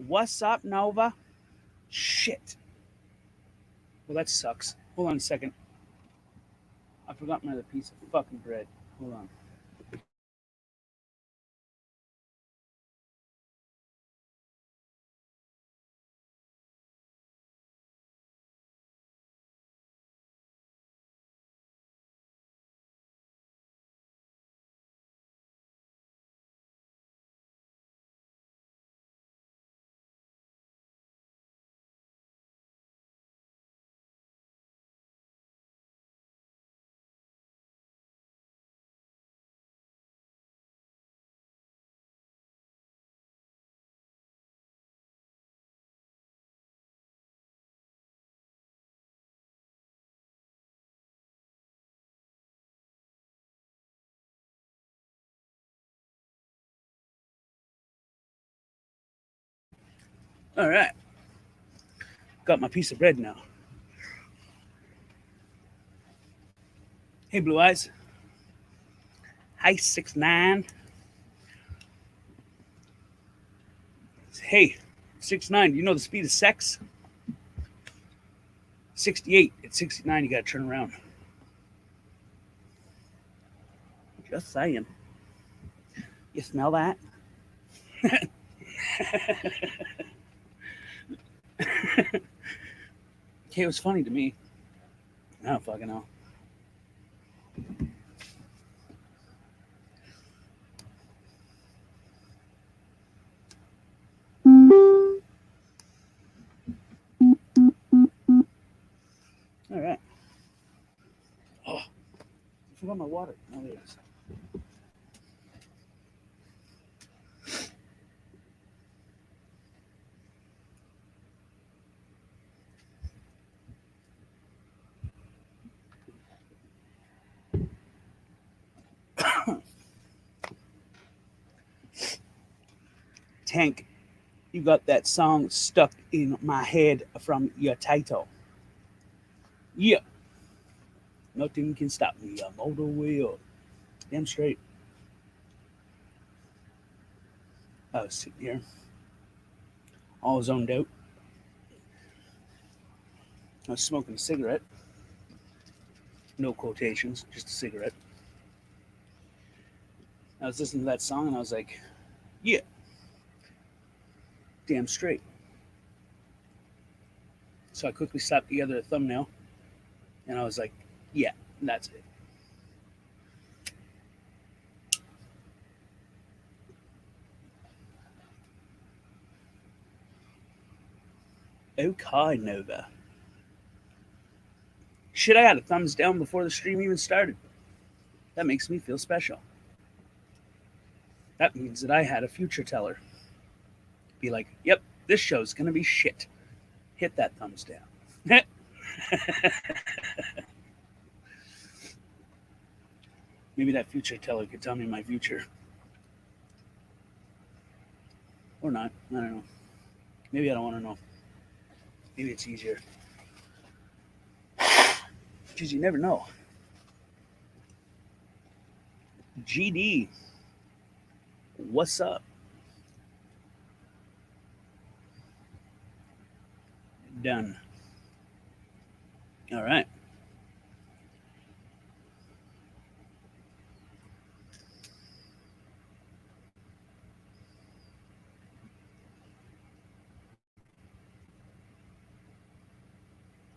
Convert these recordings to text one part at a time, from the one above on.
What's up, Nova? Shit. Well, that sucks. Hold on a second. I forgot my other piece of fucking bread. Hold on. All right. Got my piece of bread now. Hey, Blue Eyes. Hi, 6'9". Hey, 6'9". Do you know the speed of sex? 68. At 69, you got to turn around. Just saying. You smell that? Okay, it was funny to me. I don't fucking know. All right. Oh, I forgot my water. Oh, there it is. Tank, you got that song stuck in my head from your title. Yeah. Nothing can stop me. I'm all the way up. Damn straight. I was sitting here, all zoned out. I was smoking a cigarette. No quotations, just a cigarette. I was listening to that song and I was like, yeah, damn straight. So I quickly slapped together a thumbnail and I was like, yeah, that's it. Okay, Nova. Shit, I had a thumbs down before the stream even started. That makes me feel special. That means that I had a future teller. Be like, yep, this show's gonna be shit. Hit that thumbs down. Maybe that future teller could tell me my future. Or not. I don't know. Maybe I don't want to know. Maybe it's easier. Because you never know. GD, what's up? Done. All right.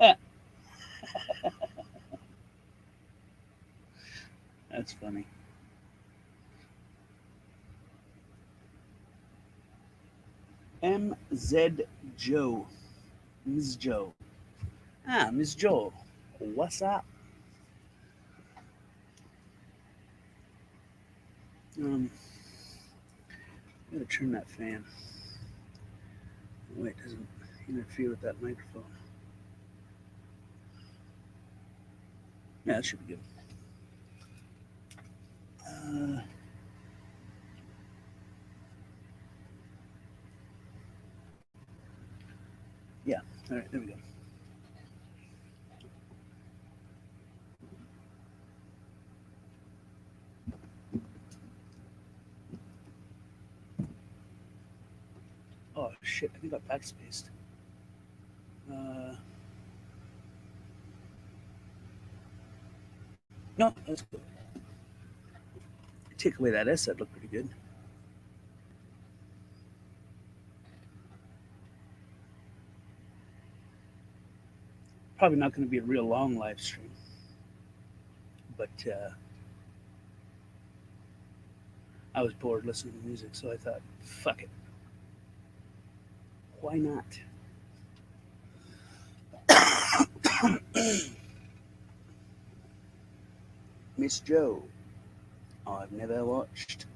Ah, that's funny. MZ Joe. Ms. Joe. Ah, Miss Joe. What's up? I'm gonna turn that fan. Wait, it doesn't interfere with that microphone. Yeah, that should be good. Uh, yeah. All right, there we go. Oh shit! I think I backspaced. Uh, no, that's good. Take away that S. That looked pretty good. Probably not going to be a real long live stream, but I was bored listening to music, so I thought, fuck it, why not? Miss Joe, I've never watched,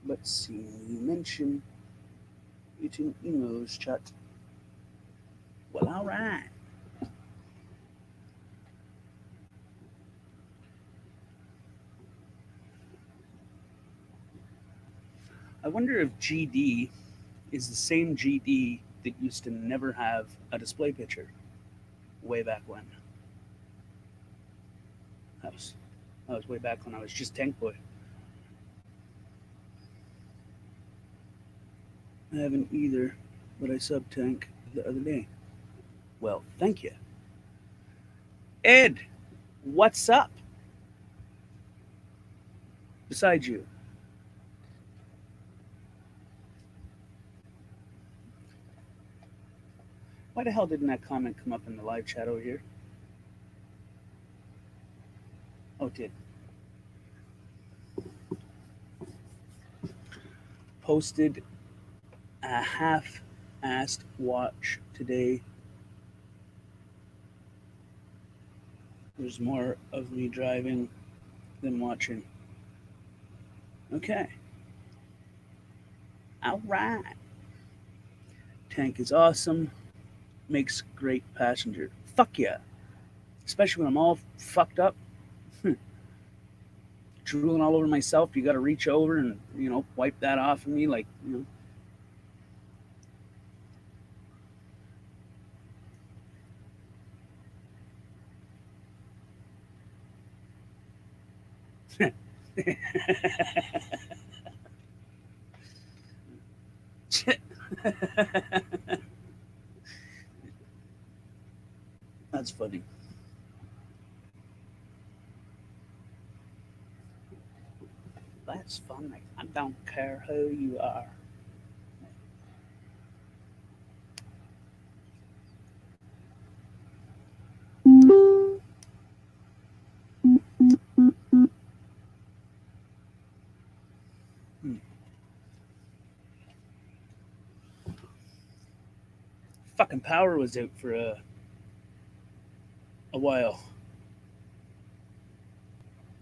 but seeing you mention it in emos chat. Well, all right. I wonder if GD is the same GD that used to never have a display picture way back when. That was that was way back when I was just Tank Boy. I haven't either, but I sub tank the other day. Well, thank you. Ed, what's up? Besides you. Why the hell didn't that comment come up in the live chat over here? Oh, it did. Posted a half-assed watch today. There's more of me driving than watching. Okay. All right. Tank is awesome. Makes great passenger. Fuck yeah. Especially when I'm all fucked up, drooling all over myself. You got to reach over and wipe that off of me, like That's funny. That's funny. I don't care who you are. Hmm. Fucking power was out for a while.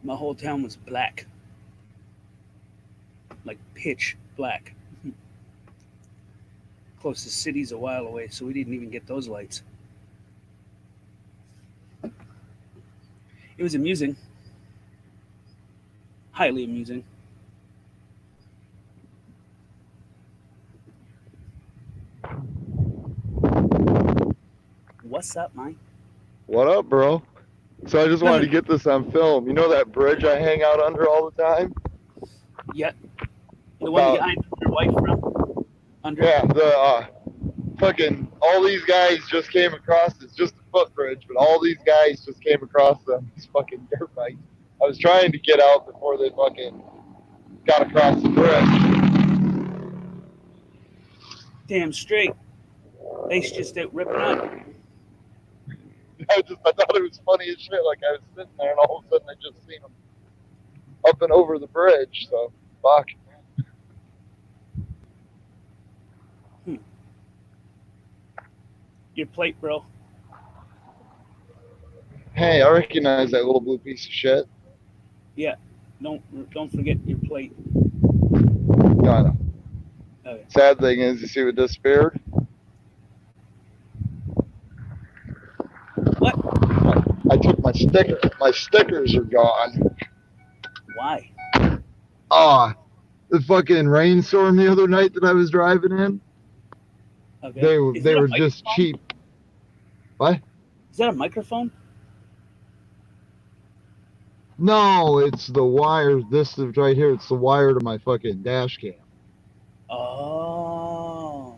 My whole town was black, like pitch black. Closest city's a while away, so we didn't even get those lights. It was amusing. Highly amusing. What's up, Mike? What up, bro? So I just wanted to get this on film. You know that bridge I hang out under all the time? Yeah, the one that you About, hide your wife from? Under? yeah, the fucking, all these guys just came across, it's just a footbridge, but all these guys just came across these fucking dirt bikes. I was trying to get out before they fucking got across the bridge. Damn straight. They just out ripping up. I thought it was funny as shit. Like I was sitting there and all of a sudden I just seen them up and over the bridge. So, fuck. Your plate, bro. Hey, I recognize that little blue piece of shit. Yeah. Don't forget your plate. No, I know. Okay. Sad thing is, you see what disappeared? What? I took my sticker. My stickers are gone. Why? The fucking rainstorm the other night that I was driving in. Okay. They were just cheap. What? Is that a microphone? No, it's the wire. This is right here. It's the wire to my fucking dash cam. Oh.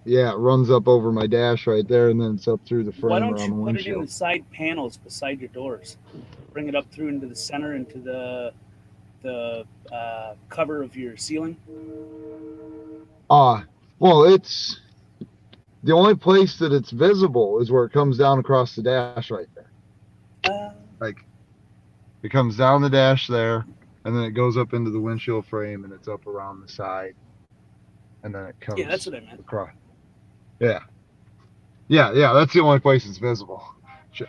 Yeah, it runs up over my dash right there, and then it's up through the frame Why around don't the you put it in windshield. the side panels beside your doors? Bring it up through into the center, into the cover of your ceiling. Well, it's the only place that it's visible is where it comes down across the dash right there. Like, it comes down the dash there, and then it goes up into the windshield frame, and it's up around the side, and then it comes. Yeah, that's what I meant. Across. Yeah. That's the only place it's visible. Shit.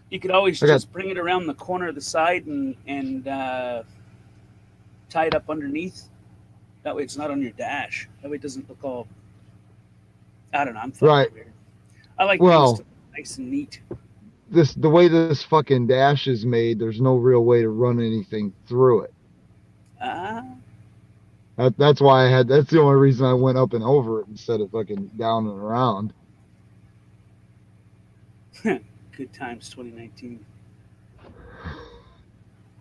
You could always just bring it around the corner of the side and tie it up underneath. That way, it's not on your dash. That way, it doesn't look all. I don't know. I'm fucking weird. I like things to be nice and neat. The way this fucking dash is made, there's no real way to run anything through it. That's why that's the only reason I went up and over it instead of fucking down and around. Good times 2019.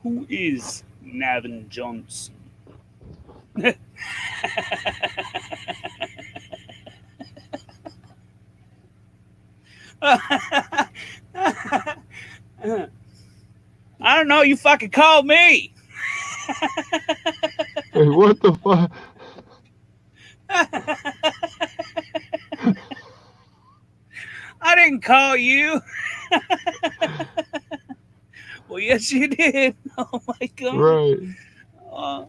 Who is Navin Johnson? I don't know. You fucking called me. Hey, what the fuck? I didn't call you. Well, yes, you did. Oh my god. Right. Oh,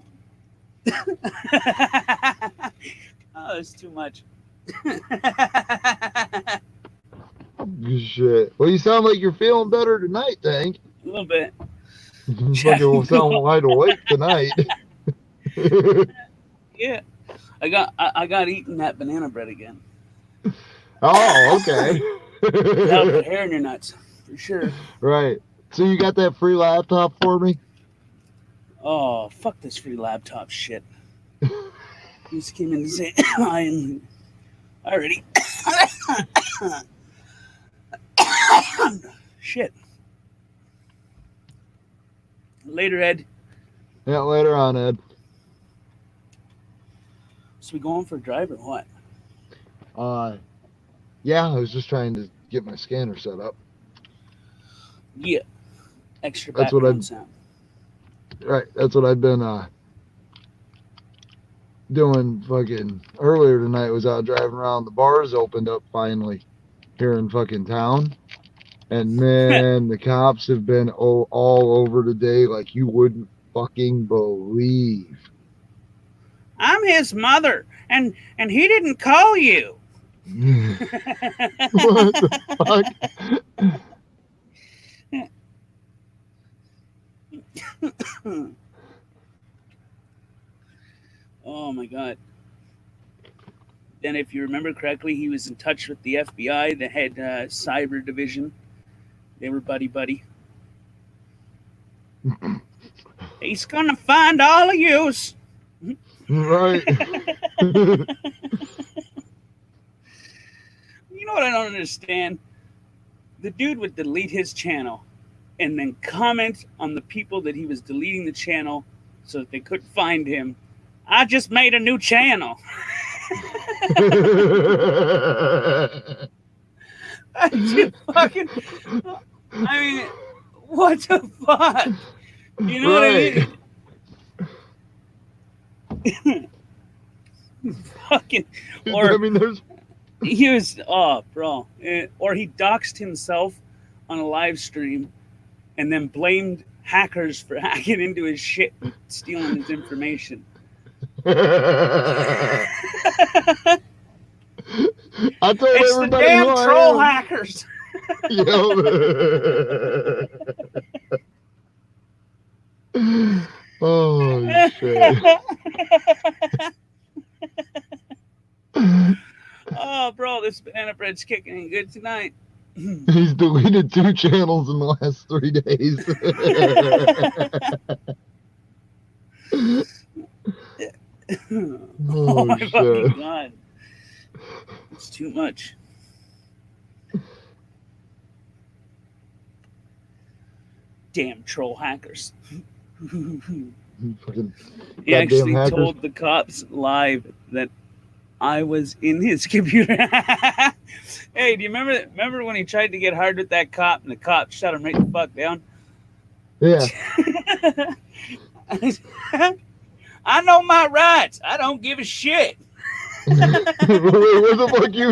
it's too much. Shit. Well, you sound like you're feeling better tonight, Tank. A little bit. You fucking sound wide awake tonight. Yeah, I got eating that banana bread again. Oh, okay. That'll put hair in your nuts for sure. Right. So you got that free laptop for me? Oh, fuck this free laptop shit. He just came in and said, I'm already. Shit. Later, Ed. Yeah, later on, Ed. So we going for a drive or what? Yeah, I was just trying to get my scanner set up. Yeah. Extra That's what background sound. Right, that's what I've been doing fucking earlier tonight. Was out driving around. The bars opened up finally here in fucking town. And man, the cops have been all over today like you wouldn't fucking believe. I'm his mother, and he didn't call you. What the fuck? Oh my god. And if you remember correctly, he was in touch with the FBI, the head cyber division. They were buddy. He's gonna find all of yous. Right. You know what I don't understand? The dude would delete his channel and then comment on the people that he was deleting the channel so that they couldn't find him. I just made a new channel. I just fucking. I mean, what the fuck? You know Right. what I mean? Fucking. Or I mean, there's. he was, oh, bro. Or he doxed himself on a live stream and then blamed hackers for hacking into his shit and stealing his information. I told It's the everybody who damn I troll am. hackers. Oh shit. Oh, bro, this banana bread's kicking in good tonight. He's deleted 2 channels in the last 3 days. Oh my shit. fucking god. It's too much. Damn troll hackers. Fucking He actually hackers. told the cops live that I was in his computer. Hey, do you remember when he tried to get hard with that cop and the cop shut him right the fuck down? Yeah. I know my rights. I don't give a shit. Where the fuck you?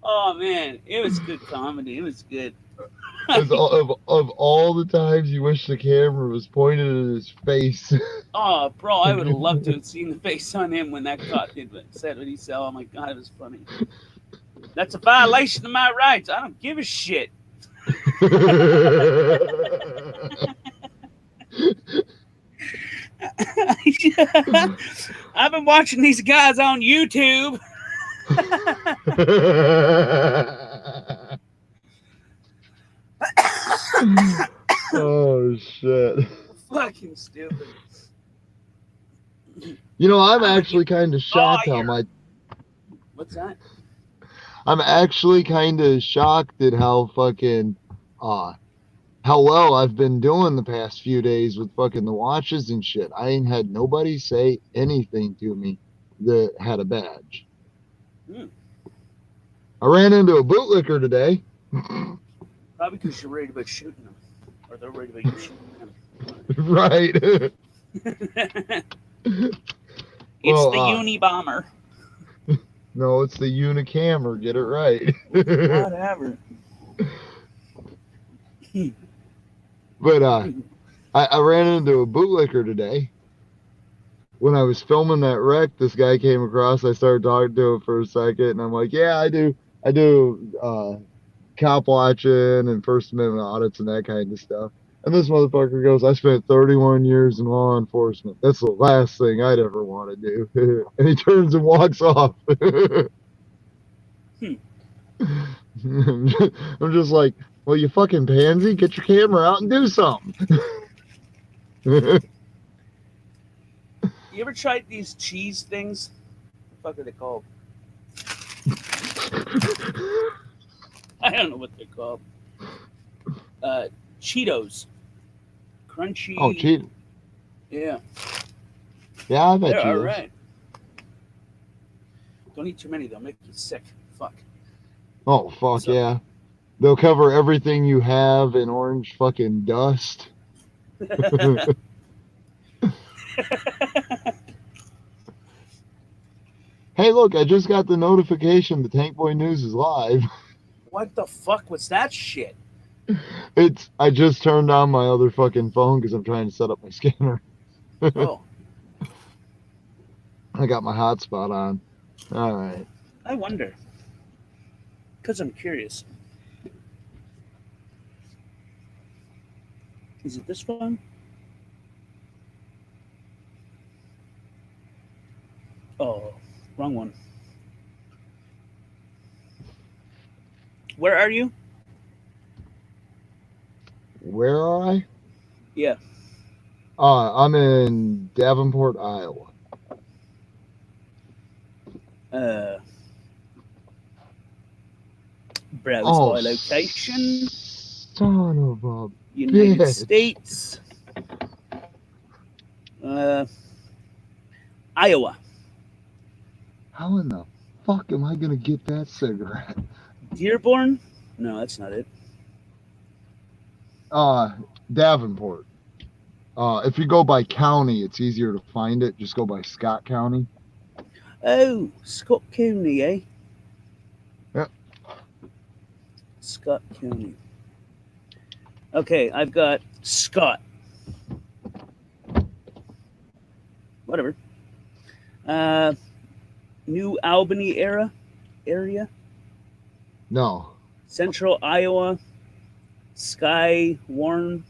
Oh man, it was good comedy. It was good. Of all the times you wish the camera was pointed at his face. Oh, bro, I would have loved to have seen the face on him when that cop said what he said. Oh my god, it was funny. That's a violation of my rights. I don't give a shit. I've been watching these guys on YouTube. Oh shit. Fucking stupid. You know, I'm actually kind of shocked how my. What's that? I'm actually kind of shocked at how fucking how well I've been doing the past few days with fucking the watches and shit. I ain't had nobody say anything to me that had a badge. I ran into a bootlicker today. Probably because you're worried about shooting them. Or they're worried about you shooting them. Right. It's the Unibomber. No, it's the Unicamera. Get it right. Whatever. But I ran into a bootlicker today. When I was filming that wreck, this guy came across. I started talking to him for a second, and I'm like, "Yeah, I do cop watching and First Amendment audits and that kind of stuff." And this motherfucker goes, "I spent 31 years in law enforcement. That's the last thing I'd ever want to do." And he turns and walks off. I'm just like, well, you fucking pansy, get your camera out and do something. You ever tried these cheese things? What the fuck are they called? I don't know what they're called. Cheetos. Crunchy. Oh, Cheetos. Yeah. Yeah, I bet They're you. all right. Don't eat too many, they'll make you sick. Fuck. Oh, fuck yeah. They'll cover everything you have in orange fucking dust. Hey, look, I just got the notification the Tank Boy News is live. What the fuck was that shit? I just turned on my other fucking phone because I'm trying to set up my scanner. Oh. I got my hotspot on. All right. I wonder. Because I'm curious. Is it this one? Oh, wrong one. Where are you? Where are I? Yeah. I'm in Davenport, Iowa. Browse Oh, by location. son of a United bitch. States. Iowa. How in the fuck am I gonna get that cigarette? Dearborn? No, that's not it. Davenport. If you go by county, it's easier to find it. Just go by Scott County. Oh, Scott County, eh? Yep. Scott County. Okay, I've got Scott. Whatever. New Albany area. No. Central Iowa. Sky Warren.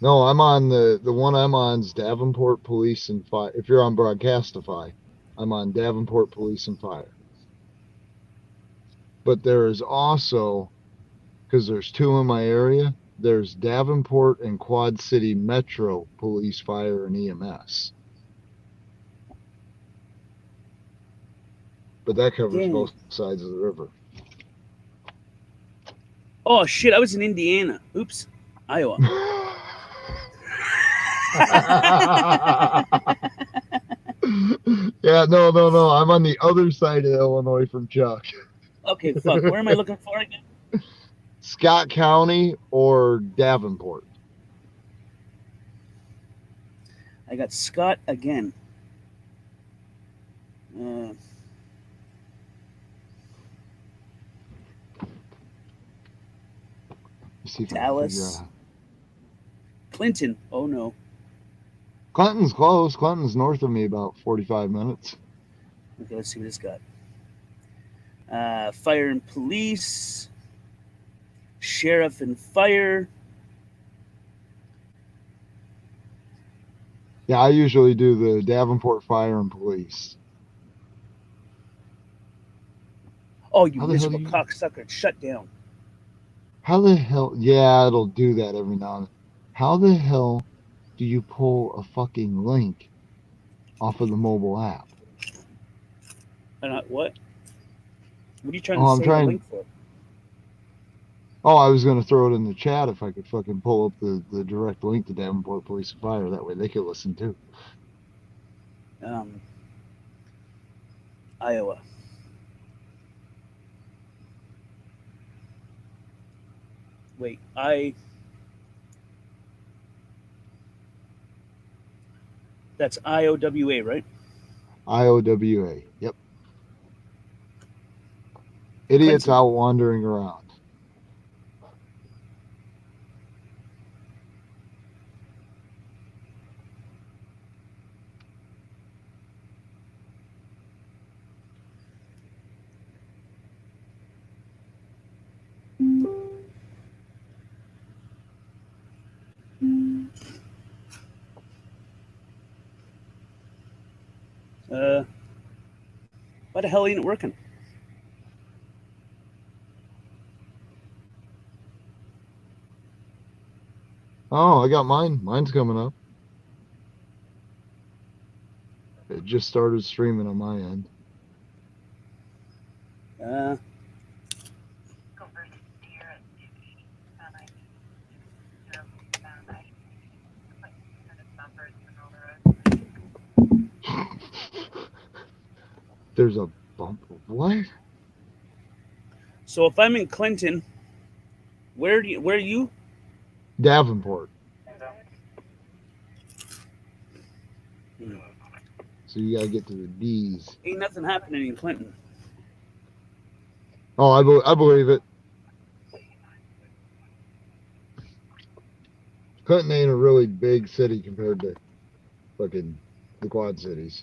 No, I'm on the one I'm on is Davenport Police and Fire. If you're on Broadcastify, I'm on Davenport Police and Fire. But there is also, because there's two in my area, there's Davenport and Quad City Metro Police, Fire, and EMS. But that covers Damn. both sides of the river. Oh shit! I was in Indiana. Oops, Iowa. Yeah, no. I'm on the other side of Illinois from Chuck. Okay, fuck. Where am I looking for again? Scott County or Davenport. I got Scott again. See if Dallas. Clinton. Oh no. Clinton's close. Clinton's north of me about 45 minutes. Okay, let's see what it's got. Fire and police. Sheriff and fire. Yeah, I usually do the Davenport Fire and Police. Oh, you miserable cocksucker. Shut down. How the hell? Yeah, it'll do that every now and then. How the hell do you pull a fucking link off of the mobile app? What? What are you trying to say the link for? Oh, I was going to throw it in the chat if I could fucking pull up the direct link to Davenport Police and Fire. That way they could listen too. Iowa. Wait, that's IOWA, right? IOWA, yep. Idiots Clinton. out wandering around. Why the hell ain't it working? Oh, I got mine. Mine's coming up. It just started streaming on my end. There's a bump. What? So if I'm in Clinton, where are you? Davenport. So you gotta get to the D's. Ain't nothing happening in Clinton. Oh, I believe it. Clinton ain't a really big city compared to fucking the Quad Cities.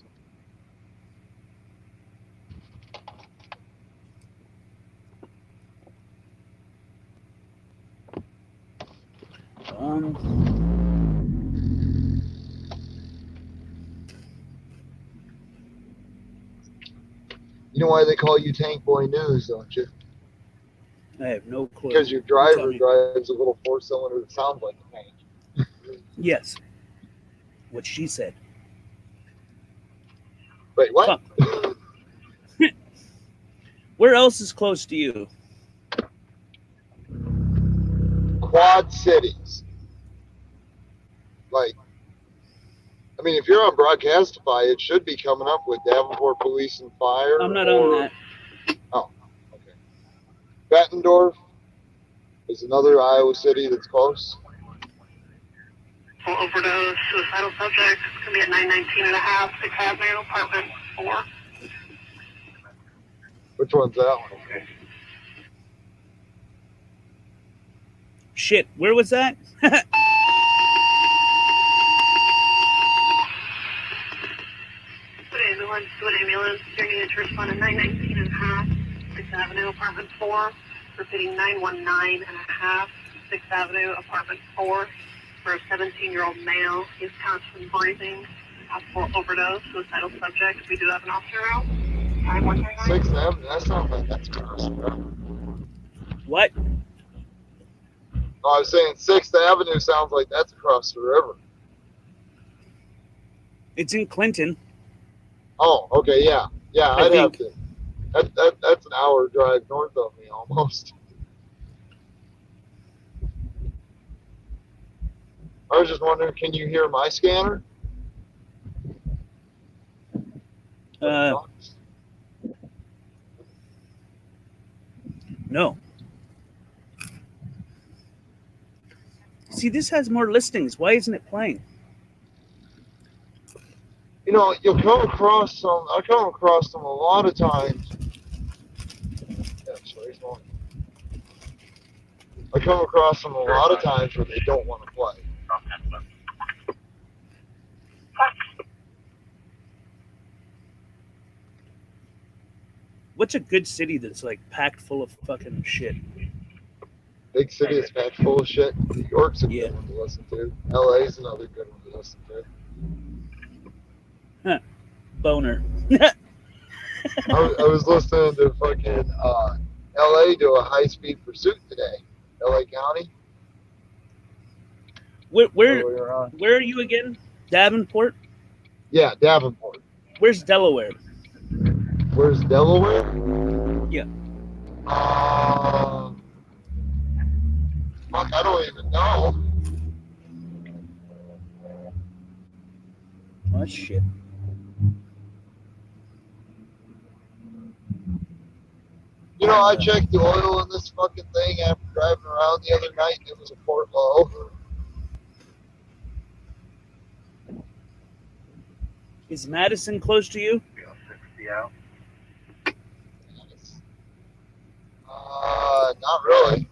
You know why they call you Tank Boy News, don't you? I have no clue. Because your You tell driver me. drives a little four-cylinder that sounds like a tank. Yes. What she said. Wait, what? Fuck. Where else is close to you? Quad cities. Like, I mean, if you're on Broadcastify, it should be coming up with Davenport Police and Fire. I'm not on that. Oh, okay. Bettendorf is another Iowa city that's close. Full overdose, suicidal subject. It's going to be at 919 and a half, 6th Avenue, apartment 4. Which one's that one? Shit, where was that? To an ambulance, you're needed to respond at 919 and a half, 6th Avenue, apartment 4. Repeating 919 and a half, 6th Avenue, apartment 4. For a 17-year-old male, he's constant breathing, possible overdose, suicidal subject. We do have an officer out. Time 139. 6th Avenue, that sounds like that's across the river. What? No, I was saying 6th Avenue sounds like that's across the river. It's in Clinton. Oh, okay, yeah. Yeah, I I'd have think. to. That's an hour drive north of me almost. I was just wondering, can you hear my scanner? No. See, this has more listings. Why isn't it playing? You know, you'll come across some. I come across them a lot of times. Yeah, sorry, it's on. I come across them a lot of times where they don't want to play. What's a good city that's like packed full of fucking shit? Big city is packed full of shit. New York's a Yeah. good one to listen to. LA's another good one to listen to. Boner. I was listening to fucking LA do a high-speed pursuit today. LA County. Where are you again? Davenport? Yeah, Davenport. Where's Delaware? Where's Delaware? Yeah. Fuck, I don't even know. Oh, shit. You know, I checked the oil in this fucking thing after driving around the other night, and it was a port low. Is Madison close to you? Yeah. Not really.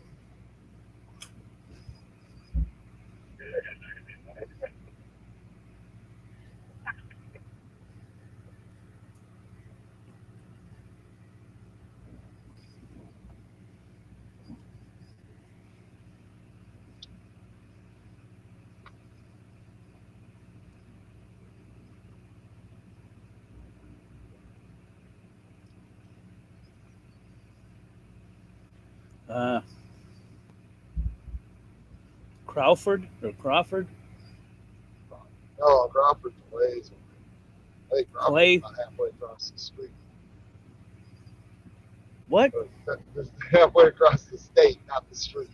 Crawford or Crawford? No, Crawford's a ways. I think Crawford's Clay. about halfway across the street. What? Just halfway across the state, not the street.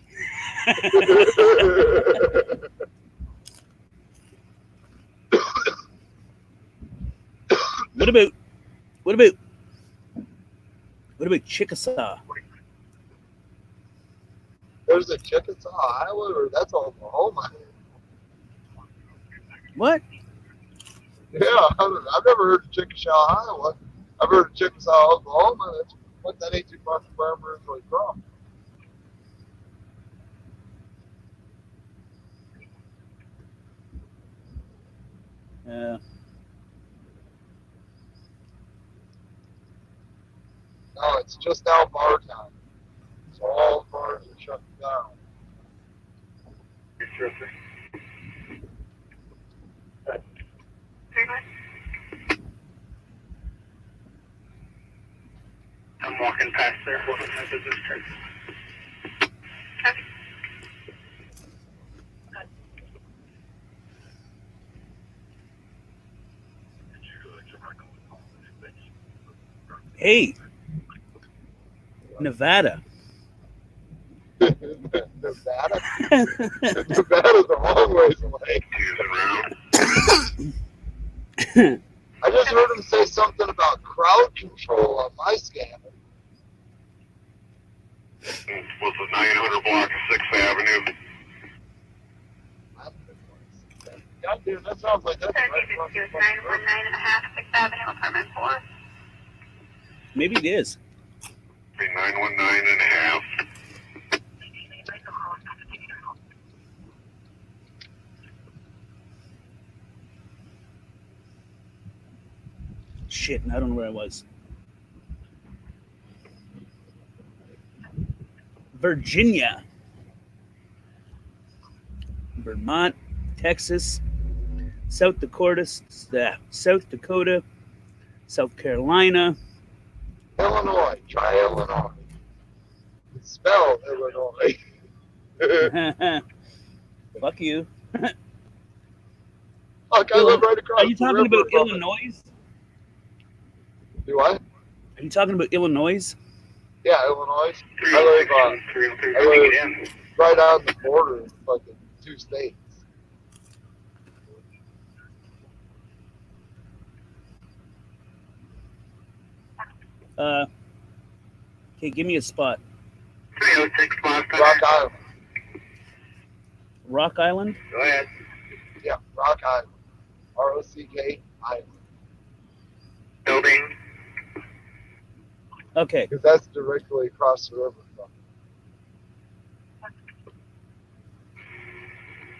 What about Chickasaw? There's a Chickasaw, Iowa, or that's Oklahoma. What? Yeah, I've never heard of Chickasaw, Iowa. I've heard of Chickasaw, Oklahoma. That's what that ain't too far from where I'm originally from. Yeah. No, it's just now bar time. So all the bars are shut down. I'm walking past there. What type of this trip? Hey, Nevada. Nevada? Nevada's a long ways away. I just heard him say something about crowd control on my scanner. Was the 900 block of 6th Avenue. God dude, that sounds like that's right across the fucking road. 919.5, 6th Avenue, apartment 4. Maybe it is. 919 and a half. Shit, I don't know where I was. Virginia, Vermont, Texas, South Dakota, South Carolina. Illinois. Try Illinois. It's spelled Illinois. Fuck you. Fuck, I live right across Are you the talking river about from it. Illinois? Do what? Are you talking about Illinois? Yeah, Illinois. I live right on the border of fucking 2 states. Okay, give me a spot. 306 Boston. Rock Island. Rock Island? Go ahead. Yeah, Rock Island. ROCK Island. Building. Okay. Because that's directly across the river from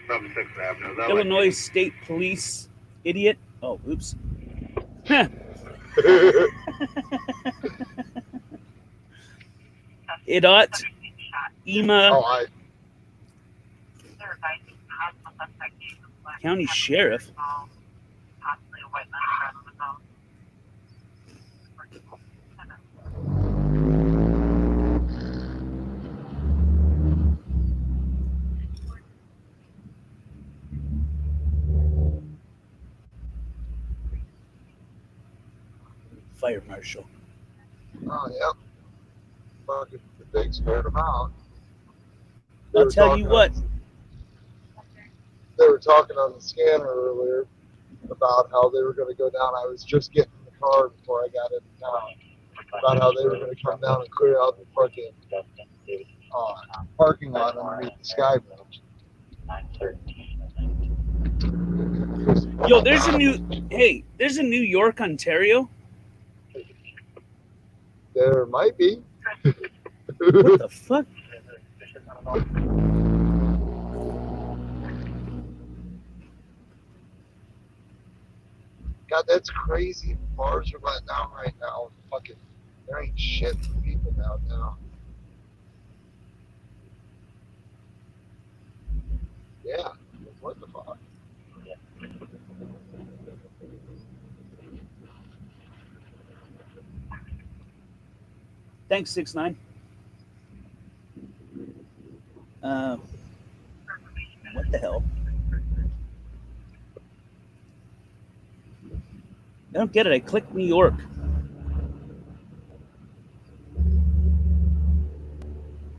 From 6th Avenue. That Illinois State Police, idiot. Oh, oops. it. IDOT, EMA, Oh, County Sheriff. Fire Marshal. oh, yeah. Fucking the big scared them out. I'll tell you what. They were talking on the scanner earlier about how they were going to go down. I was just getting in the car before I got into town. About how they were going to come down and clear out the fucking parking lot underneath the Sky Bridge. Yo, there's a New York, Ontario. There might be. What the fuck? God, that's crazy. Bars are letting out right now. Fucking, there ain't shit for people down now. Yeah. What the fuck? Thanks, 6ix9ine. What the hell? I don't get it. I clicked New York.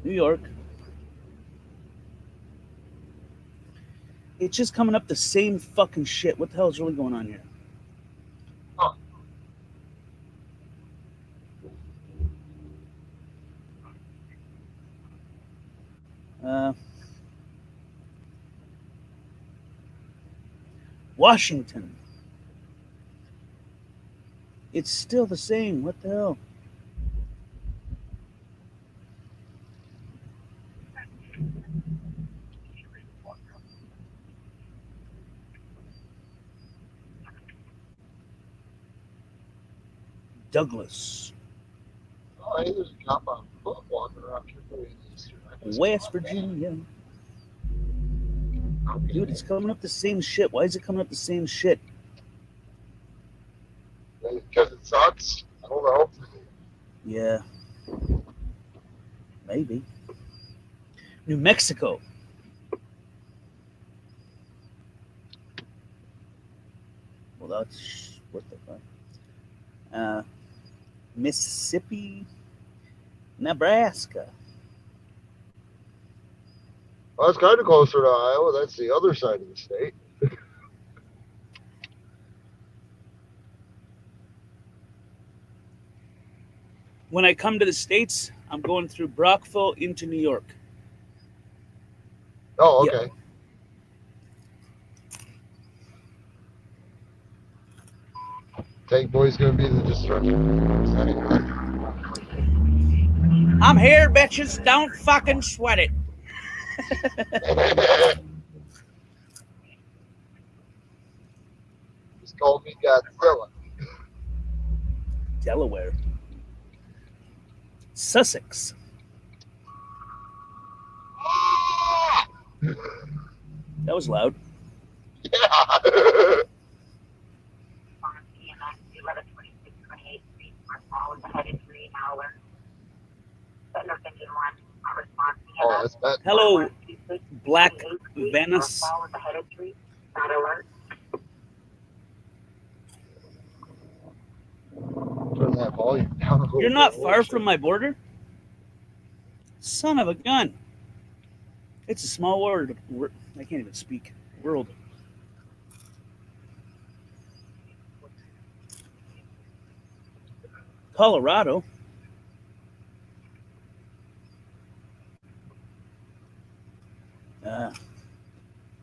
New York. It's just coming up the same fucking shit. What the hell is really going on here? Washington. It's still the same. What the hell? Douglas. Oh, hey, there's a cop on foot walking around Eastern. West Virginia. Dude, it's coming up the same shit. Why is it coming up the same shit? Because it sucks. I don't know. Yeah. Maybe. New Mexico. Well, that's what the fuck. Mississippi, Nebraska. Well, that's kind of closer to Iowa. That's the other side of the state. When I come to the States, I'm going through Brockville into New York. Oh, Yep. okay. Tank Boy's gonna be the destruction. I'm here, bitches. Don't fucking sweat it. Just call me Godzilla. Delaware. Sussex. That was loud. Yeah. Oh, that's bad. Hello, Black Venice. Turn that volume down a little You're not bit. far from my border? Son of a gun. It's a small world. I can't even speak. World. Colorado.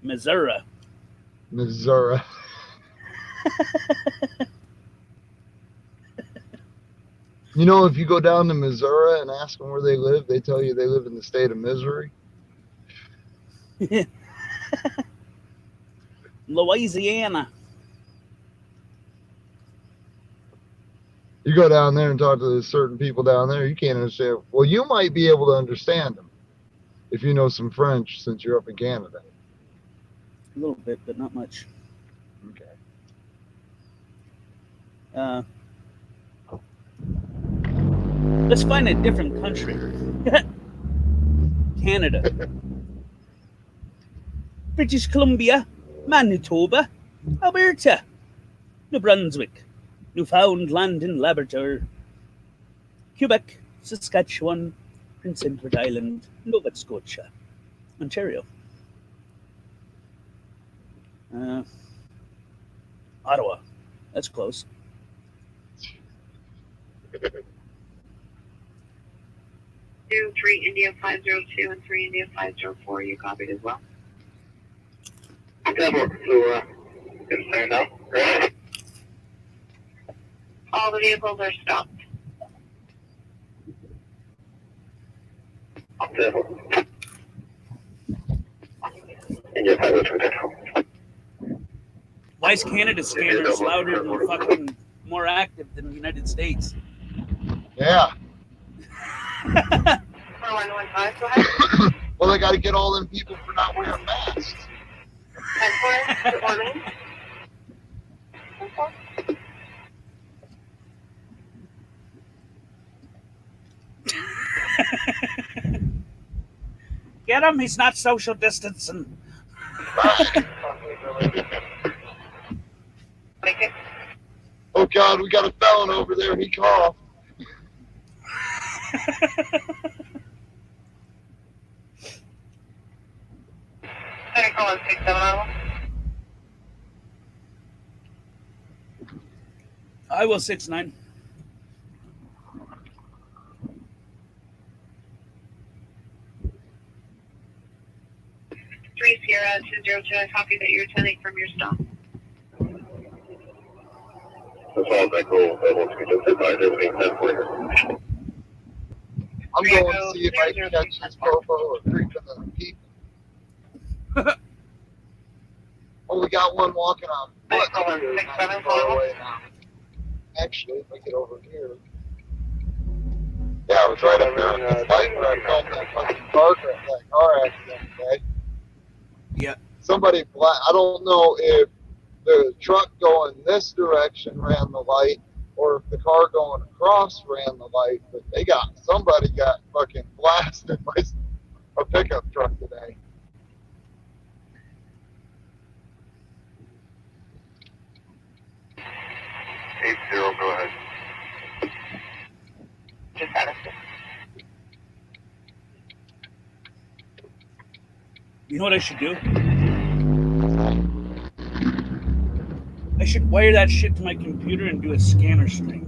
Missouri. Missouri. You know, if you go down to Missouri and ask them where they live, they tell you they live in the state of misery. Louisiana. You go down there and talk to certain people down there, you can't understand. Well, you might be able to understand them if you know some French since you're up in Canada. A little bit, but not much. Okay. Let's find a different country. Canada. British Columbia, Manitoba, Alberta, New Brunswick, Newfoundland and Labrador, Quebec, Saskatchewan, Prince Edward Island, Nova Scotia, Ontario, Ottawa. That's close. 3 India 502 and 3 India 504. You copied as well. All the vehicles are stopped. Why is Canada scanners louder and fucking more active than the United States? Yeah. 4115, go ahead. Well, they got to get all them people for not wearing masks. 10-4, good morning. 10-4. Get him, he's not social distancing. Oh, God, we got a felon over there. He coughed. Second call is 670. Iowa 69. Three Sierra 202. I copy that you're attending from your stop. That's all that goal. I want to be justified. Everything set for you. I'm going to see if I can catch this popo or creeping the people. Oh, we got one walking on foot. Second call is Here, not 670. too far away now. Actually, if I get over here. Yeah, it was right up there on the bike where I caught that fucking car crash, that car accident, okay? Yeah. Somebody, I don't know if the truck going this direction ran the light or if the car going across ran the light, but somebody got fucking blasted by a pickup truck today. Eight zero, go ahead. You know what I should do? I should wire that shit to my computer and do a scanner string.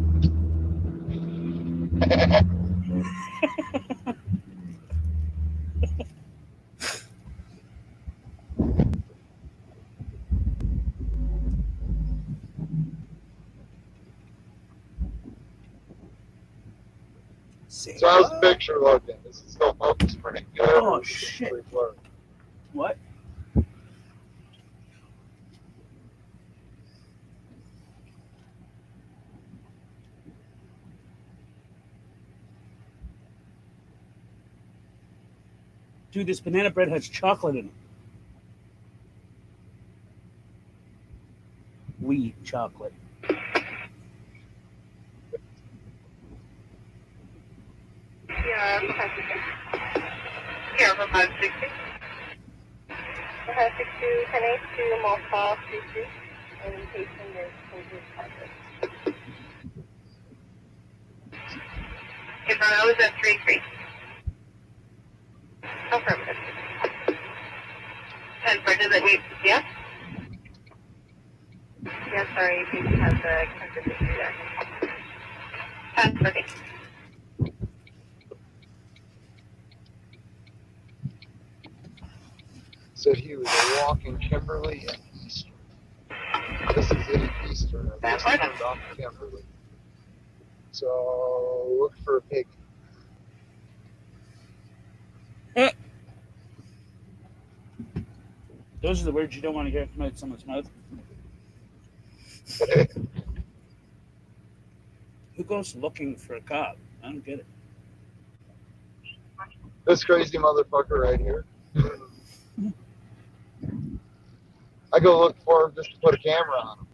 Say So how's the what? picture looking? Is it still focused pretty good? Oh, or is it shit. pretty blurry? What? Dude, this banana bread has chocolate in it. Wheat chocolate. Yeah, 560. Yeah, from 560. 562, 10-8 to Moscow, 33. And Payson is over target. Inferno is at 33. Affirmative. And for does it need, yeah? Yeah, sorry, Payson has the connected issue there. Okay. Said he was walking Kimberly and Eastern. This is in Eastern. I just turned off Kimberly. So look for a pig. Those are the words you don't want to hear come out of someone's mouth. Who goes looking for a cop? I don't get it. This crazy motherfucker right here. I go look for him just to put a camera on him.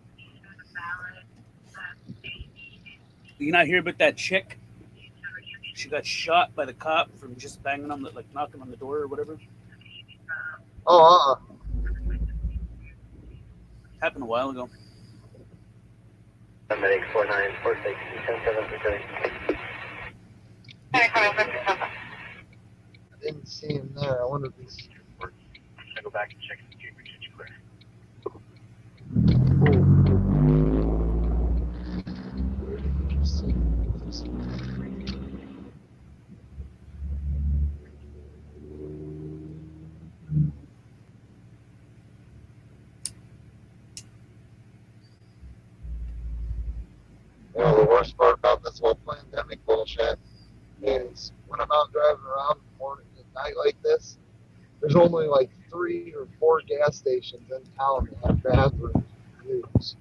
You not hear about that chick? She got shot by the cop from just banging on the, like knocking on the door or whatever. Oh, Happened a while ago. Medic 4946 10-7 I didn't see him there. I wonder if he's. I go back and check the gate, which is clear. Where did you see him? You know, the worst part about this whole pandemic bullshit is when I'm out driving around in the morning and night like this, there's only like 3 or 4 gas stations in town that have bathrooms to use.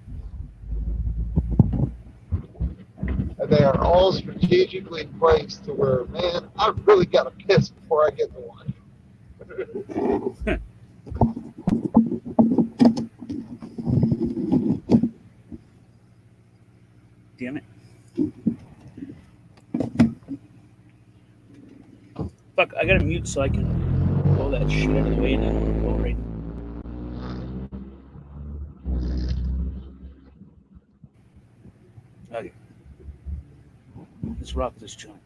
And they are all strategically placed to where, man, I really got to piss before I get to one. Damn it. Fuck, I gotta mute so I can pull that shit out of the way and then go right. Okay. Let's rock this joint.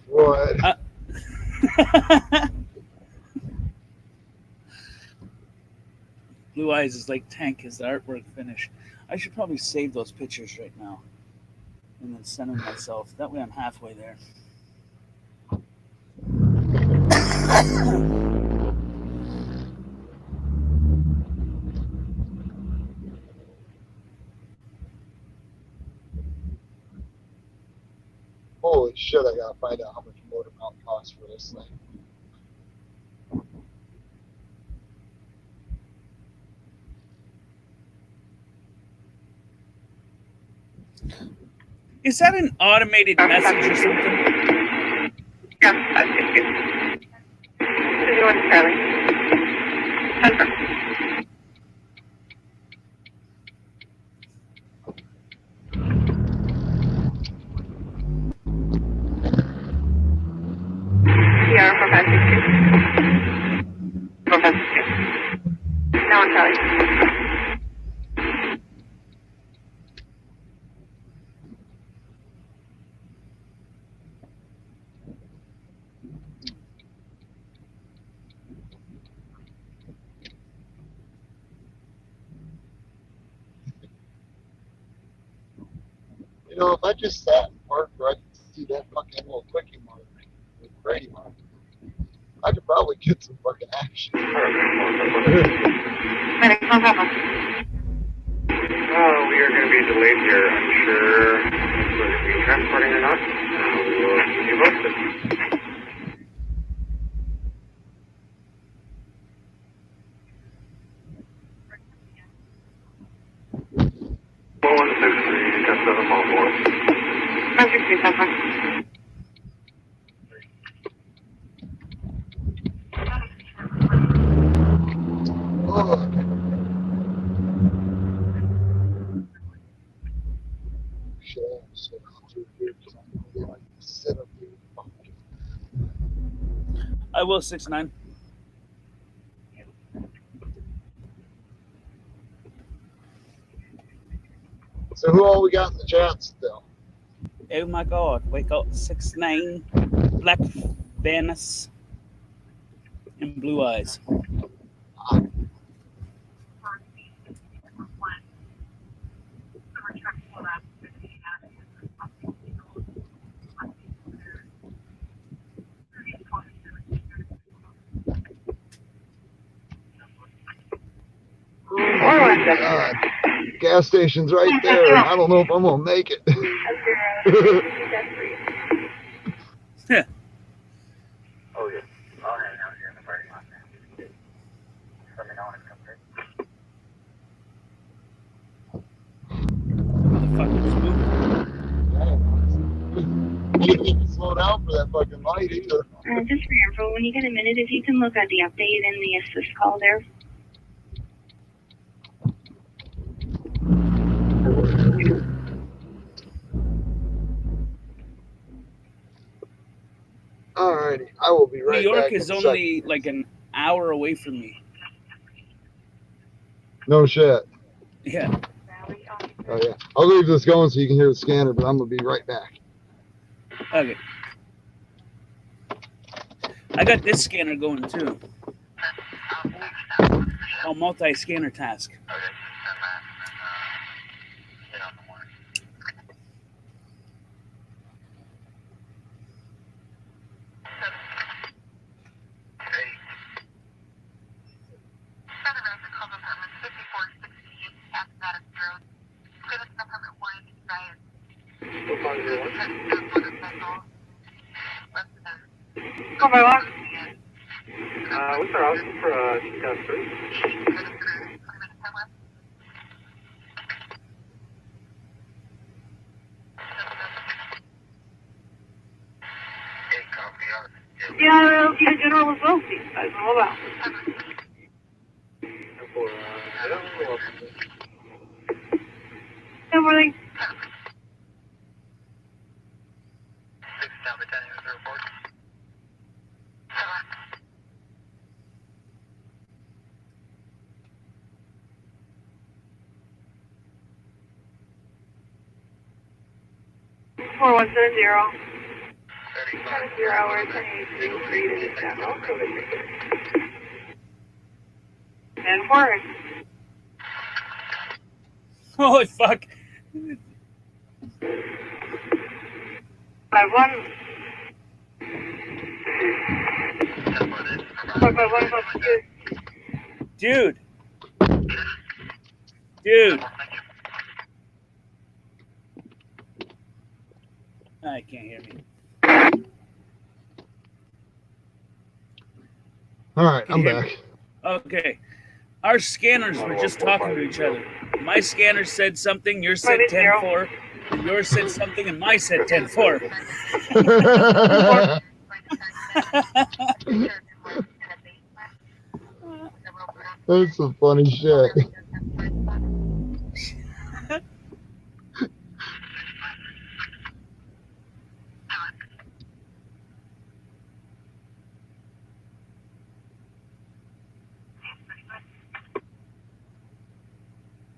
What? Blue Eyes is like Tank. Is the artwork finished? I should probably save those pictures right now and then send them myself. That way I'm halfway there. Holy shit, I gotta find out how much motor mount costs for this thing. Is that an automated message or something? Yeah, 562. 21 Charlie. Confirm. PR 4562. 4562. Now on Charlie. You know, if I just sat and parked right to see that fucking little quickie mark, Brady mark, I could probably get some fucking action. Medic, on Papa. We are going to be delayed here. I'm sure whether we be transporting or not. We will keep you posted. Well, 163, just of the mall board. 163, Papa. Oh. Shit, I'm so confused here because I'm really like sit up here. I will 6'9". So who all we got in the chat still? Oh my God! Wake up, 6'9", Black Venice, and Blue Eyes. Oh my God. Gas station's right there. I don't know if I'm gonna make it. Yeah. Oh, yeah. I'll hang out here in the parking lot. Let me know when it comes in. The fuck is moving? You didn't slow down for that fucking light either. Just for your info, when you get a minute, if you can look at the update and the assist call there. Alrighty, I will be right New York back. is in a only second. like an hour away from me. No shit. Yeah. Oh yeah. I'll leave this going so you can hear the scanner, but I'm gonna be right back. Okay. I got this scanner going too. Oh, multi-scanner task. Call by walk. What's our option for test 3? Yeah, okay, General as well. I don't know about. Good morning. Four 170. 0 hours and forward. Holy fuck. 51. 551. Dude. Dude. I can't hear me. Alright, Can I'm you hear back. Okay. Our scanners were just talking to each other. My scanner said something, yours said 10-4. And yours said something and my said 10-4. That's some funny shit.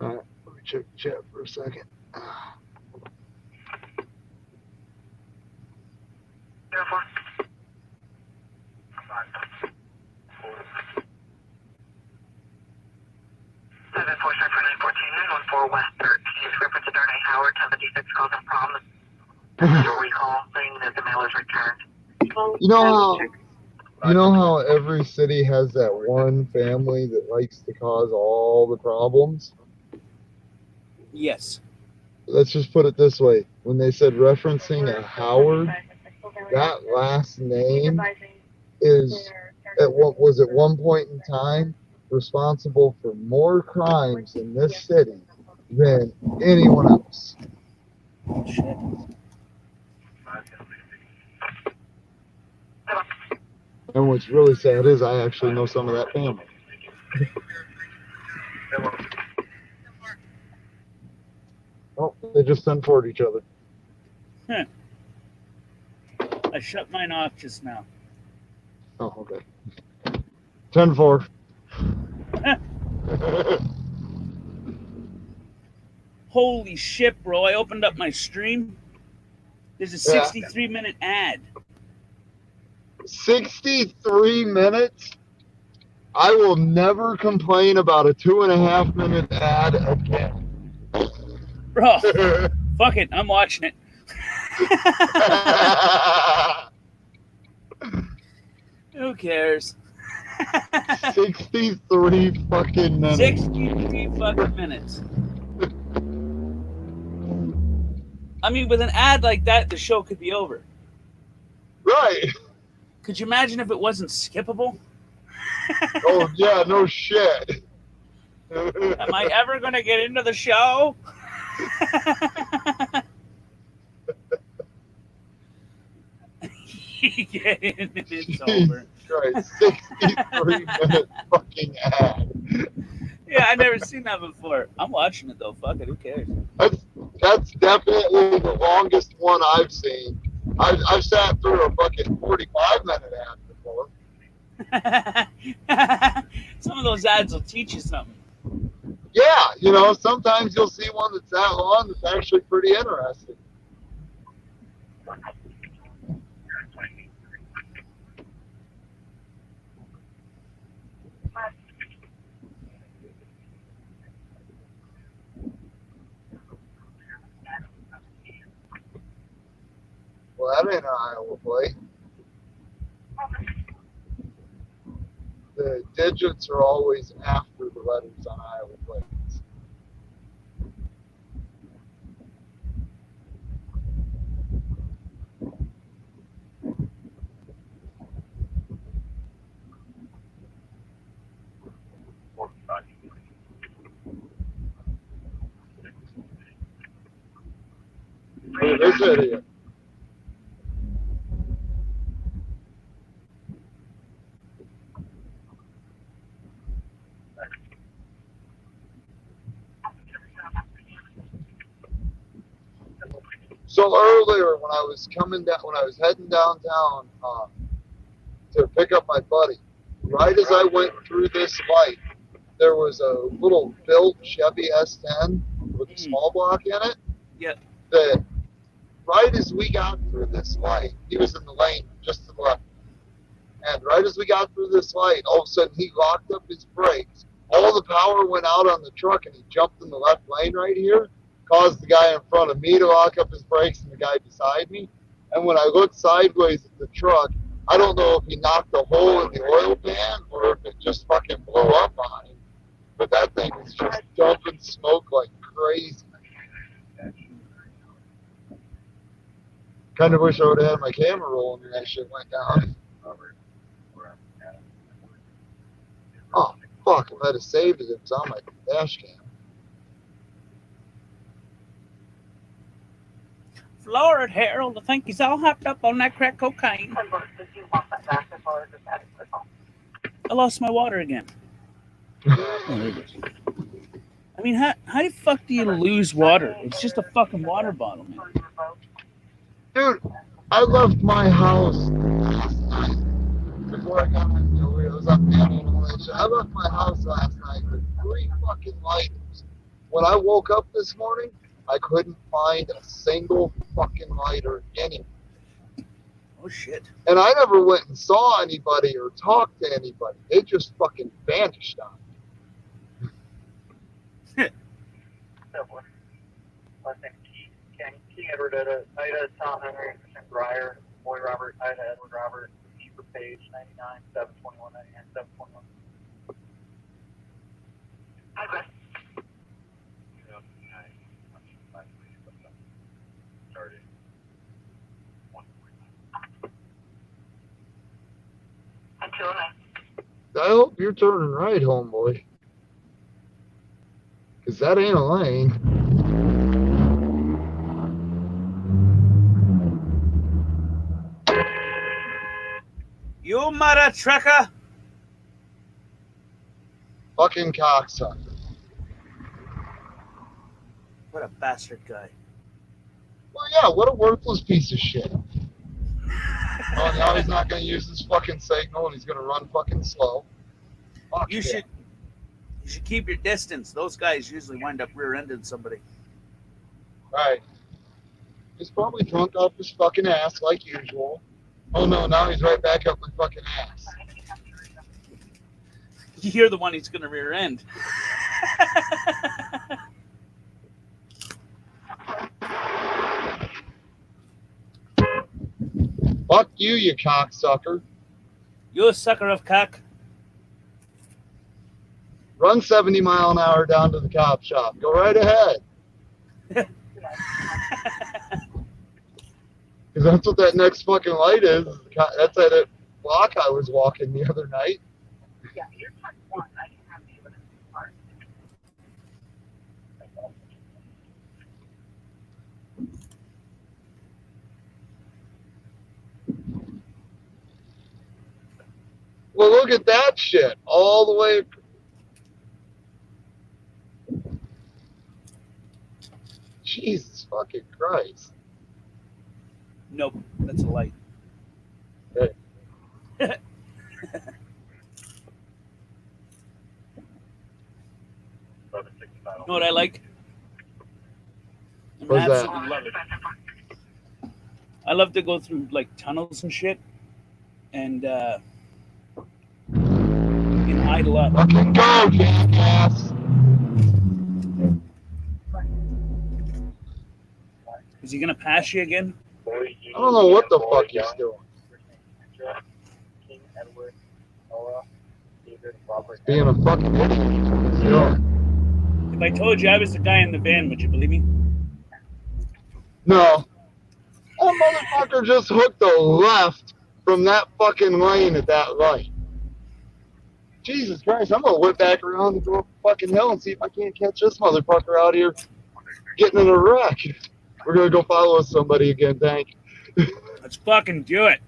Alright, let me check the chat for a second. Therefore, 747 West 13th, reference to Darnay Howard, 76 calls and promise. Your recall saying that the mail is returned. You know how every city has that one family that likes to cause all the problems? Yes. Let's just put it this way. When they said referencing a Howard, that last name is, at what was at one point in time, responsible for more crimes in this city than anyone else. Oh, shit. And what's really sad is I actually know some of that family. Oh, they just sent for each other. Huh. I shut mine off just now. Oh, okay. 10-4. Holy shit, bro. I opened up my stream. There's a 63-minute ad. 63 minutes? I will never complain about a 2.5-minute ad again. Bro, fuck it. I'm watching it. Who cares? 63 fucking minutes. 63 fucking minutes. I mean, with an ad like that, the show could be over. Right. Could you imagine if it wasn't skippable? Oh, yeah, no shit. Am I ever going to get into the show? Get in, it's over. Christ, 63-minute fucking ad. Yeah, I've never seen that before. I'm watching it, though. Fuck it, who cares? That's definitely the longest one I've seen. I've sat through a fucking 45-minute ad before. Some of those ads will teach you something. Yeah, you know, sometimes you'll see one that's that long that's actually pretty interesting. Well, that ain't an Iowa plate. The digits are always after the letters on Iowa plates. Look at this idiot. So earlier when I was heading downtown to pick up my buddy, right as I went through this light, there was a little built Chevy S10 with a small block in it. Yep. That right as we got through this light, he was in the lane just to the left. And right as we got through this light, all of a sudden he locked up his brakes. All the power went out on the truck and he jumped in the left lane right here. Caused the guy in front of me to lock up his brakes and the guy beside me. And when I looked sideways at the truck, I don't know if he knocked a hole in the oil pan or if it just fucking blew up on him. But that thing was just dumping smoke like crazy. Kind of wish I would have had my camera rolling when that shit went down. Oh, fuck, I might have saved it. It was on my dash cam. Lord, Harold, I think he's all hopped up on that crack cocaine. I lost my water again. Oh, there it is. I mean, how the fuck do you lose water? It's just a fucking water bottle, man. Dude, I left my house last night before I got my it was up there in Malaysia. I left my house last night with 3 fucking lighters. When I woke up this morning, I couldn't find a single fucking lighter anywhere. Oh shit. And I never went and saw anybody or talked to anybody. They just fucking vanished on me. King Edward Ida, Tom Henry, Breyer, Boy Robert, Ida Edward Robert, E for Page, 99, 721, 99, 721. Address. Until I hope you're turning right, homeboy. Because that ain't a lane. You mother trucker! Fucking cocksucker. What a bastard guy. Well, yeah, what a worthless piece of shit. Oh, now he's not going to use his fucking signal and he's going to run fucking slow. Fuck You him. should keep your distance. Those guys usually wind up rear-ending somebody. Right. He's probably drunk off his fucking ass like usual. Oh no, now he's right back up with fucking ass. You're the one he's going to rear-end. Fuck you, you cocksucker. You a sucker of cock. Run 70 mile an hour down to the cop shop. Go right ahead. Because that's what that next fucking light is. That's that block I was walking the other night. Yeah, you're part 1. I can have you in a part. Well, look at that shit. All the way. Jesus fucking Christ. Nope, that's a light. Hey. You know what I like? I What's that? absolutely love it. I love to go through like tunnels and shit, and idle up. Fucking go, jackass. Is he gonna pass you again? I don't know what the fuck he's doing. King Edward, Noah, David, Robert. Being a fucking idiot. Yeah. If I told you I was the guy in the van, would you believe me? No. That motherfucker just hooked a left from that fucking lane at that light. Jesus Christ, I'm gonna whip back around and go up the fucking hill and see if I can't catch this motherfucker out here getting in a wreck. We're gonna go follow somebody again, Tank. Let's fucking do it.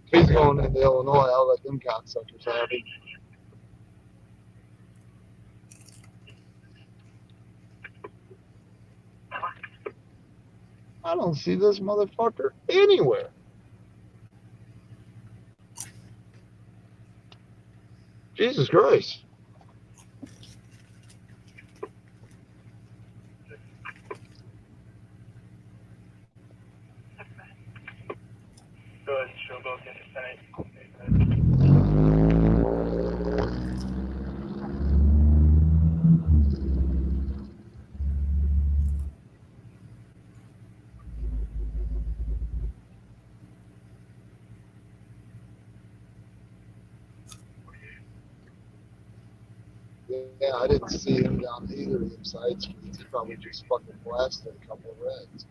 If he's going into Illinois, I'll let them cocksuckers have it. I don't see this motherfucker anywhere. Jesus Christ. Good, Showboat Interstate. Yeah, I didn't see him down either of them side streets. He probably just fucking blasted a couple of reds.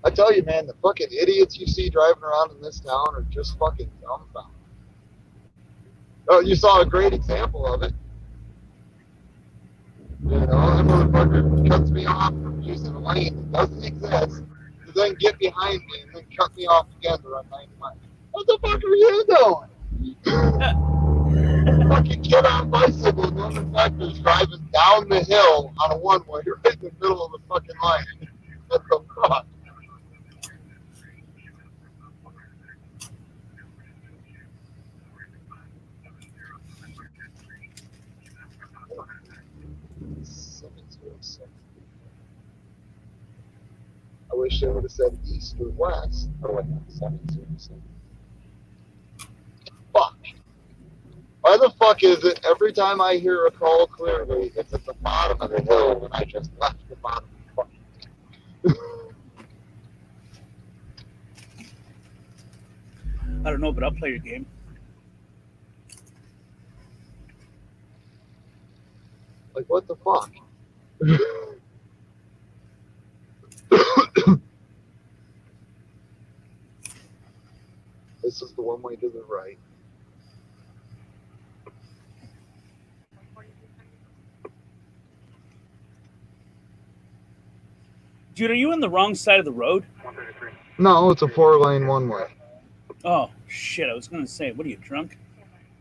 I tell you, man, the fucking idiots you see driving around in this town are just fucking dumbfounded. Oh, you saw a great example of it. You know, that motherfucker cuts me off from using a lane that doesn't exist to then get behind me and then cut me off again to run 90 miles. What the fuck are you doing? Fucking kid on bicycle, woman factors driving down the hill on a one-way right in the middle of the fucking line. What the fuck? I wish they would have said east or west. Or what? 707. Fuck. Why the fuck is it every time I hear a call clearly, it's at the bottom of the hill when I just left the bottom of the fucking hill? I don't know, but I'll play your game. Like, what the fuck? This is the one way to the right. Dude, are you on the wrong side of the road? 133. No, it's a 4-lane one-way. Oh, shit. I was going to say, what are you, drunk?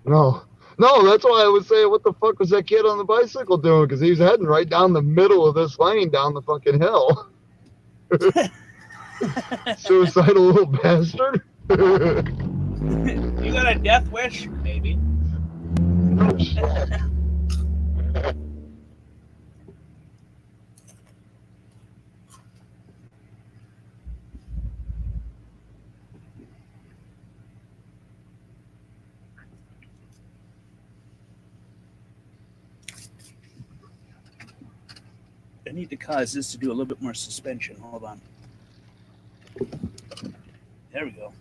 No, that's why I was saying, what the fuck was that kid on the bicycle doing? Because he was heading right down the middle of this lane down the fucking hill. Suicidal little bastard. You got a death wish? Maybe. Oh, shit. I need to cause this to do a little bit more suspension. Hold on. There we go.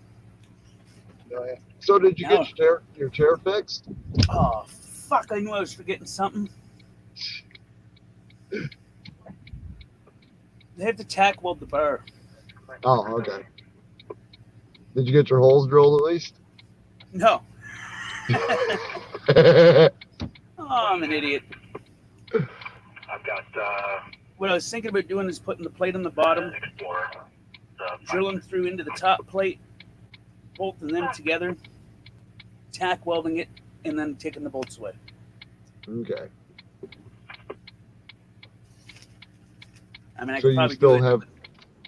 So did you get your chair fixed? Oh, fuck. I knew I was forgetting something. They have to tack weld the bar. Oh, okay. Did you get your holes drilled at least? No. Oh, I'm an idiot. I've got What I was thinking about doing is putting the plate on the bottom, Explorer. drilling through into the top plate, bolting them together, tack welding it, and then taking the bolts away. Okay. I mean, I So could you probably still do have it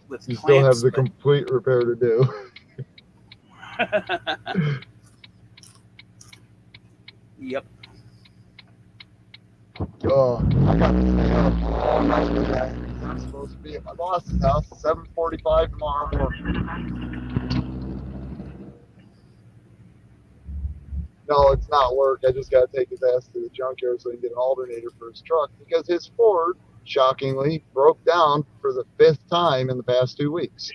with you still have clamps, the but- complete repair to do. Yep. Oh, I got to stay up all night today. I'm supposed to be at my boss's house at 7:45 tomorrow morning. No, it's not work. I just got to take his ass to the junkyard so he can get an alternator for his truck because his Ford, shockingly, broke down for the 5th time in the past 2 weeks.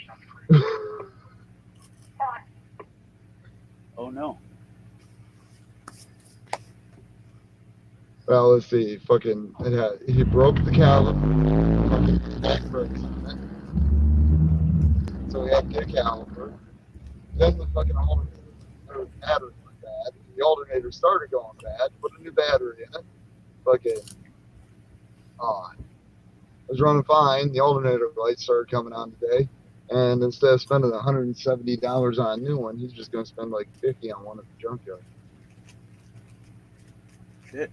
Oh, no. Well, let's see. Fucking, he broke the caliper. Fucking back brakes on it. So we had to get a caliper. Then the fucking alternator, or battery went bad. The alternator started going bad. Put a new battery in it. Fucking, on. It was running fine. The alternator lights started coming on today. And instead of spending $170 on a new one, he's just going to spend like $50 on one at the junkyard. Shit.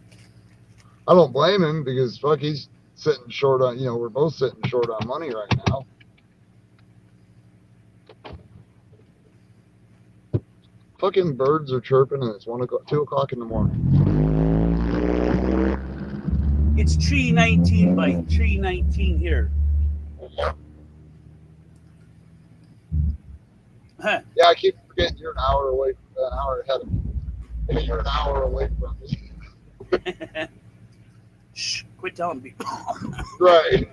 I don't blame him because fuck, he's sitting short on, we're both sitting short on money right now. Fucking birds are chirping and it's 2 o'clock in the morning. It's 3:19 by 3:19 here. Huh. Yeah, I keep forgetting you're an hour ahead of me. You're an hour away from me. Shh, quit telling me. Right.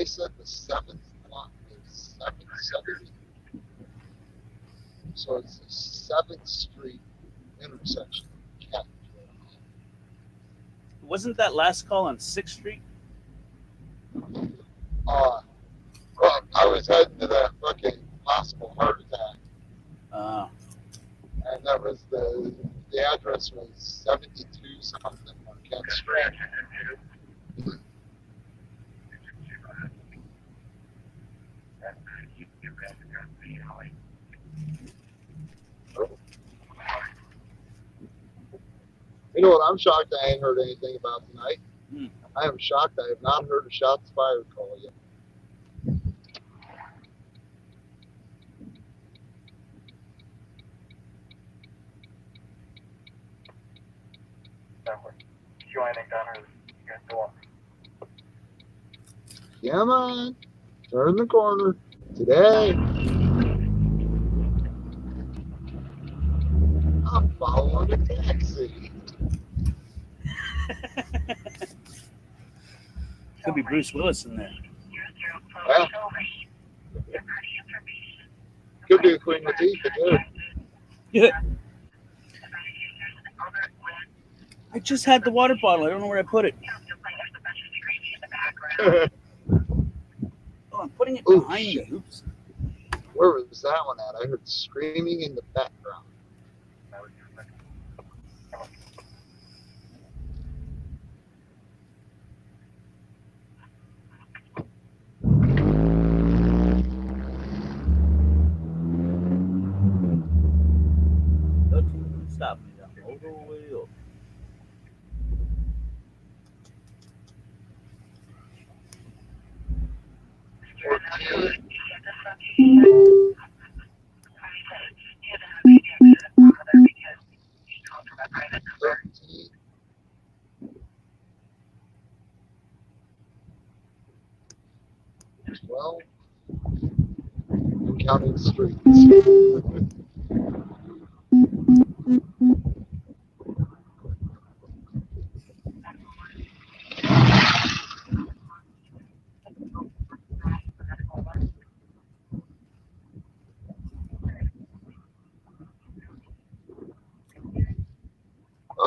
I said the 7th block is 770. So it's the 7th Street intersection. Can't do it. Wasn't that last call on 6th Street? Well, I was heading to that fucking possible heart attack, and that was the address was 72 something on Kent Street. You know what I'm shocked I ain't heard anything about tonight? I am shocked I have not heard a shots fired call yet. Did you want anything done, or you guys go on? Come on, turn the corner today. I'm following a taxi. Could be Bruce Willis in there. Yeah. Could be the Queen Latifah too. Yeah. I just had the water bottle. I don't know where I put it. Oh, I'm putting it Oh, behind shit. me. Oops. Where was that one at? I heard screaming in the background. Don't stop me. I'm all the way up. Well, I'm counting streets.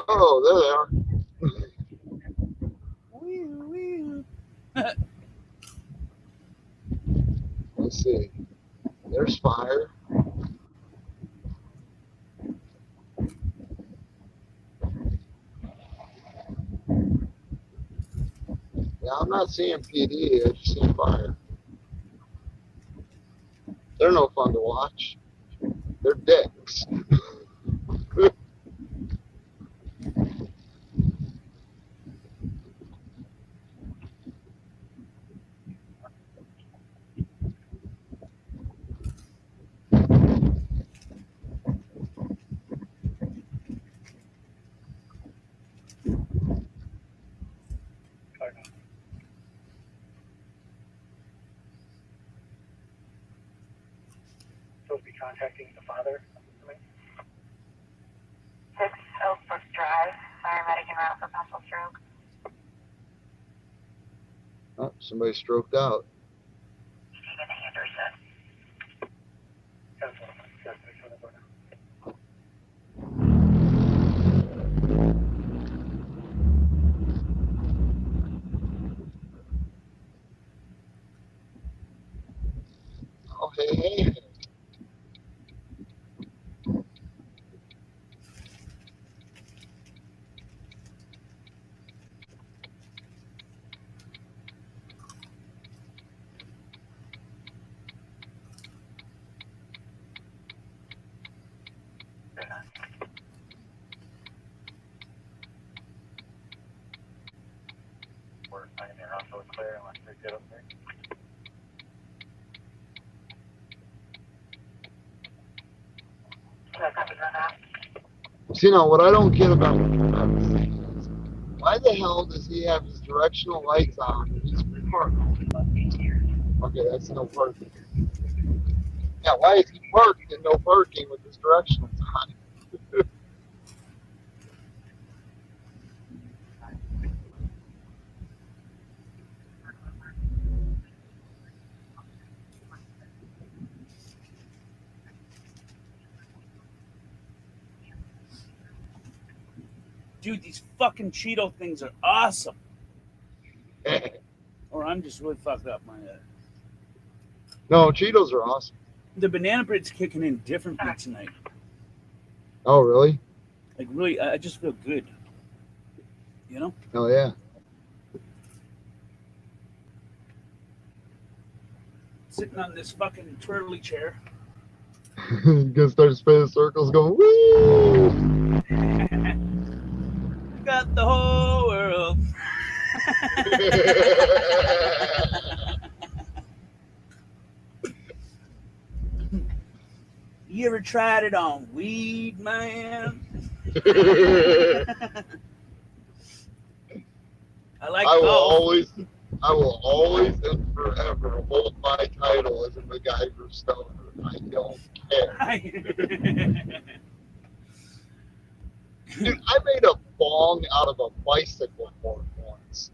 Oh, there they are. Let's see. There's fire. Yeah, I'm not seeing PD. I just see fire. They're no fun to watch. They're dicks. Supposed to be contacting the father. 6 Oakbrook Drive, paramedic en route for possible stroke. Oh, somebody stroked out. Stephen Anderson. Oh, hey. We're finding their hospital clear unless they get up there. See, now what I don't get about this thing is, why the hell does he have his directional lights on if he's parking? Okay, that's no parking. Yeah, why is he parked and no parking with his directionals on? Dude, these fucking Cheeto things are awesome. Or I'm just really fucked up my head. No, Cheetos are awesome. The banana bread's kicking in differently tonight. Oh, really? Like, really, I just feel good. You know? Oh, yeah. Sitting on this fucking twirly chair. Gonna start spinning circles going, woo! Got the whole world. You ever tried it on weed, man? I like I golf. will always and forever hold my title as a MacGyver stoner. I don't care. Dude, I made a bong out of a bicycle board once.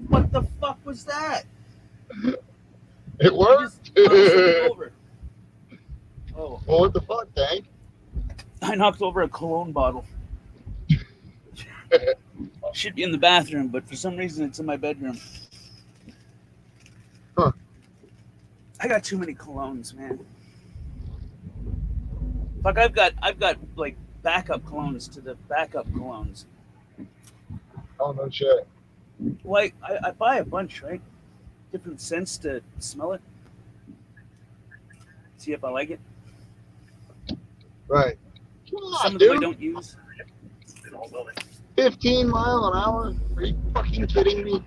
What the fuck was that? It worked. Over. Oh, Well, what the fuck, Tank? I knocked over a cologne bottle. Should be in the bathroom, but for some reason it's in my bedroom. Huh. I got too many colognes, man. Fuck, I've got like backup colognes to the backup colognes. Oh, no shit. Like I buy a bunch, right? Different scents to smell it. See if I like it. Right. Come on, Some of them I dude. don't use. 15 mile an hour? Are you fucking kidding me?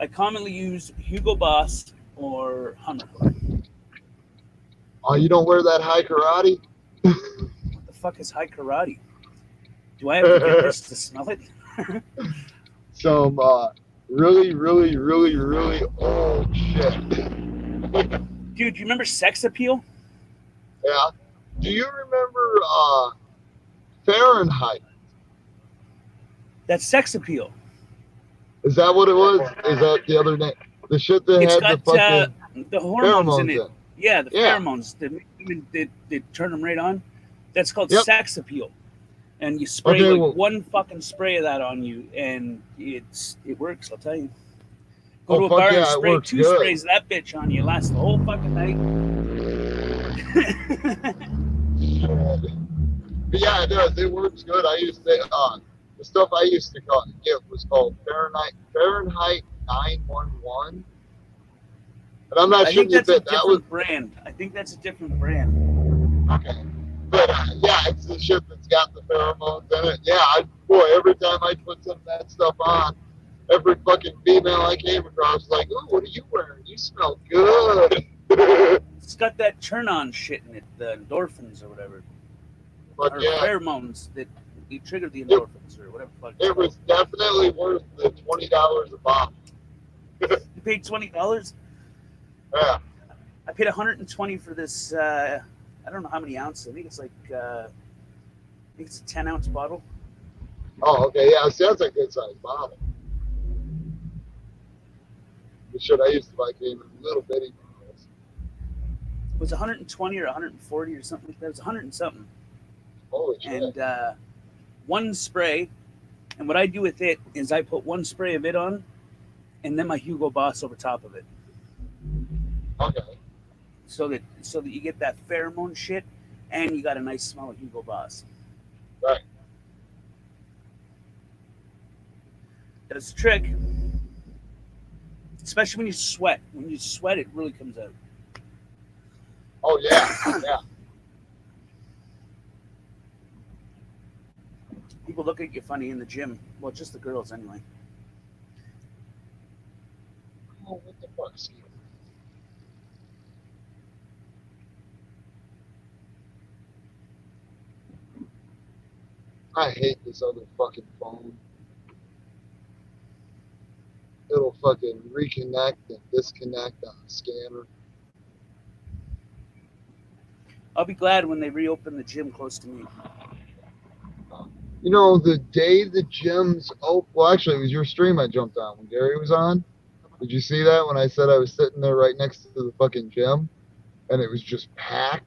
I commonly use Hugo Boss or Hummer. Oh, you don't wear that high karate? What the fuck is high karate? Do I have to get this to smell it? Some really, really, really, really old shit. Dude, you remember Sex Appeal? Yeah. Do you remember Fahrenheit? That's Sex Appeal. Is that what it was? Is that the other name? The shit that It's had got the fucking the hormones in pheromones it. in. Yeah, the Yeah. pheromones. They turn them right on. That's called Yep. Sex Appeal. And you spray Okay, like well- one fucking spray of that on you, and it works. I'll tell you. Go Oh, to a fuck bar yeah, and it spray works 2 good. sprays of that bitch on you. Lasts the whole fucking night. But yeah, it does. It works good. I used to the stuff I used to get was called Fahrenheit 911. And I'm not I sure think if that's a that was different brand. I think that's a different brand. okay. But yeah, it's the shit that's got the pheromones in it. Yeah, every time I put some of that stuff on, every fucking female I came across was like, "Oh, what are you wearing? You smell good." It's got that turn-on shit in it, the endorphins or whatever, But or yeah, pheromones that you trigger the endorphins or whatever. The fuck it was definitely worth the $20 a bottle. You paid $20. Yeah. I paid $120 for this. I don't know how many ounces. I think it's like I think it's a 10-ounce bottle. Oh, okay. Yeah, see, that's a good sized bottle. The shit I used to buy came in little bitty bottles. It was 120 or 140 or something like that. It was 100 and something. Holy shit. And one spray. And what I do with it is I put one spray of it on, and then my Hugo Boss over top of it, Okay. so that you get that pheromone shit, and you got a nice smell of Hugo Boss. Right. Does the trick. Especially when you sweat. When you sweat, it really comes out. Oh, yeah. Yeah. People look at you funny in the gym. Well, just the girls anyway. Oh, what the fuck, Steve? I hate this other fucking phone. It'll fucking reconnect and disconnect on the scanner. I'll be glad when they reopen the gym close to me. You know, the day the gym's open, well, actually, it was your stream I jumped on when Gary was on. Did you see that when I said I was sitting there right next to the fucking gym and it was just packed?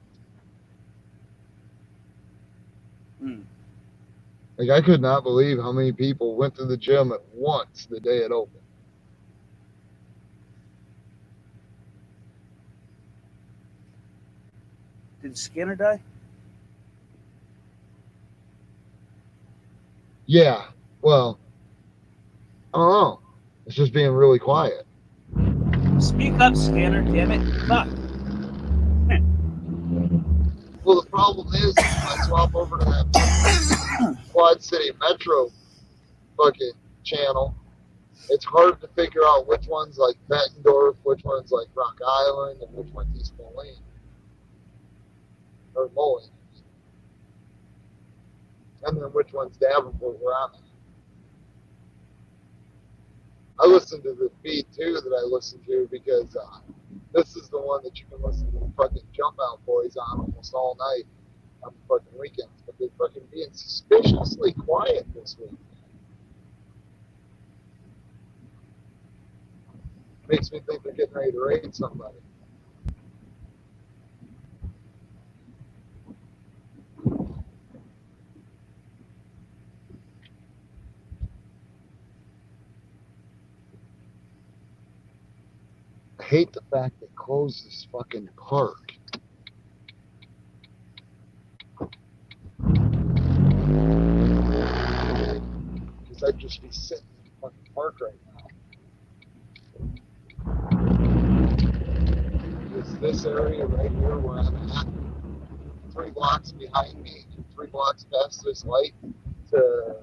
Mm. Like, I could not believe how many people went to the gym at once the day it opened. Did Skinner die? Yeah, well, I don't know. It's just being really quiet. Speak up, Skinner. Damn it! Fuck. Well, the problem is, when I swap over to that Quad City Metro fucking channel, it's hard to figure out which one's like Bettendorf, which one's like Rock Island, and which one's East Moline. Or Moline. And then which one's Davenport, where I'm at. I listen to the feed too that I listen to because this is the one that you can listen to the fucking Jump Out Boys on almost all night on the fucking weekends. But they're fucking being suspiciously quiet this week. Makes me think they're getting ready to raid somebody. I hate the fact they closed this fucking park. Because I'd just be sitting in the fucking park right now. It's this area right here where I'm at. 3 blocks behind me, 3 blocks past this light to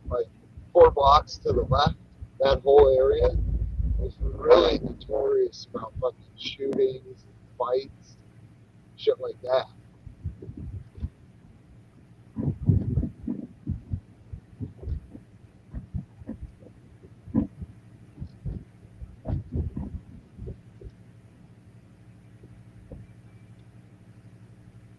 like 4 blocks to the left. That whole area is really notorious about fucking shootings, fights, shit like that.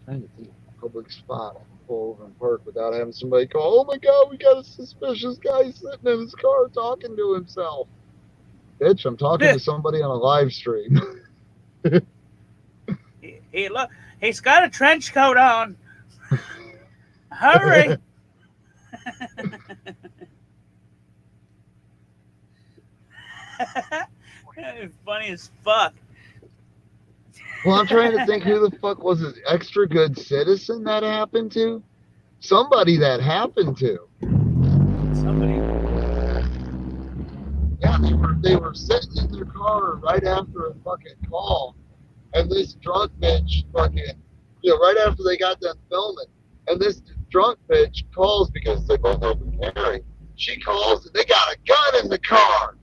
Trying to think of a public spot I can pull over and park without having somebody call, "Oh my god, we got a suspicious guy sitting in his car talking to himself." Bitch, I'm talking to somebody on a live stream. Hey, look, he's got a trench coat on. Hurry! It's funny as fuck. Well, I'm trying to think who the fuck was this extra good citizen that happened to? Somebody that happened to. Somebody. Yeah, they were sitting in their car right after a fucking call, and this drunk bitch fucking, right after they got done filming, and this drunk bitch calls because they both open carry. She calls and they got a gun in the car.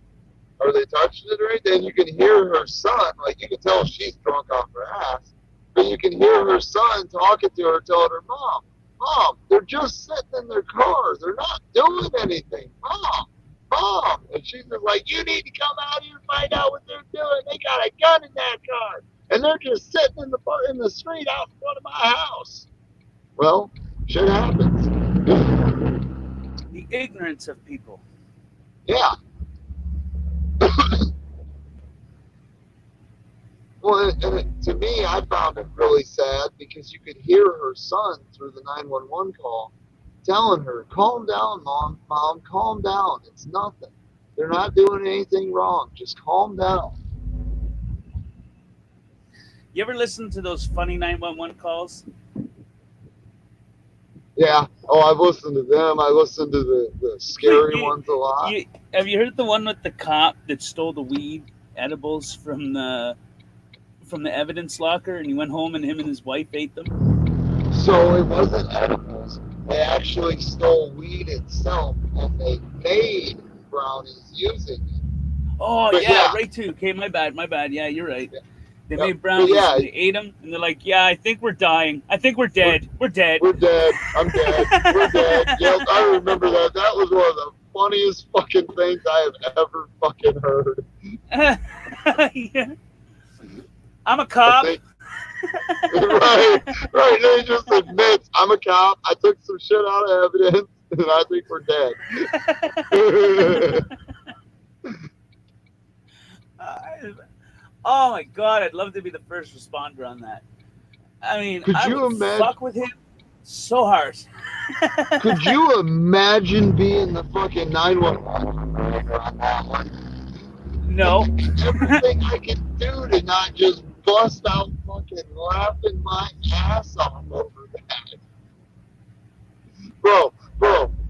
Are they touching it right? Then you can hear her son, like you can tell she's drunk off her ass, but you can hear her son talking to her, telling her, Mom, they're just sitting in their car. They're not doing anything. Mom. And she's just like, you need to come out here and find out what they're doing. They got a gun in that car. And they're just sitting in the street out in front of my house. Well, shit happens. The ignorance of people. Yeah. Well, and to me, I found it really sad because you could hear her son through the 911 call telling her, calm down, Mom, calm down. It's nothing. They're not doing anything wrong. Just calm down. You ever listen to those funny 911 calls? Yeah. Oh, I've listened to them. I listened to the scary ones a lot. Have you heard the one with the cop that stole the weed edibles from the evidence locker, and he went home and him and his wife ate them? So it wasn't edibles. They actually stole weed itself, and they made brownies using it. Oh, yeah, right too. Okay, my bad. Yeah, you're right. Yeah. They made brownies, and they ate them, and they're like, yeah, I think we're dying. I think we're dead. We're dead. We're dead. I'm dead. We're dead. Yep, I remember that. That was one of the funniest fucking things I have ever fucking heard. Yeah. I'm a cop. Right. They just admits, I'm a cop. I took some shit out of evidence, and I think we're dead. Oh my god, I'd love to be the first responder on that. I mean, could I you would imagine? fuck with him So hard. Could you imagine being the fucking 911 on that one? No. Everything I can do to not just bust out fucking laughing my ass off over that. Bro,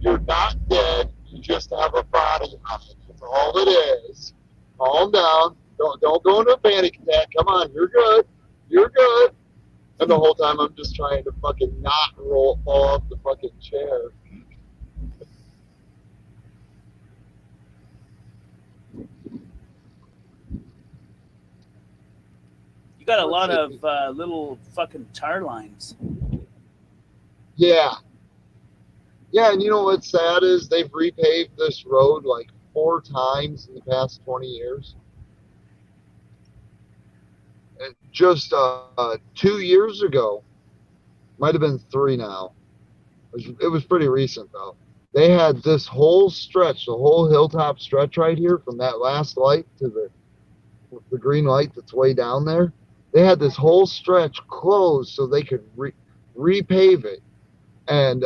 you're not dead. You just have a body on it. That's all it is. Calm down. Don't go into a panic attack. Come on, you're good. You're good. And the whole time I'm just trying to fucking not fall off the fucking chair. You got a lot of little fucking tar lines. Yeah. Yeah, and you know what's sad is they've repaved this road like 4 times in the past 20 years. And just 2 years ago, might have been 3 now. It was pretty recent though. They had this whole stretch, the whole hilltop stretch right here from that last light to the green light that's way down there. They had this whole stretch closed so they could repave it. And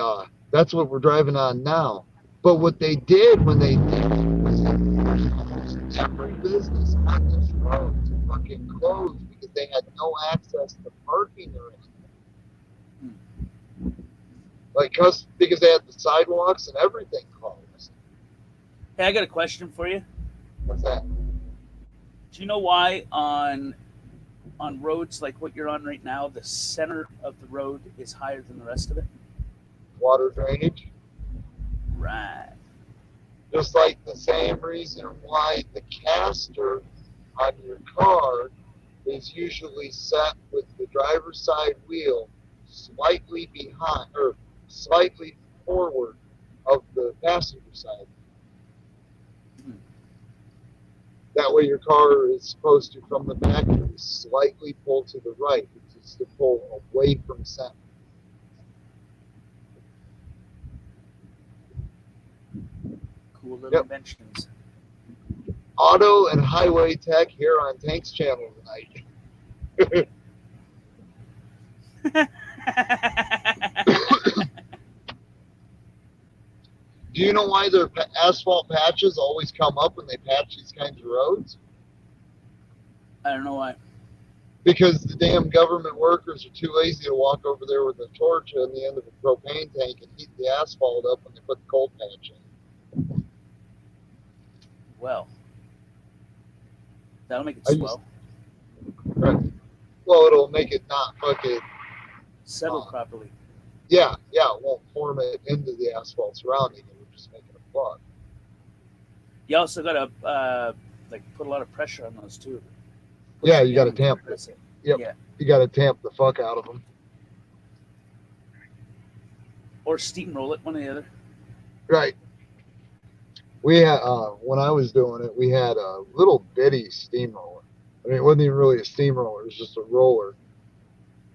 that's what we're driving on now. But what they did when they did it was every business on this road to fucking close because they had no access to parking or anything. Like, because they had the sidewalks and everything closed. Hey, I got a question for you. What's that? Do you know why on roads like what you're on right now, the center of the road is higher than the rest of it? Water drainage. Right. Just like the same reason why the caster on your car is usually set with the driver's side wheel slightly behind or slightly forward of the passenger side. That way your car is supposed to, from the back, slightly pull to the right, which is to pull away from center. Cool little inventions. Auto and highway tech here on Tank's channel tonight. Do you know why their asphalt patches always come up when they patch these kinds of roads? I don't know why. Because the damn government workers are too lazy to walk over there with a torch on the end of a propane tank and heat the asphalt up when they put the cold patch in. Well, that'll make it slow. Right. Well, it'll make it not fucking settle properly. Yeah, it won't form it into the asphalt surrounding it. We're just making a plug. You also got to put a lot of pressure on those too. Yeah, you got to tamp it. Yep. Yeah. You got to tamp the fuck out of them. Or steamroll it, one or the other. Right. We had when I was doing it, we had a little bitty steamroller. I mean, it wasn't even really a steamroller; it was just a roller.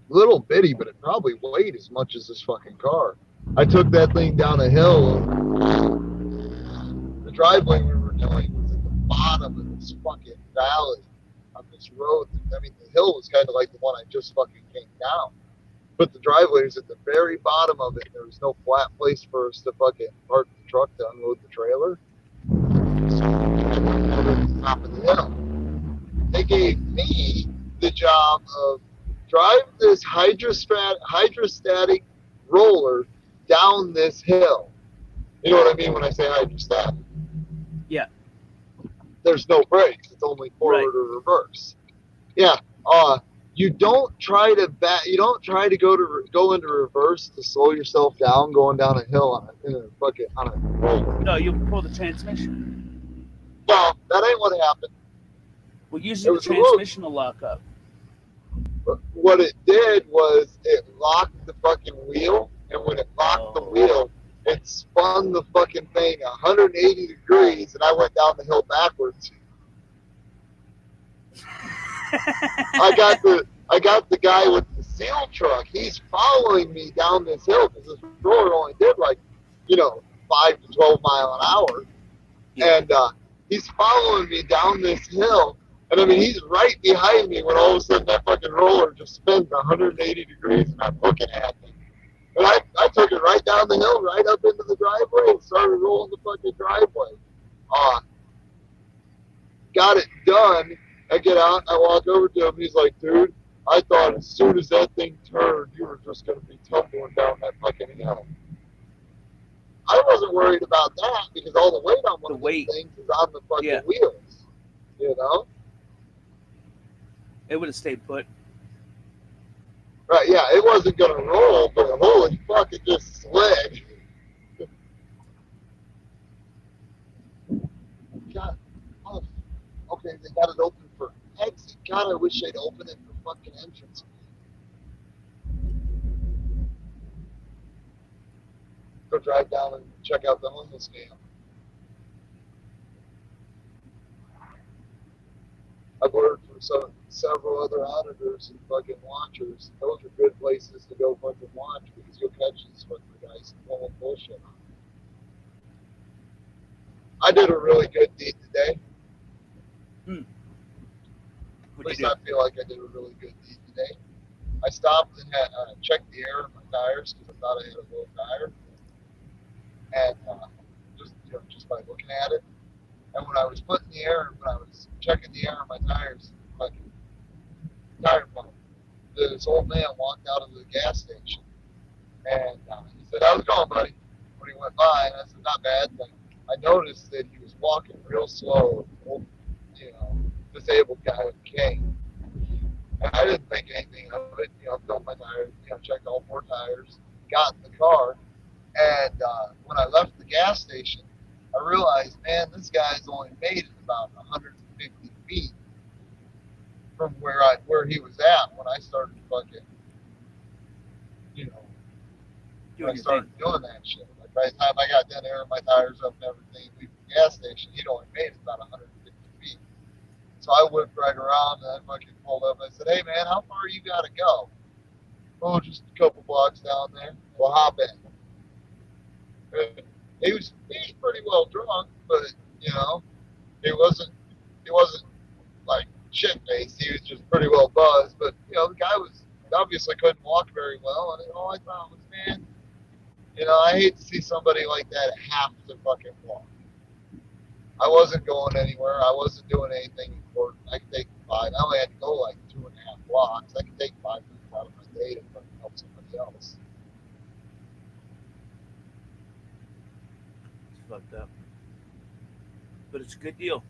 Little bitty, but it probably weighed as much as this fucking car. I took that thing down a hill. The driveway we were doing was at the bottom of this fucking valley on this road. I mean, the hill was kind of like the one I just fucking came down. But the driveway was at the very bottom of it. There was no flat place for us to fucking park the truck to unload the trailer. So we had to go to the top of the hill. They gave me the job of drive this hydrostatic roller down this hill. You know what I mean when I say hydrostatic? Yeah. There's no brakes. It's only forward or reverse. Yeah. You don't try to go into reverse to slow yourself down going down a hill on a roller. No, you pull the transmission. No, that ain't what happened. Well, usually the transmission will lock up. But what it did was it locked the fucking wheel, and when it locked the wheel, it spun the fucking thing 180 degrees, and I went down the hill backwards. I got the guy with the seal truck. He's following me down this hill because this roller only did 5 to 12 mile an hour, and he's following me down this hill. And I mean, he's right behind me when all of a sudden that fucking roller just spins 180 degrees and I'm looking at him. And I down the hill right up into the driveway and started rolling the fucking driveway. Got it done. I get out, I walk over to him. He's like, dude, I thought as soon as that thing turned, you were just going to be tumbling down that fucking hill. I wasn't worried about that because all the weight on one of these things is on the fucking wheels. You know? It would have stayed put. Right, yeah, it wasn't going to roll, but holy fuck, it just slid. God, oh, okay, they got it open for exit. God, I wish they'd open it for fucking entrance. Go drive down and check out the homeless camp. I've ordered from several other auditors and fucking watchers. Those are good places to go fucking watch because you'll catch these fucking guys pulling bullshit on. I did a really good deed today. At least I feel like I did a really good deed today. I stopped and had checked the air in my tires because I thought I had a low tire. And just by looking at it. And when I was putting the air, when I was checking the air on my tires, fucking tire pump, this old man walked out of the gas station. And he said, how's it going, buddy? When he went by, and I said, not bad. But I noticed that he was walking real slow, old, disabled guy with a cane. And I didn't think anything of it. Filled my tires, checked all 4 tires, got in the car. And when I left the gas station, I realized, man, this guy's only made it about 150 feet from where he was at when I started fucking, when I started doing that shit. Like by the time I got done airing my tires up and everything, leaving the gas station, he'd only made it about 150 feet. So I whipped right around and I fucking pulled up. I said, hey man, how far you gotta go? Oh, just a couple blocks down there. Well, hop in. He was pretty well drunk, but he wasn't like shit faced. He was just pretty well buzzed. But the guy was obviously couldn't walk very well, and all I thought was, man, I hate to see somebody like that have to fucking walk. I wasn't going anywhere. I wasn't doing anything important. I could take 5. I only had to go like 2.5 blocks. I could take 5 minutes out of my day to fucking help somebody else. Fucked up, but it's a good deal.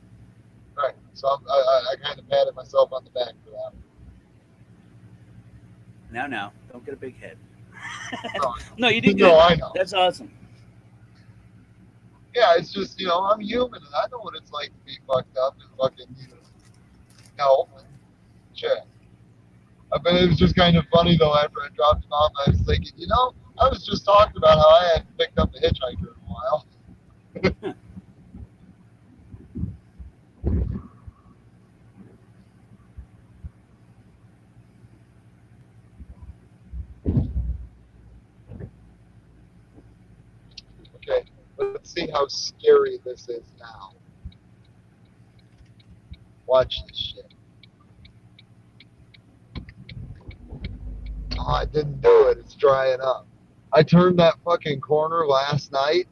Right. So I kind of patted myself on the back for that. Now, don't get a big head. No, no, you did good. No, I know. That's awesome. Yeah, it's just I'm human and I know what it's like to be fucked up and fucking help and shit. But it was just kind of funny though. After I dropped him off, I was thinking, I was just talking about how I hadn't picked up a hitchhiker in a while. Okay, let's see how scary this is now. Watch this shit. Oh, I didn't do it. It's drying up. I turned that fucking corner last night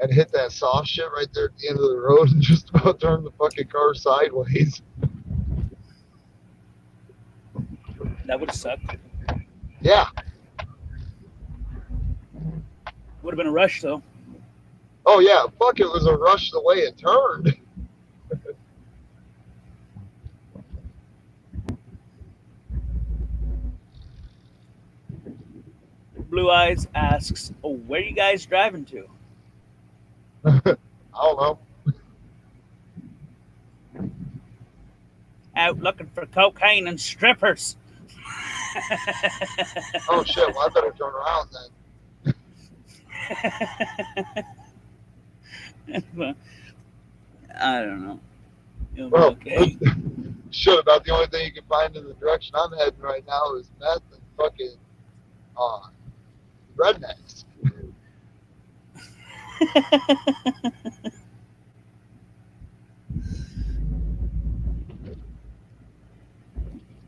and hit that soft shit right there at the end of the road and just about turned the fucking car sideways. That would have sucked. Yeah. Would have been a rush, though. Oh, yeah. Fuck, it was a rush the way it turned. Blue Eyes asks, where are you guys driving to? I don't know. Out looking for cocaine and strippers. Oh, shit. Well, I better turn around then. I don't know. Well, okay. Shit, about the only thing you can find in the direction I'm heading right now is meth and fucking rednecks.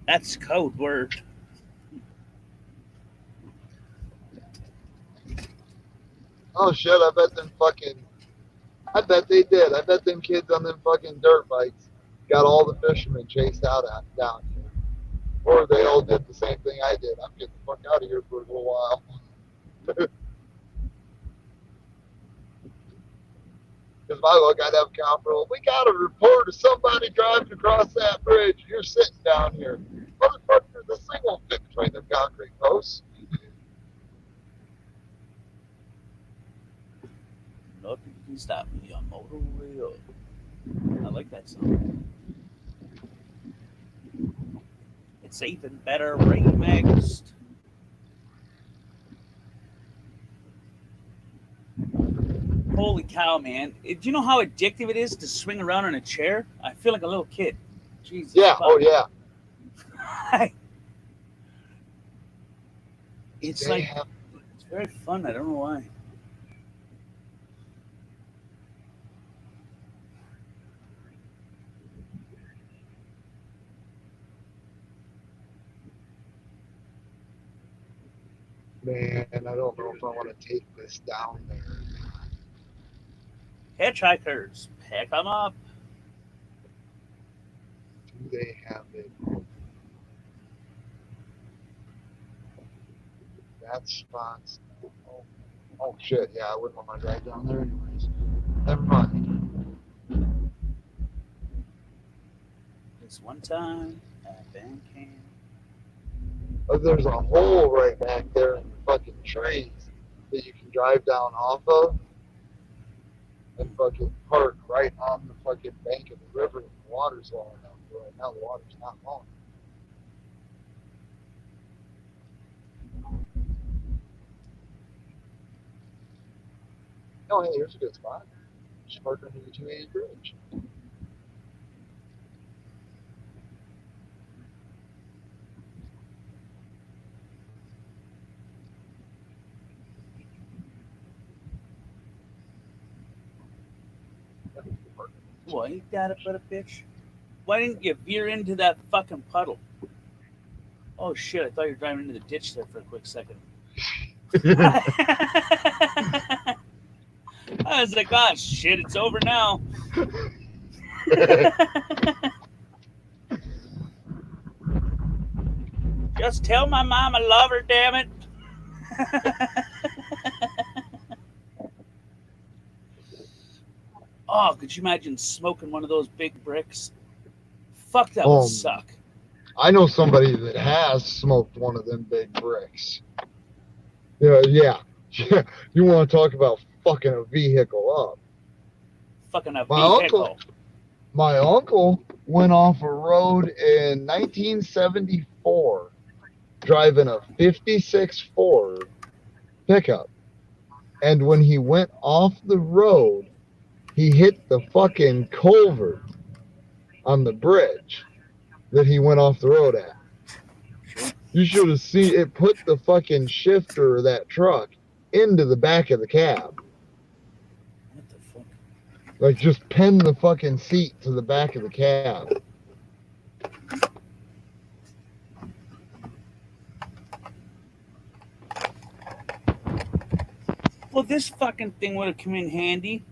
That's code word. Oh shit! I bet they did. I bet them kids on them fucking dirt bikes got all the fishermen chased out down here, or they all did the same thing I did. I'm getting the fuck out of here for a little while. Because my luck, I'd have cop roll. We got a report of somebody driving across that bridge. You're sitting down here. Motherfucker, this thing won't fit between them concrete posts. Nothing can stop me. I'm all the way up. I like that song. It's even better remixed. Holy cow, man. Do you know how addictive it is to swing around in a chair? I feel like a little kid. Jesus. Yeah, fuck. oh yeah. It's They like, have- it's very fun. I don't know why. Man, I don't know if I want to take this down there. Hitchhikers, pick them up. Do they have it? That spot's. Oh shit! Yeah, I wouldn't want to drive down there anyways. Never mind. This one time at Bandcamp. Oh, there's a hole right back there in the fucking trees that you can drive down off of and fucking park right on the fucking bank of the river. And the water's low enough. But right now, the water's not low. Oh, hey, here's a good spot. Just park under the 280 bridge. Well, ain't that a but a bitch? Why didn't you veer into that fucking puddle? Oh shit, I thought you were driving into the ditch there for a quick second. I was like, oh shit, it's over now. Just tell my mom I love her, damn it. Oh, could you imagine smoking one of those big bricks? Fuck, that would suck. I know somebody that has smoked one of them big bricks. Yeah. You want to talk about fucking a vehicle up? Fucking a My vehicle. My uncle went off a road in 1974 driving a 56 Ford pickup. And when he went off the road, he hit the fucking culvert on the bridge that he went off the road at. You should have seen it, put the fucking shifter of that truck into the back of the cab. What the fuck? Like, just pin the fucking seat to the back of the cab. Well, this fucking thing would have come in handy.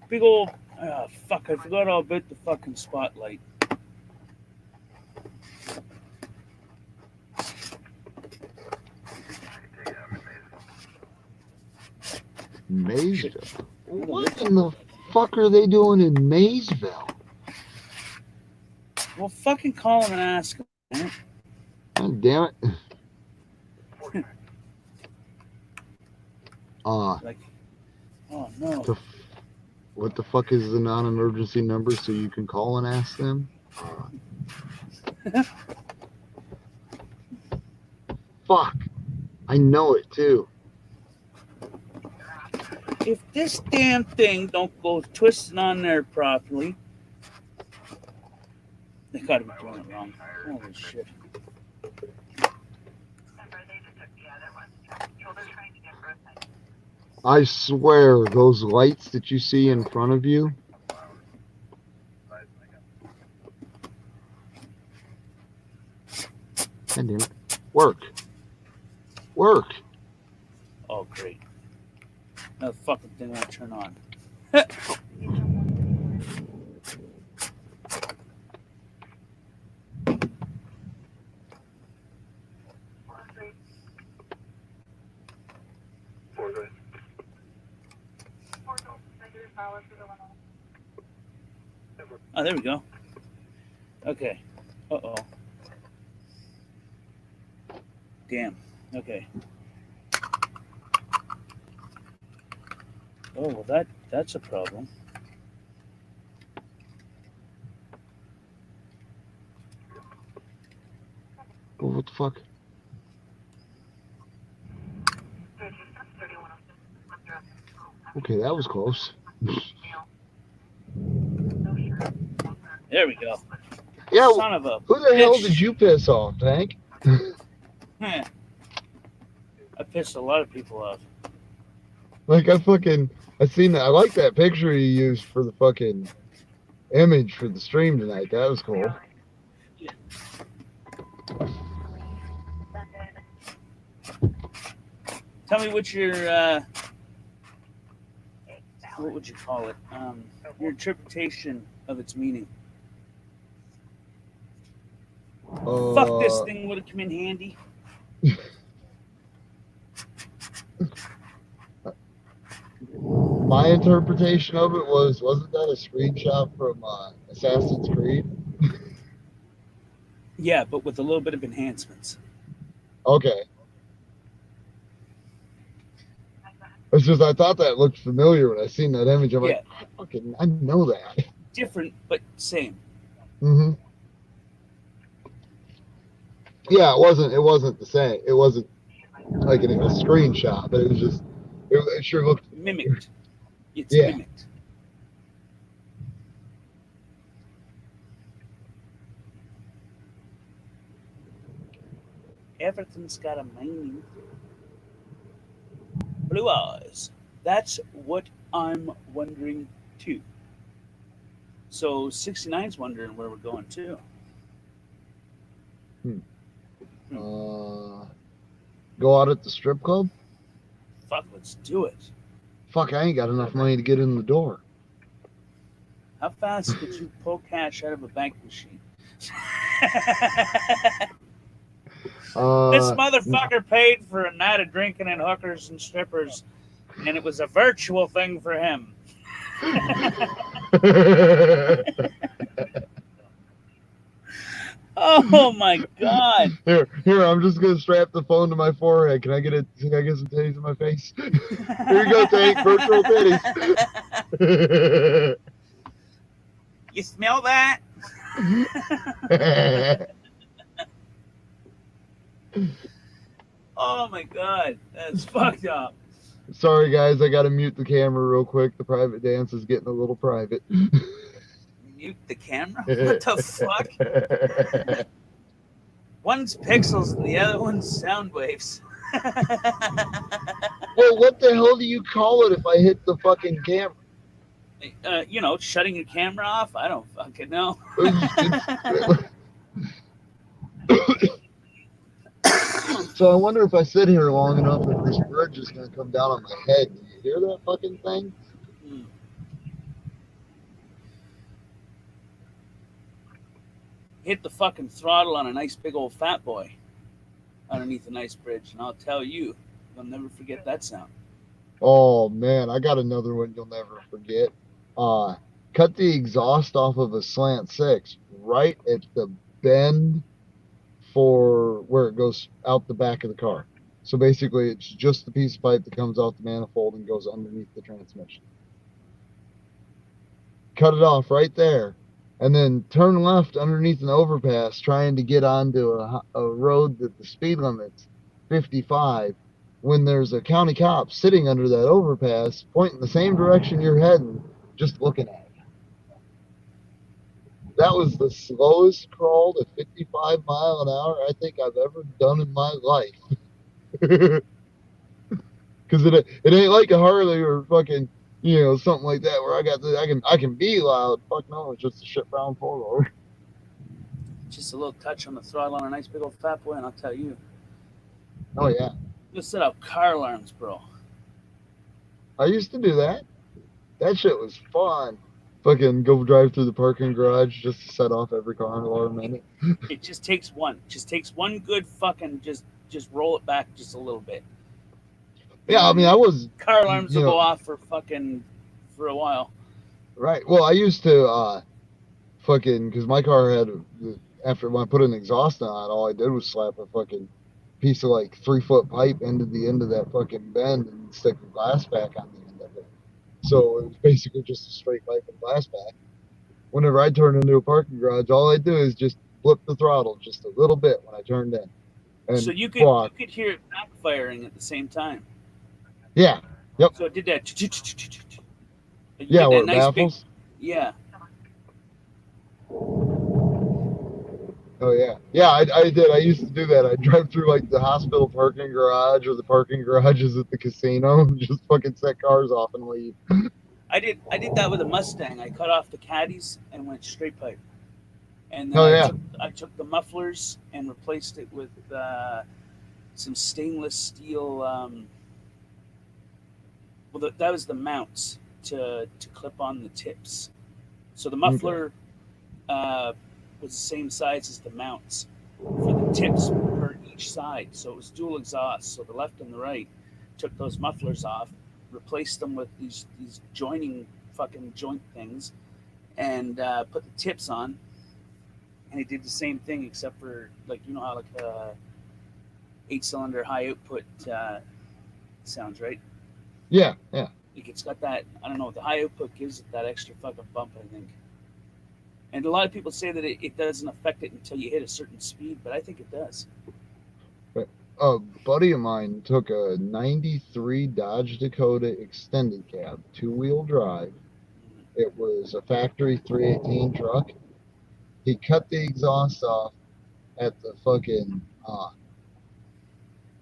Big old, fuck, I forgot all about the fucking spotlight. Maysville? What in the fuck are they doing in Maysville? Well, fucking call him and ask him. God damn it. Like, oh no. What the fuck is the non-emergency number so you can call and ask them? Fuck. I know it too. If this damn thing don't go twisting on there properly, they gotta be doing it wrong. Holy shit. I swear, those lights that you see in front of you, God damn it. Work. Oh, great. No fucking thing won't turn on. Oh, there we go. Okay. Uh-oh. Damn. Okay. Oh, well, that's a problem. Oh, what the fuck? Okay, that was close. There we go. Yeah, Son of a who the hell bitch. did you piss off, Tank? Heh. I pissed a lot of people off. Like, I seen that. I like that picture you used for the fucking image for the stream tonight. That was cool. Tell me what your what would you call it? Your interpretation of its meaning. Fuck, this thing would have come in handy. My interpretation of it wasn't that a screenshot from Assassin's Creed? Yeah, but with a little bit of enhancements. Okay. It's just I thought that looked familiar when I seen that image. I'm like, I know that. Different, but same. Mm-hmm. Yeah, it wasn't the same. It wasn't like a screenshot, but it was just it sure looked mimicked. It's yeah. Mimicked. Everything's got a meaning. Blue eyes. That's what I'm wondering too. So 69's wondering where we're going too. Go out at the strip club? Fuck, let's do it. Fuck, I ain't got enough money to get in the door. How fast could you pull cash out of a bank machine? This motherfucker paid for a night of drinking and hookers and strippers, and it was a virtual thing for him. Oh my god! Here, I'm just gonna strap the phone to my forehead. Can I get some titties in my face? Here you go, Tank. Virtual titties. You smell that? Oh my god, that's fucked up. Sorry guys, I gotta mute the camera real quick. The private dance is getting a little private. Mute the camera? What the fuck? One's pixels and the other one's sound waves. Well, what the hell do you call it if I hit the fucking camera? Shutting your camera off? I don't fucking know. So I wonder if I sit here long enough if this bridge is going to come down on my head. Do you hear that fucking thing? Hit the fucking throttle on a nice big old fat boy underneath a nice bridge, and I'll tell you, you'll never forget that sound. Oh, man, I got another one you'll never forget. Cut the exhaust off of a Slant 6 right at the bend for where it goes out the back of the car. So basically, it's just the piece of pipe that comes out the manifold and goes underneath the transmission. Cut it off right there, and then turn left underneath an overpass trying to get onto a road that the speed limit's 55 when there's a county cop sitting under that overpass pointing the same direction you're heading, just looking at it. That was the slowest crawl to 55 mile an hour I think I've ever done in my life. Because it ain't like a Harley or fucking, something like that where I can be loud. Fuck no, it's just a shit brown four-door. Just a little touch on the throttle on a nice big old fat boy, and I'll tell you. Oh yeah. Let's set up car alarms, bro. I used to do that. That shit was fun. Fucking go drive through the parking garage just to set off every car alarm in it. It just takes one. Just takes one good fucking just roll it back just a little bit. Yeah, I mean, I was Car alarms you will know, go off for a while. right. Well, I used to fucking because my car had after when I put an exhaust on, all I did was slap a fucking piece of like 3-foot pipe into the end of that fucking bend and stick a glass pack on the end of it. So it was basically just a straight pipe and glass pack. Whenever I turn into a parking garage, all I do is just flip the throttle just a little bit when I turned in. And So you fuck. could hear it backfiring at the same time. Yeah. Yep. So it did that. You Yeah, get where that it nice big, baffles. yeah. Oh yeah. Yeah, I did. I used to do that. I'd drive through like the hospital parking garage or the parking garages at the casino and just fucking set cars off and leave. I did that with a Mustang. I cut off the caddies and went straight pipe. And then Oh yeah. I took the mufflers and replaced it with some stainless steel. That was the mounts to clip on the tips. So the muffler was the same size as the mounts for the tips per each side. So it was dual exhaust. So the left and the right took those mufflers off, replaced them with these joining fucking joint things, and put the tips on. And it did the same thing, except for like how like a 8-cylinder high output sounds, right? Yeah, yeah. Like it's got that, I don't know, the high output gives it that extra fucking bump, I think. And a lot of people say that it doesn't affect it until you hit a certain speed, but I think it does. A buddy of mine took a 93 Dodge Dakota extended cab, 2-wheel drive. It was a factory 318 truck. He cut the exhaust off at the fucking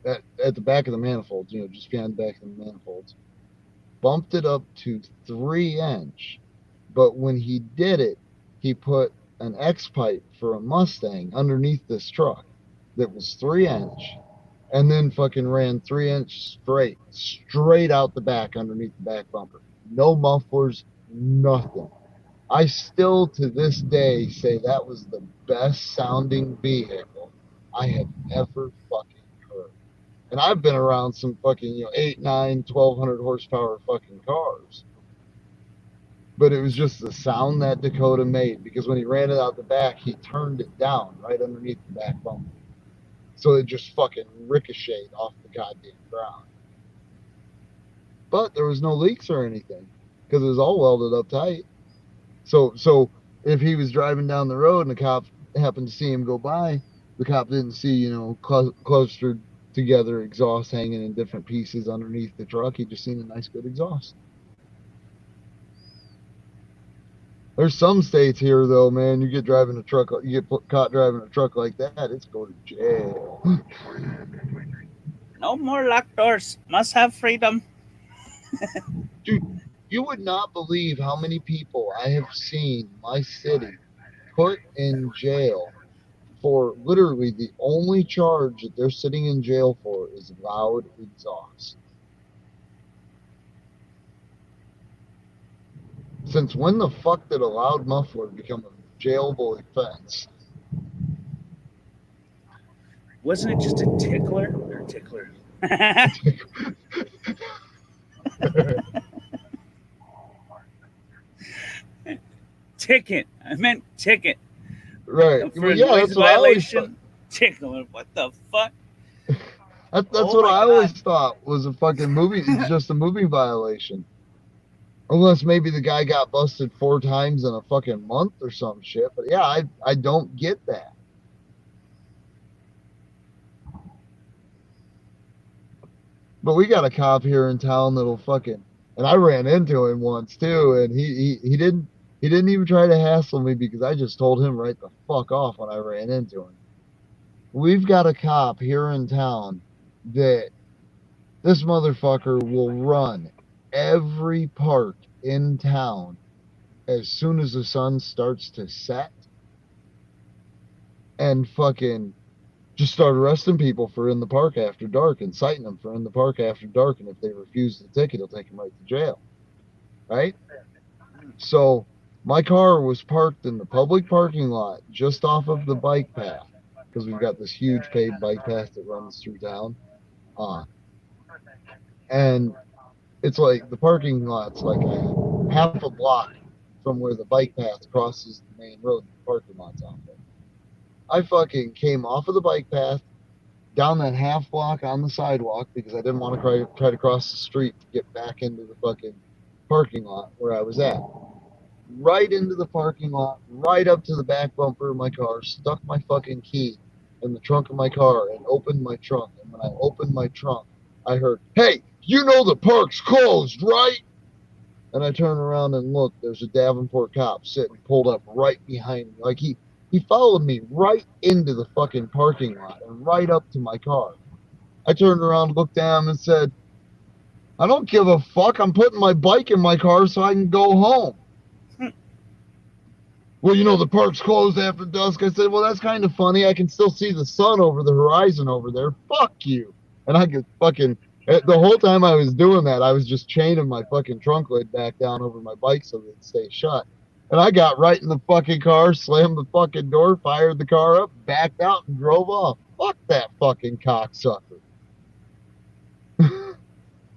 at the back of the manifolds, just behind the back of the manifolds. Bumped it up to 3-inch, but when he did it, he put an X pipe for a Mustang underneath this truck that was 3-inch, and then fucking ran 3-inch straight out the back underneath the back bumper. No mufflers, nothing. I still to this day say that was the best sounding vehicle I have ever fucking heard. And I've been around some fucking 8, 9, 1200 horsepower fucking cars. But it was just the sound that Dakota made, because when he ran it out the back, he turned it down right underneath the back bumper. So it just fucking ricocheted off the goddamn ground. But there was no leaks or anything, because it was all welded up tight. So if he was driving down the road and the cop happened to see him go by, the cop didn't see, clustered together exhaust hanging in different pieces underneath the truck. He just seen a nice good exhaust. There's some states here though, man, you get caught driving a truck like that, it's go to jail. No more locked doors. Must have freedom. Dude, you would not believe how many people I have seen my city put in jail for literally the only charge that they're sitting in jail for is loud exhaust. Since when the fuck did a loud muffler become a jailable offense? Wasn't it just a tickler or tickler? Ticket. I meant ticket. Right. For Well, a yeah, noise that's what I always thought. violation. Tickler. What the fuck? That's Oh what my I always God. thought was a fucking movie. It's just a movie violation. Unless maybe the guy got busted 4 times in a fucking month or some shit. But yeah, I don't get that. But we got a cop here in town that'll fucking, and I ran into him once too, and he didn't even try to hassle me because I just told him right the fuck off when I ran into him. We've got a cop here in town that this motherfucker will run every park in town as soon as the sun starts to set and fucking just start arresting people for in the park after dark and citing them for in the park after dark. And if they refuse the ticket, he'll take them right to jail. Right? So my car was parked in the public parking lot just off of the bike path because we've got this huge paved bike path that runs through town. And it's like the parking lot's like a half a block from where the bike path crosses the main road. The parking lot's out there. I fucking came off of the bike path down that half block on the sidewalk because I didn't want to try to cross the street to get back into the fucking parking lot where I was at. Right into the parking lot, right up to the back bumper of my car, stuck my fucking key in the trunk of my car and opened my trunk. And when I opened my trunk, I heard, "Hey, you know the park's closed, right?" And I turned around and looked. There's a Davenport cop sitting pulled up right behind me. Like he followed me right into the fucking parking lot and right up to my car. I turned around, looked down, and said, "I don't give a fuck. I'm putting my bike in my car so I can go home." "Well, you know, the park's closed after dusk." I said, "Well, that's kind of funny. I can still see the sun over the horizon over there. Fuck you." And I could fucking, the whole time I was doing that, I was just chaining my fucking trunk lid back down over my bike so that it'd stay shut. And I got right in the fucking car, slammed the fucking door, fired the car up, backed out, and drove off. Fuck that fucking cocksucker. You're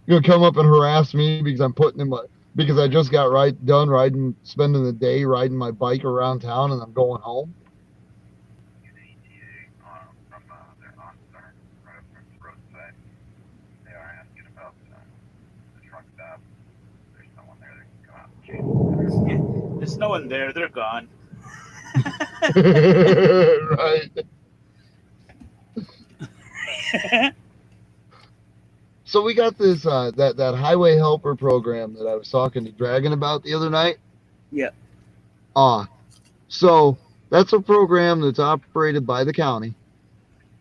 gonna come up and harass me because I'm putting in my, because I just got done riding, spending the day riding my bike around town and I'm going home? There's no one there. They're gone. Right. So we got this that highway helper program that I was talking to Dragon about the other night. Yeah. So that's a program that's operated by the county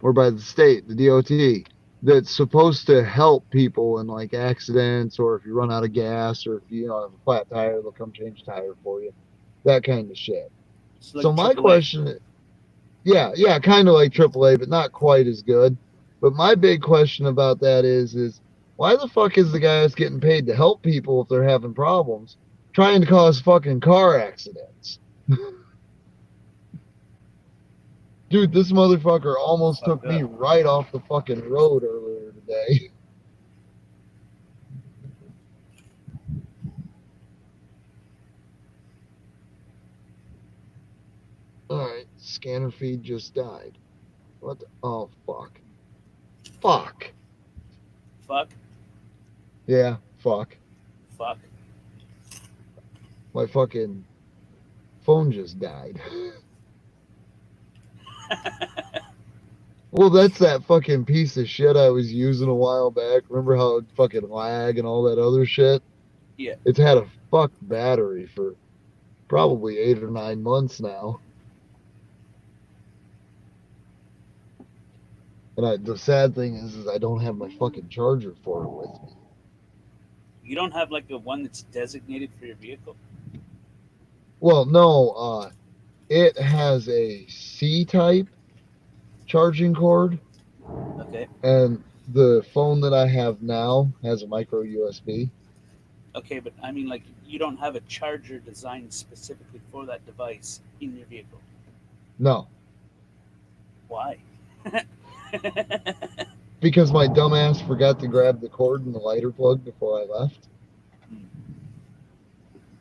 or by the state, the DOT, that's supposed to help people in like accidents or if you run out of gas or if you have a flat tire, they'll come change the tire for you. That kind of shit. Like so my AAA. question, yeah, kind of like AAA, but not quite as good. But my big question about that is why the fuck is the guy that's getting paid to help people if they're having problems trying to cause fucking car accidents? Dude, this motherfucker almost took me right off the fucking road earlier today. Alright, scanner feed just died. What the? Oh, fuck. Fuck. Fuck. Yeah, fuck. Fuck. My fucking phone just died. Well, that's that fucking piece of shit I was using a while back. Remember how it fucking lag and all that other shit? Yeah. It's had a fucked battery for probably 8 or 9 months now. And the sad thing is I don't have my fucking charger for it with me. You don't have like a one that's designated for your vehicle? Well, no, it has a C-type charging cord. Okay. And the phone that I have now has a micro USB. Okay, but I mean, like, you don't have a charger designed specifically for that device in your vehicle. No. Why? Because my dumbass forgot to grab the cord and the lighter plug before I left.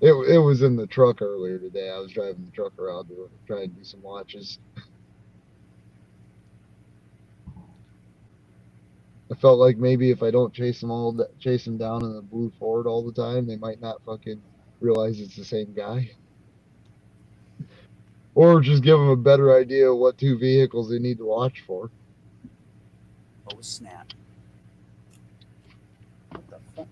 It was in the truck earlier today. I was driving the truck around to try and do some watches. I felt like maybe if I don't chase them down in the blue Ford all the time, they might not fucking realize it's the same guy. Or just give them a better idea of what two vehicles they need to watch for. Oh, snap. What the fuck?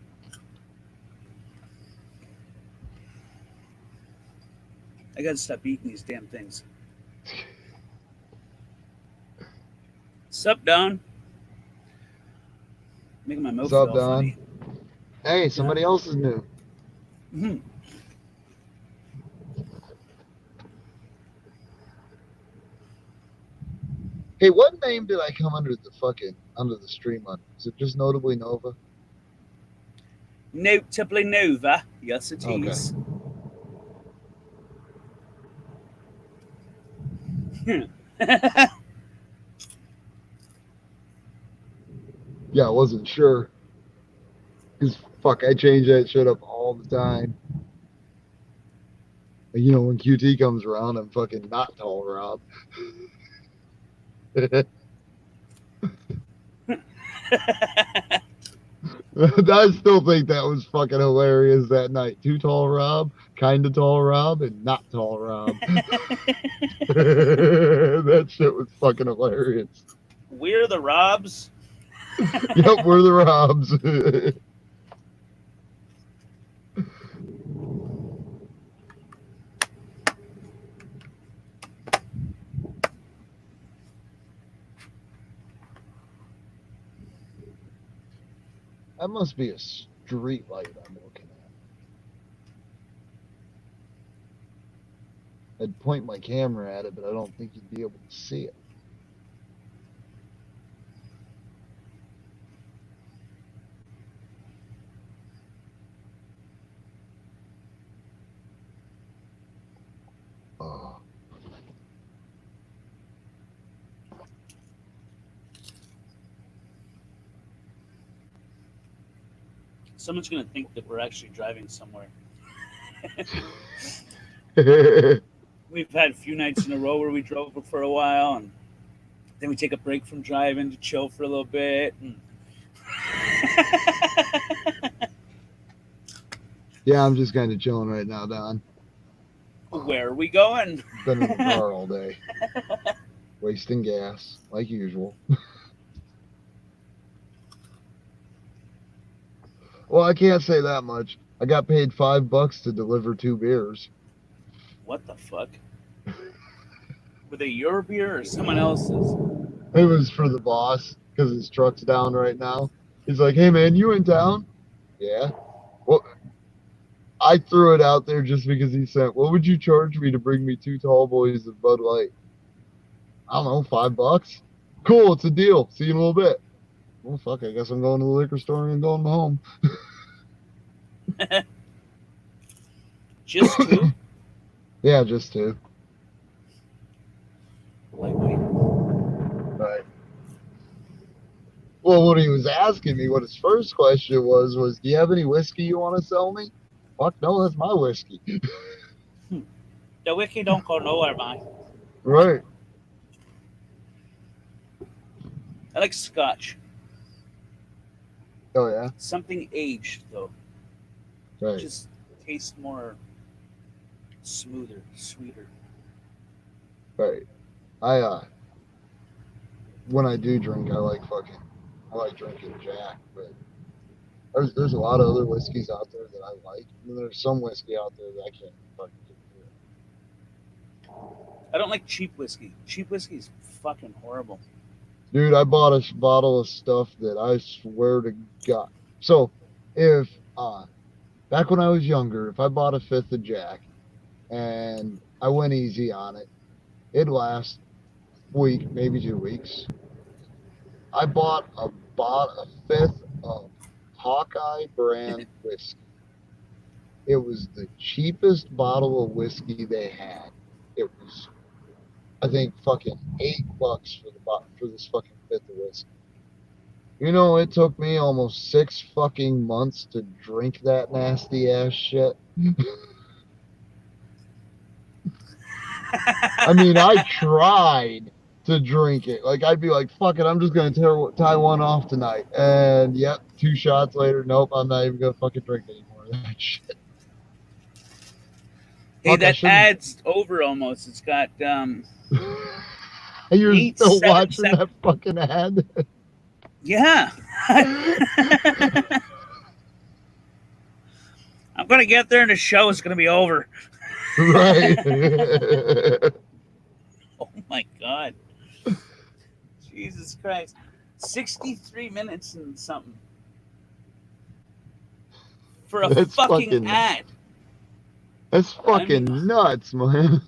I gotta stop eating these damn things. Sup, Don? Making my mouth Sup, feel Don? funny. Hey, somebody else is new. Mm-hmm. Hey, what name did I come under the stream on? Is it just Notably Nova? Notably Nova. Yes, it Okay. is. Yeah, I wasn't sure. Cause fuck, I change that shit up all the time. And, you know, when QT comes around, I'm fucking not Tall Rob. I still think that was fucking hilarious that night. Too Tall Rob, Kinda Tall Rob, and Not Tall Rob. That shit was fucking hilarious. We're the Robs. Yep, we're the Robs. That must be a street light I'm looking at. I'd point my camera at it, but I don't think you'd be able to see it. Oh. Someone's gonna think that we're actually driving somewhere. We've had a few nights in a row where we drove for a while, and then we take a break from driving to chill for a little bit. And... Yeah, I'm just kind of chilling right now, Don. Where are we going? Been in the car all day. Wasting gas, like usual. Well, I can't say that much. I got paid $5 to deliver 2 beers. What the fuck? Were they your beer or someone else's? It was for the boss, because his truck's down right now. He's like, hey man, you in town? Yeah. Well, I threw it out there just because he said, what would you charge me to bring me 2 tall boys of Bud Light? I don't know, $5. Cool, it's a deal. See you in a little bit. Well, fuck, I guess I'm going to the liquor store and going home. Just 2? Yeah, just 2. Lightweight. Right. Well, what he was asking me, what his first question was, do you have any whiskey you want to sell me? Fuck no, that's my whiskey. The wiki don't go nowhere, man. Right. I like Scotch. Oh, yeah? Something aged, though. Right. Just tastes more smoother, sweeter. Right. When I do drink, I like drinking Jack, but there's a lot of other whiskeys out there that I like. And there's some whiskey out there that I can't fucking get through. I don't like cheap whiskey. Cheap whiskey is fucking horrible. Dude, I bought a bottle of stuff that I swear to God. So, if, back when I was younger, if I bought a 5th of Jack and I went easy on it, it'd last a week, maybe 2 weeks. I bought a 5th of Hawkeye brand whiskey. It was the cheapest bottle of whiskey they had. It was, I think, fucking $8 for this fucking 5th of whiskey. You know, it took me almost 6 fucking months to drink that nasty ass shit. I mean, I tried to drink it. Like, I'd be like, fuck it, I'm just going to tie one off tonight. And, yep, 2 shots later, nope, I'm not even going to fucking drink anymore. That shit. Hey, Fuck, that ad's over almost. It's got, You're still 8, 7, watching 7. that fucking ad? Yeah. I'm going to get there and the show is going to be over. Right. Oh, my God. Jesus Christ. 63 minutes and something. For a That's fucking fucking- ad. That's fucking nuts, man.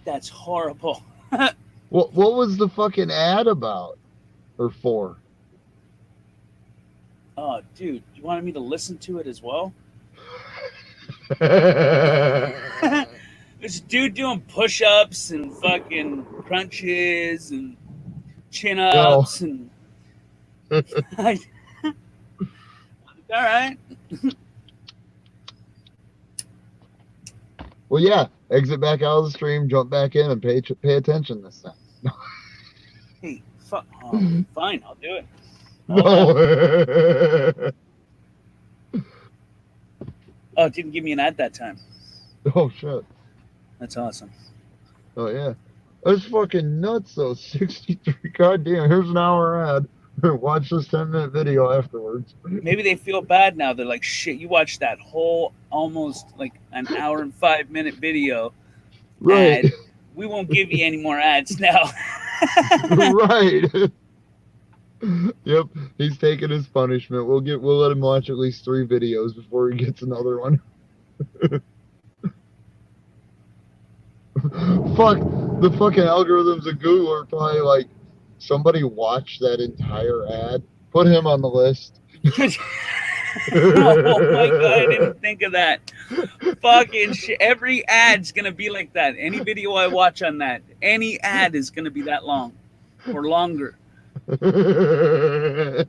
That's horrible. What was the fucking ad about? Or for? Oh, dude, you wanted me to listen to it as well? This dude doing push-ups and fucking crunches and chin-ups and all right. Well, yeah. Exit back out of the stream, jump back in, and pay attention this time. Hey, fine, I'll do it. No. Oh, it didn't give me an ad that time. Oh shit. That's awesome. Oh yeah. That's fucking nuts though. 63. Goddamn. Here's an hour ad. Watch this 10-minute video afterwards. Maybe they feel bad now. They're like, shit, you watched that whole almost like an hour and 5-minute video. Right. Ad. We won't give you any more ads now. Right. Yep. He's taking his punishment. We'll let him watch at least 3 videos before he gets another one. Fuck. The fucking algorithms of Google are probably like, somebody watched that entire ad. Put him on the list. Oh my god, I didn't think of that. Fucking shit. Every ad's gonna be like that. Any video I watch on that, any ad is gonna be that long or longer. Because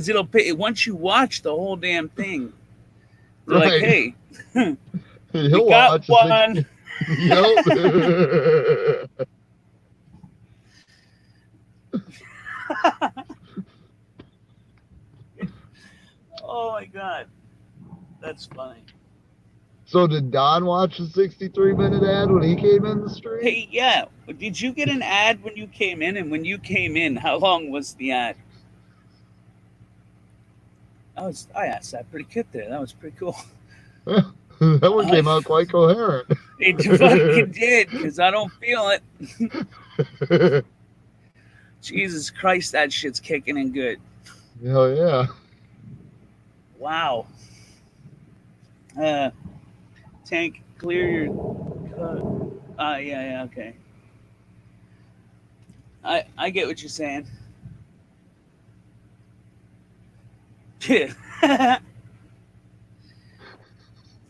it'll pay once you watch the whole damn thing. They're like, hey, He'll we got watch one. Yep. Oh my god, that's funny. So did Don watch the 63-minute ad when he came in the stream? Hey, yeah, did you get an ad when you came in? And when you came in, how long was the ad? I asked that pretty good there. That was pretty cool. That one came out quite coherent. It fucking did, because I don't feel it. Jesus Christ, that shit's kicking in good. Hell yeah. Wow. Tank, clear your... yeah, okay. I get what you're saying.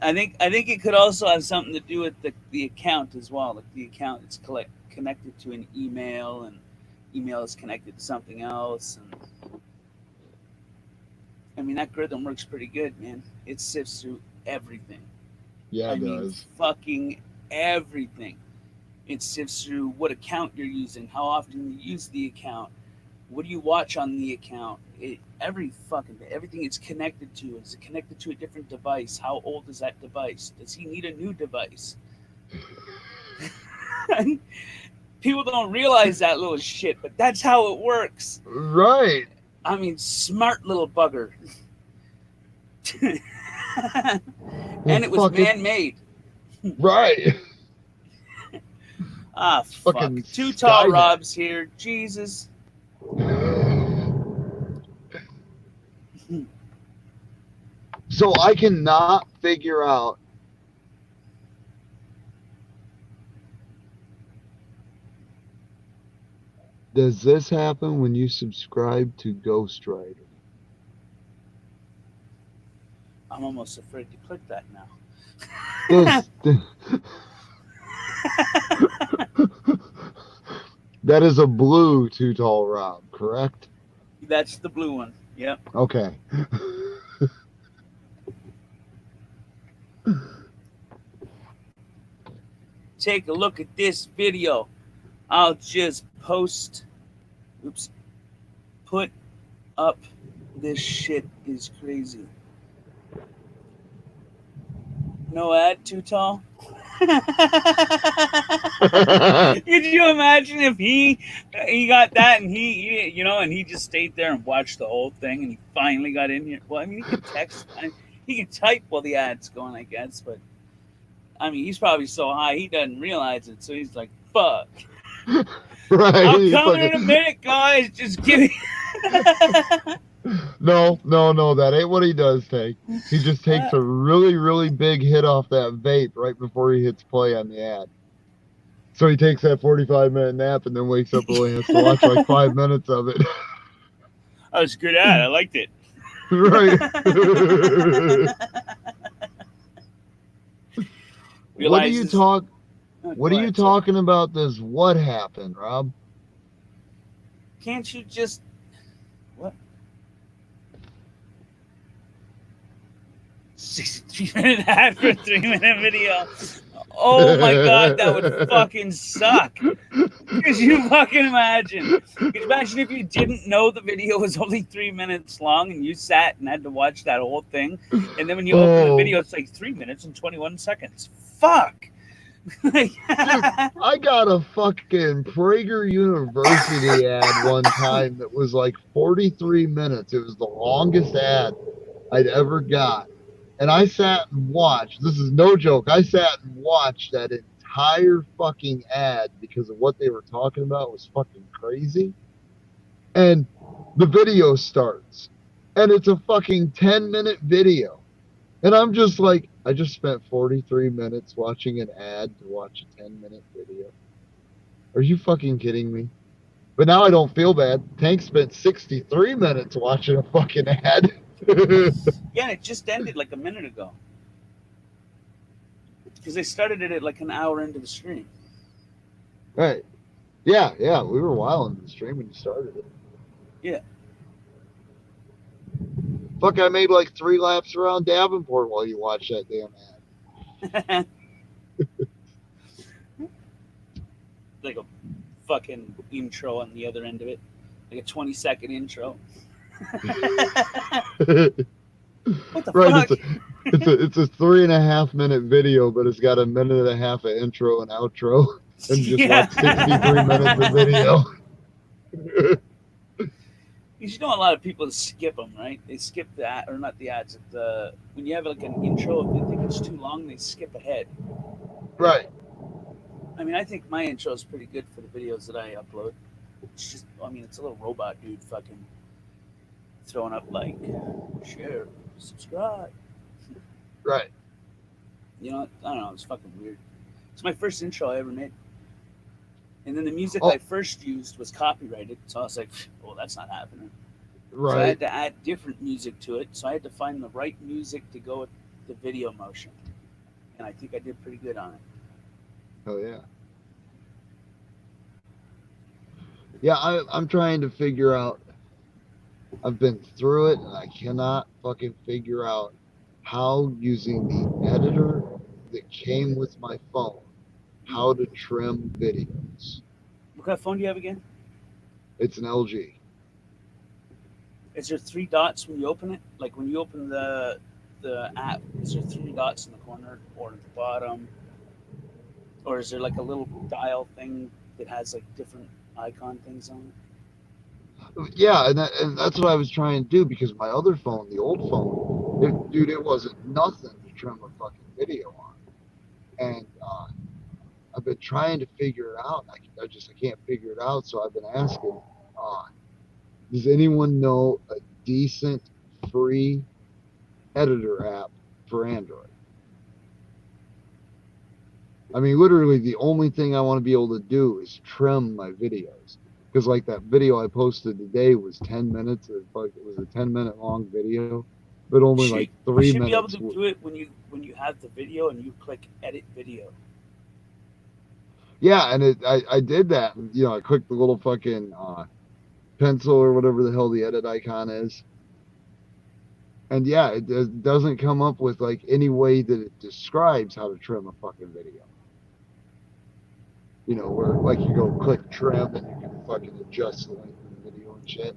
I think it could also have something to do with the account as well. Like the account is connected to an email, and email is connected to something else. And I mean, that algorithm works pretty good, man. It sifts through everything. Yeah, I it mean, does. fucking everything. It sifts through what account you're using, how often you use the account, what do you watch on the account. Everything it's connected to. Is it connected to a different device? How old is that device? Does he need a new device? People don't realize that little shit, but that's how it works. Right. I mean, smart little bugger. And it was man-made. Right. Ah, fuck. Fucking Two tall Skynet. Robs here. Jesus. So I cannot figure out. Does this happen when you subscribe to Ghost Rider? I'm almost afraid to click that now. That is a blue Too Tall Rob, correct? That's the blue one. Yep. Okay. Take a look at this video. I'll just put up. This shit is crazy. No ad, Too Tall? Could you imagine if he got that and he just stayed there and watched the whole thing and he finally got in here? Well, I mean, he could text, he can type while the ad's going, I guess, but I mean, he's probably so high he doesn't realize it, so he's like, fuck. Right. I'm coming in a minute, guys. Just give me. No, that ain't what he does take. He just takes a really, really big hit off that vape right before he hits play on the ad. So he takes that 45-minute nap and then wakes up and only has to watch like 5 minutes of it. That was a good ad. I liked it. Right. What are you Realizes- talk? Oh, What go are you ahead, sorry. talking about? This what happened, Rob? Can't you just what? 63-minute ad for a 3-minute video. Oh my god, that would fucking suck. Could you fucking imagine? Could you imagine if you didn't know the video was only 3 minutes long and you sat and had to watch that whole thing, and then when you open the Oh. video, it's like 3 minutes and 21 seconds. Fuck. I got a fucking Prager University ad one time that was like 43 minutes. It was the longest ad I'd ever got. And I sat and watched. This is no joke. I sat and watched that entire fucking ad because of what they were talking about was fucking crazy. And the video starts. And it's a fucking 10-minute video. And I'm just like, I just spent 43 minutes watching an ad to watch a 10-minute video. Are you fucking kidding me? But now I don't feel bad. Tank spent 63 minutes watching a fucking ad. Yeah, it just ended like a minute ago. Because they started it at like an hour into the stream. Right. Yeah, we were wild in the stream when you started it. Yeah. Fuck, I made like 3 laps around Davenport while you watched that damn ad. Like a fucking intro on the other end of it. Like a 20-second intro. What the Right, fuck? it's a 3.5-minute video, but it's got a minute and a half of intro and outro. And you just watch 63 minutes of video. You know, a lot of people skip them, right? They skip the ad, or not the ads. When you have like an intro, if they think it's too long, they skip ahead. Right. I mean, I think my intro is pretty good for the videos that I upload. It's just, I mean, it's a little robot dude fucking throwing up like, share, subscribe. Right. You know, I don't know. It's fucking weird. It's my first intro I ever made. And then the music Oh. I first used was copyrighted. So I was like, well, that's not happening. So I Right. had to add different music to it. So I had to find the right music to go with the video motion. And I think I did pretty good on it. Oh yeah. Yeah, I'm trying to figure out. I've been through it and I cannot fucking figure out how using the editor that came with my phone, how to trim videos. What kind of phone do you have again? It's an LG. Is there 3 dots when you open it? Like when you open the app, is there 3 dots in the corner or at the bottom? Or is there like a little dial thing that has like different icon things on it? Yeah, and that's what I was trying to do because my other phone, the old phone, it wasn't nothing to trim a fucking video on. And I've been trying to figure it out. I can't figure it out. So I've been asking, does anyone know a decent free editor app for Android? I mean, literally the only thing I want to be able to do is trim my videos. Because like that video I posted today was 10 minutes. It was a 10-minute long video, but only like 3 you should minutes. be able to do it when you have the video and you click edit video. Yeah, and I did that. You know, I clicked the little fucking pencil or whatever the hell the edit icon is. And yeah, it doesn't come up with like any way that it describes how to trim a fucking video. You know, where like you go click trim and you can fucking adjust the length of the video and shit.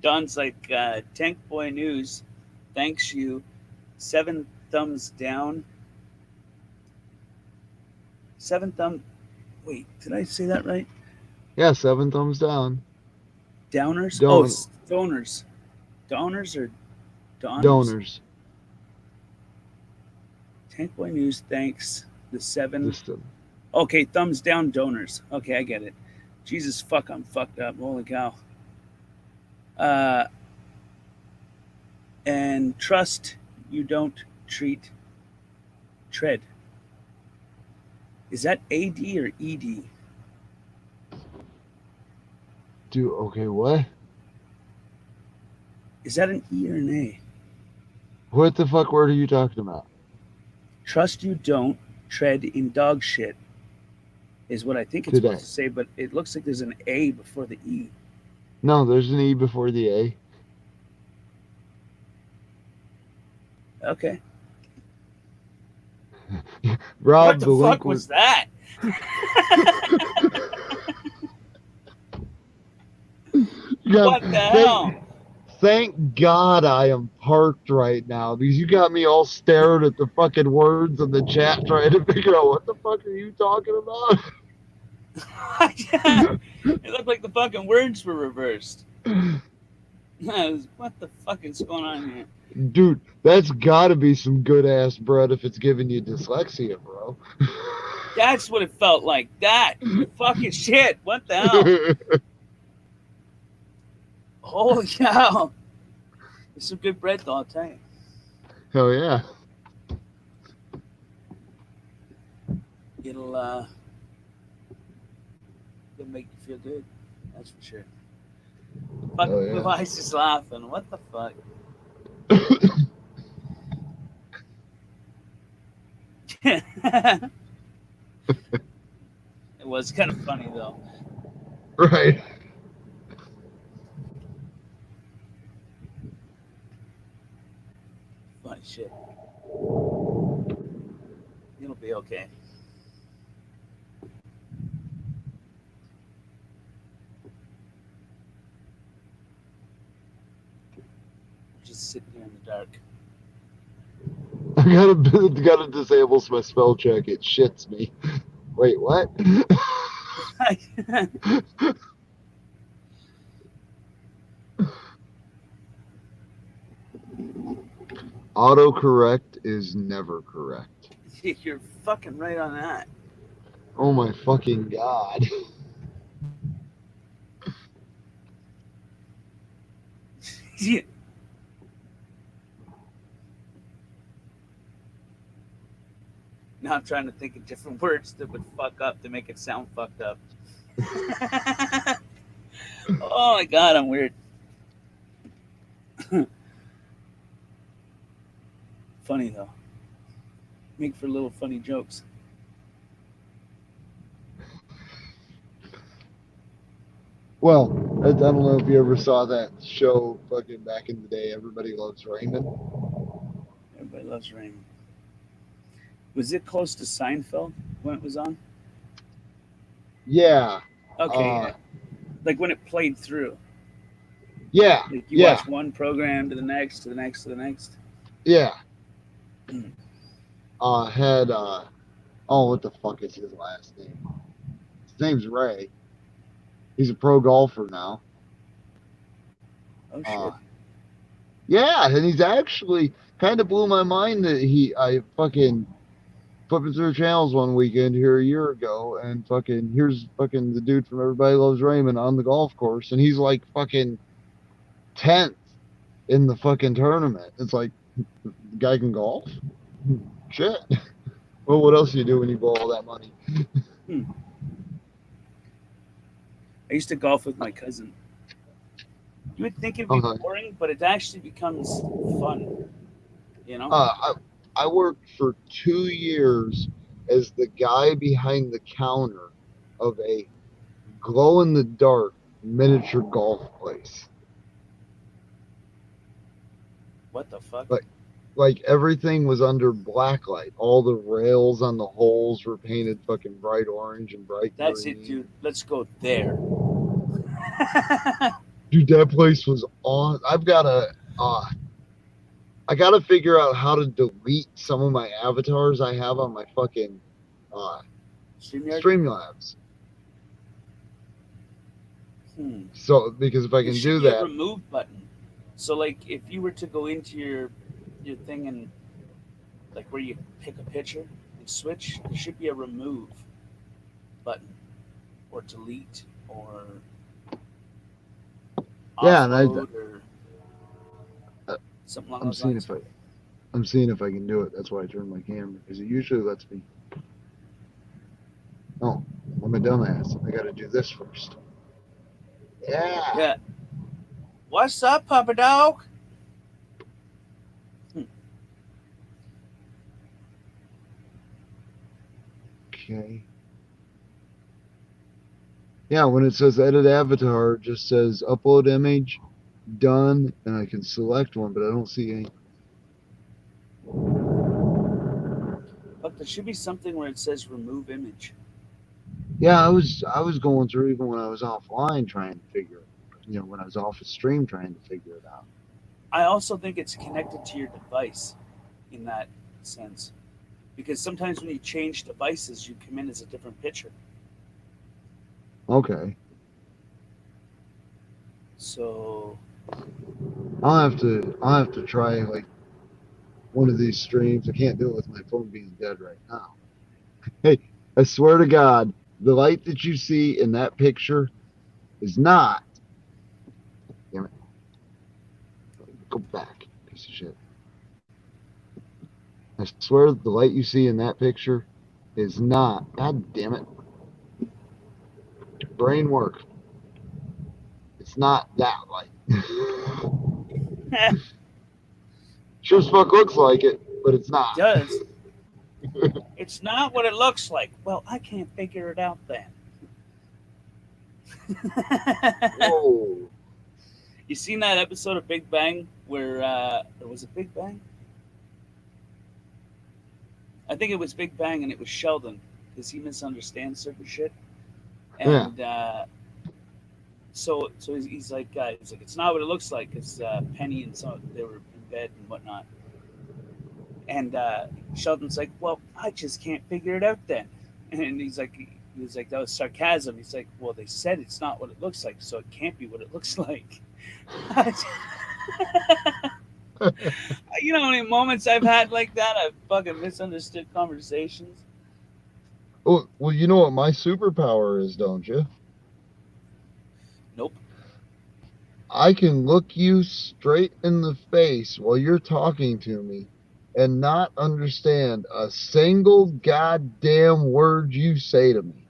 Don's like, Tank Boy News, thanks you. 7 thumbs down. 7 thumb. Wait, did I say that right? Yeah, 7 thumbs down. Downers? Don- Oh, donors. Donors or donors? Donors. Tank Boy News, thanks. The 7. Just Okay, thumbs down, donors. Okay, I get it. Jesus, fuck, I'm fucked up. Holy cow. And trust you don't tread. Is that AD or ED? Dude, okay, what? Is that an E or an A? What the fuck word are you talking about? Trust you don't tread in dog shit is what I think it's Today. supposed to say, but it looks like there's an A before the E. No, there's an E before the A. Okay. Rob, What the link fuck was that? Yeah, What the hell? Thank God I am parked right now because you got me all staring at the fucking words in the chat trying to figure out what the fuck are you talking about? It looked like the fucking words were reversed. What the fuck is going on here? Dude, that's gotta be some good ass bread if it's giving you dyslexia, bro. That's what it felt like. That fucking shit. What the hell? Holy cow. It's some good bread, though, I'll tell you. Hell yeah. It'll make you feel good. That's for sure. Fuck, Oh, yeah. Levi's is laughing. What the fuck? It was kind of funny, though. Right. Funny shit. It'll be okay. Just sitting here in the dark. I gotta disable my spell check. It shits me. Wait, what? Autocorrect is never correct. You're fucking right on that. Oh my fucking god. Yeah. Now I'm trying to think of different words that would fuck up to make it sound fucked up. Oh my god, I'm weird. Funny though. Make for little funny jokes. Well, I don't know if you ever saw that show fucking back in the day, Everybody Loves Raymond. Everybody Loves Raymond. Was it close to Seinfeld when it was on? Yeah. Okay. Like when it played through. Yeah. Like you watch one program to the next, to the next, to the next. Yeah. Mm. What the fuck is his last name? His name's Ray. He's a pro golfer now. Oh shit. Yeah, and he's actually kind of blew my mind that I fucking flipping through channels one weekend here a year ago, and fucking here's fucking the dude from Everybody Loves Raymond on the golf course, and he's like fucking 10th in the fucking tournament. It's like, the guy can golf? Shit. Well, what else do you do when you blow all that money? I used to golf with my cousin. You would think it'd be boring, but it actually becomes fun. You know? I worked for 2 years as the guy behind the counter of a glow-in-the-dark miniature golf place. What the fuck? Like everything was under blacklight. All the rails on the holes were painted fucking bright orange and bright green. That's it, dude. Let's go there. Dude, that place was on. I gotta figure out how to delete some of my avatars I have on my fucking Streamlabs. So because if I can do that, a remove button. So like if you were to go into your thing and like where you pick a picture and switch, there should be a remove button or delete or yeah, and Something along I'm those seeing lines. I'm seeing if I can do it. That's why I turned my camera, because it usually lets me. Oh, I'm a dumbass. I got to do this first. Yeah. Yeah. What's up, Papa Dog? Okay. Yeah, when it says edit avatar, it just says upload image, done, and I can select one, but I don't see any. Look, there should be something where it says remove image. Yeah, I was going through even when I was offline trying to figure it. When I was off the stream trying to figure it out. I also think it's connected to your device in that sense. Because sometimes when you change devices, you come in as a different picture. Okay. So I'll have to try like one of these streams. I can't do it with my phone being dead right now. Hey, I swear to God, the light that you see in that picture is not. Damn it. Go back, piece of shit. I swear the light you see in that picture is not. God damn it. Brain work. It's not that light. Sure as fuck looks like it, but it's not. it does. It's not what it looks like. Well, I can't figure it out then. Whoa. You seen that episode of Big Bang where it was a Big Bang? I think it was Big Bang, and it was Sheldon because he misunderstands certain shit. And so he's like it's not what it looks like because Penny and some they were in bed and whatnot. And Sheldon's like, well, I just can't figure it out then. And he was like, that was sarcasm. He's like, well, they said it's not what it looks like, so it can't be what it looks like. You know how many moments I've had like that? I've fucking misunderstood conversations. Well, you know what my superpower is, don't you? Nope. I can look you straight in the face while you're talking to me and not understand a single goddamn word you say to me.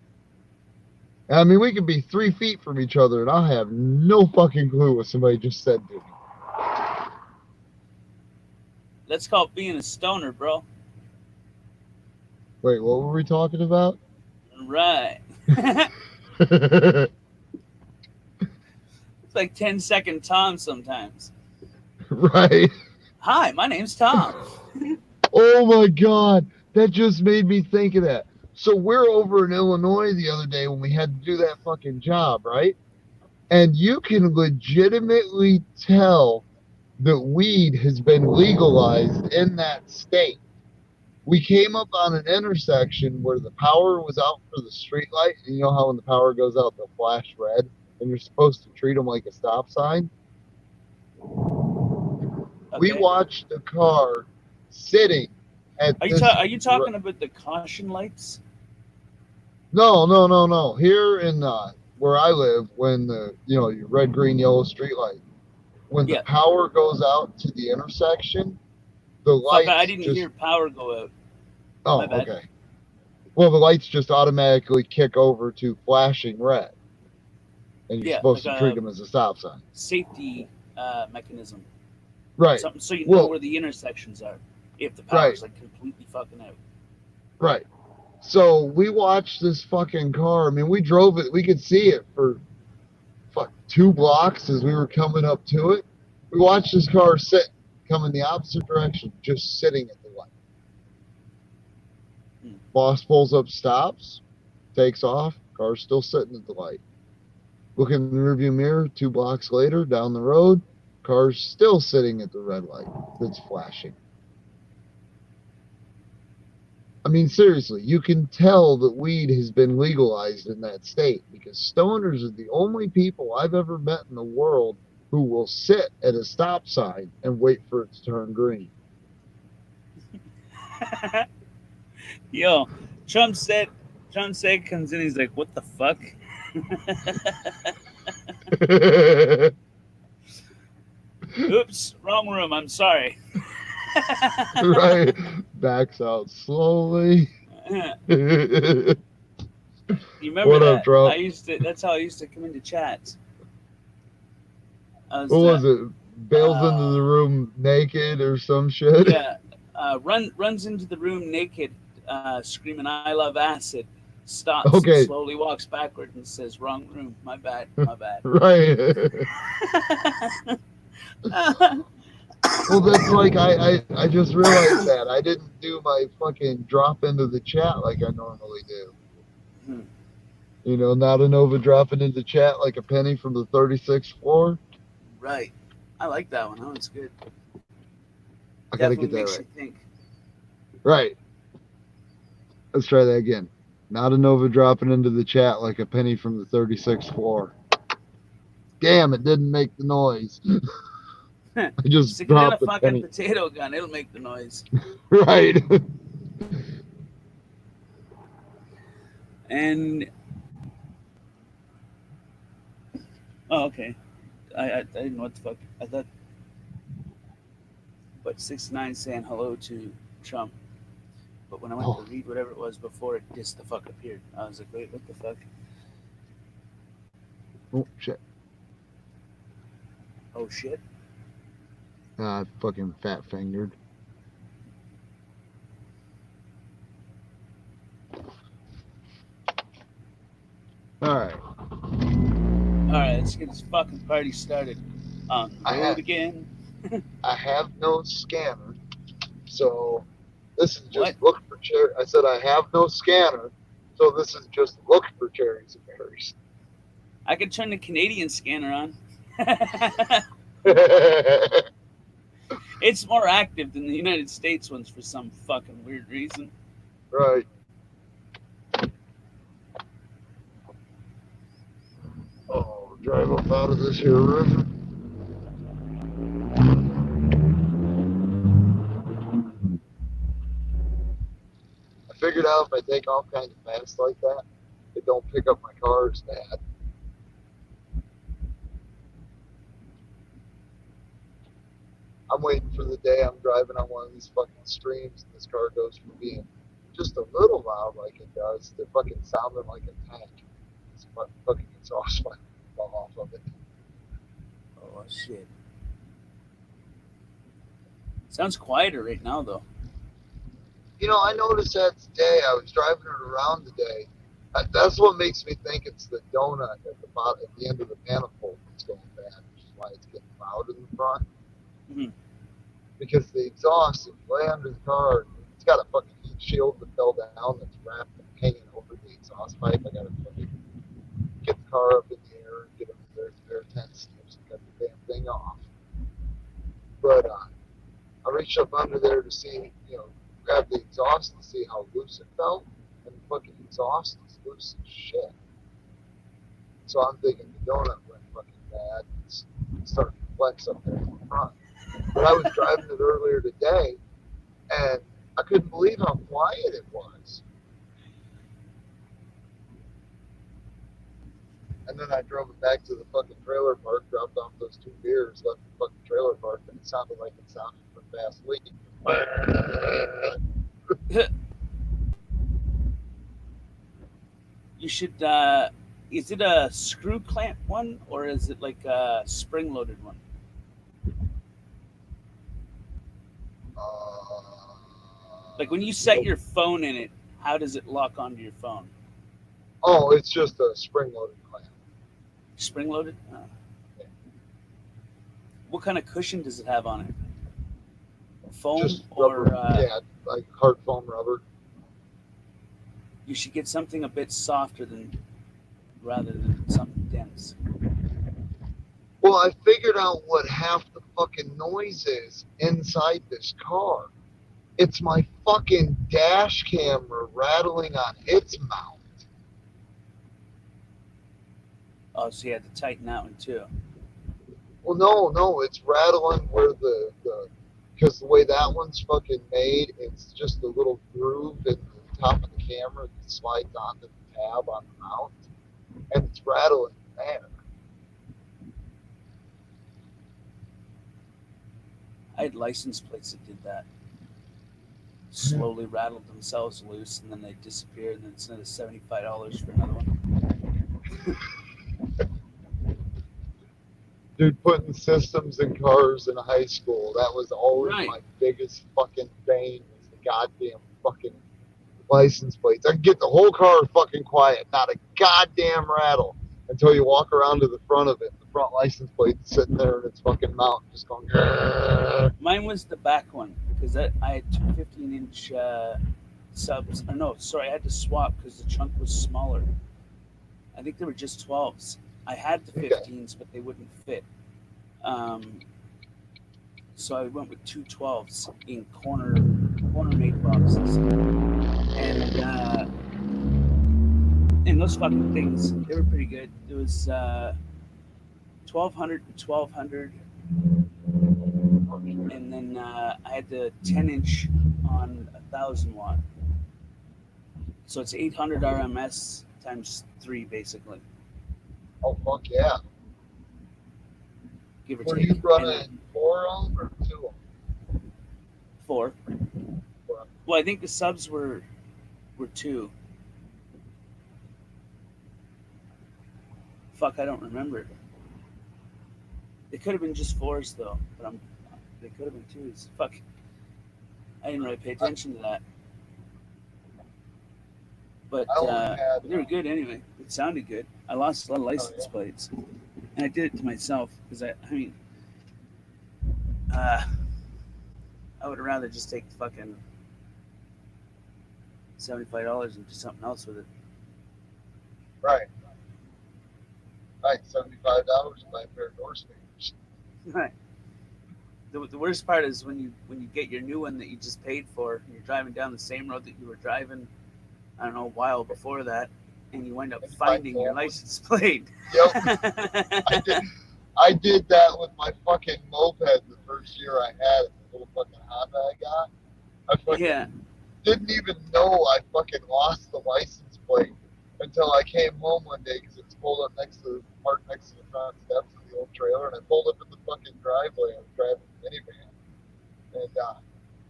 I mean, we could be 3 feet from each other and I'll have no fucking clue what somebody just said to me. That's called being a stoner, bro. Wait, what were we talking about? Right. It's like 10-second Tom sometimes. Right. Hi, my name's Tom. Oh my God, that just made me think of that. So we're over in Illinois the other day when we had to do that fucking job, right? And you can legitimately tell that weed has been legalized in that state. We came up on an intersection where the power was out for the street light. And you know how when the power goes out, they'll flash red, and you're supposed to treat them like a stop sign? Okay. We watched a car sitting at Are you talking about the caution lights? No. Here in where I live, when the your red, green, yellow street light, when the power goes out to the intersection, the lights. I didn't hear power go out. Oh, okay. Well, the lights just automatically kick over to flashing red, and you're supposed to treat them as a stop sign. Safety mechanism. Right. Something so you know where the intersections are if the power's like completely fucking out. Right. So we watched this fucking car. I mean, we drove it. We could see it for 2 blocks as we were coming up to it. We watched this car come in the opposite direction, just sitting at the light. Boss pulls up, stops, takes off. Car's still sitting at the light. Look in the rearview mirror. 2 blocks later, down the road, car's still sitting at the red light that's flashing. I mean, seriously, you can tell that weed has been legalized in that state because stoners are the only people I've ever met in the world who will sit at a stop sign and wait for it to turn green. Yo, Trump said comes in, he's like, what the fuck? Oops, wrong room. I'm sorry. Right. Backs out slowly. You remember What up, that? Trump? That's how I used to come into chats. What was it? Bails into the room naked or some shit? Yeah. Runs into the room naked, screaming, "I love acid." Stops Okay. and slowly walks backward and says, "Wrong room. My bad. My bad." Right. Well, that's like I just realized that I didn't do my fucking drop into the chat like I normally do. Hmm. You know, not a Nova dropping into chat like a penny from the 36th floor. Right. I like that one. That one's good. I gotta Definitely get that makes right. you think. Right. Let's try that again. Not a Nova dropping into the chat like a penny from the 36th floor. Damn, it didn't make the noise. I just Stick it in a dropped the fucking penny. potato gun. It'll make the noise. Right. And oh, okay. I didn't know what the fuck. I thought, but 69 saying hello to Trump. But when I went to read whatever it was before, it just the fuck appeared. I was like, wait, what the fuck? Oh, shit. Oh shit. Fucking fat fingered. All right. All right, let's get this fucking party started. On the road again. I have no scanner, so this is just What? look for cherry. I said I have no scanner, so this is just look for cherries and berries. I could turn the Canadian scanner on. It's more active than the United States ones for some fucking weird reason. Right. Oh, drive up out of this here river. I figured out if I take off kind of fast like that, it don't pick up my car as bad. I'm waiting for the day I'm driving on one of these fucking streams and this car goes from being just a little loud like it does to fucking sounding like a tank. It's fucking exhaust might fall off of it. Oh shit. Sounds quieter right now though. You know, I noticed that today. I was driving it around today. That's what makes me think it's the donut at the bottom, at the end of the manifold that's going bad, which is why it's getting loud in the front. Mhm. Because the exhaust, if you lay under the car, it's got a fucking heat shield that fell down that's wrapped and hanging over the exhaust pipe. I gotta fucking get the car up in the air and get up there 10 steps and cut the damn thing off. But I reached up under there to see, grab the exhaust to see how loose it felt, and the fucking exhaust is loose as shit. So I'm thinking the donut went fucking bad. It's starting to flex up there in the front. But I was driving it earlier today, and I couldn't believe how quiet it was. And then I drove it back to the fucking trailer park, dropped off those 2 beers, left the fucking trailer park, and it sounded like it sounded from Fast League. You should is it a screw clamp one or is it like a spring loaded one? Like when you set your phone in it, how does it lock onto your phone? Oh, it's just a spring-loaded clamp. Spring loaded? Oh. What kind of cushion does it have on it? Foam Just or rubber. Yeah, like hard foam rubber. You should get something a bit softer rather than something dense. Well, I figured out what half the fucking noise is inside this car. It's my fucking dash camera rattling on its mount. Oh, so you had to tighten that one too. Well, no, it's rattling where because the way that one's fucking made, it's just a little groove in the top of the camera that slides onto the tab on the mount, and it's rattling there. I had license plates that did that. Slowly rattled themselves loose, and then they disappeared. And then it's another $75 for another one. Dude, putting systems in cars in high school, that was always Right. my biggest fucking bane, was the goddamn fucking license plates. I could get the whole car fucking quiet, not a goddamn rattle, until you walk around to the front of it. The front license plate sitting there in its fucking mouth, just going, grrr. Mine was the back one because I had two 15-inch subs. Or no, sorry, I had to swap because the trunk was smaller. I think they were just 12s. I had the Okay. 15s, but they wouldn't fit. So I went with two 12s in corner made boxes, and those fucking things, they were pretty good. It was 1200 and 1200, and then I had the 10-inch on 1,000 watt. So it's 800 RMS times 3, basically, Oh, fuck yeah. give or Were take. you And running 4 of them or 2 of them? 4. Well, I think the subs were 2. Fuck, I don't remember. They could have been just 4s though, but they could have been 2s. Fuck, I didn't really pay attention to that. But I only had, they were good anyway. It sounded good. I lost a lot of license plates, and I did it to myself because I mean, I would rather just take the fucking $75 and do something else with it. right. Right, $75 to buy a pair of door speakers. Right. The worst part is when you get your new one that you just paid for, and you're driving down the same road that you were driving, I don't know, a while before that, and you wind up finding your license plate. Yep. I did that with my fucking moped the first year I had it, the little fucking Honda I got. I fucking Yeah. didn't even know I fucking lost the license plate until I came home one day because it's pulled up parked next to the front steps of the old trailer, and I pulled up in the fucking driveway. I was driving a minivan, and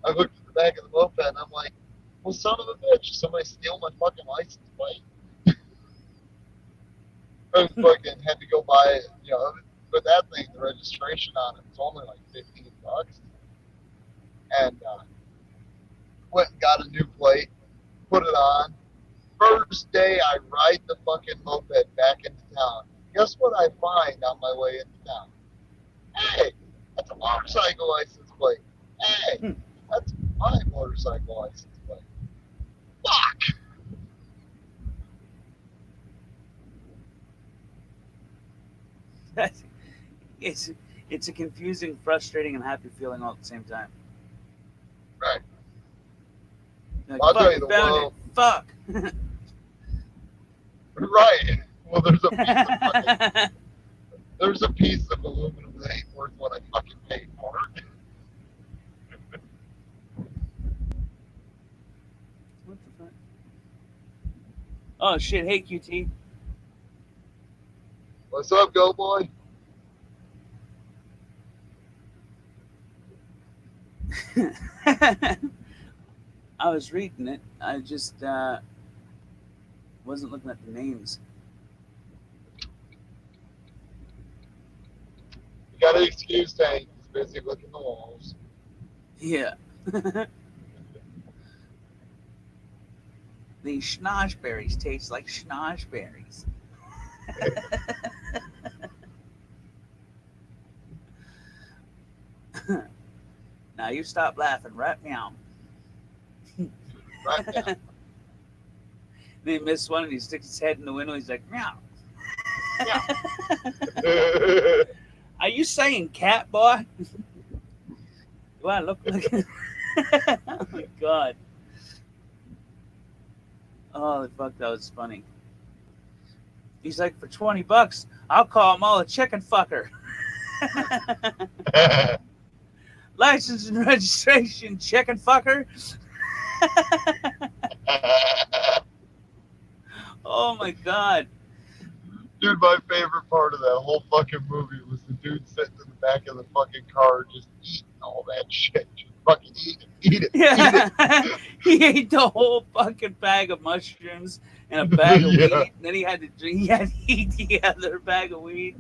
I looked at the back of the moped, and I'm like, well, son of a bitch, somebody steal my fucking license plate. I fucking had to go buy it, you know, but that thing, the registration on it was only like $15. And went and got a new plate, put it on. First day I ride the fucking moped back into town. Guess what I find on my way into town? Hey, that's a motorcycle license plate. Hey, that's my motorcycle license plate. Fuck! It's a confusing, frustrating, and happy feeling all at the same time. Right. Like, I'll tell fuck, you the found world. it. Fuck. Right. Well, there's a piece of aluminum that ain't worth what I fucking paid for it. What the fuck? Oh shit! Hey, QT. What's up, go boy? I was reading it. I just wasn't looking at the names. You gotta excuse Tank. He's busy looking at the walls. Yeah. These schnozberries taste like schnozberries. Now you stop laughing right now. Right now. They miss one and he sticks his head in the window. He's like, meow. Are you saying cat, boy? Do I look like Oh my god. Oh fuck, that was funny. He's like, for $20, I'll call them all a chicken fucker. License and registration, chicken fucker. Oh my god. Dude, my favorite part of that whole fucking movie was the dude sitting in the back of the fucking car just eating a all that shit. Just fucking eat it. Yeah, he ate the whole fucking bag of mushrooms and a bag of Yeah. weed. Then he had to drink. He had to eat the other bag of weed.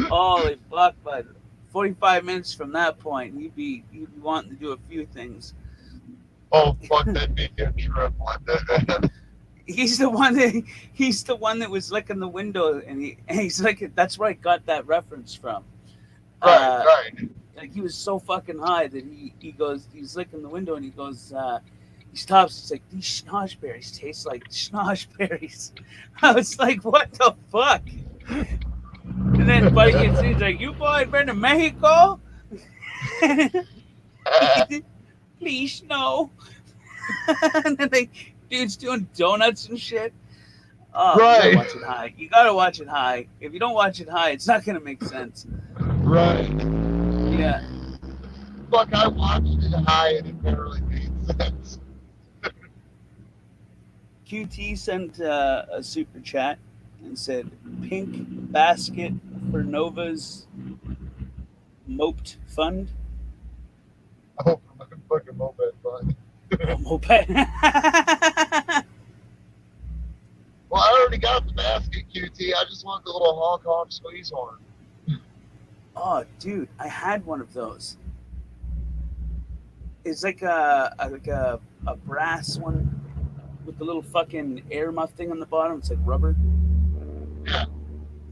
Holy fuck! But 45 minutes from that point, he'd be wanting to do a few things. Oh fuck, that'd be a trip. He's the one that was licking the window, and he's like, that's where I got that reference from. Right. Like, he was so fucking high that he's licking the window, and he stops. He's like, these schnozberries taste like schnozberries. I was like, what the fuck? And then Buddy gets in, he's like, you boys been to Mexico? Please no. And then dude's doing donuts and shit. Oh, Right. You gotta watch it high. You gotta watch it high. If you don't watch it high, it's not gonna make sense. Right. Yeah. Fuck, I watched it high and it barely made sense. QT sent a super chat and said, pink basket for Nova's moped fund. Oh, my fucking moped fun. Moped. Well, I already got the basket, QT. I just want the little honk squeeze horn. Oh, dude, I had one of those. It's like a brass one with the little fucking air muff thing on the bottom. It's like rubber. Yeah.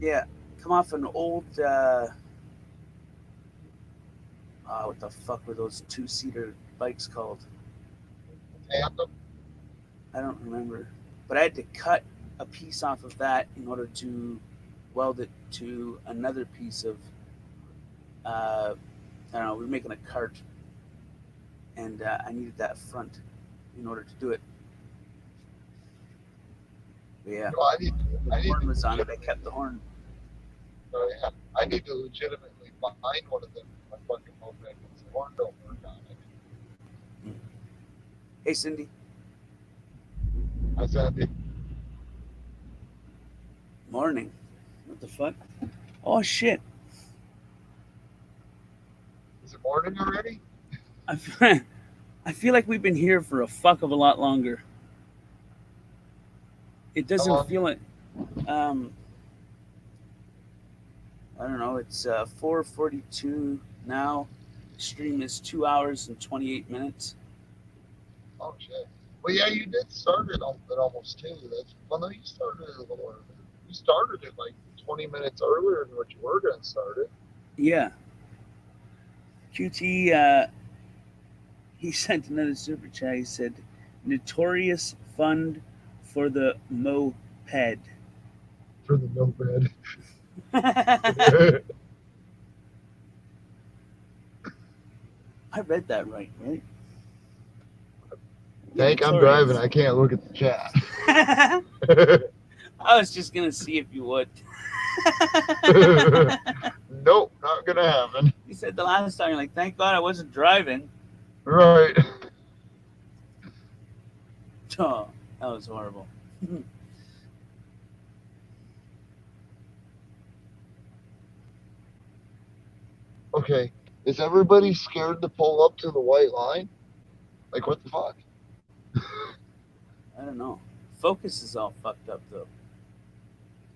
Yeah, come off an old. What the fuck were those 2-seater bikes called? Tandem. I don't remember, but I had to cut a piece off of that in order to weld it to another piece of. I don't know. We were making a cart, and I needed that front in order to do it. But yeah, Well, the horn was on it. I kept the horn. Oh, yeah. I need to legitimately find one of them for my fucking moped because the horn don't work on it. Hey, Cindy. I said, it. Morning. What the fuck? Oh shit. Is it morning already? I feel like we've been here for a fuck of a lot longer. It doesn't feel like. I don't know. It's 4:42 now. Stream is 2 hours and 28 minutes. Oh, shit. Well, yeah, you did start it at almost 2. Well, no, you started it a little earlier. You started it like 20 minutes earlier than what you were going to start it. Yeah. QT, he sent another super chat. He said, notorious fund for the moped. For the moped. I read that right? Hank, I'm driving. I can't look at the chat. I was just going to see if you would. Nope, not going to happen. You said the last time, you're like, thank God I wasn't driving. Right. Oh, that was horrible. Okay, is everybody scared to pull up to the white line? Like, what the fuck? I don't know. Focus is all fucked up, though.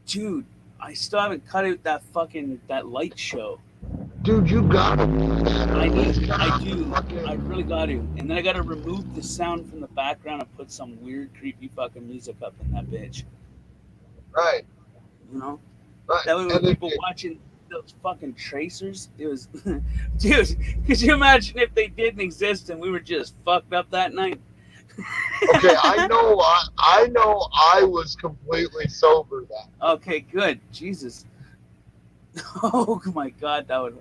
Dude, I still haven't cut out that light show. Dude, you gotta do that. I do. I really got to. And then I got to remove the sound from the background and put some weird, creepy fucking music up in that bitch. Right. You know? Right. That way when people watching those fucking tracers, it was... Dude, could you imagine if they didn't exist and we were just fucked up that night? Okay, I know I was completely sober then. Okay, good. Jesus. Oh my God, that would...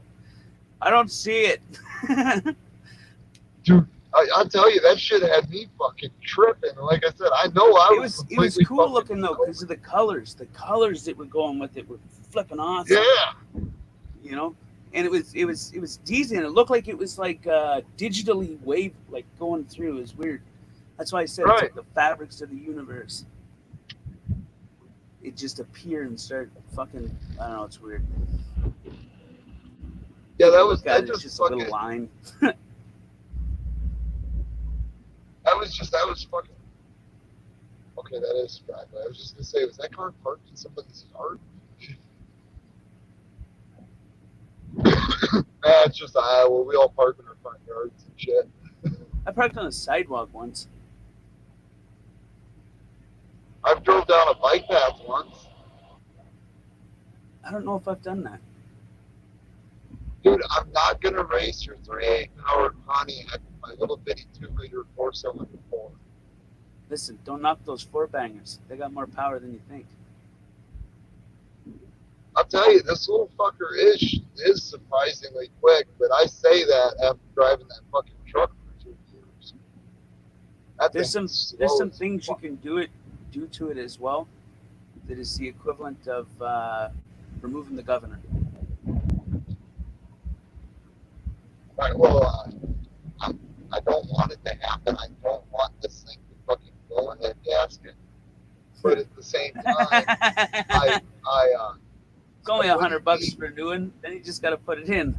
I don't see it. Dude, I'll tell you, that shit had me fucking tripping. Like I said, I know I was It was cool looking though because of the colors. The colors that were going with it were flipping awesome. Yeah. You know, and it was decent. It looked like it was like digitally wave like going through. It was weird. That's why I said It's like the fabrics of the universe. It just appeared and started fucking. I don't know. It's weird. Yeah, that was Look at that it, it's just just a fucking. little line. That was fucking. Okay, that is driveway. I was just gonna say, was that car parked in somebody's yard? Nah, it's just Iowa. We all park in our front yards and shit. I parked on the sidewalk once. I've drove down a bike path once. I don't know if I've done that. Dude, I'm not gonna race your 3.8 powered Pontiac with my little bitty 2-liter 4-cylinder Ford. Listen, don't knock those 4-bangers. They got more power than you think. I'll tell you, this little fucker is surprisingly quick, but I say that after driving that fucking truck for 2 years. That There's thing some is there's slow some as things you fuck. can do to it as well. That is the equivalent of removing the governor. Right, well, I don't want it to happen. I don't want this thing to fucking blow a head gasket. But at the same time, I It's only what do you $100 mean? for new one. Then you just got to put it in.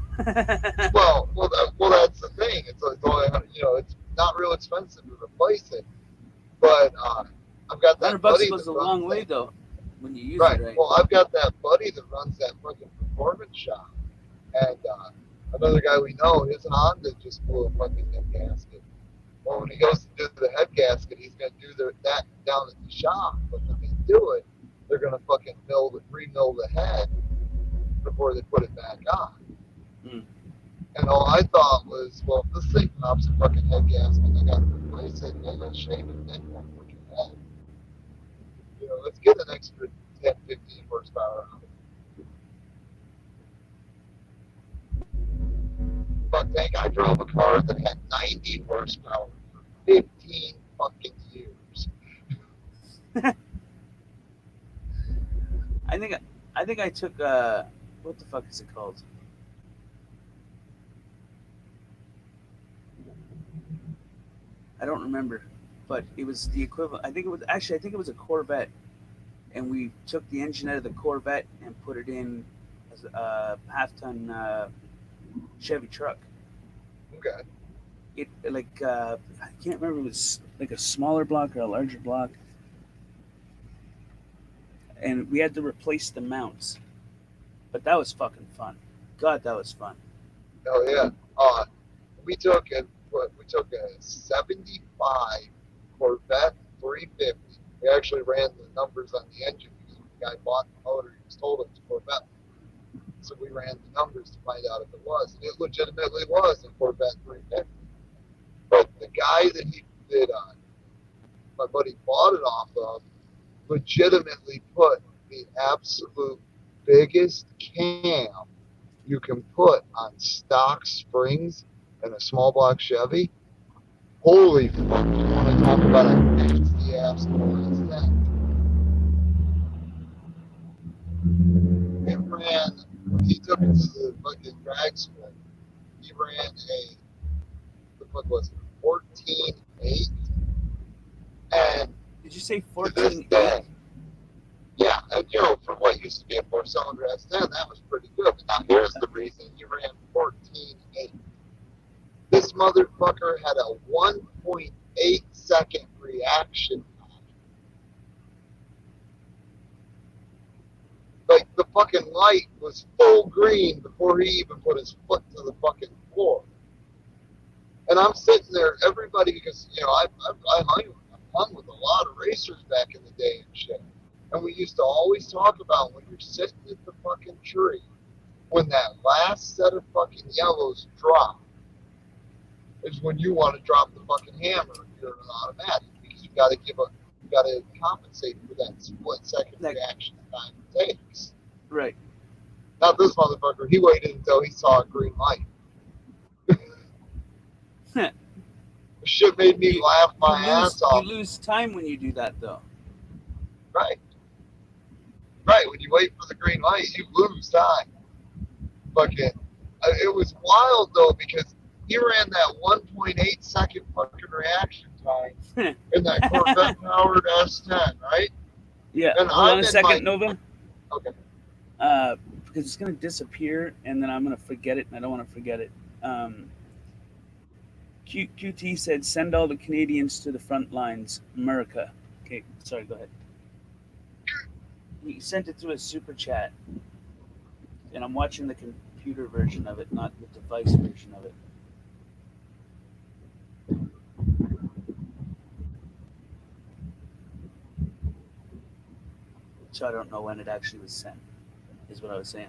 well, that's the thing. It's only, it's not real expensive to replace it. But I've got that $100 buddy goes that a runs long that- way though, when you use Right. it right. Well, I've got that buddy that runs that fucking performance shop, and another guy we know, his Honda just blew a fucking head gasket. Well, when he goes to do the head gasket, he's gonna do that down at the shop. But when they do it, they're gonna fucking re-mill the head before they put it back on. Mm. And all I thought was, well, if this thing pops a fucking head gasket, I gotta replace it, and I'll shave it, then one fucking head. Let's get an extra 10, 15 horsepower out of it. But dang, I drove a car that had 90 horsepower for 15 fucking years. I think I took what the fuck is it called? I don't remember, but it was the equivalent. I think it was a Corvette, and we took the engine out of the Corvette and put it in as a half-ton Chevy truck. Okay. It I can't remember, it was like a smaller block or a larger block, and we had to replace the mounts. But that was fucking fun. God, that was fun. Oh yeah. We took a 75 Corvette 350. We actually ran the numbers on the engine because when the guy bought the motor, he was told it was Corvette. So we ran the numbers to find out if it was, and it legitimately was a Corvette 350. But the guy that my buddy bought it off of legitimately put the absolute biggest cam you can put on stock springs in a small block Chevy. Holy fuck, you want to talk about a nasty ass noise? It ran, when he took it to the fucking drag strip, he ran what the fuck was it, 14.8, and Did you say to this 14.8? day, yeah, and for what used to be a 4-cylinder S10, that was pretty good. But now here's the reason he ran 14.8. This motherfucker had a 1.8 second reaction time. Like, the fucking light was full green before he even put his foot to the fucking floor. And I'm sitting there, everybody, because, I hung with a lot of racers back in the day and shit. And we used to always talk about when you're sitting at the fucking tree, when that last set of fucking yellows drop, is when you want to drop the fucking hammer if you're an automatic, because you got to compensate for that split second reaction time it takes. Right. Not this motherfucker. He waited until he saw a green light. Shit made me laugh my ass off. You lose time when you do that, though. Right. When you wait for the green light, you lose time. Fucking, it was wild though, because he ran that 1.8 second fucking reaction time in that Corvette powered S10, right? Yeah. And Hold on I'm a in second, my- Nova. Okay. because it's going to disappear and then I'm going to forget it, and I don't want to forget it. QT said, "Send all the Canadians to the front lines, America." Okay, sorry, go ahead. He sent it through a super chat, and I'm watching the computer version of it, not the device version of it. So I don't know when it actually was sent, is what I was saying.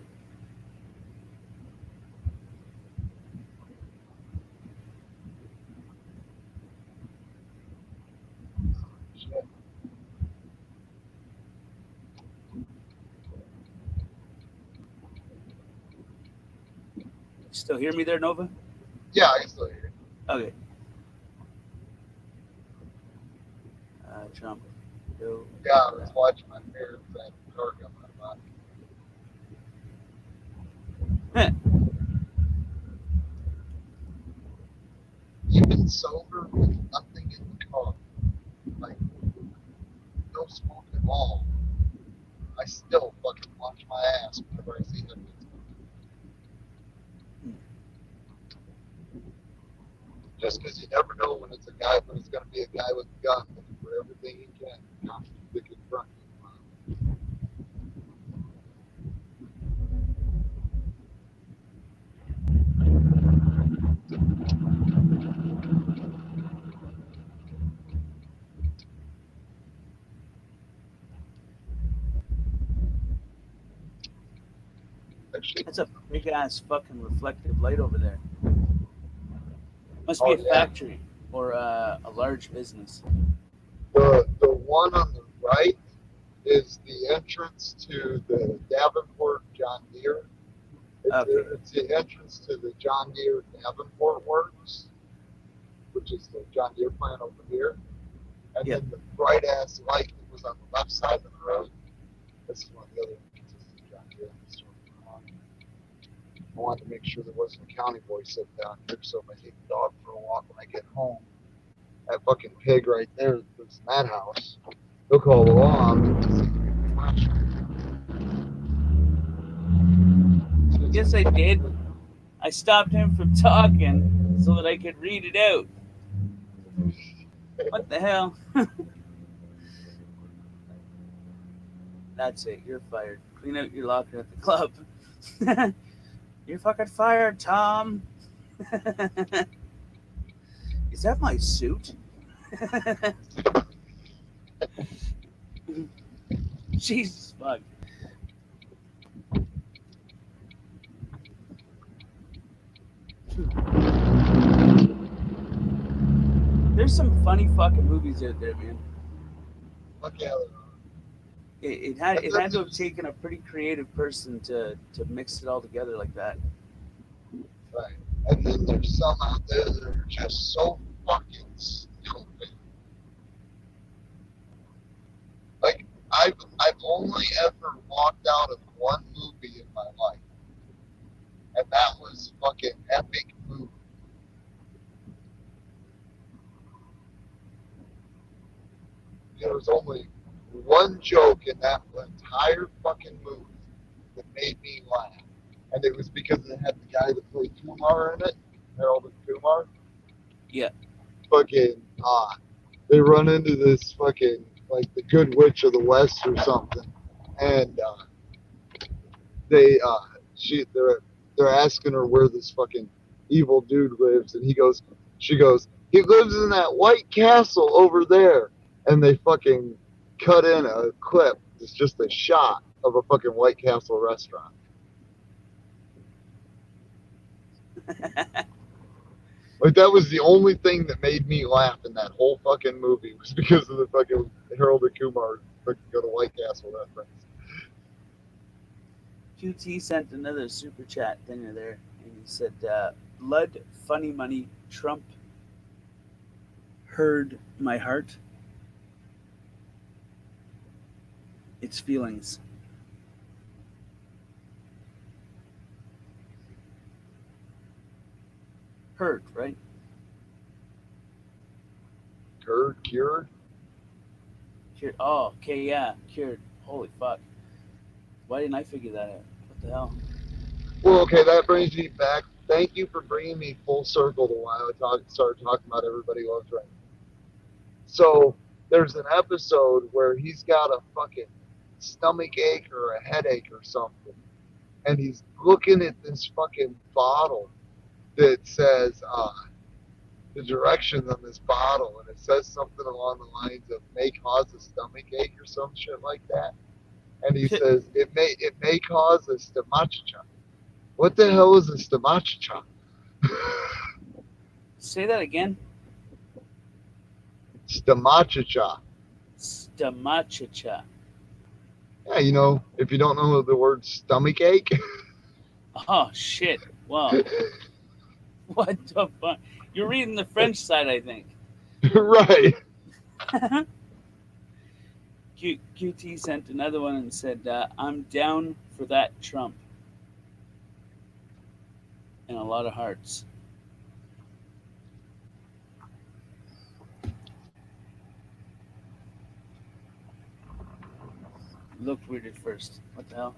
Still hear me there, Nova? Yeah, I can still hear you. Okay. Trump. Go. Yeah, I was watching my parents at the car coming up. Heh. Even sober with nothing in the car, like no smoke at all, I still fucking watch my ass whenever I see him. Just because you never know when it's going to be a guy with a gun looking for everything he can to confront you. Actually, That's a big ass fucking reflective light over there. Must be a factory or a large business. the one on the right is the entrance to the Davenport John Deere. It's the entrance to the John Deere Davenport Works, which is the John Deere plant over here. And then the bright ass light that was on the left side of the road, this is one of the other entrances to John Deere. I wanted to make sure there wasn't a county boy sitting down here, so if I take the dog for a walk when I get home, that fucking pig right there that's in that house, he'll call the law on me. Yes, I did. I stopped him from talking so that I could read it out. What the hell? That's it. You're fired. Clean out your locker at the club. You're fucking fired, Tom. Is that my suit? Jesus fuck. There's some funny fucking movies out there, man. Fuck yeah. It had to have taken a pretty creative person to mix it all together like that. Right. And then there's some out there that are just so fucking stupid. Like I've only ever walked out of one movie in my life, and that was fucking Epic Movie. There was only one joke in that entire fucking movie that made me laugh. And it was because it had the guy that played Kumar in it, Harold and Kumar. Yeah. Fucking, they run into this fucking, like, the Good Witch of the West or something. And, they're asking her where this fucking evil dude lives. And she goes, he lives in that White Castle over there. And they fucking cut in a clip. It's just a shot of a fucking White Castle restaurant. Like, that was the only thing that made me laugh in that whole fucking movie, was because of the fucking Harold and Kumar fucking go to White Castle reference. QT sent another super chat thing there, and he said, "Blood, funny money, Trump heard my heart. Its feelings." Hurt, right? Cured? Cured. Oh, okay, yeah, cured. Holy fuck. Why didn't I figure that out? What the hell? Well, okay, that brings me back. Thank you for bringing me full circle to why I started talking about Everybody Loves Raymond. So there's an episode where he's got a fucking stomach ache or a headache or something, and he's looking at this fucking bottle that says the directions on this bottle, and it says something along the lines of may cause a stomach ache or some shit like that. And he says it may cause a stomachicha. What the hell is a stomachicha? Say that again. Stomachicha. Stomachicha. Yeah, you know, if you don't know the word stomach ache. Oh shit! Wow. What the fuck? You're reading the French side, I think. Right. QT sent another one and said, "I'm down for that Trump." And a lot of hearts. Looked weird at first. What the hell?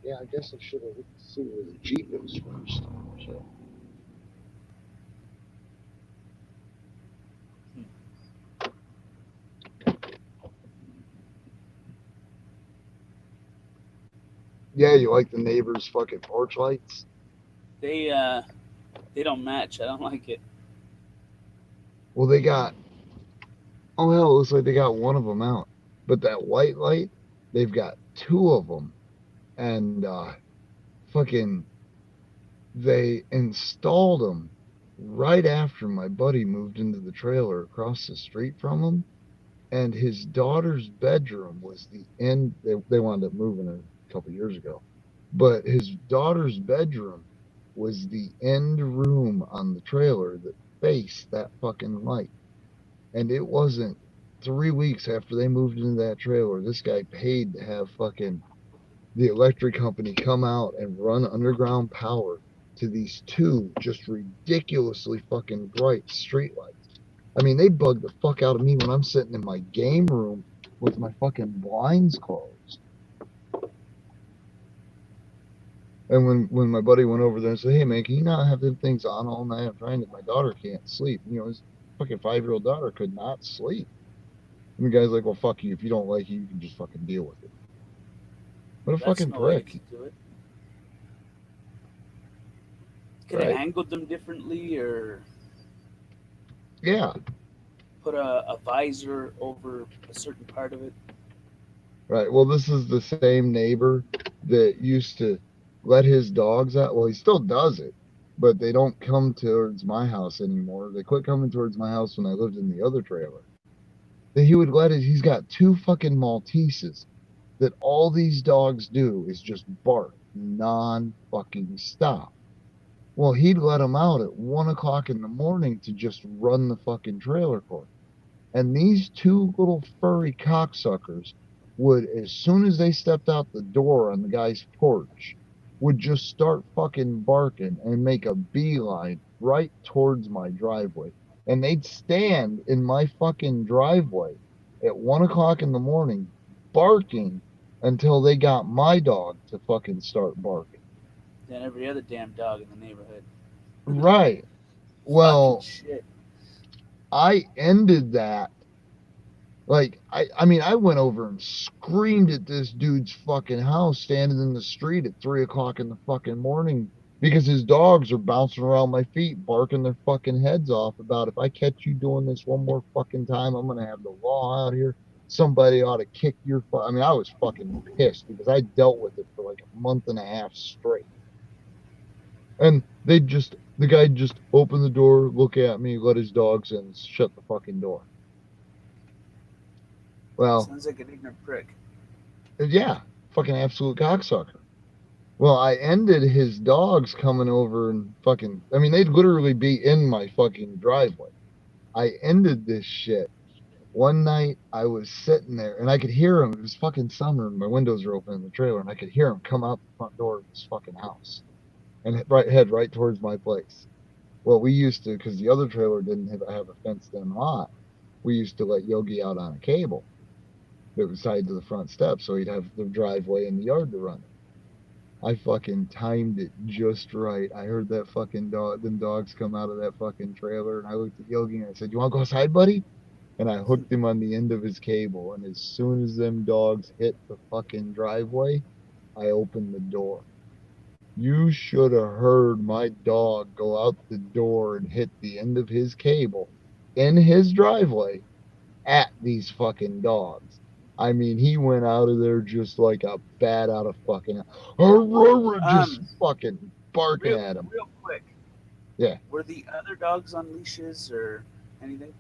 Yeah, I guess I should have seen where the Jeep was first. So. Yeah, you like the neighbors' fucking porch lights? They don't match. I don't like it. Well, they got. Oh hell, it looks like they got one of them out. But that white light, they've got two of them, and fucking, they installed them right after my buddy moved into the trailer across the street from him, and his daughter's bedroom was the end. They wound up moving it a couple years ago, but his daughter's bedroom was the end room on the trailer that faced that fucking light. And it wasn't 3 weeks after they moved into that trailer, this guy paid to have fucking the electric company come out and run underground power to these two just ridiculously fucking bright street lights. I mean, they bug the fuck out of me when I'm sitting in my game room with my fucking blinds closed. And when my buddy went over there and said, "Hey man, can you not have them things on all night? I'm trying to, my daughter can't sleep." You know, his fucking 5-year-old daughter could not sleep. And the guy's like, "Well, fuck you. If you don't like it, you can just fucking deal with it." What a That's fucking no way prick. to do it. Could have Right. angled them differently, or Yeah. put a visor over a certain part of it. Right. Well, this is the same neighbor that used to let his dogs out. Well, he still does it, but they don't come towards my house anymore. They quit coming towards my house when I lived in the other trailer. That he would let it. He's got 2 fucking Malteses that all these dogs do is just bark non-fucking stop. Well, he'd let them out at 1 o'clock in the morning to just run the fucking trailer court. And these 2 little furry cocksuckers would, as soon as they stepped out the door on the guy's porch, would just start fucking barking and make a beeline right towards my driveway. And they'd stand in my fucking driveway at 1 o'clock in the morning barking until they got my dog to fucking start barking. Than every other damn dog in the neighborhood. Right. Well, Fucking shit. I ended that. Like, I mean, I went over and screamed at this dude's fucking house standing in the street at 3 o'clock in the fucking morning because his dogs are bouncing around my feet, barking their fucking heads off about, if I catch you doing this one more fucking time, I'm going to have the law out here. Somebody ought to kick your I mean, I was fucking pissed because I dealt with it for like a month and a half straight. And the guy just opened the door, look at me, let his dogs in, shut the fucking door. Well, Sounds like an ignorant prick. yeah, fucking absolute cocksucker. Well, I ended his dogs coming over and fucking, I mean, they'd literally be in my fucking driveway. I ended this shit. One night I was sitting there and I could hear him. It was fucking summer and my windows were open in the trailer and I could hear him come out the front door of this fucking house and head right towards my place. Well, we used to, because the other trailer didn't have a fenced in lot, we used to let Yogi out on a cable. that was tied to the front step, so he'd have the driveway and the yard to run. I fucking timed it just right. I heard that fucking them dogs come out of that fucking trailer, and I looked at Yogi and I said, "You want to go outside, buddy?" And I hooked him on the end of his cable, and as soon as them dogs hit the fucking driveway, I opened the door. You should have heard my dog go out the door and hit the end of his cable in his driveway at these fucking dogs. I mean, he went out of there just like a bat out of fucking, just fucking barking at him. Real quick. Yeah. Were the other dogs on leashes or anything?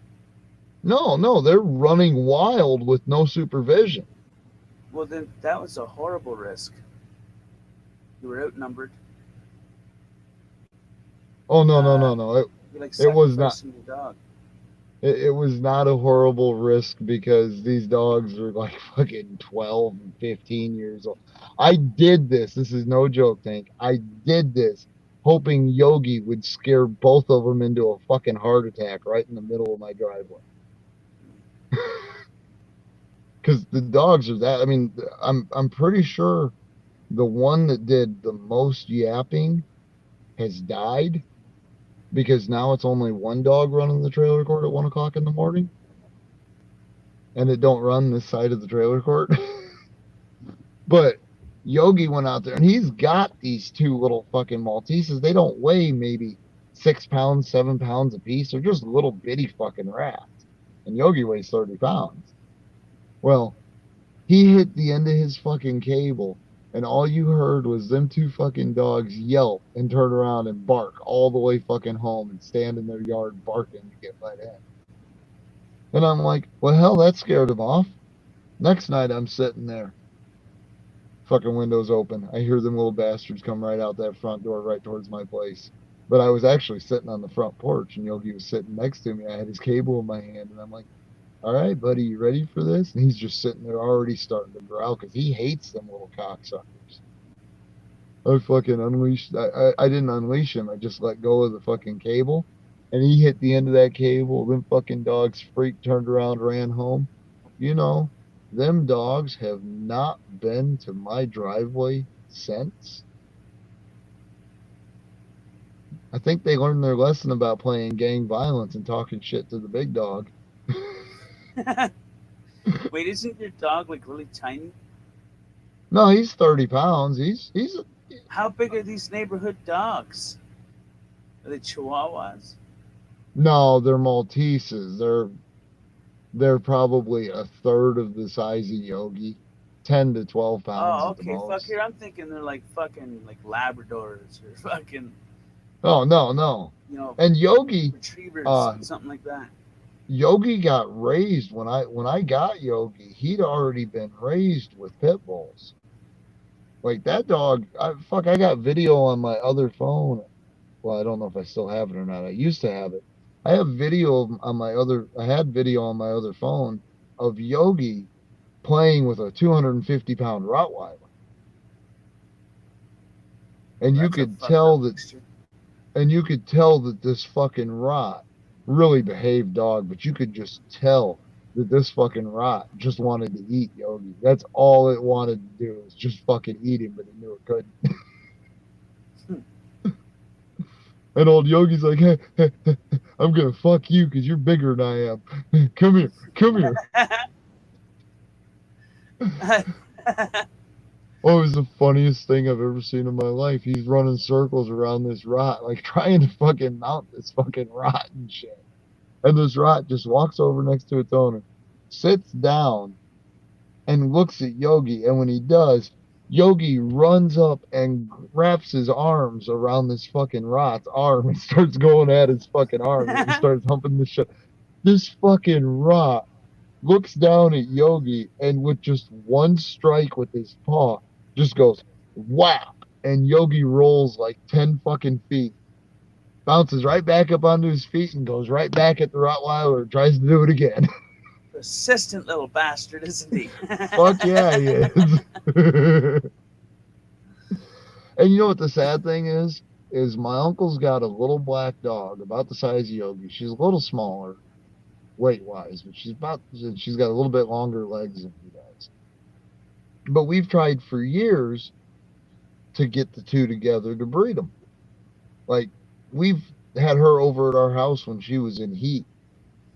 No, they're running wild with no supervision. Well, then that was a horrible risk. You were outnumbered. Oh, no. You're like It was not. sacrificing your dog. It was not a horrible risk because these dogs are like fucking 12 and 15 years old. I did this. This is no joke, Tank. I did this hoping Yogi would scare both of them into a fucking heart attack right in the middle of my driveway. Because the dogs are that. I mean, I'm pretty sure the one that did the most yapping has died. Because now it's only one dog running the trailer court at 1 o'clock in the morning. And it don't run this side of the trailer court. But Yogi went out there and he's got these two little fucking Malteses. They don't weigh maybe 6 pounds, 7 pounds a piece. They're just little bitty fucking rats. And Yogi weighs 30 pounds. Well, he hit the end of his fucking cable. And all you heard was them two fucking dogs yelp and turn around and bark all the way fucking home and stand in their yard barking to get let in. And I'm like, well, hell, that scared him off. Next night, I'm sitting there. Fucking windows open. I hear them little bastards come right out that front door right towards my place. But I was actually sitting on the front porch and Yogi was sitting next to me. I had his cable in my hand and I'm like, all right, buddy, you ready for this? And he's just sitting there already starting to growl because he hates them little cocksuckers. I fucking unleashed. I didn't unleash him. I just let go of the fucking cable. And he hit the end of that cable. Them fucking dogs freaked, turned around, ran home. You know, them dogs have not been to my driveway since. I think they learned their lesson about playing gang violence and talking shit to the big dog. Wait, isn't your dog like really tiny? No, he's 30 pounds. He's How big are these neighborhood dogs? Are they Chihuahuas? No, they're Malteses. They're probably a third of the size of Yogi, 10 to 12 pounds. Oh, at the okay. most. Fuck here. I'm thinking they're like fucking like Labradors or fucking. Oh no. You know. And Yogi, retrievers, something like that. Yogi got raised when I got Yogi. He'd already been raised with pit bulls. Like that dog. I got video on my other phone. Well, I don't know if I still have it or not. I used to have it. I have video on my other. I had video on my other phone of Yogi playing with a 250-pound Rottweiler, and you could tell that. And you could tell that this fucking Rot, really behaved dog, but you could just tell that this fucking Rot just wanted to eat Yogi. That's all it wanted to do is just fucking eat him, but it knew it couldn't. And old Yogi's like, hey, I'm gonna fuck you because you're bigger than I am. Come here. Oh, it was the funniest thing I've ever seen in my life. He's running circles around this Rot, like trying to fucking mount this fucking Rot and shit. And this Rot just walks over next to its owner, sits down, and looks at Yogi. And when he does, Yogi runs up and wraps his arms around this fucking Rot's arm and starts going at his fucking arm and starts humping the shit. This fucking Rot looks down at Yogi and with just one strike with his paw, just goes whap, and Yogi rolls like 10 fucking feet, bounces right back up onto his feet and goes right back at the Rottweiler and tries to do it again. Persistent little bastard, isn't he? Fuck yeah, he is. And you know what the sad thing is my uncle's got a little black dog about the size of Yogi. She's a little smaller, weight wise, but she's got a little bit longer legs than he does. But we've tried for years to get the two together to breed them. Like, we've had her over at our house when she was in heat,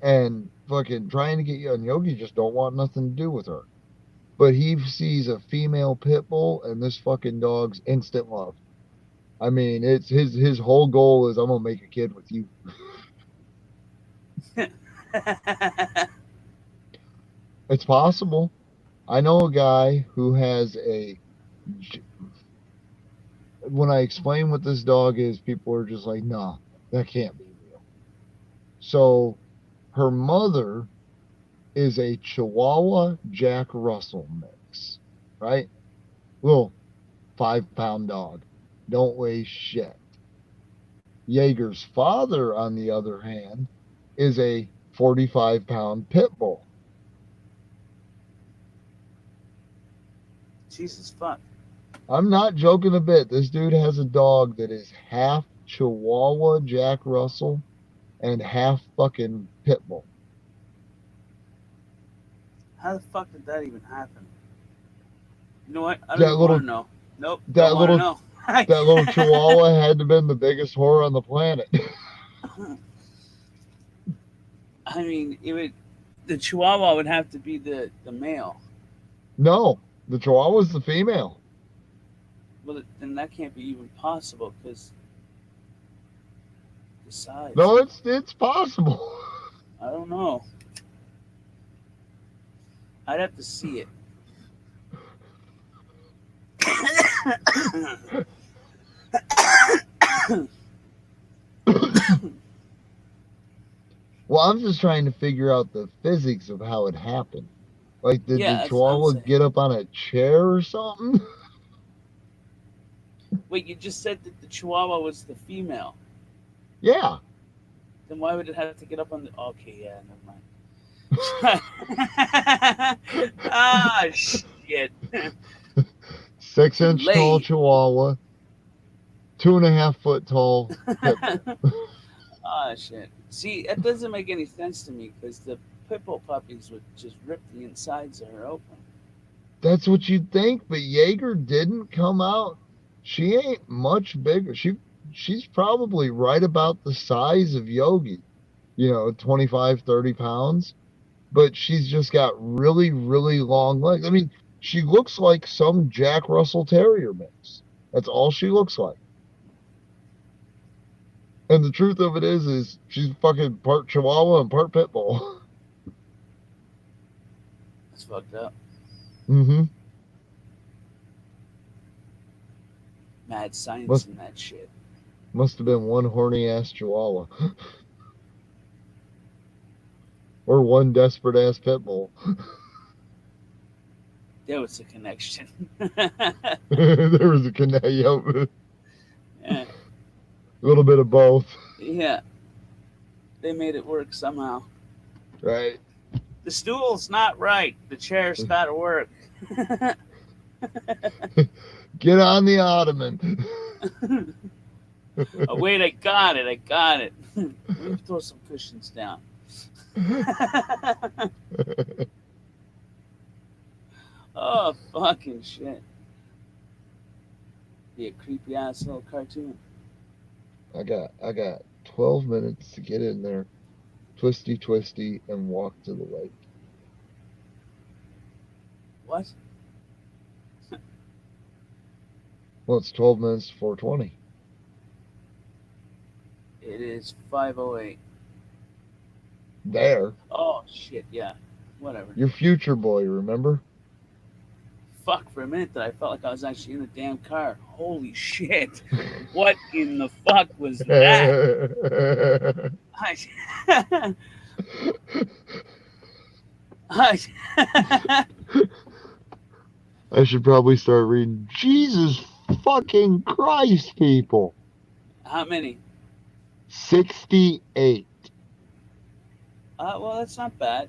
and fucking trying to get Yogi just don't want nothing to do with her. But he sees a female pit bull, and this fucking dog's instant love. I mean, it's his whole goal is I'm gonna make a kid with you. It's possible. I know a guy who has when I explain what this dog is, people are just like, nah, that can't be real. So her mother is a Chihuahua Jack Russell mix, right? Little 5-pound dog. Don't weigh shit. Jaeger's father, on the other hand, is a 45-pound pit bull. Jesus fuck. I'm not joking a bit. This dude has a dog that is half Chihuahua Jack Russell and half fucking pit bull. How the fuck did that even happen? You know what? I That don't even little- want to know. Nope. that Don't want to little- know. That little Chihuahua had to have been the biggest whore on the planet. I mean, the Chihuahua would have to be the male. No, the Chihuahua's the female. Well, then that can't be even possible because the size. No, it's possible. I don't know. I'd have to see it. Well, I'm just trying to figure out the physics of how it happened. Like, did Yeah, the that's what I'm Chihuahua saying. get up on a chair or something? Wait, you just said that the Chihuahua was the female. Yeah. Then why would it have to get up on the? Okay, yeah, never mind. Ah, shit. 6-inch tall Late. Chihuahua, 2.5 foot tall pit bull. Ah, shit. See, that doesn't make any sense to me because the pit bull puppies would just rip the insides of her open. That's what you'd think, but Jaeger didn't come out. She ain't much bigger. She's probably right about the size of Yogi, 25, 30 pounds. But she's just got really, really long legs. I mean, she looks like some Jack Russell Terrier mix. That's all she looks like. And the truth of it is she's fucking part Chihuahua and part pit bull. That's fucked up. Mm-hmm. Mad science Must- and that shit. Must have been one horny ass Chihuahua. Or one desperate ass pit bull. There was a connection. There was a connect. Yep. Yeah. A little bit of both. Yeah. They made it work somehow. Right. The stool's not right. The chair's got to work. Get on the ottoman. Oh, wait, I got it. Let me throw some cushions down. Oh, fucking shit. Be a creepy ass little cartoon. I got 12 minutes to get in there, twisty, and walk to the lake. What? Well, it's 12 minutes to 4:20. It is 5:08. There. Oh, shit, yeah. Whatever. Your future boy, remember? Fuck, for a minute that I felt like I was actually in a damn car. Holy shit. What in the fuck was that? I should probably start reading. Jesus fucking Christ, people. How many? 68. Well, that's not bad.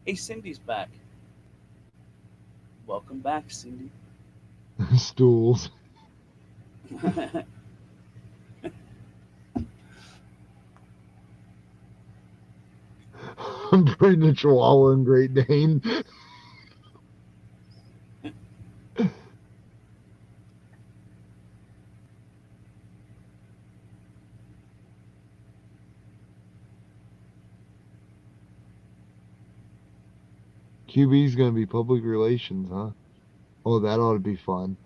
Hey, Cindy's back. Welcome back, Cindy. Stools. I'm breeding a Chihuahua and Great Dane. QB's gonna be public relations, huh? Oh, that ought to be fun.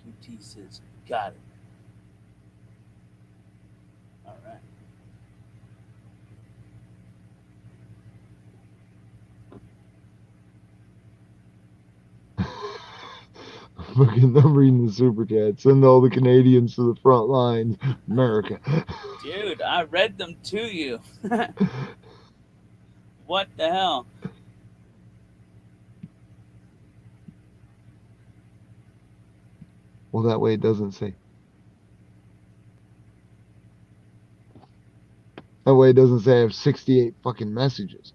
QT says, got it. All right. Fucking, I'm reading the super chat. Send all the Canadians to the front lines. America. Dude, I read them to you. What the hell? Well, that way it doesn't say. That way it doesn't say I have 68 fucking messages.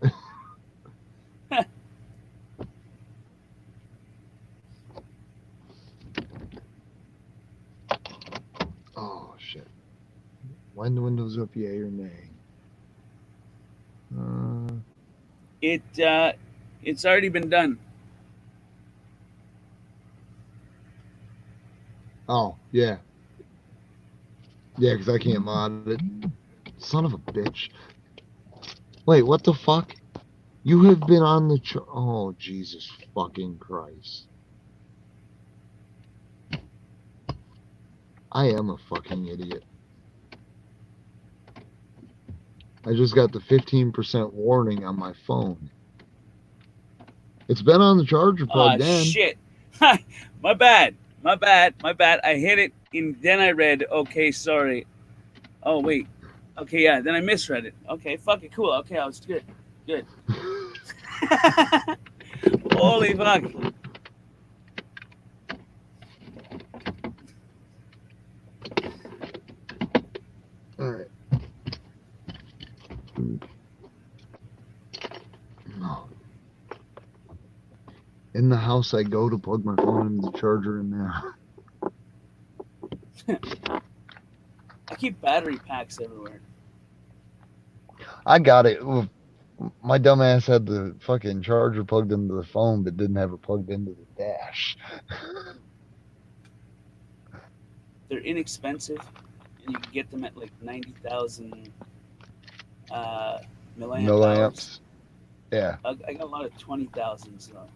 Oh, shit. Wind the windows up, yay or nay? It's already been done. Oh, yeah. Yeah, because I can't mod it. Son of a bitch. Wait, what the fuck? You have been on the oh, Jesus fucking Christ. I am a fucking idiot. I just got the 15% warning on my phone. It's been on the charger plugged in. Shit. My bad. I hit it and then I read, okay, sorry. Oh, wait. Okay, yeah, then I misread it. Okay, fuck it, cool. Okay, I was good. Good. Holy fuck. Alright. No. In the house I go to plug my phone into the charger in there. I keep battery packs everywhere. I got it. My dumbass had the fucking charger plugged into the phone, but didn't have it plugged into the dash. They're inexpensive, and you can get them at like 90,000 milliamps. Yeah. I got a lot of 20,000. So.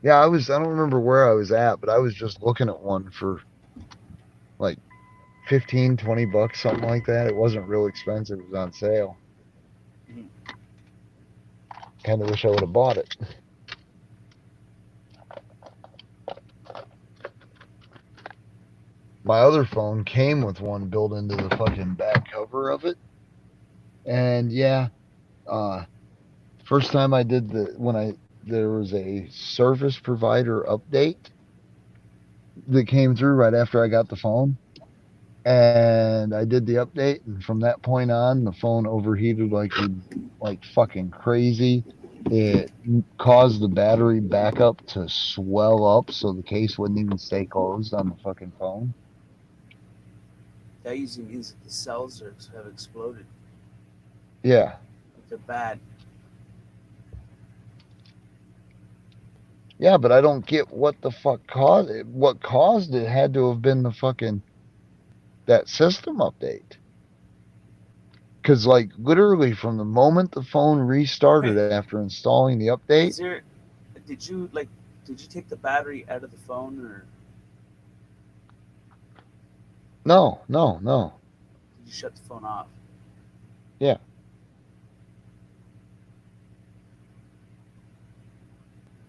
Yeah, I don't remember where I was at, but I was just looking at one for like 15, 20 bucks, something like that. It wasn't real expensive. It was on sale. Mm-hmm. Kind of wish I would have bought it. My other phone came with one built into the fucking back cover of it. And yeah, first time I did there was a service provider update that came through right after I got the phone. And I did the update, and from that point on, the phone overheated like fucking crazy. It caused the battery backup to swell up, so the case wouldn't even stay closed on the fucking phone. That usually means that the cells have exploded. Yeah. They're bad. Yeah, but I don't get what the fuck caused it. What caused it had to have been the fucking that system update. Because, like, literally from the moment the phone restarted after installing the update. Did you take the battery out of the phone or? No. Did you shut the phone off? Yeah.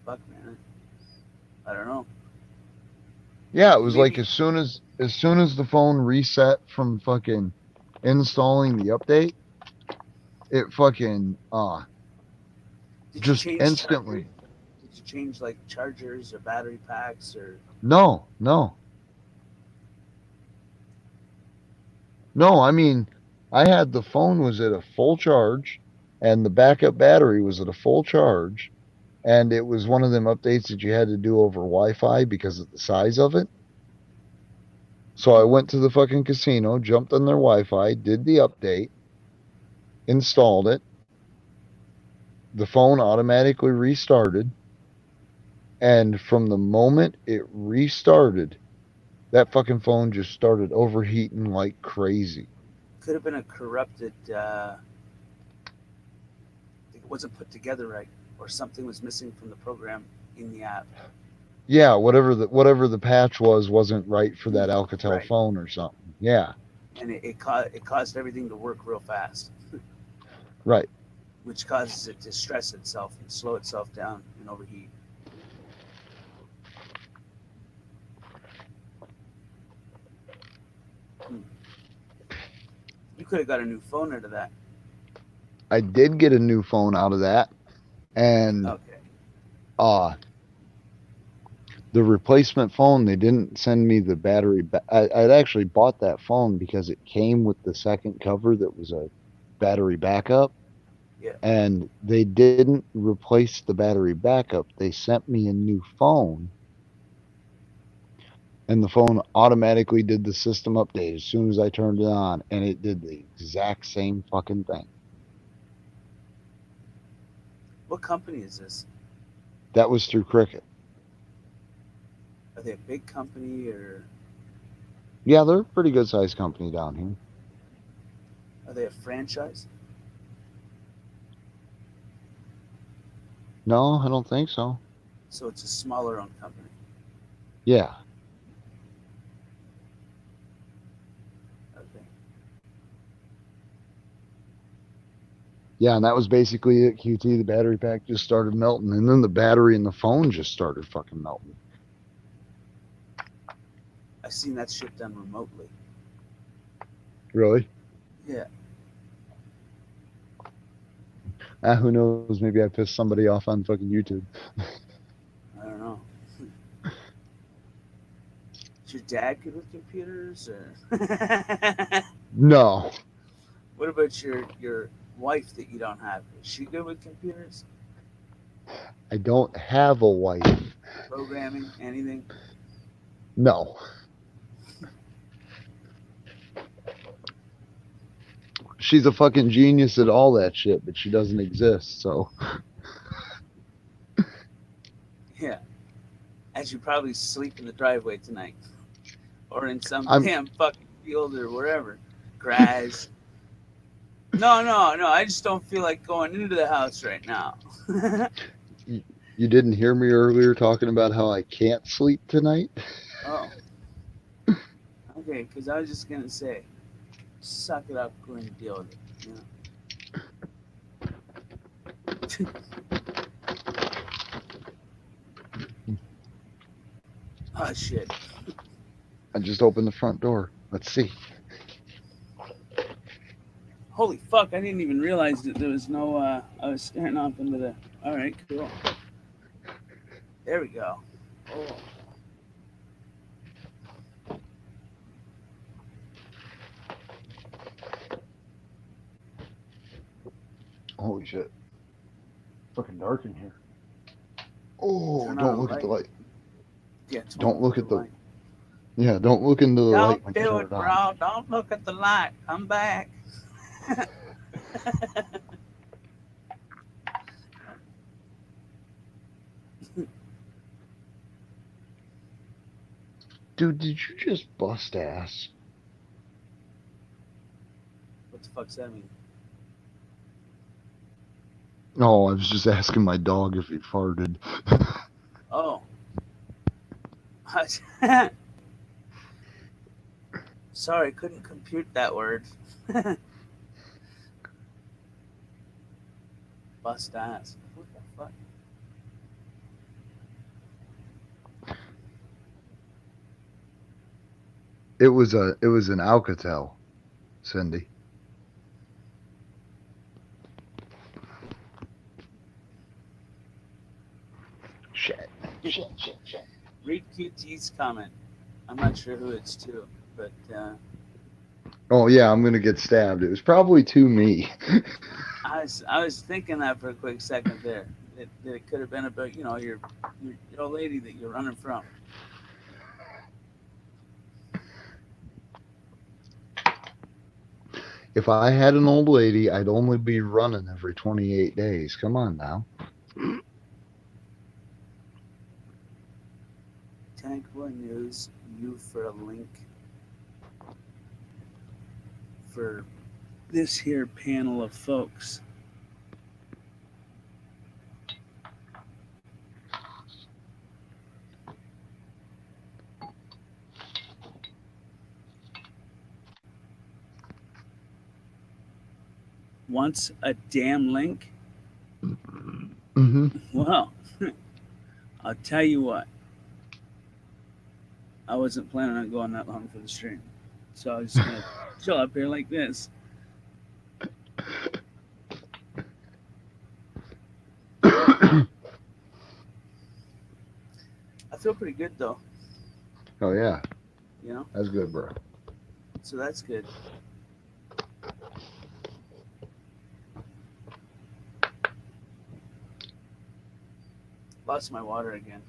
Fuck, man. I don't know. Yeah, it was like as soon as the phone reset from fucking installing the update, it fucking Did just you change instantly. Did you change like chargers or battery packs or? No. I mean, I had the phone was at a full charge, and the backup battery was at a full charge, and it was one of them updates that you had to do over Wi-Fi because of the size of it. So I went to the fucking casino, jumped on their Wi-Fi, did the update, installed it. The phone automatically restarted, and from the moment it restarted, that fucking phone just started overheating like crazy. Could have been a corrupted. It wasn't put together right, or something was missing from the program in the app. Yeah, whatever the patch wasn't right for that Alcatel Right. phone or something. Yeah, And it caused everything to work real fast, right. which causes it to stress itself and slow itself down and overheat. You could have got a new phone out of that. I did get a new phone out of that, and Okay. the replacement phone, they didn't send me the battery. I'd actually bought that phone because it came with the second cover that was a battery backup. Yeah. And they didn't replace the battery backup. They sent me a new phone, and the phone automatically did the system update as soon as I turned it on, and it did the exact same fucking thing. What company is this? That was through Cricket. Are they a big company or Yeah, they're a pretty good sized company down here. are they a franchise? No, I don't think so. So it's a smaller owned company. Yeah. Okay. Yeah, and that was basically it. QT, the battery pack just started melting, and then the battery in the phone just started fucking melting. I've seen that shit done remotely. Really? Yeah. Who knows? Maybe I pissed somebody off on fucking YouTube. I don't know. Is your dad good with computers or No. what about your wife that you don't have? Is she good with computers? I don't have a wife. Programming? Anything? No. She's a fucking genius at all that shit, but she doesn't exist, so. Yeah. As you probably sleep in the driveway tonight. Or in some I'm- damn fucking field or wherever. Grass. No. I just don't feel like going into the house right now. You didn't hear me earlier talking about how I can't sleep tonight? Oh. Okay, because I was just going to say, suck it up, go and deal with it. You know? Oh, shit. I just opened the front door. Let's see. Holy fuck, I didn't even realize that there was no, I was staring off into the, all right, cool. There we go. Oh. Holy shit. Fucking dark in here. Oh, Turn on don't the look at the light. light. Yeah, Don't look at the light. Yeah, don't look into the light when Don't you do turn it, it on. bro. Don't look at the light. Come back. Dude, did you just bust ass? What the fuck's that mean? No, I was just asking my dog if he farted. Oh. Sorry, couldn't compute that word. Bust ass. What the fuck? It was an Alcatel, Cindy. Shit. Read QT's comment. I'm not sure who it's to, but Oh yeah, I'm gonna get stabbed. It was probably to me. I was thinking that for a quick second there. That it could have been about your old lady that you're running from. If I had an old lady, I'd only be running every 28 days. Come on now. Tank Boy News, you for a link for this here panel of folks. Wants a damn link? Mm-hmm. Well, I'll tell you what. I wasn't planning on going that long for the stream. So I was just going to chill up here like this. I feel pretty good, though. Oh yeah, You know? that's good, bro. So that's good. Lost my water again.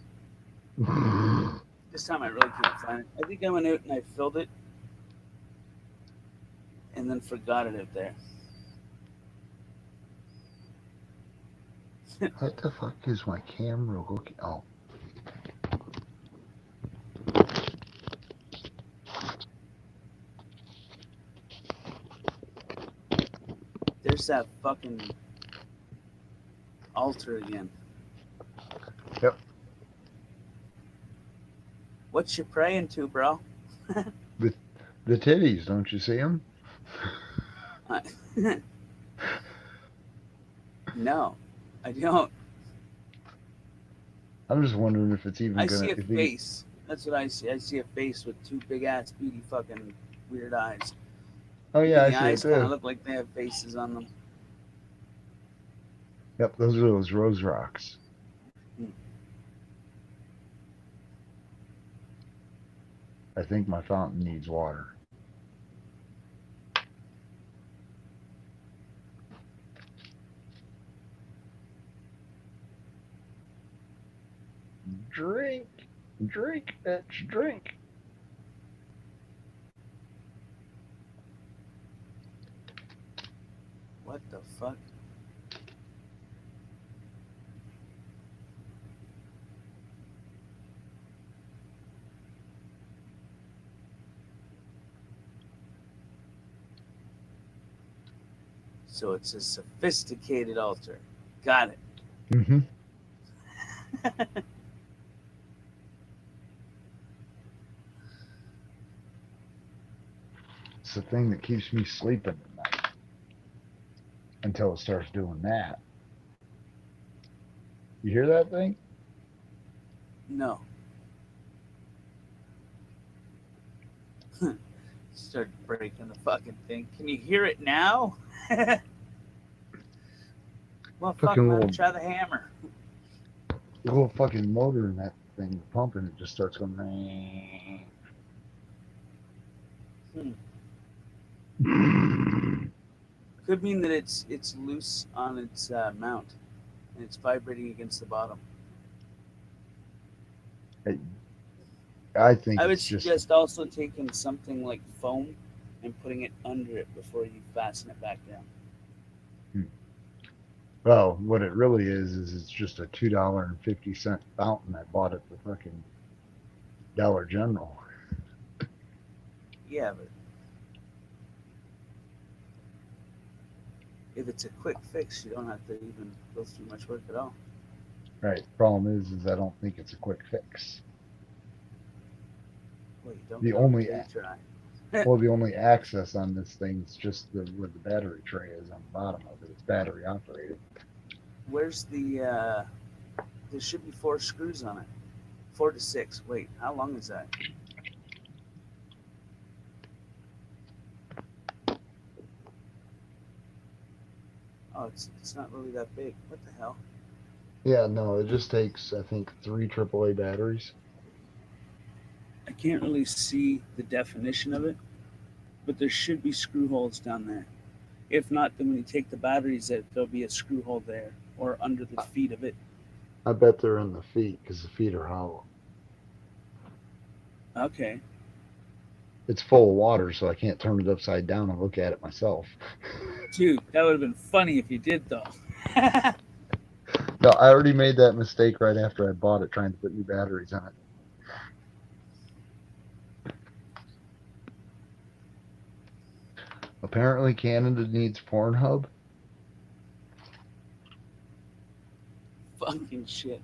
This time I really can't find it. I think I went out and I filled it and then forgot it out there. What the fuck is my camera looking? Oh, There's that fucking altar again. Yep. What you praying to, bro? the titties, don't you see them? No, I don't. I'm just wondering if it's even I gonna. see a if he- face. That's what I see. I see a face with two big ass beady fucking weird eyes. Oh yeah, I The see it eyes kind of too. look like they have faces on them. Yep, those are those rose rocks. I think my fountain needs water. Drink, bitch, drink. What the fuck? So it's a sophisticated altar. Got it. Mm-hmm. It's the thing that keeps me sleeping at night until it starts doing that. You hear that thing? No. Start breaking the fucking thing. Can you hear it now? Well, fuck, Fucking man, little- try the hammer. The little fucking motor in that thing pumping, it just starts going. Could mean that it's loose on its mount and it's vibrating against the bottom. I think I would it's just. suggest also taking something like foam and putting it under it before you fasten it back down. Well, what it really is it's just a $2.50 fountain I bought at the fucking Dollar General. Yeah, but if it's a quick fix, you don't have to even go through much work at all. Right. Problem is I don't think it's a quick fix. Well, you don't The know only until you try. Well, the only access on this thing is just where the battery tray is on the bottom of it. It's battery operated. Where's the? There should be 4 screws on it. 4 to 6. Wait, how long is that? Oh, it's not really that big. What the hell? Yeah, no, it just takes, I think, 3 AAA batteries. I can't really see the definition of it, but there should be screw holes down there. If not, then when you take the batteries out, there'll be a screw hole there or under the feet of it. I bet they're in the feet because the feet are hollow. Okay. It's full of water, so I can't turn it upside down and look at it myself. Dude, that would have been funny if you did, though. No, I already made that mistake right after I bought it, trying to put new batteries on it. Apparently, Canada needs Pornhub. Fucking shit.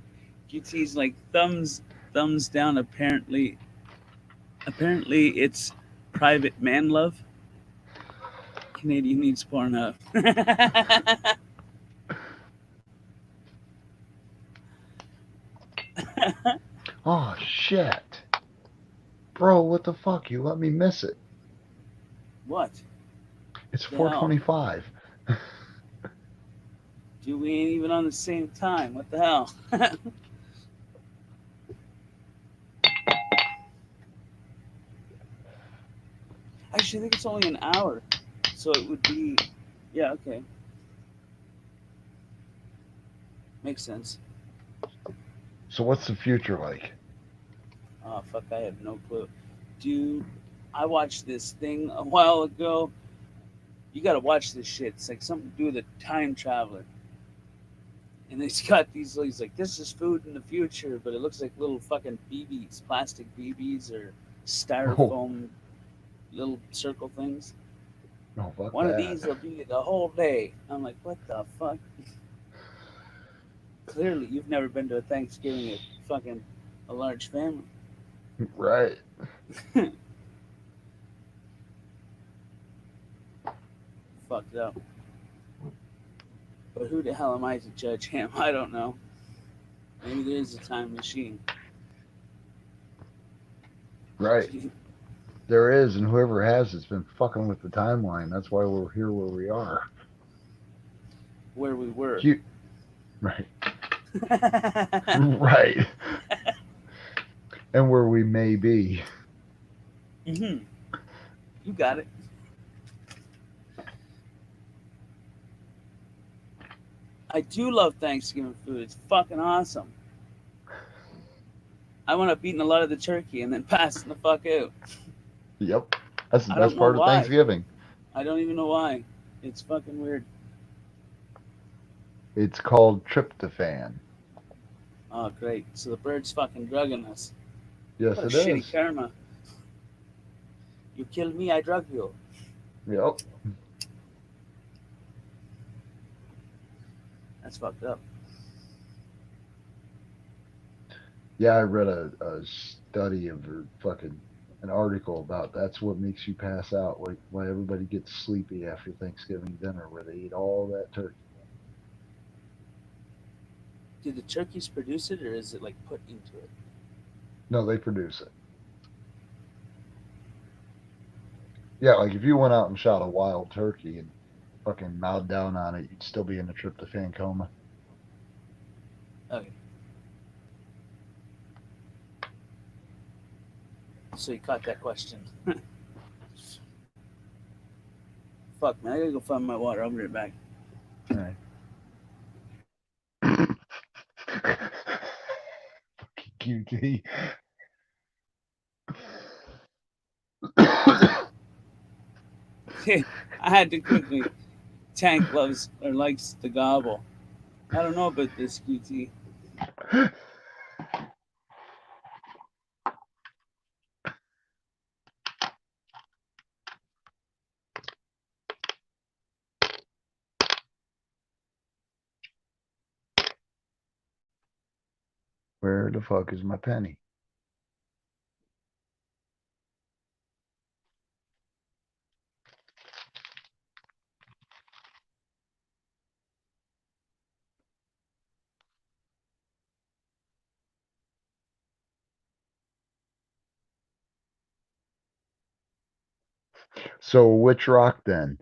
QT's like thumbs down. Apparently it's private man love. Canadian needs Pornhub. Oh, shit. Bro, what the fuck? You let me miss it. What? It's The hell? 425. Dude, we ain't even on the same time. What the hell? Actually, I think it's only an hour. So it would be. Yeah, okay. Makes sense. So what's the future like? Oh, fuck, I have no clue. Dude, I watched this thing a while ago. You gotta watch this shit. It's like something to do with a time traveler. And he's got he's like, this is food in the future, but it looks like little fucking BBs, plastic BBs or Oh, styrofoam little circle things. no, fuck One of that. these will be the whole day. I'm like, what the fuck? Clearly, you've never been to a Thanksgiving at fucking a large family. Right. Fucked up. But who the hell am I to judge him? I don't know. Maybe there is a time machine. Right. There is, and whoever has it's been fucking with the timeline. That's why we're here where we are. Where we were. You, right. Right. And where we may be. You got it. I do love Thanksgiving food. It's fucking awesome. I went up eating a lot of the turkey and then passing the fuck out. Yep. That's the I don't best know part of why. Thanksgiving. I don't even know why. It's fucking weird. It's called tryptophan. Oh, great. So the bird's fucking drugging us. Yes, What a it shitty is. karma. You killed me, I drug you. Yep. That's fucked up. Yeah, I read a study of fucking an article about that's what makes you pass out, like why everybody gets sleepy after Thanksgiving dinner, where they eat all that turkey. Do the turkeys produce it or is it like put into it? No, they produce it. Yeah, like if you went out and shot a wild turkey and fucking mowed down on it, you'd still be in a tryptophan coma. Okay. So you caught that question. Fuck, man. I gotta go find my water. I'll be right back. All right. QT. I had to quickly. Tank loves or likes the gobble. I don't know about this, QT. Where the fuck is my penny? So which rock then?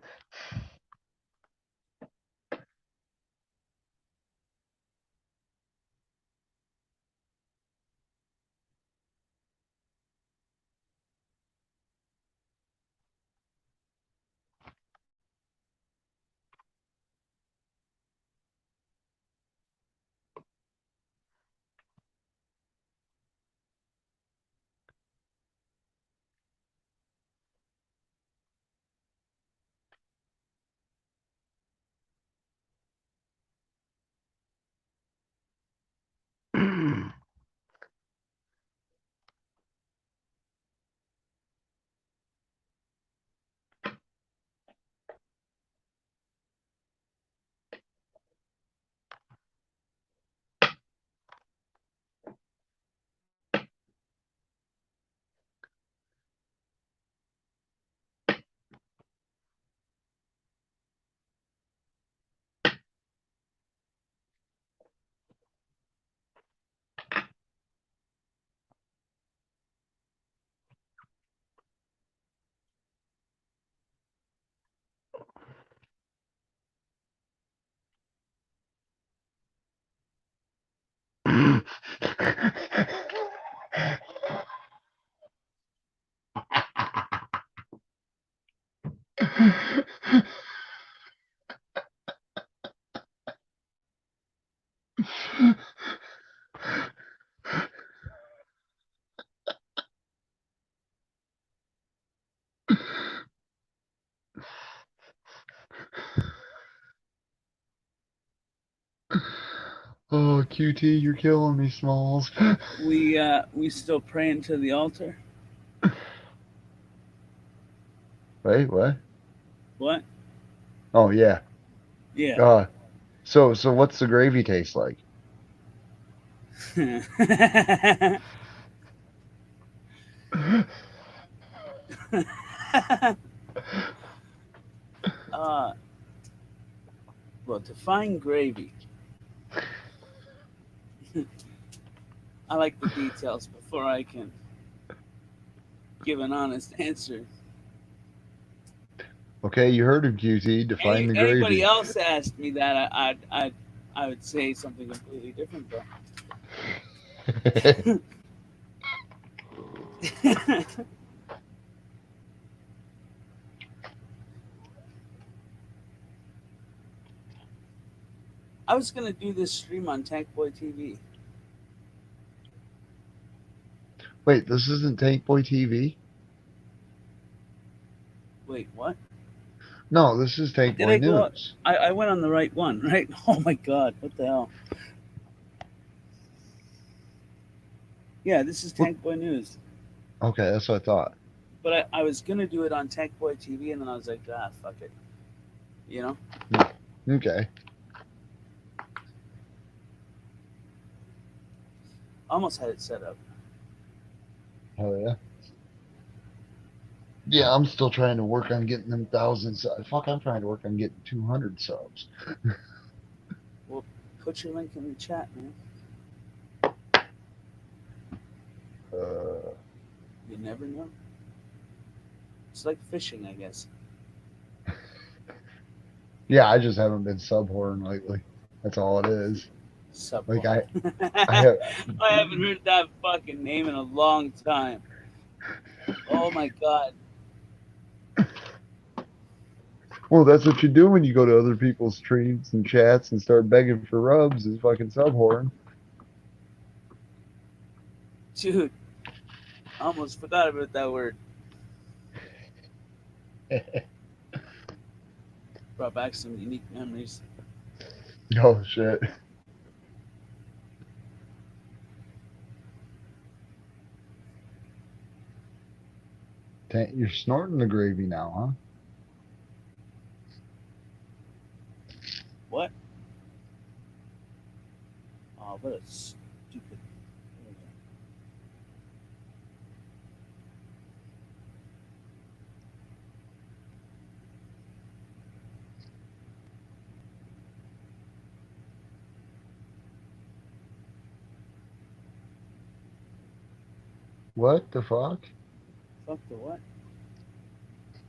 Oh, QT, you're killing me, Smalls. We still praying to the altar. Wait, what? What? Oh, yeah. Yeah. So what's the gravy taste like? uh, well, define gravy. I like the details before I can give an honest answer. Okay, you heard him, QT. Define the Anybody gravy. else asked me that, I would say something completely different, though. I was gonna do this stream on Tank Boy TV. Wait, this isn't Tank Boy TV? Wait, what? No, this is Tank Did Boy I go up? News. I went on the right one, right? Oh my god, what the hell? Yeah, this is Tank Boy News. Okay, that's what I thought. But I was gonna do it on Tank Boy TV, and then I was like, fuck it. You know? Okay. Almost had it set up. Oh, yeah. Yeah, I'm still trying to work on getting them 1,000 subs. Fuck, I'm trying to work on getting 200 subs. Well, put your link in the chat, man. You never know. It's like fishing, I guess. Yeah, I just haven't been sub whoring lately. That's all it is. Sub Like I haven't heard that fucking name in a long time. Oh my god. Well, that's what you do when you go to other people's streams and chats and start begging for rubs is fucking sub whoring. Dude, I almost forgot about that word. Brought back some unique memories. Oh, shit. You're snorting the gravy now, huh? What? Oh, what a stupid. What the fuck? Fuck the what?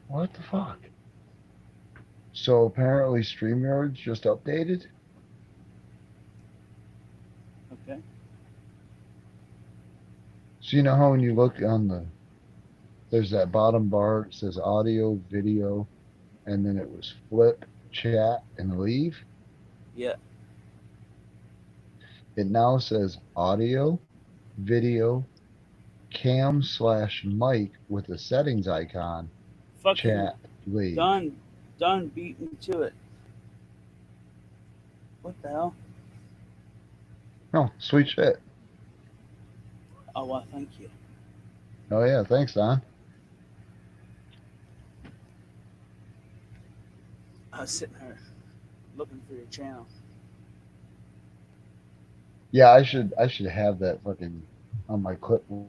What the fuck? So apparently StreamYard's just updated? Okay. So you know how when you look on there's that bottom bar, it says audio, video, and then it was flip, chat, and leave? Yeah. It now says audio, video, cam/mic with a settings icon, Fucking chat, leave. Done beat me to it. What the hell? Oh, sweet shit. Oh, well, thank you. Oh yeah, thanks, Don. I was sitting here looking for your channel. Yeah, I should have that fucking on my clip. On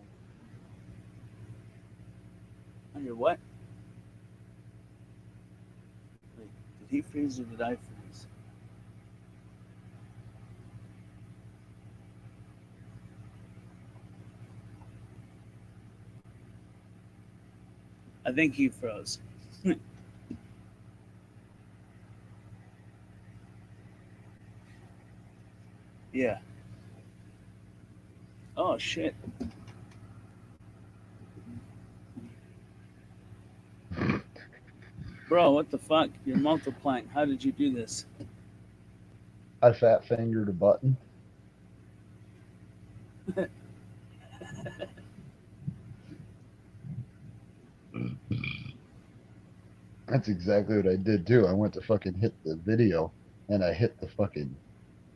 your what? Wait, did he freeze or did I freeze? I think he froze. Yeah. Oh shit. Bro, what the fuck? You're multiplying. How did you do this? I fat fingered a button. That's exactly what I did too. I went to fucking hit the video and I hit the fucking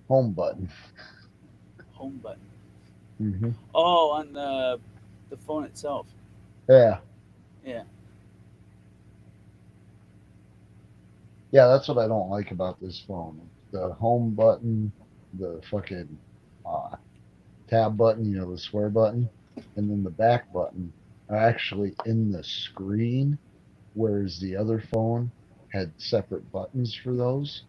home button. Home button. Mm-hmm. Oh, on the phone itself. Yeah. Yeah. Yeah, that's what I don't like about this phone. The home button, the fucking tab button, you know, the swear button, and then the back button are actually in the screen, whereas the other phone had separate buttons for those.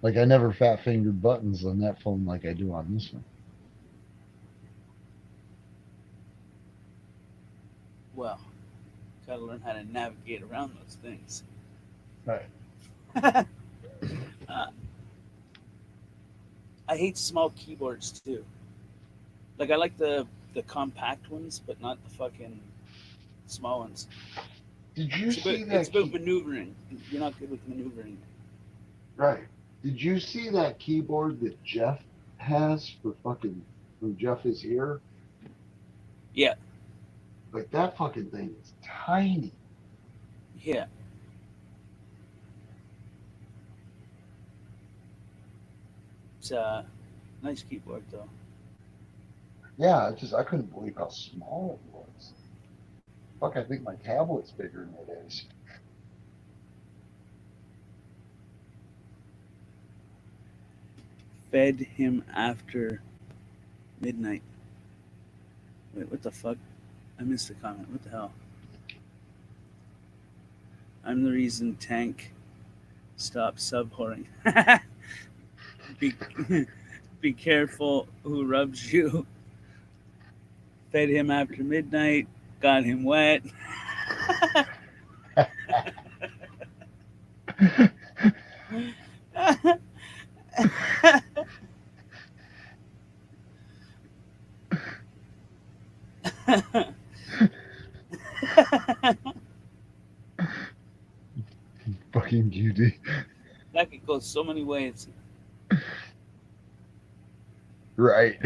Like I never fat fingered buttons on that phone like I do on this one. Well, gotta learn how to navigate around those things. Right. I hate small keyboards too. Like I like the compact ones, but not the fucking small ones. Did you It's see about, that? it's about maneuvering. You're not good with maneuvering. Right. Did you see that keyboard that Jeff has for fucking when Jeff is here? Yeah, Like that fucking thing is tiny. yeah. It's a nice keyboard though. Yeah, I couldn't believe how small it was. Fuck, I think my tablet's bigger than it is. Fed him after midnight. Wait, what the fuck? I missed the comment. What the hell? I'm the reason Tank stopped sub-whoring. Be careful who rubs you. Fed him after midnight. Got him wet. Fucking beauty. That could go so many ways. Right.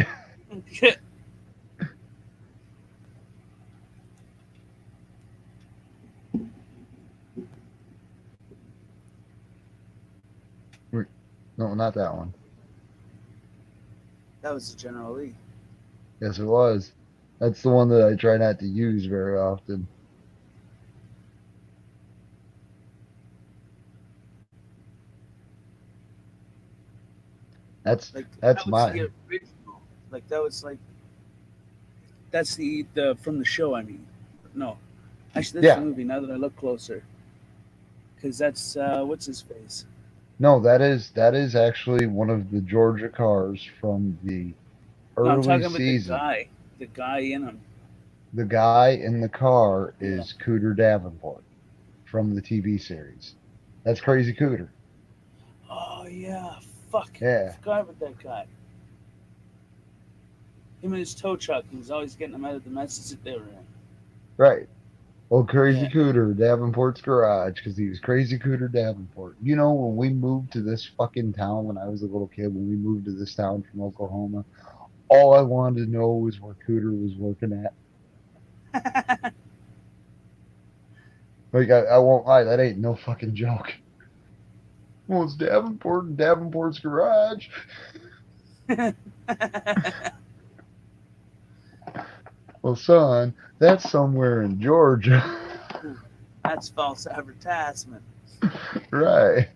No, not that one. That was the General Lee. Yes, it was. That's the one that I try not to use very often. That's Like that's that was mine. the original. Like that was like that's the from the show. I mean, no, actually that's Yeah. the movie. Now that I look closer, because that's what's his face. No, that is actually one of the Georgia cars from the No, I'm early talking about season. the guy in him. The guy in the car Yeah. is Cooter Davenport from the TV series. That's Crazy Cooter. Oh yeah, fuck. Yeah. I forgot about that guy. Him and his tow truck. He was always getting them out of the messes that they were in. Right. Well, Crazy Yeah. Cooter, Davenport's garage, because he was Crazy Cooter Davenport. You know, when we moved to this fucking town when I was a little kid, when we moved to this town from Oklahoma, all I wanted to know was where Cooter was working at. Like, I won't lie, that ain't no fucking joke. Well, it's Davenport and Davenport's garage. Well, son, that's somewhere in Georgia. That's false advertisement. Right.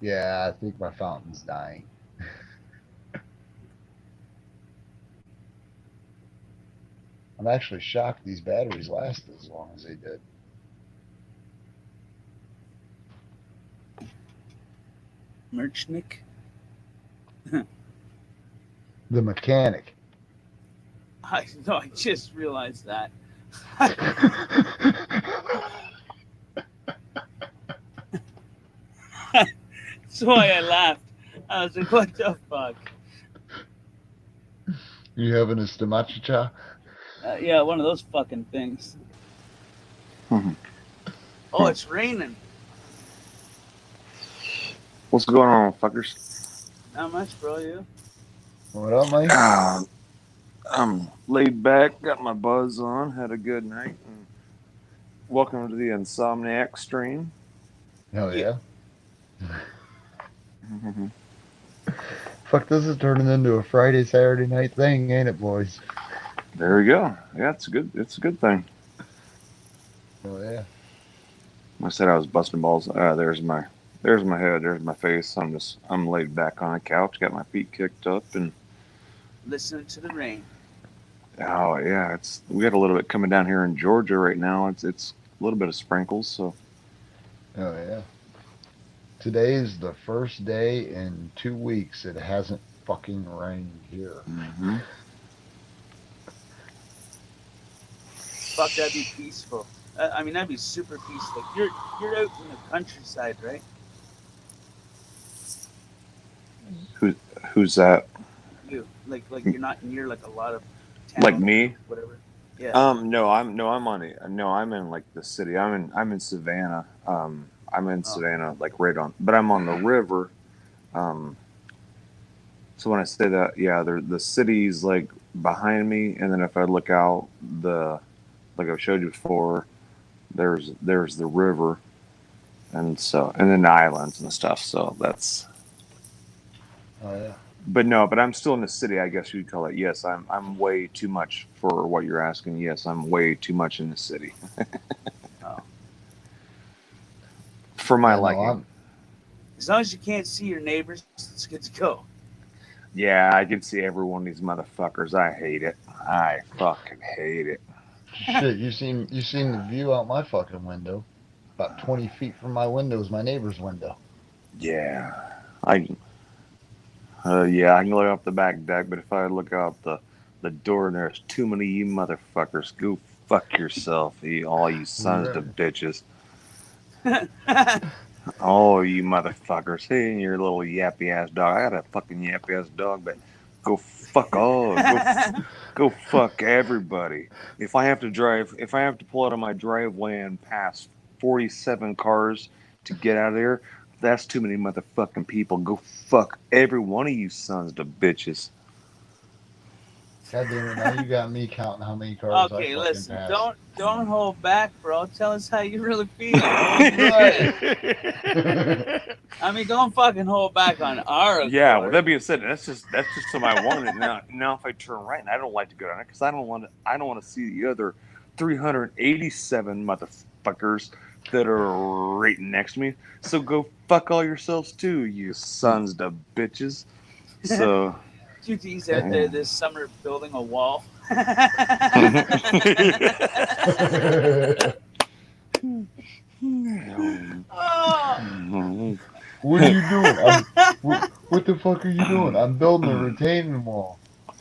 Yeah, I think my fountain's dying. I'm actually shocked these batteries lasted as long as they did. Merchnik. The mechanic. I just realized that. That's why I laughed. I was like, what the fuck? You having a stomachicha? Yeah, one of those fucking things. Mhm. Oh, it's raining. What's going on, fuckers? Not much, bro. You? What up, Mike? I'm laid back, got my buzz on, had a good night. And welcome to the Insomniac stream. Hell yeah. Mhm. Fuck, this is turning into a Friday, Saturday night thing, ain't it, boys? There we go. Yeah, it's a good thing. Oh yeah. I said I was busting balls. There's my head, there's my face. I'm laid back on a couch, got my feet kicked up, and Listening to the rain. oh yeah, we got a little bit coming down here in Georgia right now. It's a little bit of sprinkles, so Oh yeah. Today is the first day in 2 weeks it hasn't fucking rained here. mhm. Fuck, that'd be peaceful. I mean, that'd be super peaceful. You're out in the countryside, right? Who's that? You like you're not near like a lot of Like towns, me? whatever. Yeah. No, I'm in like the city. I'm in Savannah. I'm in Savannah, like right on, but I'm on the river. So when I say that, yeah, the city's like behind me, and then if I look out, like I've showed you before, there's the river, and then the islands and stuff. So that's. Oh yeah. But I'm still in the city, I guess you'd call it. Yes, I'm way too much for what you're asking. Yes, I'm way too much in the city. Oh. For my Yeah, no, liking. As long as you can't see your neighbors, it's good to go. Yeah, I can see every one of these motherfuckers. I hate it. I fucking hate it. Shit, you seen the view out my fucking window. About 20 feet from my window is my neighbor's window. Yeah. I can look up the back deck, but if I look out the door and there's too many of you motherfuckers, go fuck yourself, all you sons of bitches. Oh, you motherfuckers. Hey, and your little yappy ass dog. I got a fucking yappy ass dog, but go fuck all. Go fuck everybody. If I have to pull out of my driveway and pass 47 cars to get out of there, that's too many motherfucking people. Go fuck every one of you sons of bitches. God damn it, now you got me counting how many cars I Okay, fucking listen. passed. Don't hold back, bro. Tell us how you really feel. Right. I mean, don't fucking hold back on our. Yeah, accord. well, that being said, that's just something I wanted. Now, if I turn right, and I don't like to go down there because I don't want to see the other 387 motherfuckers that are right next to me. So go fuck all yourselves too, you sons of bitches. So. He's out there this summer building a wall. Oh. What are you doing? What the fuck are you doing? I'm building a retaining wall.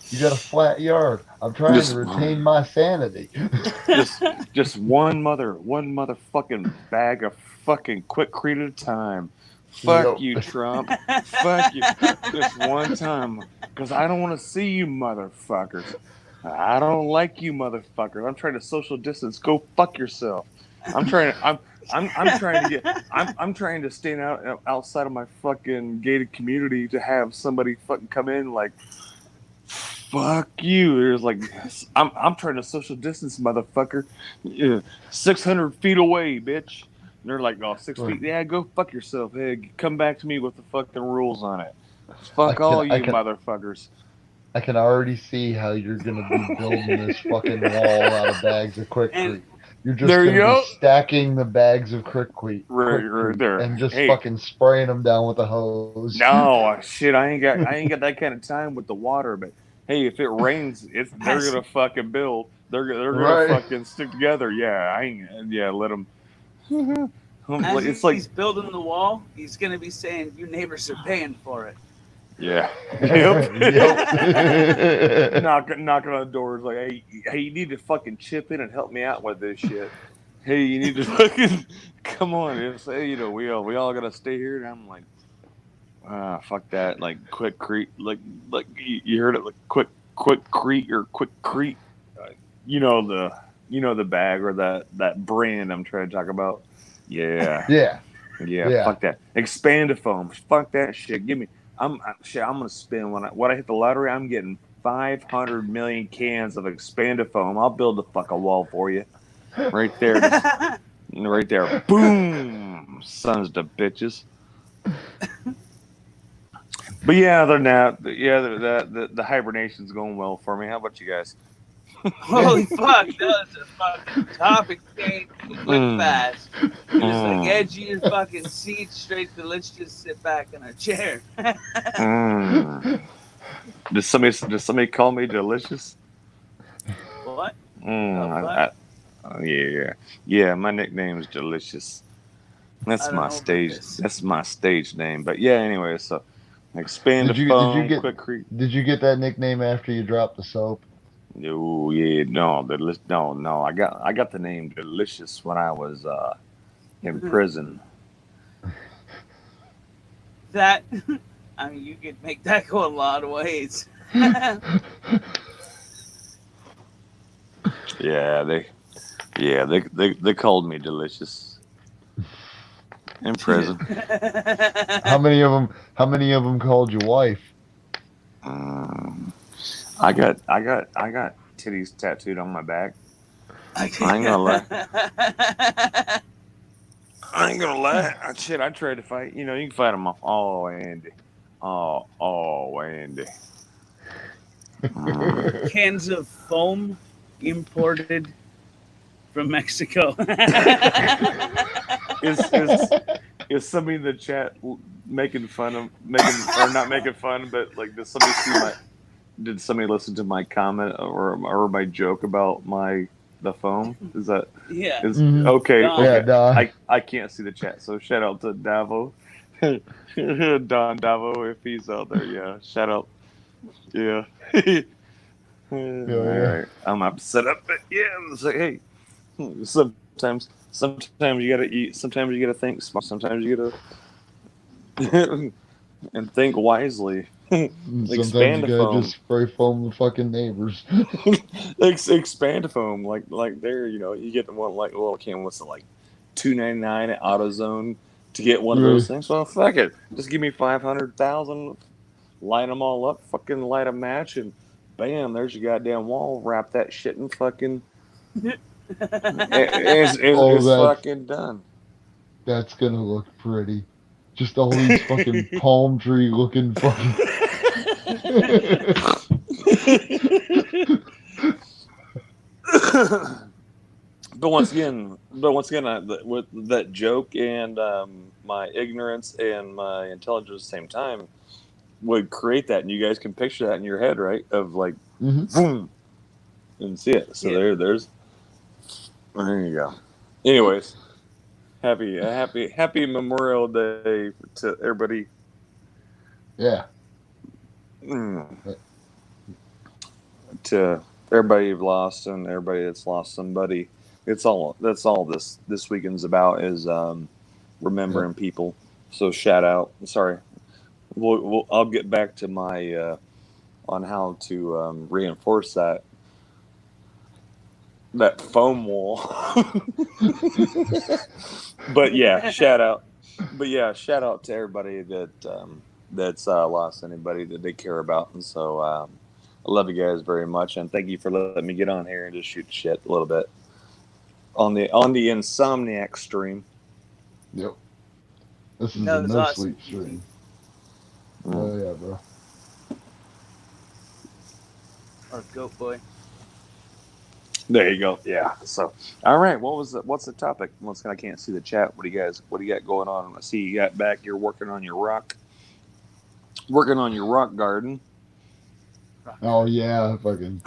You got a flat yard. I'm trying to retain my sanity. just one motherfucking bag of fucking Quikrete at a time. Fuck you, Trump. Fuck you. Just one time. Because I don't want to see you motherfuckers. I don't like you motherfuckers. I'm trying to social distance. Go fuck yourself. I'm trying to stay outside of my fucking gated community to have somebody fucking come in like, fuck you. There's like, I'm trying to social distance, motherfucker. 600 feet away, bitch. And they're like, oh, 6 feet. Yeah, go fuck yourself. Hey, come back to me with the fucking rules on it. Fuck all you motherfuckers. I can already see how you're gonna be building this fucking wall out of bags of Quikrete. You're just gonna be stacking the bags of Quikrete right there, and just fucking spraying them down with a hose. No, shit, I ain't got that kind of time with the water. But hey, if it rains, they're gonna fucking build. They're gonna fucking stick together. Yeah, let them. As he's building the wall, he's gonna be saying, "You neighbors are paying for it." Yeah. Yep. Yep. Knocking on doors like, hey, you need to fucking chip in and help me out with this shit. Hey, you need to fucking come on. It's, hey, you know, we all gotta stay here. And I'm like, fuck that. Like quick creek, like you heard it, like quick creek or quick creek. You know the bag or that brand I'm trying to talk about. Yeah. Yeah. Fuck that. Expandifoam. Fuck that shit. Give me. I'm gonna spend when I hit the lottery. I'm getting 500 million cans of Expandifoam. I'll build the fucking wall for you, right there, right there. Boom, sons of bitches. But yeah, other than that, the hibernation's going well for me. How about you guys? Holy fuck, that was a fucking topic change quick fast. It was like edgy and fucking seat straight to let's just sit back in our chair. Did somebody call me delicious? What? Yeah, my nickname is Delicious. That's my stage name. But yeah, anyway, so Expandifoam, Quick Creek. Did you get that nickname after you dropped the soap? Oh yeah, no. I got the name Delicious when I was in prison. That, I mean, you could make that go a lot of ways. They called me Delicious in prison. How many of them called you wife? I got titties tattooed on my back. I ain't gonna lie. Shit, I tried to fight. You know, you can fight them off. Oh, Andy. Cans of foam imported from Mexico. Is somebody in the chat making fun of or not making fun, but like did somebody listen to my comment or my joke about the foam? Is that okay? Yeah, I can't see the chat, so shout out to Davo, Don Davo, if he's out there. Yeah, shout out. Yeah. All right, I'm upset up, but yeah, it's like, hey, sometimes you gotta eat. Sometimes you gotta think smart. Sometimes you gotta and think wisely. Sometimes you gotta just spray foam the fucking neighbors. Expandifoam, like there, you know, you get the one like what's it like $2.99 at AutoZone to get one of those things. Well, fuck it, just give me 500,000, line them all up, fucking light a match, and bam, there's your goddamn wall. Wrap that shit in fucking. It's fucking done. That's gonna look pretty. Just all these fucking palm tree looking fucking. But once again, with that joke and my ignorance and my intelligence at the same time would create that, and you guys can picture that in your head, right? Of like, boom, and see it. So there you go. Anyways, happy Memorial Day to everybody. Yeah. To everybody you've lost and everybody that's lost somebody. That's all this weekend's about is remembering people. So shout out. Sorry, I'll get back to my on how to reinforce that foam wall. But yeah, shout out to everybody that's lost anybody that they care about, and so I love you guys very much, and thank you for letting me get on here and just shoot shit a little bit on the Insomniac stream. Yep. This is a no sleep stream. Oh yeah, bro. Or Goat Boy. There you go. Yeah. So, all right. What's the topic? Once again, I can't see the chat. What do you got going on? I see you got back. You're working on your rock garden. Oh yeah, fucking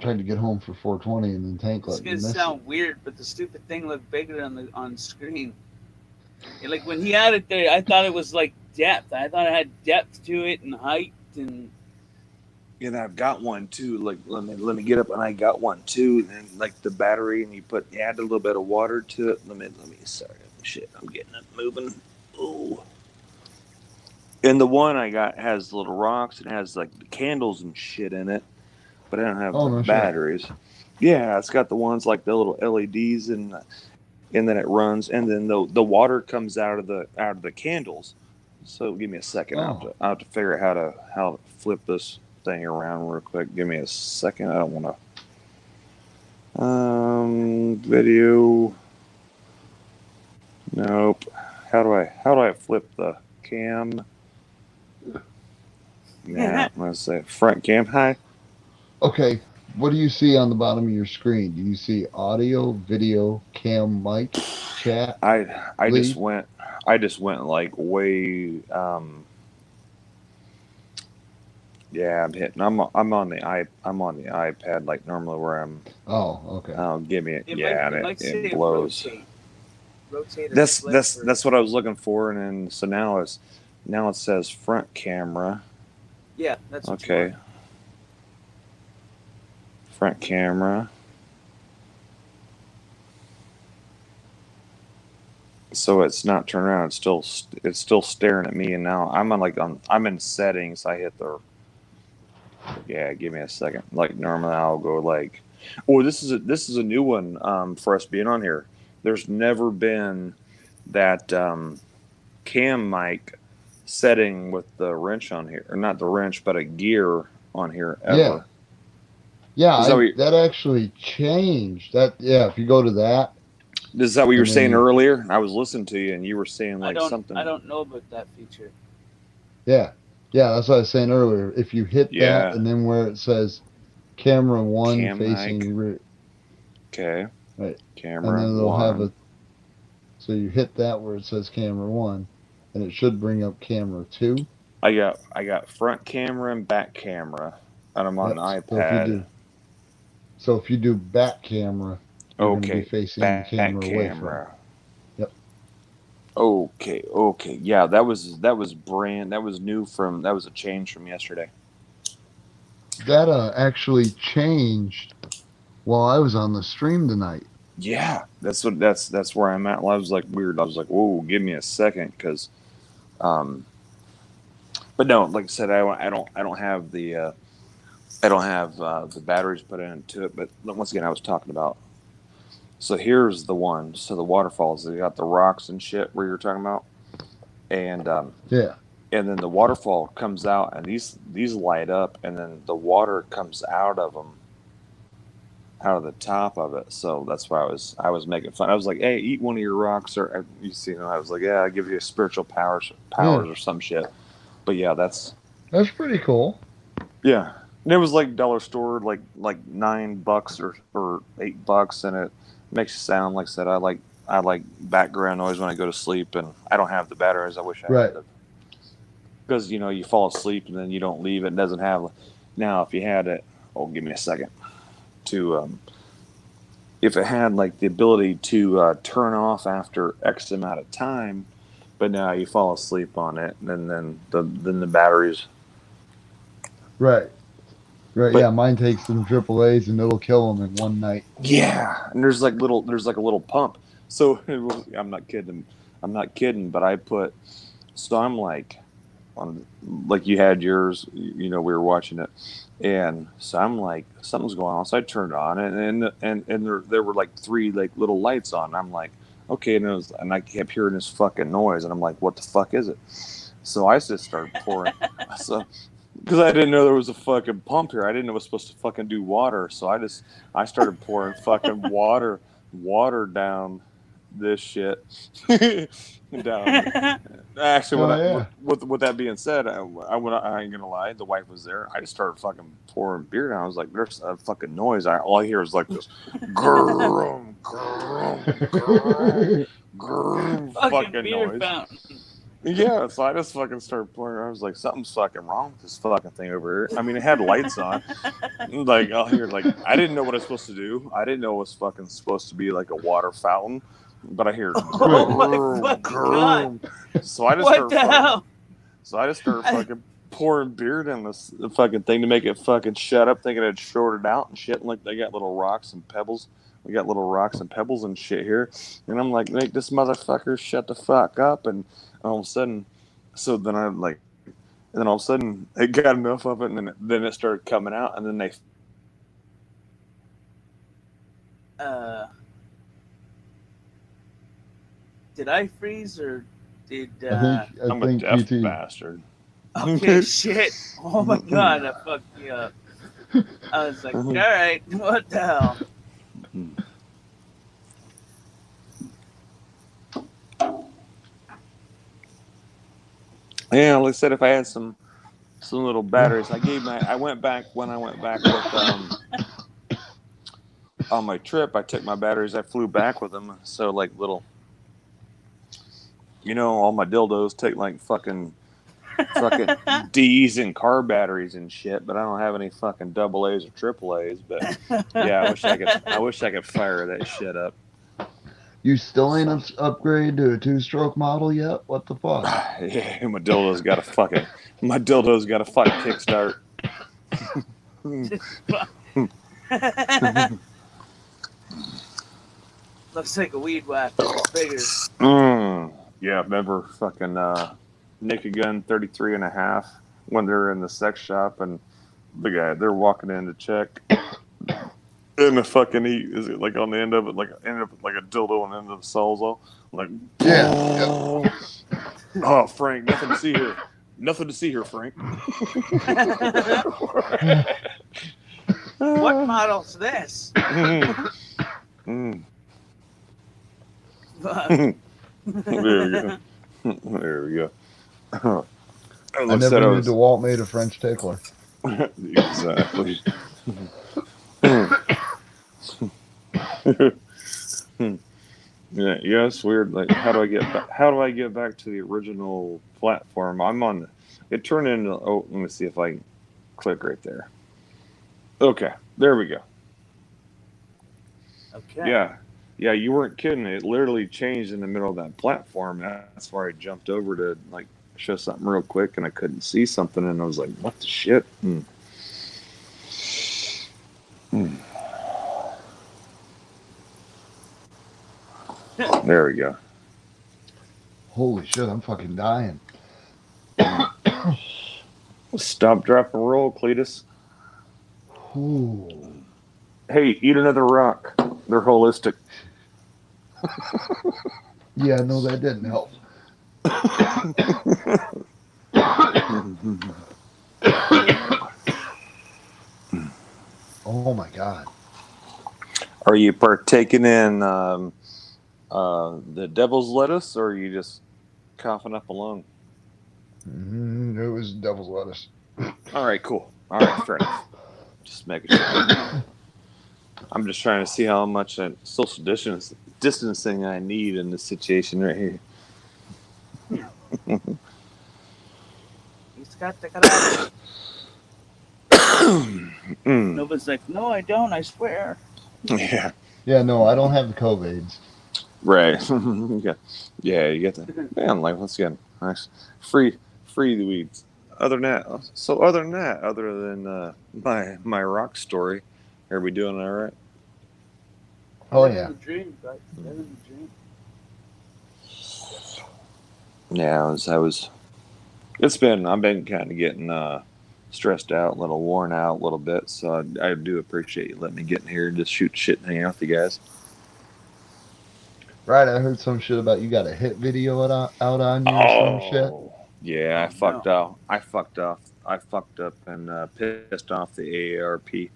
trying to get home for 420 and then Tank let me. It's gonna sound weird, but the stupid thing looked bigger on screen. Like when he had it there, I thought it was like depth. I thought it had depth to it and height and. And I've got one too. Like let me get up, and I got one too. And then like the battery, and you add a little bit of water to it. Let me. Sorry, shit. I'm getting it moving. Oh. And the one I got has little rocks. It has like the candles and shit in it, but I don't have the batteries. Shit. Yeah, it's got the ones like the little LEDs and then it runs, and then the water comes out of the candles. So give me a second. I'll have to figure out how to flip this thing around real quick. Give me a second. I don't want to. Video. Nope. How do I flip the cam? Yeah, let's say front cam. Hi. Okay. What do you see on the bottom of your screen? Do you see audio, video, cam, mic, chat? I just went like way. Yeah, I'm on the iPad like normally where I'm. Oh, okay. Oh, give me it. It blows. Rotate that's what I was looking for, and then so now it says front camera. Yeah, that's okay. Front camera. So it's not turned around. It's still staring at me, and now I'm in settings. I hit the. Yeah, give me a second. Like normally I'll go like, oh, this is a new one for us being on here. There's never been that cam mic setting with the wrench on here, or not the wrench, but a gear on here ever. Yeah, that actually changed. That if you go to that. Is that what you were saying earlier? I was listening to you, and you were saying something. I don't know about that feature. Yeah, that's what I was saying earlier. If you hit that, and then where it says camera one facing rear. Okay. Right. Camera and then they'll one. have so you hit that where it says camera one, and it should bring up camera two. I got front camera and back camera, and I'm on an iPad. So if you do back camera, you're going to be facing the camera away from it. Yep. Okay. Yeah, that was new that was a change from yesterday. That actually changed while I was on the stream tonight. Yeah, that's where I'm at. I was like weird. I was like, whoa, give me a second, because, but no, like I said, I don't have the batteries put into it. But once again, I was talking about. So here's the one. So the waterfalls, they got the rocks and shit where you're talking about, and yeah. And then the waterfall comes out, and these light up, and then the water comes out of them, out of the top of it. So that's why I was making fun. I was like, "Hey, eat one of your rocks," or you see, I was like, "Yeah, I'll give you a spiritual powers or some shit." But yeah, that's pretty cool. Yeah, and it was like dollar store, like $9 or $8, and it makes you sound like I said. I like background noise when I go to sleep, and I don't have the batteries. I wish I had them. Because, you fall asleep and then you don't leave it. It doesn't have. Now, if you had it, give me a second. If it had like the ability to turn off after X amount of time, but now you fall asleep on it, and then the batteries. Right. But, yeah, mine takes them AAAs and it'll kill them in one night. Yeah, and there's like a little pump. So I'm not kidding, but I put. So I'm like. Like you had yours, we were watching it, and so I'm like, something's going on. So I turned on it, and there were like 3 like little lights on. I'm like, okay, and I kept hearing this fucking noise, and I'm like, what the fuck is it? So I just started pouring, because I didn't know there was a fucking pump here. I didn't know it was supposed to fucking do water. So I started pouring fucking water down this shit. Down. Actually, with that being said, I ain't gonna lie, the wife was there. I just started fucking pouring beer down. I was like, there's a fucking noise. All I hear is like this grum, fucking noise. Fountain. Yeah, so I just fucking started pouring. I was like, something's fucking wrong with this fucking thing over here. I mean, it had lights on. Like, I'll hear, like, I didn't know what I was supposed to do. I didn't know it was fucking supposed to be like a water fountain. but I hear Oh my fucking God. So I just What start the fucking, hell? so I just started fucking pouring beer down this fucking thing to make it fucking shut up, thinking it shorted out and shit. And like they got little rocks and pebbles. We got little rocks and pebbles and shit here. And I'm like, make this motherfucker shut the fuck up. And all of a sudden, so then I like, and then all of a sudden it got enough of it, and then it started coming out, and then they. Did I freeze or did I I'm a think deaf PT. bastard. okay, shit. Oh my God, I fucked you up. I was like, all right, what the hell? Yeah, like I said, if I had some little batteries, I went back with on my trip. I took my batteries. I flew back with them. So like little, all my dildos take like fucking D's and car batteries and shit. But I don't have any fucking double A's or triple A's. But yeah, I wish I could fire that shit up. You still ain't upgrade to a 2-stroke model yet? What the fuck? Yeah, my dildo's got a fucking kickstart. Looks like a weed whack. Bigger. Yeah, remember fucking Naked Gun 33.5 when they're in the sex shop and they're walking in to check. And the fucking is it like on the end of it, like a dildo on the end of the sawzall? Like, Yeah. Oh, Frank, nothing to see here. Nothing to see here, Frank. What model's this? There we go. I never knew DeWalt made a French tickler. Exactly. Yeah, it's weird. Like, how do I get back to the original platform? I'm on. It turned into. Oh, let me see if I can click right there. Okay, there we go. Okay. Yeah, you weren't kidding. It literally changed in the middle of that platform. That's where I jumped over to like show something real quick, and I couldn't see something, and I was like, "What the shit?" There we go. Holy shit, I'm fucking dying. Stop, drop, and roll, Cletus. Ooh. Hey, eat another rock. They're holistic. Yeah, no, that didn't help. Oh my God. Are you partaking in the devil's lettuce, or are you just coughing up alone? It was devil's lettuce. All right, cool. All right, fair enough. Just making sure. I'm just trying to see how much social distancing I need in this situation right here. He's got the garage. Nobody's like, no, I don't. I swear. Yeah. Yeah, no, I don't have the COVIDs. Right. Yeah, you get that. Man, like, let's get nice. Free the weeds. Other than my rock story, are we doing all right? Oh yeah. Living the dream, guys. Living the dream. Yeah, I've been kind of getting stressed out, a little worn out a little bit. So I do appreciate you letting me get in here and just shoot shit and hang out with you guys. Right, I heard some shit about you got a hit video out on you or some shit. Yeah, I fucked up and pissed off the AARP.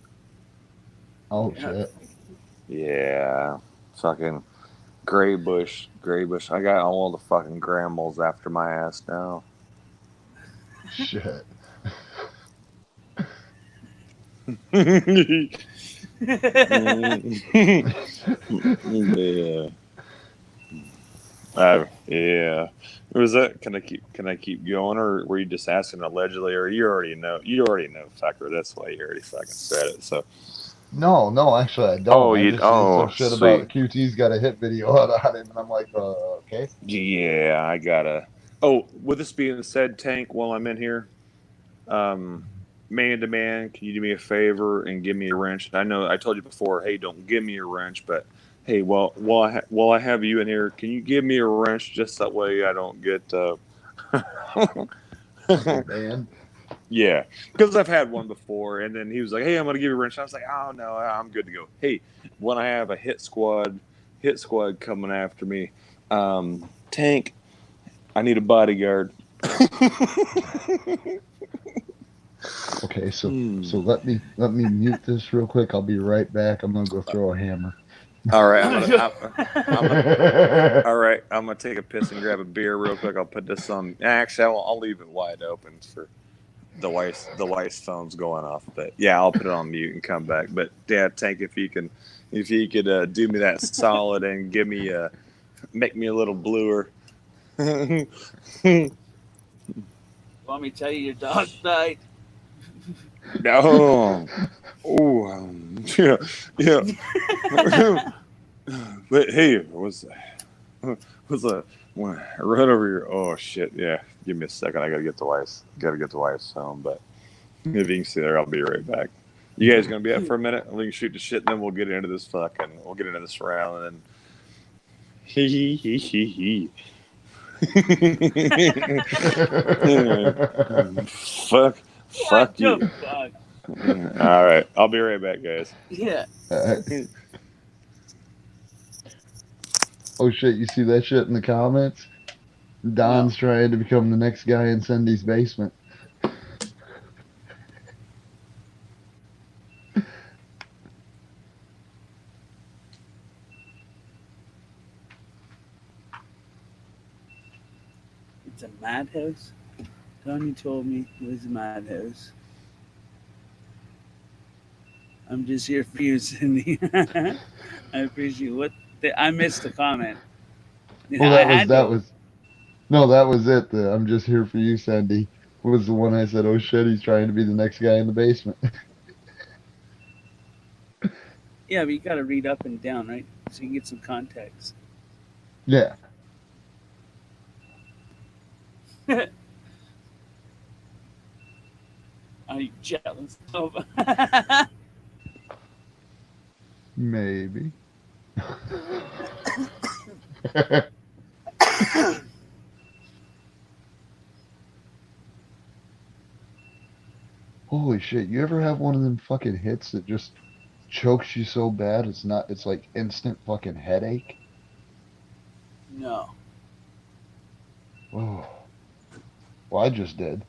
Oh shit. Yeah, fucking Gray Bush. I got all the fucking Grambles after my ass now. Shit. Yeah. Yeah. Was that? Can I keep going, or were you just asking allegedly, or you already know, fucker? That's why you already fucking said it. So No, actually I don't. Oh, I you just seen some shit about sweet. QT's got a hit video out on him, and I'm like, okay. Yeah, I gotta. Oh, with this being said, Tank, while I'm in here, man to man, can you do me a favor and give me a wrench? I know I told you before, hey, don't give me a wrench, but hey, while I have you in here, can you give me a wrench just that way I don't get Man. yeah, because I've had one before, and then he was like, "Hey, I'm gonna give you a wrench." And I was like, "Oh no, I'm good to go." Hey, when I have a hit squad coming after me, Tank, I need a bodyguard. Okay, so let me mute this real quick. I'll be right back. I'm gonna go throw a hammer. All right, all right. I'm gonna take a piss and grab a beer real quick. I'll put this on. Actually, I'll leave it wide open for the wife's phone's going off. But yeah, I'll put it on mute and come back. But yeah, Tank, if you could do me that solid and give me make me a little bluer. Want me to tell you your dog died? No. Oh, yeah. But hey, it was a run over here. Oh shit, yeah. Give me a second. I gotta get the wife's home. But if you can see there, I'll be right back. You guys gonna be up for a minute? We can shoot the shit, and then we'll get into this round, and then he. Fuck you. Fuck. All right, I'll be right back, guys. Yeah. Oh shit, you see that shit in the comments? Don's trying to become the next guy in Cindy's basement. It's a madhouse. Tony told me it was a madhouse. I'm just here for you, Cindy. I appreciate I missed the comment. Well, that was it. I'm just here for you, Sandy. Was the one I said, oh shit, he's trying to be the next guy in the basement. Yeah, but you got to read up and down, right? So you can get some context. Yeah. Are you jealous of? Maybe. Holy shit, you ever have one of them fucking hits that just chokes you so bad it's like instant fucking headache? No. Oh. Well, I just did.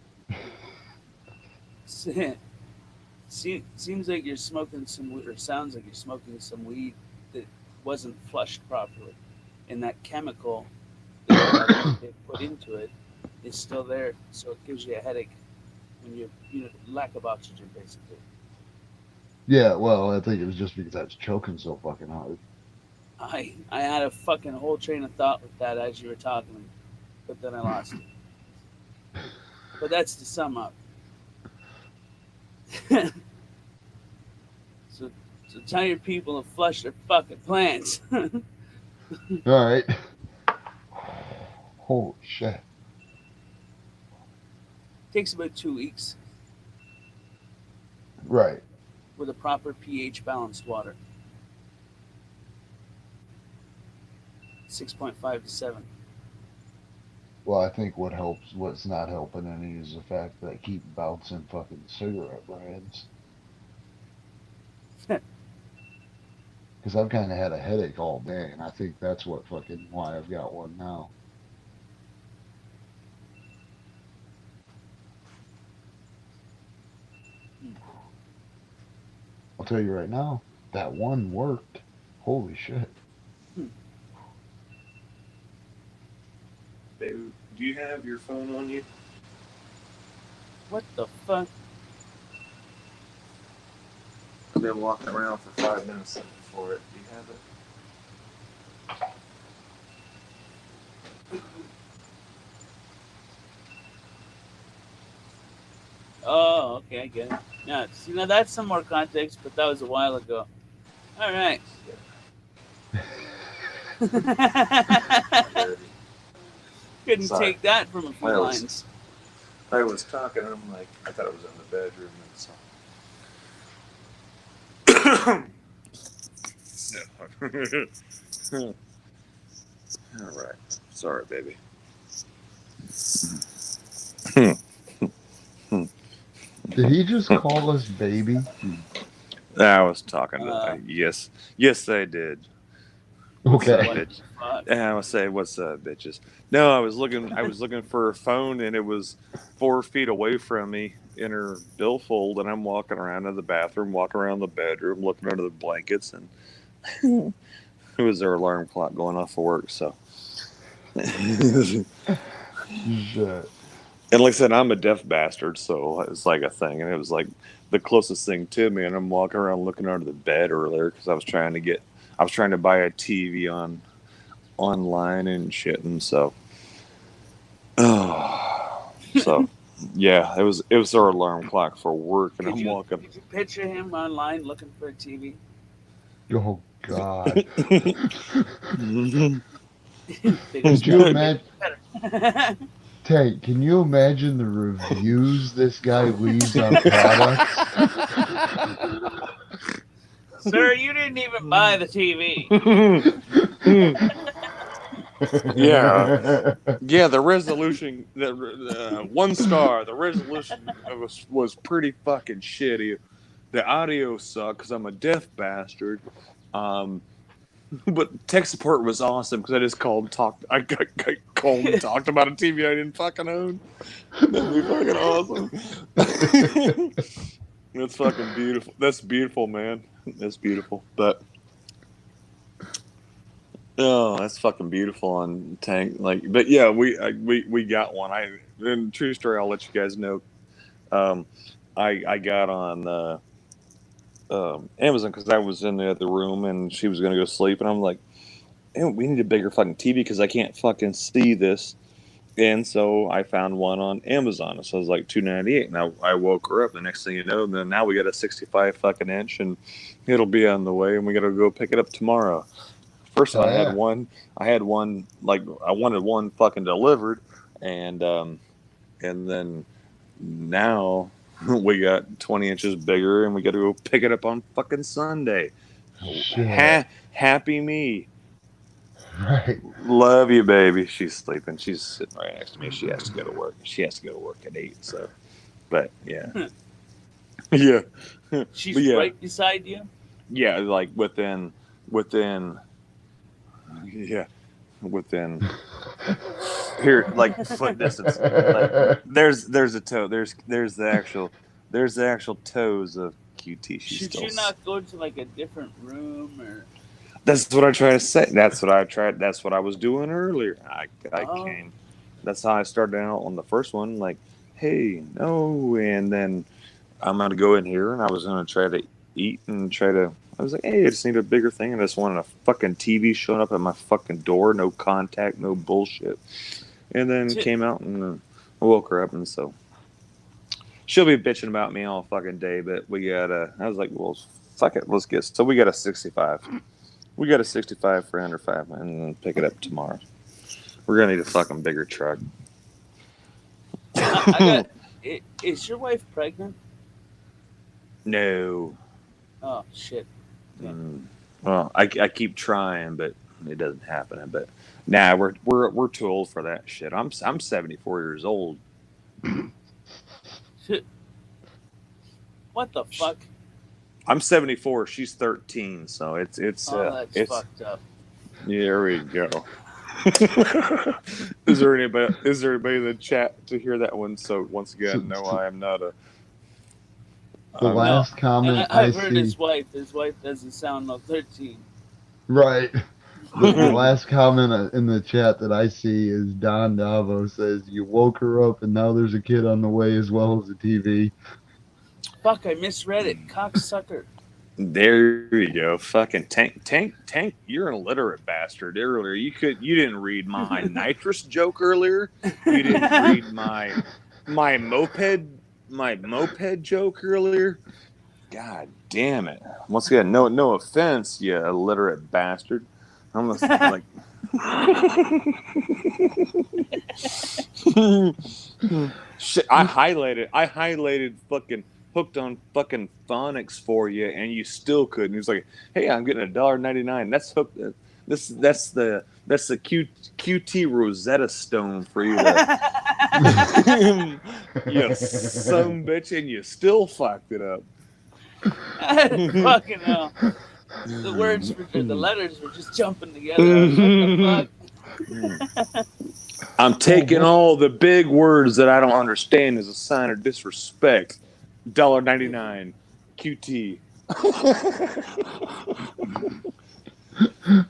Seems like you're smoking some weed, or sounds like you're smoking some weed that wasn't flushed properly. And that chemical that they put into it is still there, so it gives you a headache when you lack of oxygen, basically. Yeah, well, I think it was just because I was choking so fucking hard. I had a fucking whole train of thought with that as you were talking, but then I lost it. But that's to sum up. So tell your people to flush their fucking plants. All right. Holy shit. Takes about 2 weeks. Right. With a proper pH balanced water. 6.5 to 7. Well, I think what's not helping any is the fact that I keep bouncing fucking cigarette brands. Because I've kind of had a headache all day, and I think that's why I've got one now. I'll tell you right now, that one worked. Holy shit. Baby, do you have your phone on you? What the fuck? I've been walking around for 5 minutes looking for it. Do you have it? Oh, okay, I get it. Yeah, see, now that's some more context, but that was a while ago. All right. Couldn't Sorry. take that from a few I was- lines. I was talking, and I'm like, I thought it was in the bedroom, and so. All right. Sorry, baby. Did he just call us baby? I was talking to Uh, yes, I did. Okay. What the fuck? And I was saying, "What's up, bitches?" No, I was looking for a phone, and it was 4 feet away from me in her billfold, and I'm walking around in the bathroom, walking around the bedroom, looking under the blankets, and it was their alarm clock going off for work. So, Shit. and like I said, I'm a deaf bastard, so it's like a thing, and it was like the closest thing to me, and I'm walking around looking under the bed earlier because I was trying to buy a TV online and shit, and so yeah, it was our alarm clock for work, and Could you walking. picture him online looking for a TV? Oh God. Could Could you imagine? Tank, can you imagine the reviews this guy leaves on products? Sir, you didn't even buy the TV. Yeah, the resolution, the 1 star. The resolution was pretty fucking shitty. The audio sucked because I'm a deaf bastard. But tech support was awesome because I just called and talked. I called and talked about a TV I didn't fucking own. That'd be fucking awesome. That's fucking beautiful. That's beautiful, man. That's beautiful. But oh, that's fucking beautiful on Tank. Like, but yeah, we got one. In true story, I'll let you guys know. I got on Amazon because I was in the other room and she was gonna go sleep, and I'm like, hey, we need a bigger fucking TV because I can't fucking see this. And so I found one on Amazon. So it was like $2.98, and I woke her up. The next thing you know, then now we got a 65 fucking inch, and it'll be on the way, and we got to go pick it up tomorrow. First time I had one. Like I wanted one fucking delivered, and then now we got 20 inches bigger, and we got to go pick it up on fucking Sunday. Happy me. Right. Love you, baby. She's sleeping. She's sitting right next to me. She has to go to work. She has to go to work at 8. So, but yeah, yeah. She's But yeah. right beside you. Yeah, like within here, like foot distance. Like, there's a toe. There's the actual toes of QT. Should you not go to like a different room or? That's what I try to say. That's what I tried. That's what I was doing earlier. I came. That's how I started out on the first one. Like, hey, no, and then I'm gonna go in here, and I was gonna try to eat and I was like, hey, I just need a bigger thing, and I just wanted a fucking TV showing up at my fucking door, no contact, no bullshit. And then came out and I woke her up, and so she'll be bitching about me all fucking day. But I was like, well, fuck it, let's get. So we got a 65. We got a 65 for under 5, and then pick it up tomorrow. We're gonna need a fucking bigger truck. Is your wife pregnant? No. Oh shit. Yeah. Well, I keep trying, but it doesn't happen. But nah, we're too old for that shit. I'm 74 years old. Shit. What the fuck? I'm 74. She's 13. So it's that's fucked up. Yeah, there we go. Is there anybody in the chat to hear that one? So once again, no, I am not a. The last comment I've heard see. his wife. His wife doesn't sound like 13. Right. The last comment in the chat that I see is Don Davo says, you woke her up and now there's a kid on the way as well as a TV. Fuck, I misread it. Cocksucker. There you go. Fucking Tank, you're an illiterate bastard. Earlier, you didn't read my nitrous joke earlier. You didn't read my moped my moped joke earlier. God damn it! Once again, no offense, you illiterate bastard. I'm like, shit. I highlighted fucking Hooked on fucking phonics for you, and you still couldn't. He's like, "Hey, I'm getting $1.99. That's hooked. That's the QT Rosetta Stone for you." You son bitch, and you still fucked it up. Fucking hell. The letters were just jumping together. What the fuck? I'm taking all the big words that I don't understand as a sign of disrespect. $1.99 QT.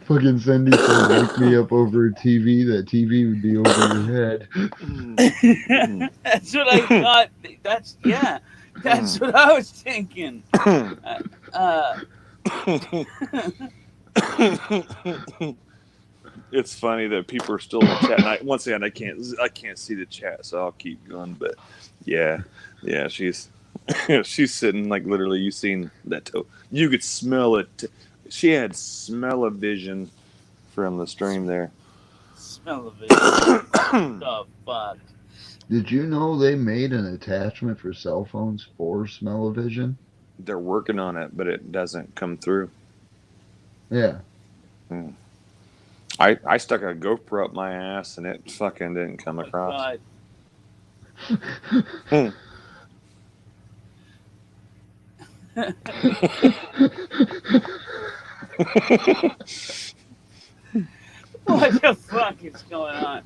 Fucking Cindy said, "Wake me up over a TV. That TV would be over your head." That's what I thought. That's what I was thinking. It's funny that people are still in the chat. And once again, I can't see the chat, so I'll keep going. But yeah, she's she's sitting like literally. You seen that? You could smell it. She had smell-o-vision from the stream there. Smell-o-vision. The fuck. Did you know they made an attachment for cell phones for smell-o-vision? They're working on it, but it doesn't come through. Yeah. I stuck a GoPro up my ass and it fucking didn't come across. What the fuck is going on?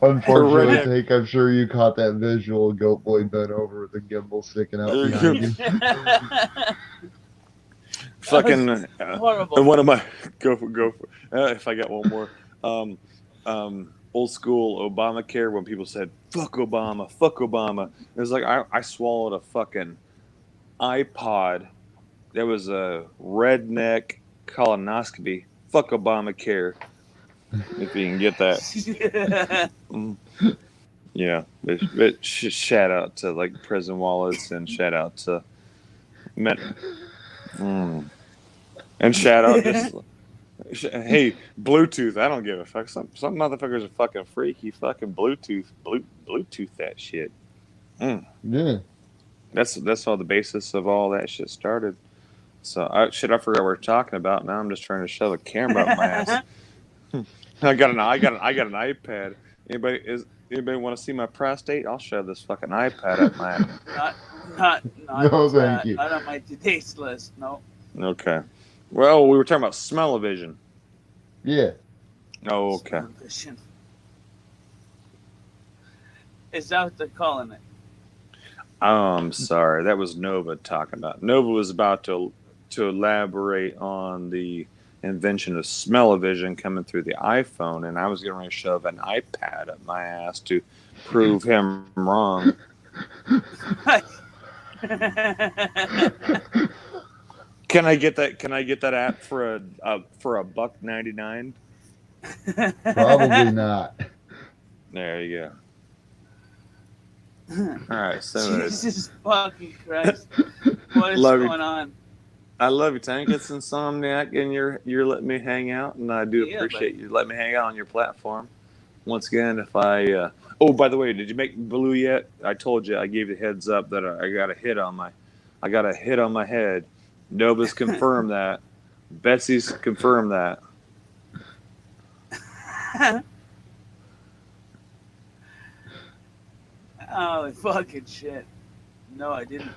Unfortunately, Tank, I'm sure you caught that visual Goat Boy bent over with the gimbal sticking out behind him. Fucking horrible. And one of my go for if I got one more. Old school Obamacare, when people said fuck Obama. It was like I swallowed a fucking iPod. There was a redneck colonoscopy. Fuck Obamacare. If you can get that. Yeah. Shout out to like prison wallets and shout out to and shout out just hey, Bluetooth, I don't give a fuck. Some motherfuckers are fucking freaky. Fucking Bluetooth that shit. Yeah. That's all the basis of all that shit started. So I forgot what we're talking about. Now I'm just trying to shove a camera up my ass. I got an iPad. Anybody want to see my prostate? I'll shove this fucking iPad up my ass. Not No, thank you. Not on my today's list. No. Okay. Well, we were talking about smell-o-vision. Yeah. Oh, okay. Smell-o-vision. Is that what they're calling it? I'm sorry. That was Nova talking about. Nova was about to elaborate on the invention of smell-o-vision coming through the iPhone, and I was going to shove an iPad up my ass to prove him wrong. Can I get that app for $1.99? Probably not. There you go. All right, so Jesus fucking Christ! What is going on? I love you, Tank. It's Insomniac, and you're letting me hang out, and I do appreciate you letting me hang out on your platform. Once again, if I oh, by the way, did you make Blue yet? I told you, I gave you a heads up that I got a hit on my head. Nova's confirmed that. Betsy's confirmed that. Oh, fucking shit. No, I didn't.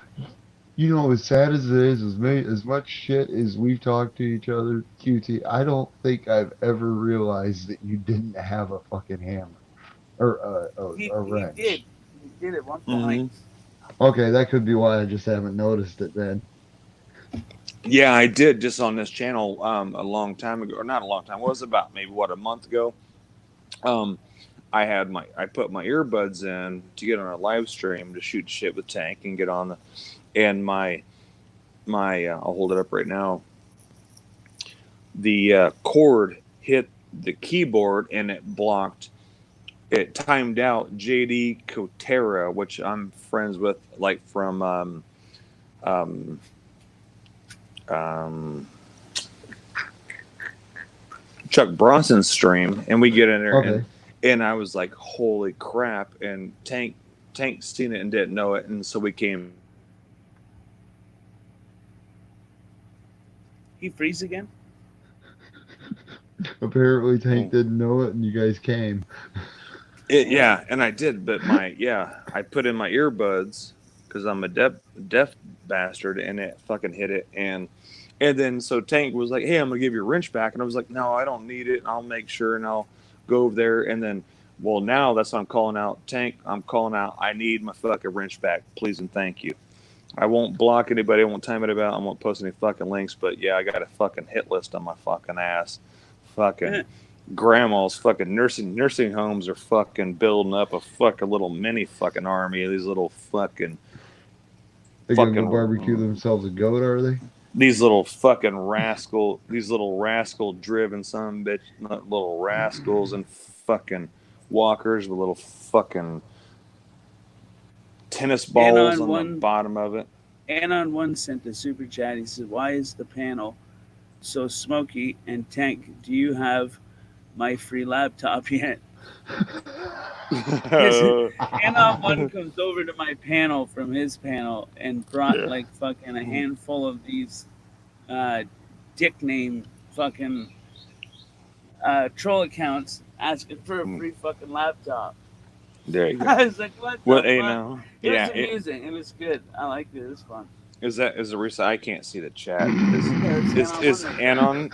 You know, as sad as it is, as much shit as we've talked to each other, QT, I don't think I've ever realized that you didn't have a fucking hammer. Or a wrench. He did at one point. Okay, that could be why I just haven't noticed it then. Yeah, I did just on this channel a long time ago, or not a long time. It was about maybe a month ago. I put my earbuds in to get on a live stream to shoot shit with Tank and get on my I'll hold it up right now. The cord hit the keyboard and it blocked it timed out JD Kotera, which I'm friends with, like from Chuck Bronson's stream, and we get in there, Okay. and I was like, "Holy crap!" And Tank seen it and didn't know it, and so we came. He freeze again? Apparently, Tank didn't know it, and you guys came. Yeah, and I did, but I put in my earbuds because I'm a deaf bastard, and it fucking hit it, and then so Tank was like, "Hey, I'm gonna give your wrench back," and I was like, "No, I don't need it. I'll make sure, and I'll go over there." And then, well, now that's what I'm calling out, Tank. I'm calling out. I need my fucking wrench back, please and thank you. I won't block anybody. I won't time it about. I won't post any fucking links. But yeah, I got a fucking hit list on my fucking ass. Fucking grandma's fucking nursing homes are fucking building up a fucking little mini fucking army of these little fucking. They're gonna go barbecue themselves a goat, are they? These little fucking rascal, driven son bitch, little rascals and fucking walkers with little fucking tennis balls on the bottom of it. Anon one sent a super chat. He said, "Why is the panel so smoky?" And Tank, do you have my free laptop yet? Anon one comes over to my panel from his panel and brought like fucking a handful of these dick name fucking troll accounts asking for a free fucking laptop. There you go. I was like, what Well, the hey, fuck? now, It yeah, was amusing. It was good. I liked it. It was fun. is the reason I can't see the chat? Is Anon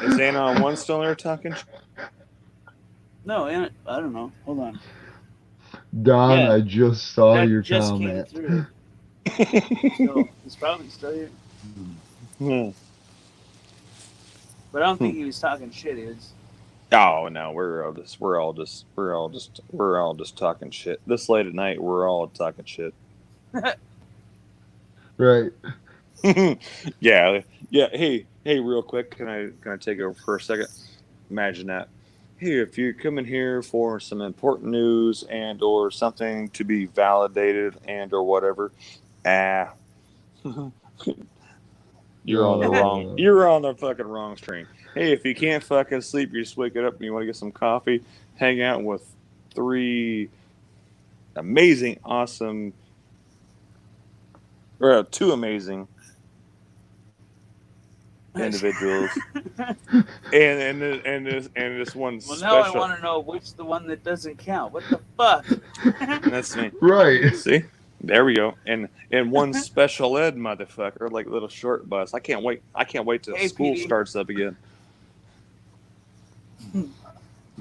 one still there talking? No, I don't know. Hold on. Don, Yeah. I just saw That your just comment. came through. So he's probably still here. But I don't think he was talking shit. He was. Oh no, we're all just talking shit. This late at night, we're all talking shit. Right. yeah. Hey, real quick, can I take over for a second? Imagine that. Hey, if you're coming here for some important news and or something to be validated and or whatever, you're on the fucking wrong stream. Hey, if you can't fucking sleep, you just wake it up and you want to get some coffee, hang out with 3 amazing, awesome, or 2 amazing individuals, and this one Well, special. now I want to know which the one that doesn't count. What the fuck? That's me. Right. See, there we go. And one special ed motherfucker, like little short bus. I can't wait till Hey, school PD. starts up again.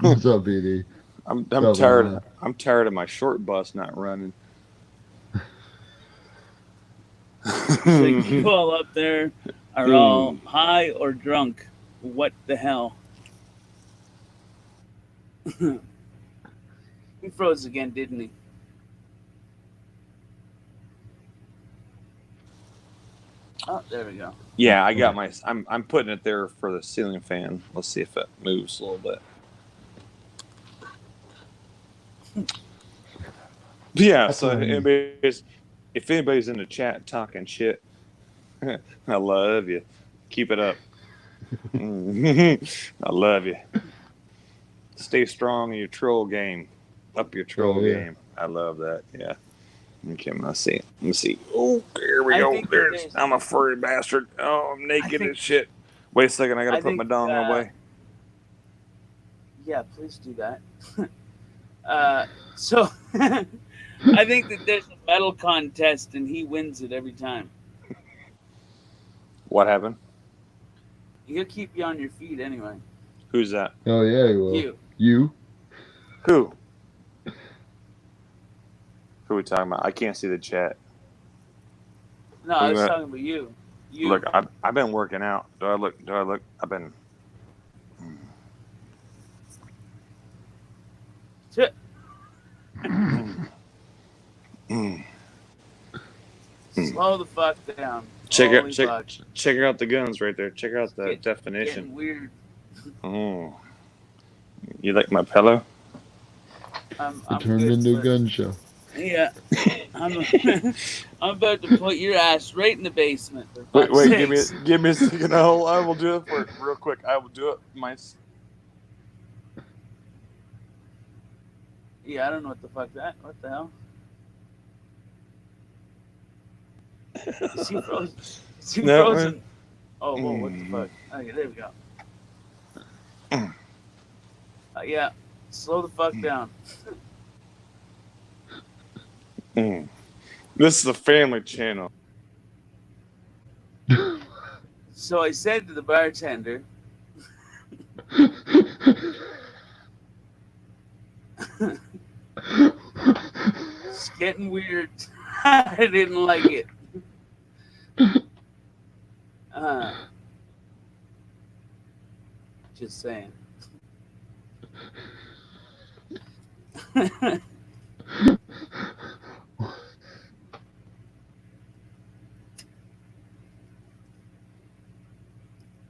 What's up, BD? I'm What's up, tired. man? I'm tired of my short bus not running. So you all up there are all high or drunk. What the hell? He froze again, didn't he? Oh, there we go. Yeah, I got my. I'm putting it there for the ceiling fan. Let's see if it moves a little bit. Yeah. So if anybody's in the chat talking shit, I love you. Keep it up. I love you. Stay strong in your troll game. Up your troll game. I love that. Yeah. Okay, let's see. Let me see. Oh, there we go. I'm a furry bastard. Oh, I'm naked as shit. Wait a second. I gotta put my dong away. Yeah, please do that. So I think that there's a medal contest and he wins it every time. What happened? He'll keep you on your feet anyway. Who's that? Oh yeah, he will. You. Who? Who are we talking about? I can't see the chat. No, I was talking about you. You. Look, I've been working out. Do I look? I've been. Slow the fuck down. Check out the guns right there. Check out the definition. Getting weird. Oh, you like my pillow? I'm turned good into a for- gun show. Yeah. I'm about to put your ass right in the basement. For Wait, fuck's give sakes. me a second. I will do it for it real quick. I will do it. Yeah, I don't know what the fuck that. What the hell? Is he frozen? Is he No, frozen? Oh, whoa, what the fuck? Okay, there we go. Yeah, slow the fuck down. This is a family channel. So I said to the bartender, it's getting weird. I didn't like it. Just saying.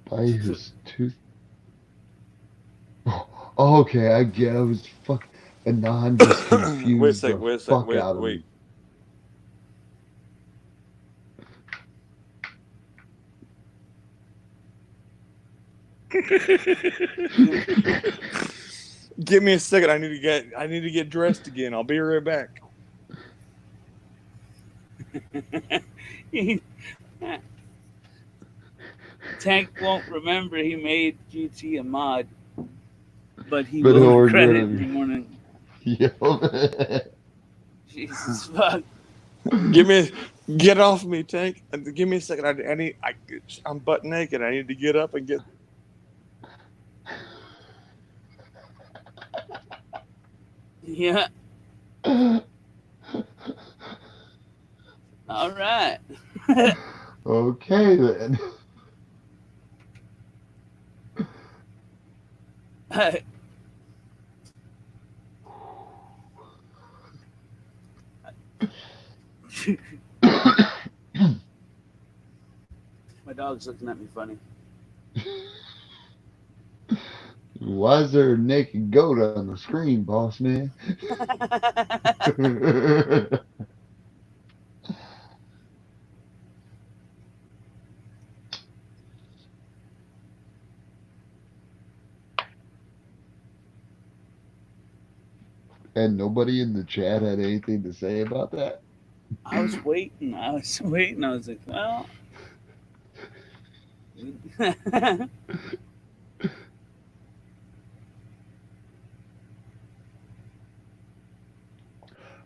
By his tooth. Oh, okay, I get. I was fuck. And now I'm just confused. Wait a sec. Fuck out of me. Give me a second. I need to get dressed again. I'll be right back. Tank won't remember he made GT a mod, but But will he'll regret regret it it. in the morning. Yep. Jesus fuck. Get off me, Tank. Give me a second. I'm butt naked. I need to get up and get. Yeah. All right. Okay then. My dog's looking at me funny. Why is there a naked goat on the screen, boss man? And nobody in the chat had anything to say about that? I was waiting. I was like, well.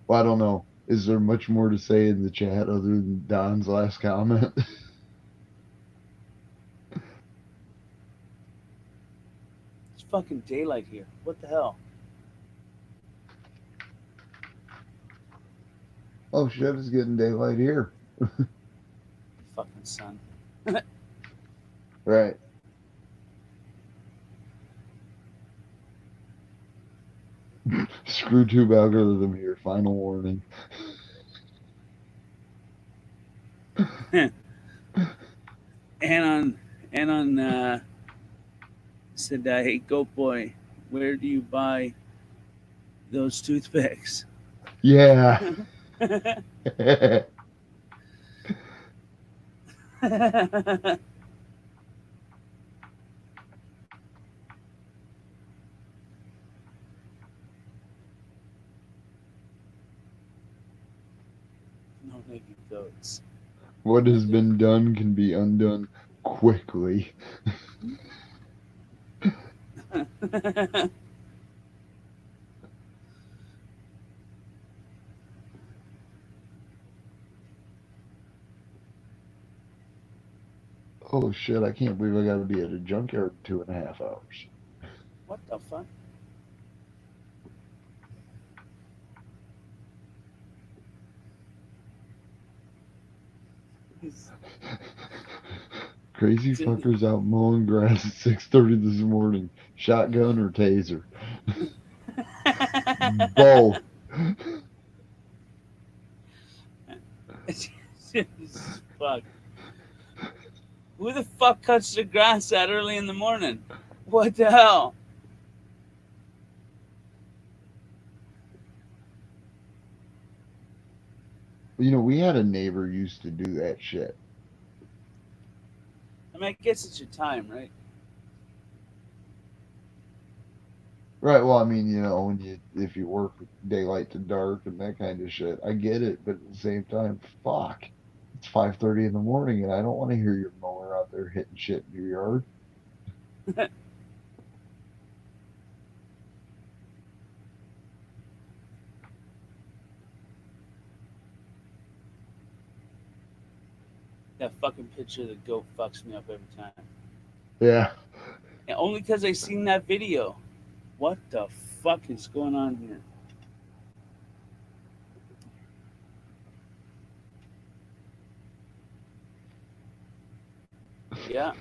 Well, I don't know. Is there much more to say in the chat other than Don's last comment? It's fucking daylight here. What the hell? Oh shit, it's getting daylight here. Fucking sun. Right. Screw tube algorithm here. Final warning. And on said, hey, Goat Boy, where do you buy those toothpicks? Yeah. No naked goats. What has been done can be undone quickly. Oh shit, I can't believe I gotta be at a junkyard in 2.5 hours. What the fuck? Crazy fuckers out mowing grass at 6:30 this morning. Shotgun or taser? Both. Fuck. Who the fuck cuts the grass that early in the morning? What the hell? You know, we had a neighbor used to do that shit. I mean, I guess it's your time, right? Right. Well, I mean, you know, if you work daylight to dark and that kind of shit, I get it. But at the same time, fuck, it's 5:30 in the morning, and I don't want to hear your mower out there hitting shit in your yard. That fucking picture of the goat fucks me up every time. Yeah. And only because I seen that video. What the fuck is going on here? Yeah.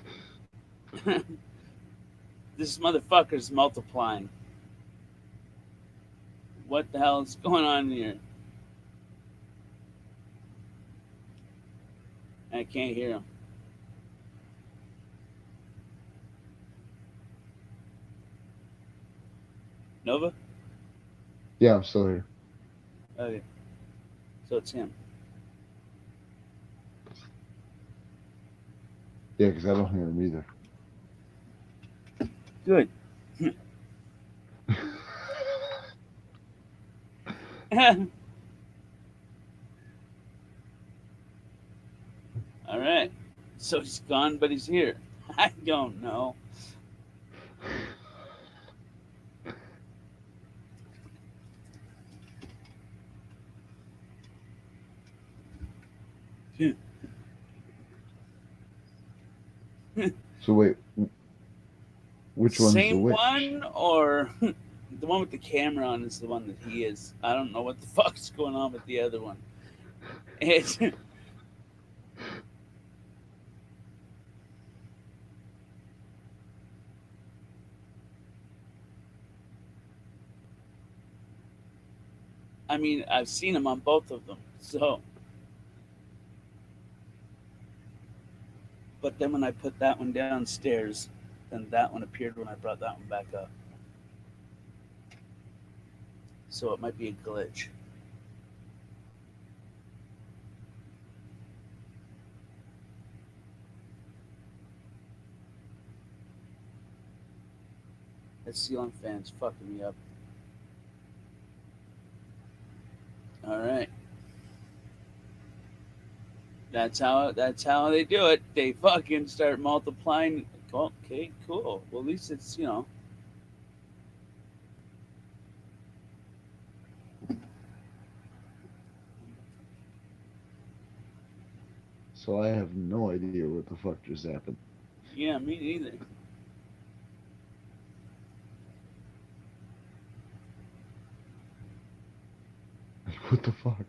This motherfucker's multiplying. What the hell is going on here? I can't hear him. Nova? Yeah, I'm still here. Okay. So it's him. Yeah, because I don't hear him either. Good. All right. So he's gone, but he's here. I don't know. So wait, which one's the Same witch? one, or the one with the camera on is the one that he is. I don't know what the fuck's going on with the other one. It's I mean, I've seen him on both of them. So, but then when I put that one downstairs, then that one appeared when I brought that one back up. So it might be a glitch. That ceiling fan's fucking me up. All right. That's how they do it. They fucking start multiplying. Okay, cool. Well, at least it's, So I have no idea what the fuck just happened. Yeah, me neither. What the fuck?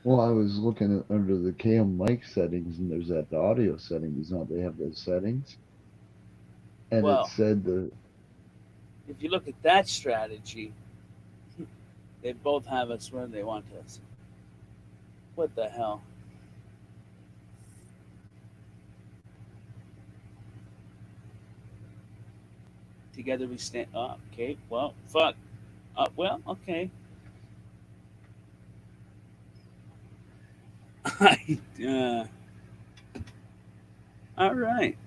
Well, I was looking at under the cam mic settings, and there's that audio settings. Now they have those settings, and Well, it said if you look at that strategy, they both have us where they want us. What the hell? Together we stand. Oh, okay. Well, fuck. Well, okay. All right.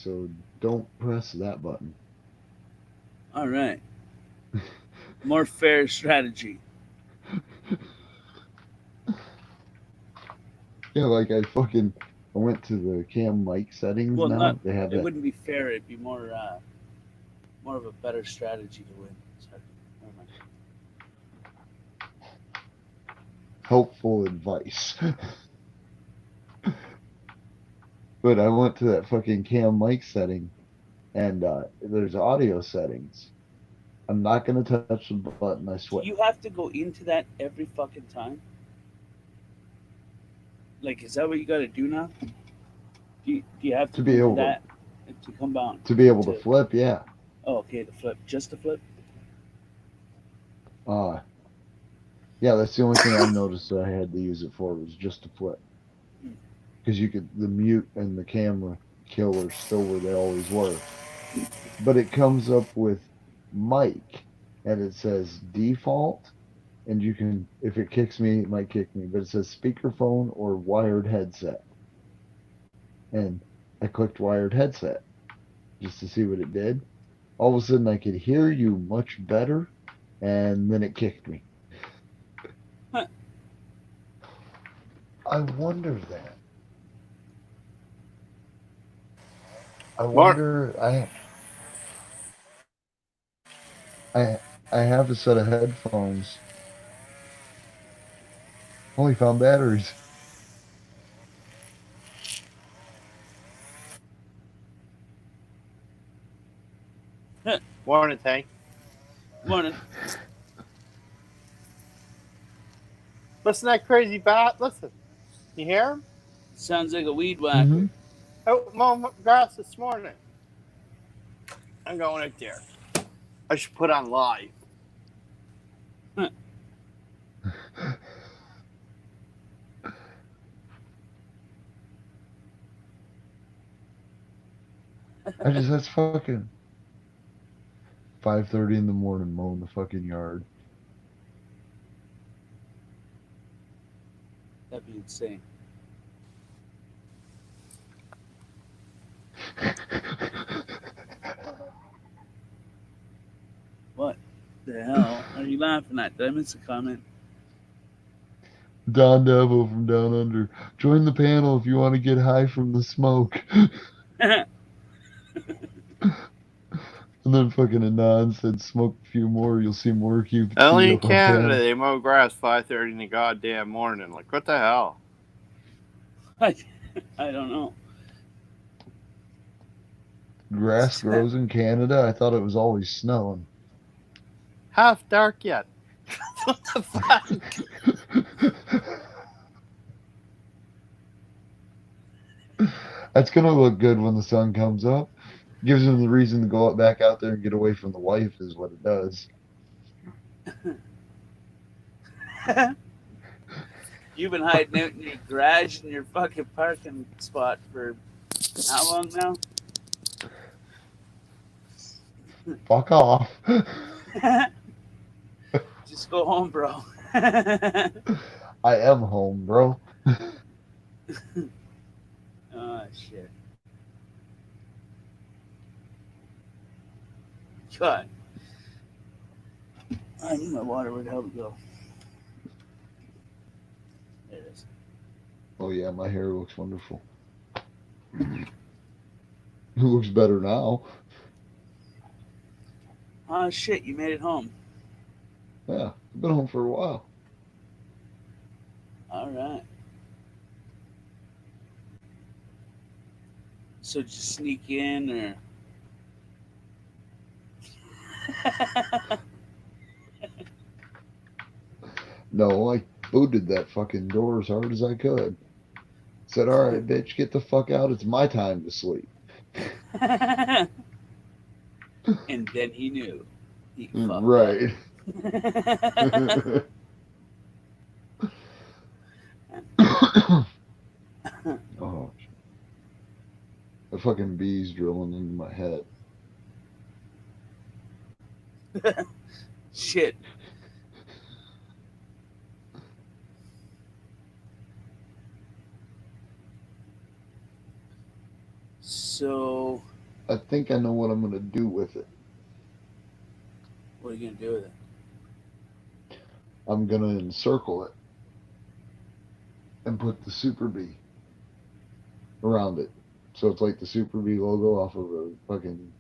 so don't press that button. All right. More fair strategy. Yeah, like I went to the cam mic settings Well, now. They have it that wouldn't be fair. It'd be more of a better strategy to win. Sorry. Never mind. helpful advice. But I went to that fucking cam mic setting, and there's audio settings. I'm not gonna touch the button. I Do swear. you have to go into that every fucking time? Like, is that what you got to do now? Do you have to To be do able that to come on? to be able to flip, yeah. Oh, okay, the flip, just the flip. Yeah, that's the only thing I noticed that I had to use it for was just to flip. Because you could the mute and the camera kill are still where they always were. But it comes up with mic and it says default, and you can, if it kicks me, it might kick me, but it says speakerphone or wired headset. And I clicked wired headset just to see what it did. All of a sudden I could hear you much better, and then it kicked me. Huh. I wonder that. I What? wonder I have a set of headphones. Only found batteries. Morning, Tank. Morning. Listen to that crazy bat. Listen. You hear him? Sounds like a weed whacker. Mm-hmm. Oh, mowing grass this morning. I'm going right there. I should put on live. That's fucking 5:30 in the morning mowing the fucking yard. That'd be insane. What the hell are you laughing at? Did I miss a comment? Don Devo from Down Under. Join the panel if you want to get high from the smoke. And then fucking Anon said, smoke a few more, you'll see more cute. Only in Canada, they mow grass 5:30 in the goddamn morning. Like, what the hell? I don't know. Grass grows in Canada? I thought it was always snowing. Half dark yet. What the fuck? That's gonna look good when the sun comes up. Gives them the reason to go back out there and get away from the wife, is what it does. You've been hiding out in your garage in your fucking parking spot for how long now? Fuck off. Just go home, bro. I am home, bro. Oh, shit. God. I knew my water would help go. There it is. Oh yeah, my hair looks wonderful. It looks better now. Oh, shit, you made it home. Yeah, I've been home for a while. All right. So just sneak in or... No, I booted that fucking door as hard as I could. Said, all right, bitch, get the fuck out. It's my time to sleep. And then he knew. He fucked Right. Oh, the fucking bee's drilling into my head. Shit. So, I think I know what I'm gonna do with it. what are you gonna do with it? I'm gonna encircle it and put the Super Bee around it. So it's like the Super Bee logo off of a fucking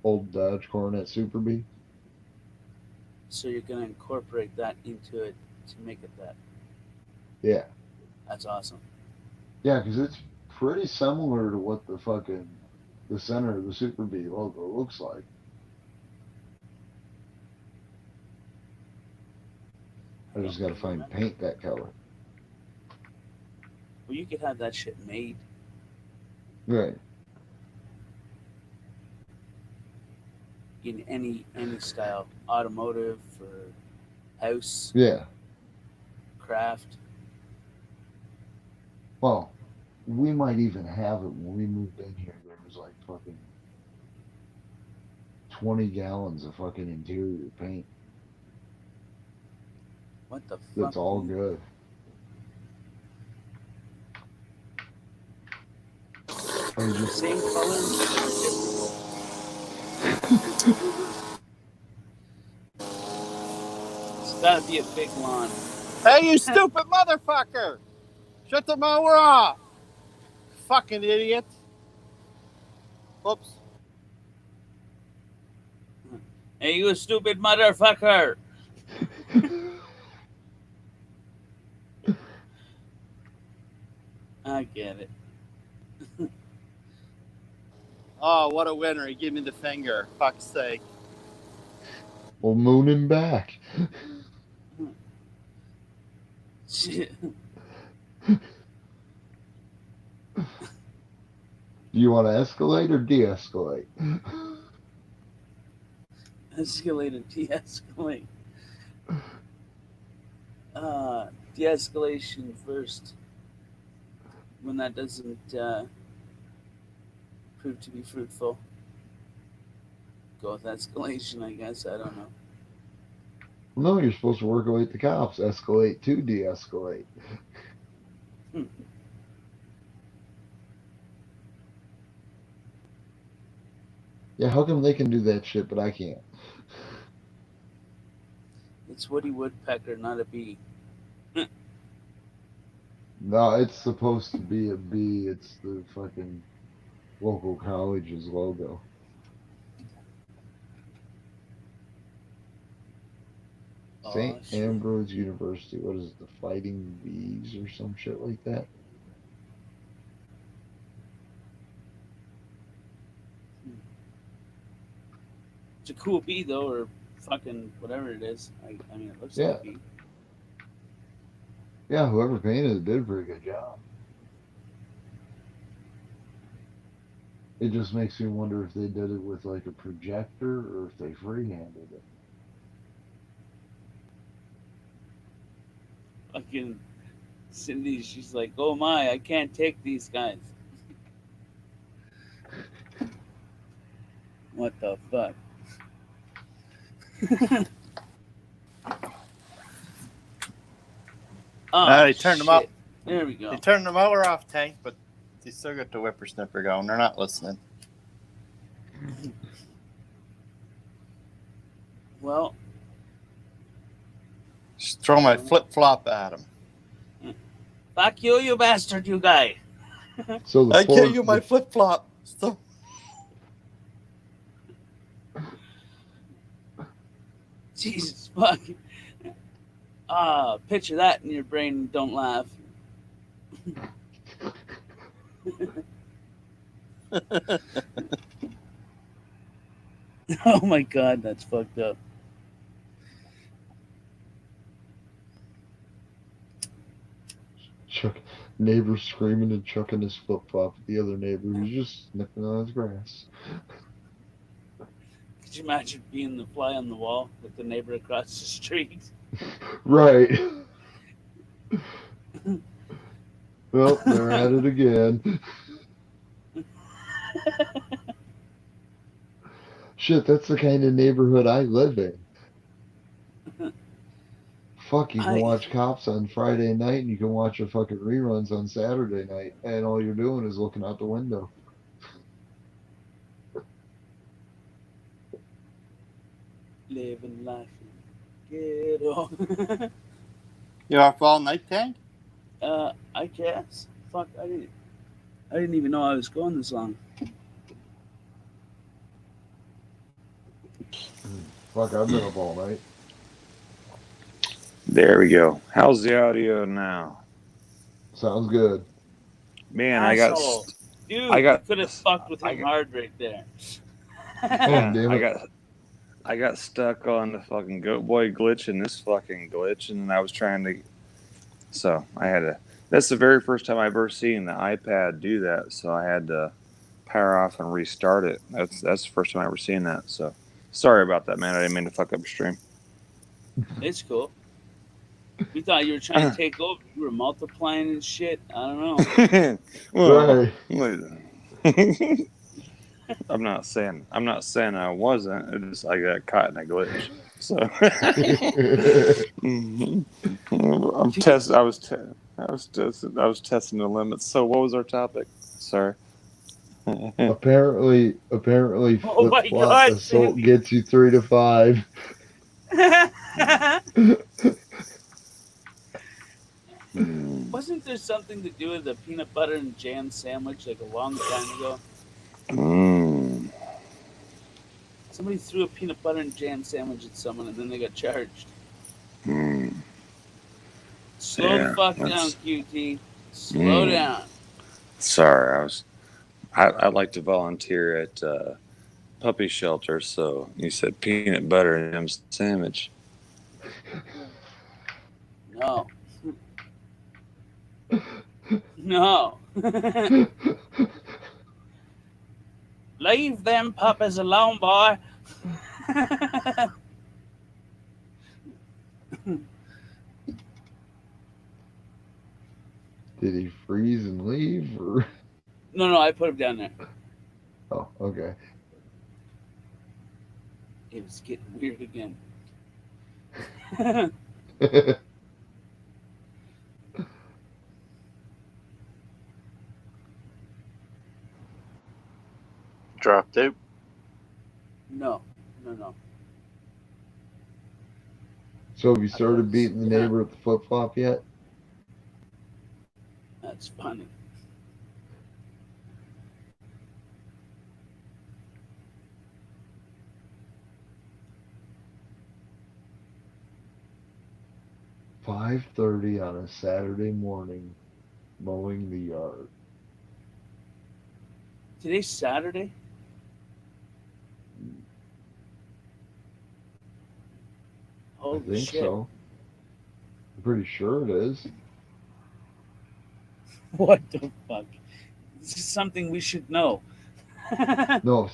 old Dodge Coronet Super Bee. So you're gonna incorporate that into it to make it that. Yeah. That's awesome. Yeah, because it's pretty similar to what the center of the Super Bee logo looks like. I just gotta find paint that color. Well, you could have that shit made. Right. In any style, automotive or house, Yeah. craft. Well, we might even have it when we moved in here. There was like fucking 20 gallons of fucking interior paint. What the fuck? That's all good. I was just Same color. It's gotta be a big lawn. Hey, you stupid motherfucker! Shut the mower off! Fucking idiot. Oops. Hey, you stupid motherfucker! I get it. Oh, what a winner. He gave me the finger. Fuck's sake. well, moon him back. Shit. Do you want to escalate or de-escalate? Escalate and de-escalate. De-escalation first. When that doesn't prove to be fruitful, go with escalation, I guess. I don't know. No, you're supposed to work away with the cops. Escalate to de-escalate. Yeah, how come they can do that shit, but I can't? It's Woody Woodpecker, not a bee. No, it's supposed to be a bee. It's the fucking local college's logo. St. shit. Ambrose University. What is it, the Fighting Bees or some shit like that? It's a cool bee, though, or fucking whatever it is. I mean, it looks Yeah. like a bee. Yeah, whoever painted it did a pretty good job. It just makes me wonder if they did it with like a projector or if they freehanded it. Fucking Cindy, she's like, oh my, I can't take these guys. What the fuck? Oh, They turned them up. There we go. They turned the mower off, Tank, but they still got the whippersnapper going. They're not listening. Well, Just throw my flip-flop at him. fuck you, you bastard, you guy. So the I poor- gave you my flip-flop. Stop. Jesus fuck. Picture that in your brain and don't laugh. Oh my god, that's fucked up. Chuck, neighbor screaming and chucking his flip flop at the other neighbor who's just sniffing on his grass. Could you imagine being the fly on the wall with the neighbor across the street? Right. Well, they're at it again. Shit, that's the kind of neighborhood I live in. Fuck, you can watch Cops on Friday night and you can watch the fucking reruns on Saturday night, and all you're doing is looking out the window. Living life in ghetto. You off all night, Tank? I guess. Fuck, I didn't even know I was going this long. Fuck, I've been up all night. There we go. How's the audio now? Sounds good. Man, Asshole. Dude, I got- you could have fucked with him hard right there. Damn it. I got stuck on the fucking Goat Boy glitch and this fucking glitch, and I was trying to. So I had to That's the very first time I've ever seen the iPad do that. So I had to power off and restart it. That's the first time I ever seen that. So sorry about that, man. I didn't mean to fuck up your stream. It's cool. We thought you were trying to take over. You were multiplying and shit. I don't know. Well, Right. I'm not saying I wasn't. It just I got caught in a glitch. So I was testing the limits. So what was our topic? Sorry. apparently, Oh my flip-flop God, assault Sammy. gets you 3 to 5. Wasn't there something to do with the peanut butter and jam sandwich like a long time ago? Somebody threw a peanut butter and jam sandwich at someone and then they got charged. Slow Yeah, the fuck down, that's- QT. Slow down. Sorry, I'd like to volunteer at puppy shelter. So you said peanut butter and ham sandwich. No. No. Leave them puppies alone, boy. Did he freeze and leave? Or? No, I put him down there. Oh, okay. It was getting weird again. Dropped out. No. So have you started beating the neighbor at the flip-flop yet? That's funny. $5:30 on a Saturday morning, mowing the yard. Today's Saturday? I Holy think shit. so. I'm pretty sure it is. What the fuck? This is something we should know. No,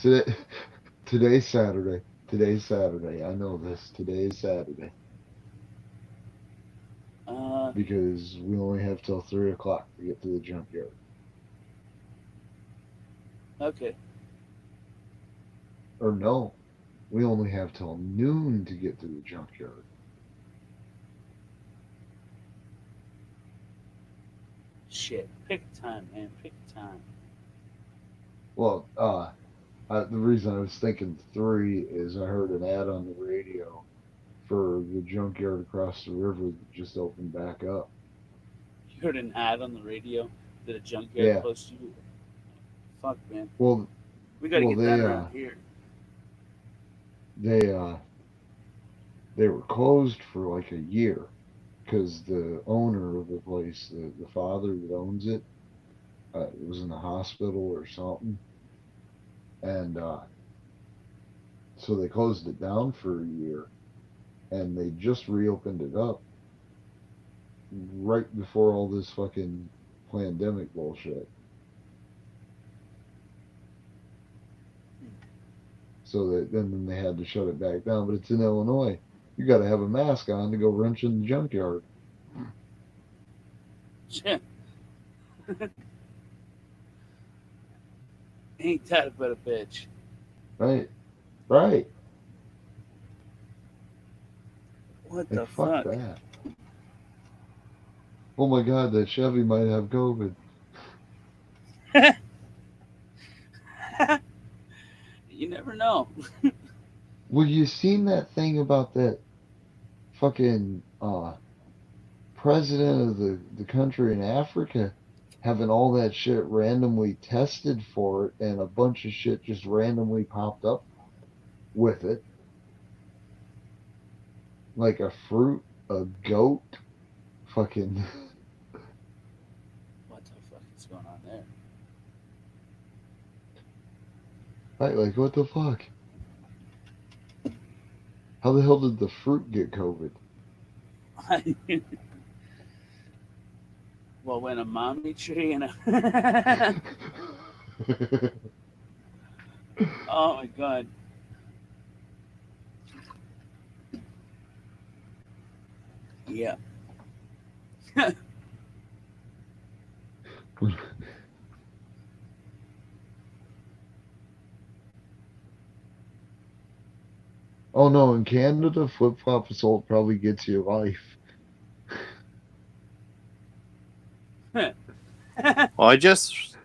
today's Saturday. Today's Saturday. I know this. Today is Saturday. Because we only have till 3 o'clock to get to the junkyard. Okay. Or no, we only have till noon to get to the junkyard. Shit. Pick a time, man. Pick a time. Well, the reason I was thinking 3 is I heard an ad on the radio for the junkyard across the river that just opened back up. You heard an ad on the radio that a junkyard Yeah. close to you? Fuck, man. Well, We gotta well, get that around here. they were closed for like a year because the owner of the place, the father that owns it, was in the hospital or something, and so they closed it down for a year, and they just reopened it up right before all this fucking pandemic bullshit. So that then they had to shut it back down. But it's in Illinois. You got to have a mask on to go wrench in the junkyard. Shit. Ain't that but a bitch? Right. What Hey, the fuck fuck? that. Oh my God, that Chevy might have COVID. You never know. Well, you seen that thing about that fucking president of the country in Africa having all that shit randomly tested for it, and a bunch of shit just randomly popped up with it, like a fruit, a goat, fucking. What the fuck is going on there? Right, like what the fuck? How the hell did the fruit get COVID? Well, when a mommy tree and a oh my god. Yeah. Oh no, in Canada, flip flop assault probably gets you life. Well, I just.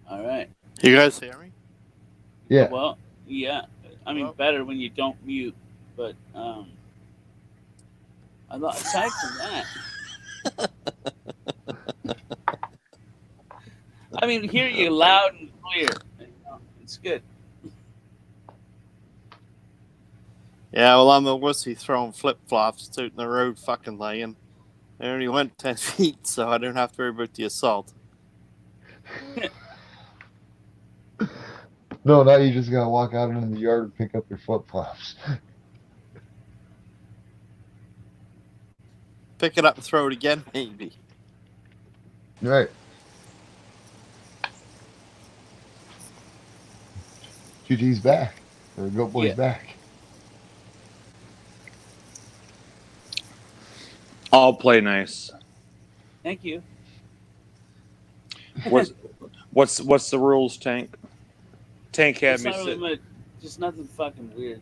All right. You guys hear me? Yeah. Well, yeah. I mean, Well- better when you don't mute, but I thought aside from that, I mean, hear you loud and clear. It's good. Yeah, well, I'm a wussy throwing flip flops out in the road fucking laying. I only went 10 feet, so I don't have to worry about the assault. No, now you just gotta walk out into the yard and pick up your flip flops. Pick it up and throw it again, maybe. Right. QG's back. Or Goat Boy's Yeah. back. I'll play nice. Thank you. What's the rules, Tank? Tank had It's me not really sit. much, just nothing fucking weird.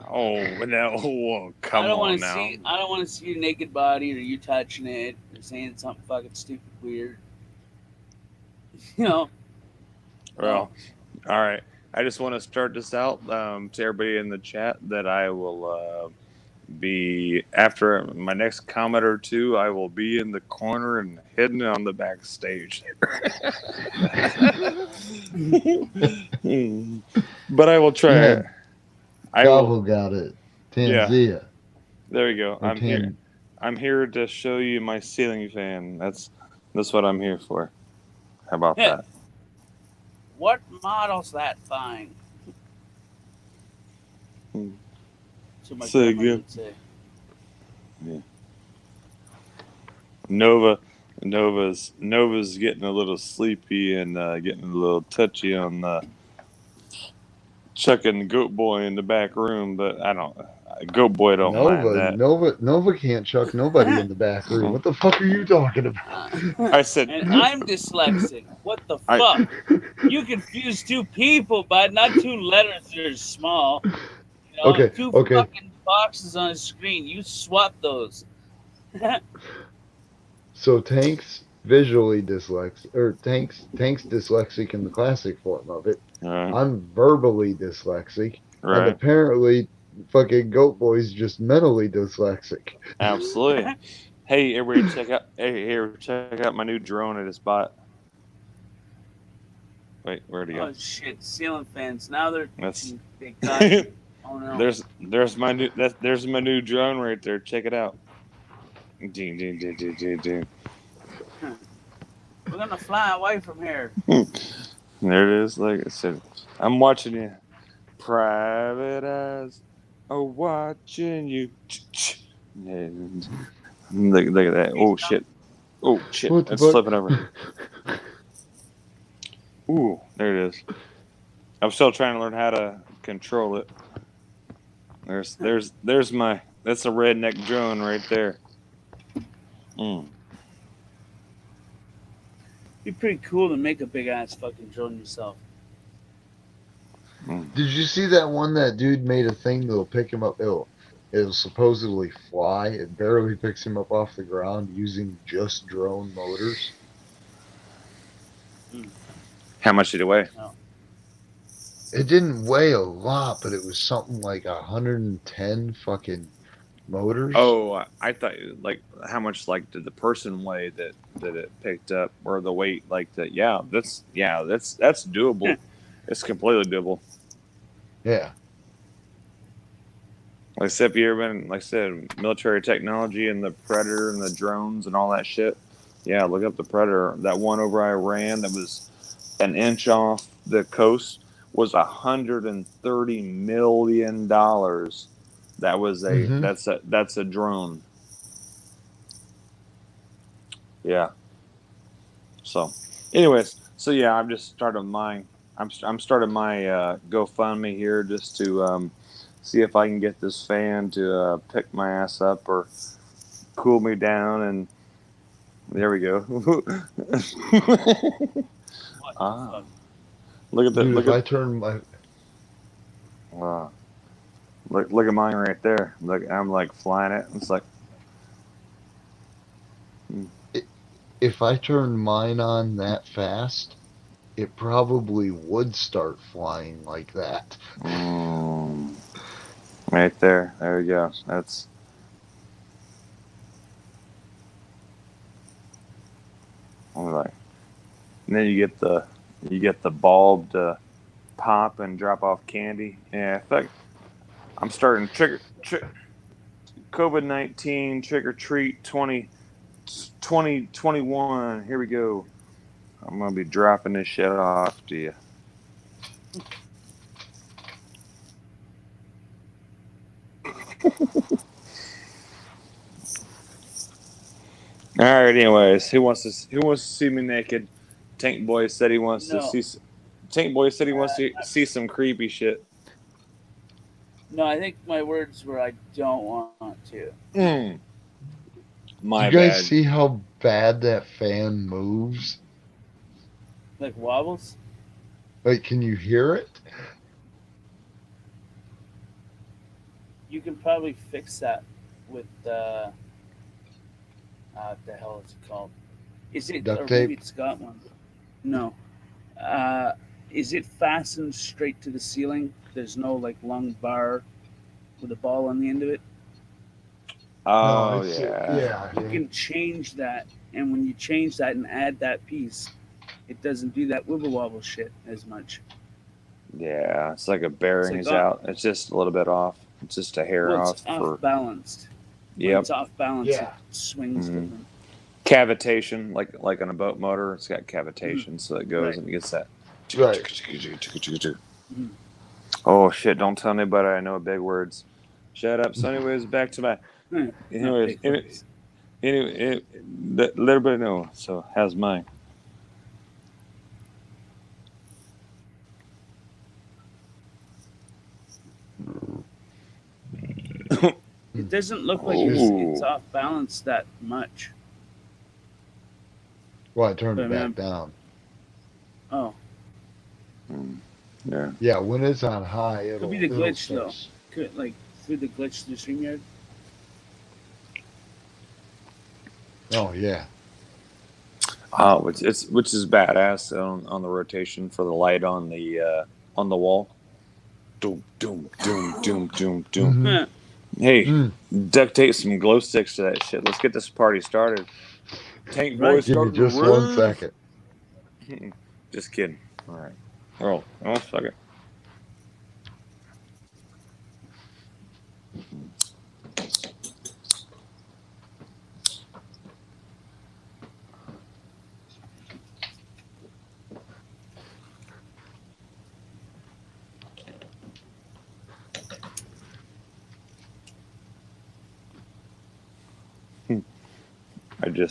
Oh no! Oh, come I don't on want to now. see. I don't want to see your naked body or you touching it or saying something fucking stupid weird. You know. Well, all right. I just want to start this out to everybody in the chat that I will be after my next comment or two. I will be in the corner and hidden on the backstage. But I will try. Yeah. I will. Gobble got it. Yeah. Tanzia. There we go. Or I'm here. I'm here to show you my ceiling fan. That's what I'm here for. How about Yeah. that? What model's that thing? So my Say grandma again. would say. Nova's getting a little sleepy and getting a little touchy on chucking Goat Boy in the back room, but I don't. Goat Boy don't mind that. Nova can't chuck nobody in the back room. What the fuck are you talking about? I said, And I'm dyslexic. What the I- fuck? You confuse two people by not two letters that are small. You know, Okay, two okay. fucking boxes on a screen. You swap those. So Tank's visually dyslexic, or Tank's dyslexic in the classic form of it. I'm verbally dyslexic, and right? apparently, fucking Goat Boy's just mentally dyslexic. Absolutely. Hey, everybody, check out my new drone I just bought. Wait, where'd he Oh go? shit! Ceiling fans. Now they That's got you. Oh no. there's my new drone right there. Check it out. Ding ding ding ding ding ding. We're gonna fly away from here. There it is. Like I said, I'm watching you. Private eyes are watching you. And look at that. Oh shit. Oh shit. What the It's fuck? slipping over. Ooh, there it is. I'm still trying to learn how to control it. That's a redneck drone right there. Be pretty cool to make a big ass fucking drone yourself. Did you see that one that dude made a thing that'll pick him up? It'll supposedly fly. It barely picks him up off the ground using just drone motors. How much did it weigh? It didn't weigh a lot, but it was something like 110 fucking motors. Oh, I thought like how much like did the person weigh that it picked up, or the weight like that? Yeah, that's doable. It's completely doable. Yeah. Like I said, if you ever been, like I said, military technology and the Predator and the drones and all that shit. Yeah, look up the Predator. That one over Iran that was an inch off the coast was $130 million. That was that's a drone. Yeah. So, anyways, I've just started mine. I'm starting my GoFundMe here just to see if I can get this fan to pick my ass up or cool me down, and there we go. Ah, look at the Dude, look if I at turn my look at mine right there. Look, I'm like flying it. It's like if I turned mine on that fast, it probably would start flying like that. right there. There you go. That's. I'm like, and then you get the bulb to pop and drop off candy. Yeah, in fact, I'm starting COVID-19 trick or treat 2021. Here we go. I'm gonna be dropping this shit off to you. All right. Anyways, who wants to see me naked? Tank Boy said he wants to see. Tank Boy said he wants to see some creepy shit. No, I think my words were I don't want to. My you guys bad. see how bad that fan moves? Like wobbles? Like, can you hear it? You can probably fix that with what the hell is it called? Is it Duct or tape? maybe it's got one? No. Is it fastened straight to the ceiling? There's no like long bar with a ball on the end of it. Oh No, yeah. You can change that, and when you change that and add that piece, it doesn't do that wibble wobble shit as much. Yeah, it's like a bearing It's is like out. It's just a little bit off. It's just a hair Well, off it's for. off balanced. When Yep. it's off balance, Yeah. it swings Mhm. different. Cavitation, like on a boat motor, it's got cavitation, so it goes Right. and it gets that. Right. Mhm. Oh shit! Don't tell anybody I know big words. Shut up. So, anyways, back to my. Not Anyways, big words. anyway, let everybody know. So, how's mine? It doesn't look like it's Ooh. off balance that much. Well, I turned it But, man, back down. Oh, Yeah. Yeah, when it's on high, it'll be the it'll glitch, start though. Could like through the glitch through StreamYard. Oh yeah. Oh, which is badass on the rotation for the light on the wall. Doom doom doom doom doom doom. Mhm. Hey, duct tape some glow sticks to that shit. Let's get this party started. Tank Right. boys Give me starting just to 1 rave. second. Just kidding. All right. Oh, fuck it.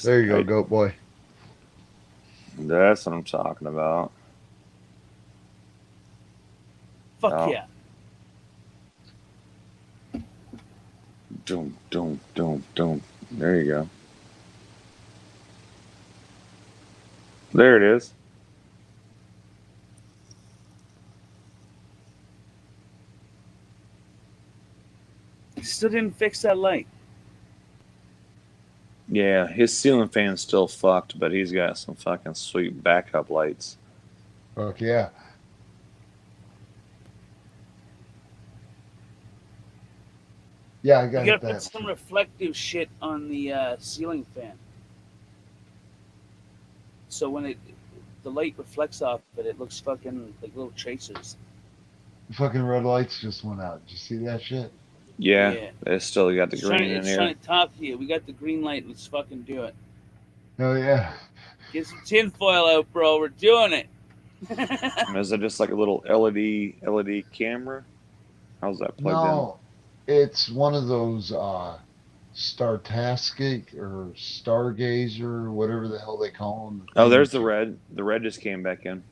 There you go, goat boy. That's what I'm talking about. Fuck Oh. yeah. Doom, doom, doom, doom. There you go. There it is. Still didn't fix that light. Yeah, his ceiling fan's still fucked, but he's got some fucking sweet backup lights. Fuck yeah. Yeah, I You got gotta put that. some reflective shit on the ceiling fan. So when the light reflects off it, it looks fucking like little tracers. The fucking red lights just went out. Did you see that shit? Yeah, it's still got the It's green trying, in it's here. trying to talk to you. We got the green light. Let's fucking do it. Oh yeah. Get some tinfoil out, bro. We're doing it. Is it just like a little LED camera? How's that plugged No, it's one of those Startastic or Stargazer, whatever the hell they call them. in? Oh, there's the red. The red just came back in.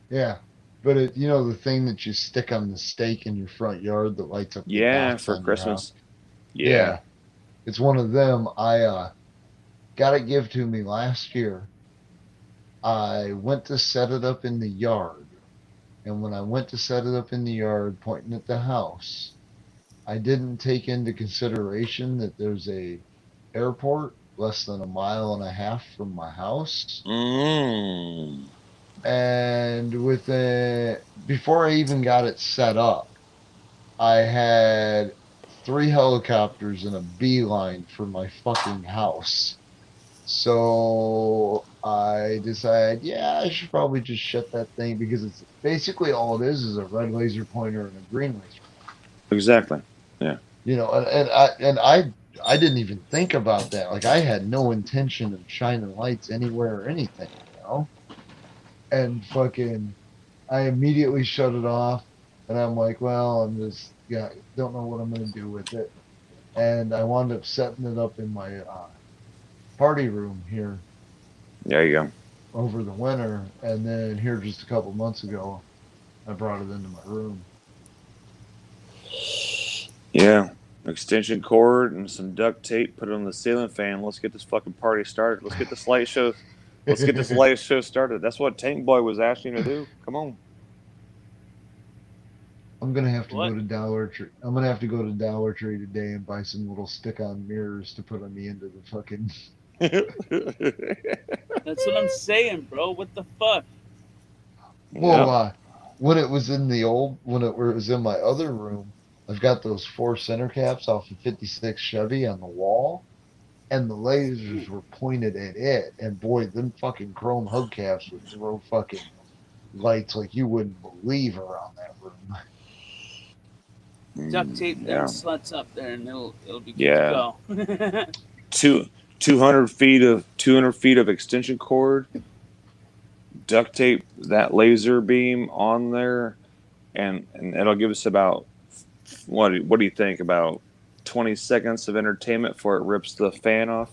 Yeah, but the thing that you stick on the stake in your front yard that lights up the Yeah, dots for on your house. Christmas. Yeah. Yeah. It's one of them. I got it give to me last year. I went to set it up in the yard, and when I went to set it up in the yard, pointing at the house, I didn't take into consideration that there's a airport less than 1.5 miles from my house. Mm. And before I even got it set up, I had 3 helicopters in a beeline for my fucking house. So I decided, yeah, I should probably just shut that thing, because it's basically all it is a red laser pointer and a green laser. Exactly. Yeah. And I didn't even think about that. Like, I had no intention of shining lights anywhere or anything, And fucking, I immediately shut it off, and I'm like, well, don't know what I'm gonna do with it. And I wound up setting it up in my party room here There you go. over the winter, and then here just a couple months ago, I brought it into my room. Yeah. Extension cord and some duct tape. Put it on the ceiling fan. Let's get this fucking party started. Let's get this light show. Let's get this light show started. That's what Tank Boy was asking you to do. Come on. I'm gonna have to What? go to Dollar Tree. I'm gonna have to go to Dollar Tree today and buy some little stick-on mirrors to put on the end of the fucking. That's what I'm saying, bro. What the fuck? Well, when it was in my other room, I've got those 4 center caps off of 56 Chevy on the wall, and the lasers were pointed at it. And boy, them fucking chrome hubcaps would throw fucking lights like you wouldn't believe around that room. Duct tape Yeah. them sluts up there, and it'll be good Yeah. to go. 200 feet of extension cord. Duct tape that laser beam on there, and it'll give us about what do you think, about 20 seconds of entertainment before it rips the fan off?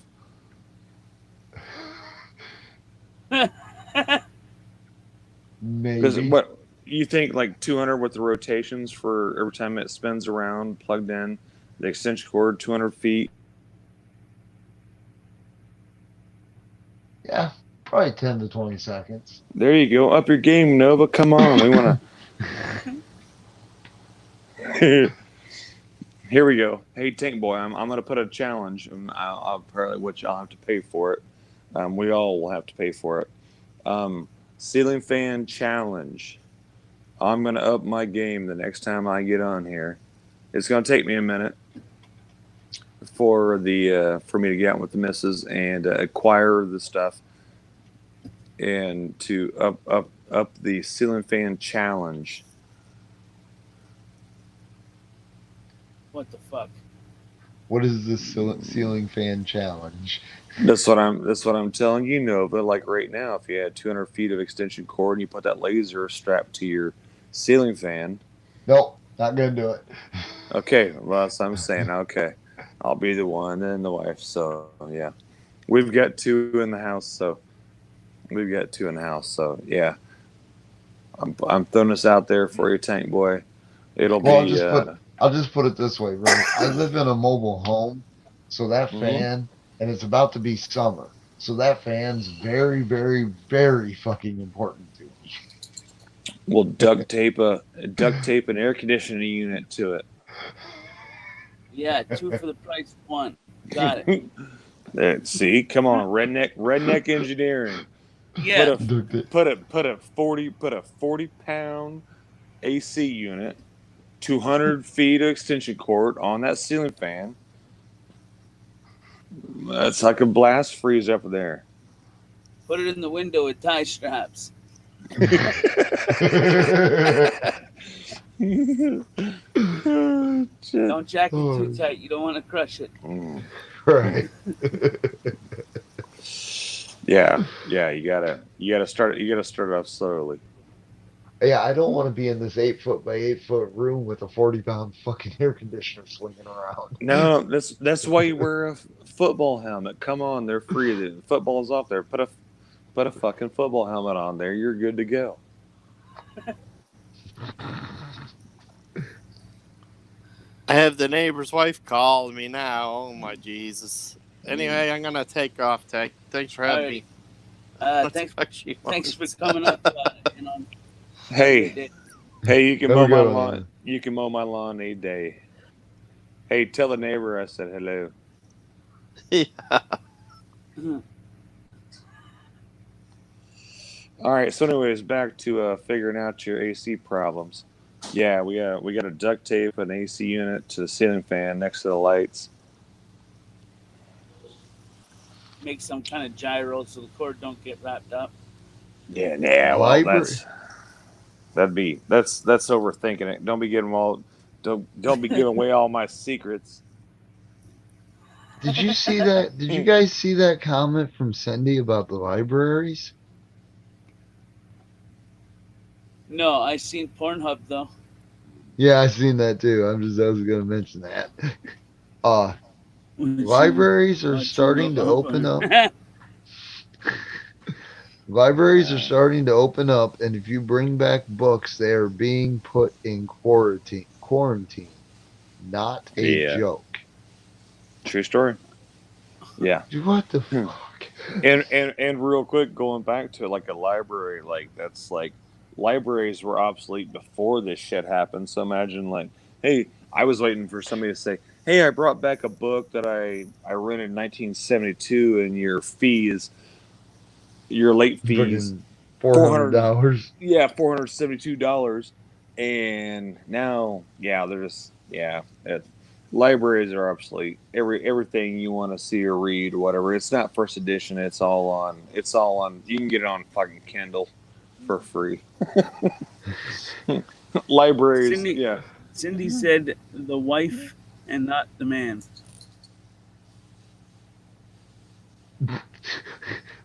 Because Maybe. what you think, like 200 with the rotations for every time it spins around, plugged in, the extension cord, 200 feet. Yeah, probably 10 to 20 seconds. There you go. Up your game, Nova. Come on. We want to. Here we go. Hey, Tank Boy, I'm going to put a challenge. I'll probably, which I'll have to pay for it. We all will have to pay for it. Ceiling fan challenge. I'm going to up my game the next time I get on here. It's going to take me a minute for me to get out with the missus and acquire the stuff, and to up the ceiling fan challenge. What the fuck? What is this ceiling fan challenge? That's what I'm telling you, Nova. Like right now, if you had 200 feet of extension cord and you put that laser strapped to your ceiling fan. Nope, not gonna do it. Okay, well, that's what I'm saying. Okay, I'll be the one and the wife. So yeah, we've got 2 in the house. So yeah, I'm throwing this out there for you, Tank Boy. It'll be. I'll just put it this way, right? I live in a mobile home, so that fan, and it's about to be summer, so that fan's very, very, very fucking important to me. We'll duct tape an air conditioning unit to it. Yeah, 2 for the price of 1. Got it. See, come on, redneck engineering. Yeah. Put a 40-pound AC unit, 200 feet of extension cord on that ceiling fan. That's like a blast freeze up there. Put it in the window with tie straps. Don't jack it too tight. You don't want to crush it. Right. Yeah. You gotta start it off slowly. Yeah, I don't want to be in this 8 foot by 8 foot room with a 40-pound fucking air conditioner swinging around. No, that's why you wear a football helmet. Come on, they're free. The football's off there. Put a fucking football helmet on there. You're good to go. I have the neighbor's wife calling me now. Oh my Jesus. Anyway, I'm gonna take off. Thanks for having me. Thanks for coming up. Hey, you can Have mow a my good one, lawn. man. You can mow my lawn any day. Hey, tell the neighbor I said hello. Yeah. All right. So, anyways, back to figuring out your AC problems. Yeah, we got to duct tape an AC unit to the ceiling fan next to the lights. Make some kind of gyro so the cord don't get wrapped up. Yeah, well, Library. that's overthinking it. Don't be giving away all my secrets. Did you see that? Did you guys see that comment from Cindy about the libraries? No, I seen Pornhub though. Yeah, I seen that too. I was gonna mention that. Libraries are starting to open up. Libraries are starting to open up, and if you bring back books, they are being put in quarantine. Not a joke. True story. Yeah. Dude, what the fuck? And real quick, going back to like a library, like that's like libraries were obsolete before this shit happened. So imagine like, hey, I was waiting for somebody to say, hey, I brought back a book that I rented in 1972, and your late fees, $400. Yeah, $472, and now, libraries are obsolete. Everything you want to see or read or whatever, it's not first edition. It's all on. You can get it on fucking Kindle for free. Libraries, Cindy said the wife and not the man.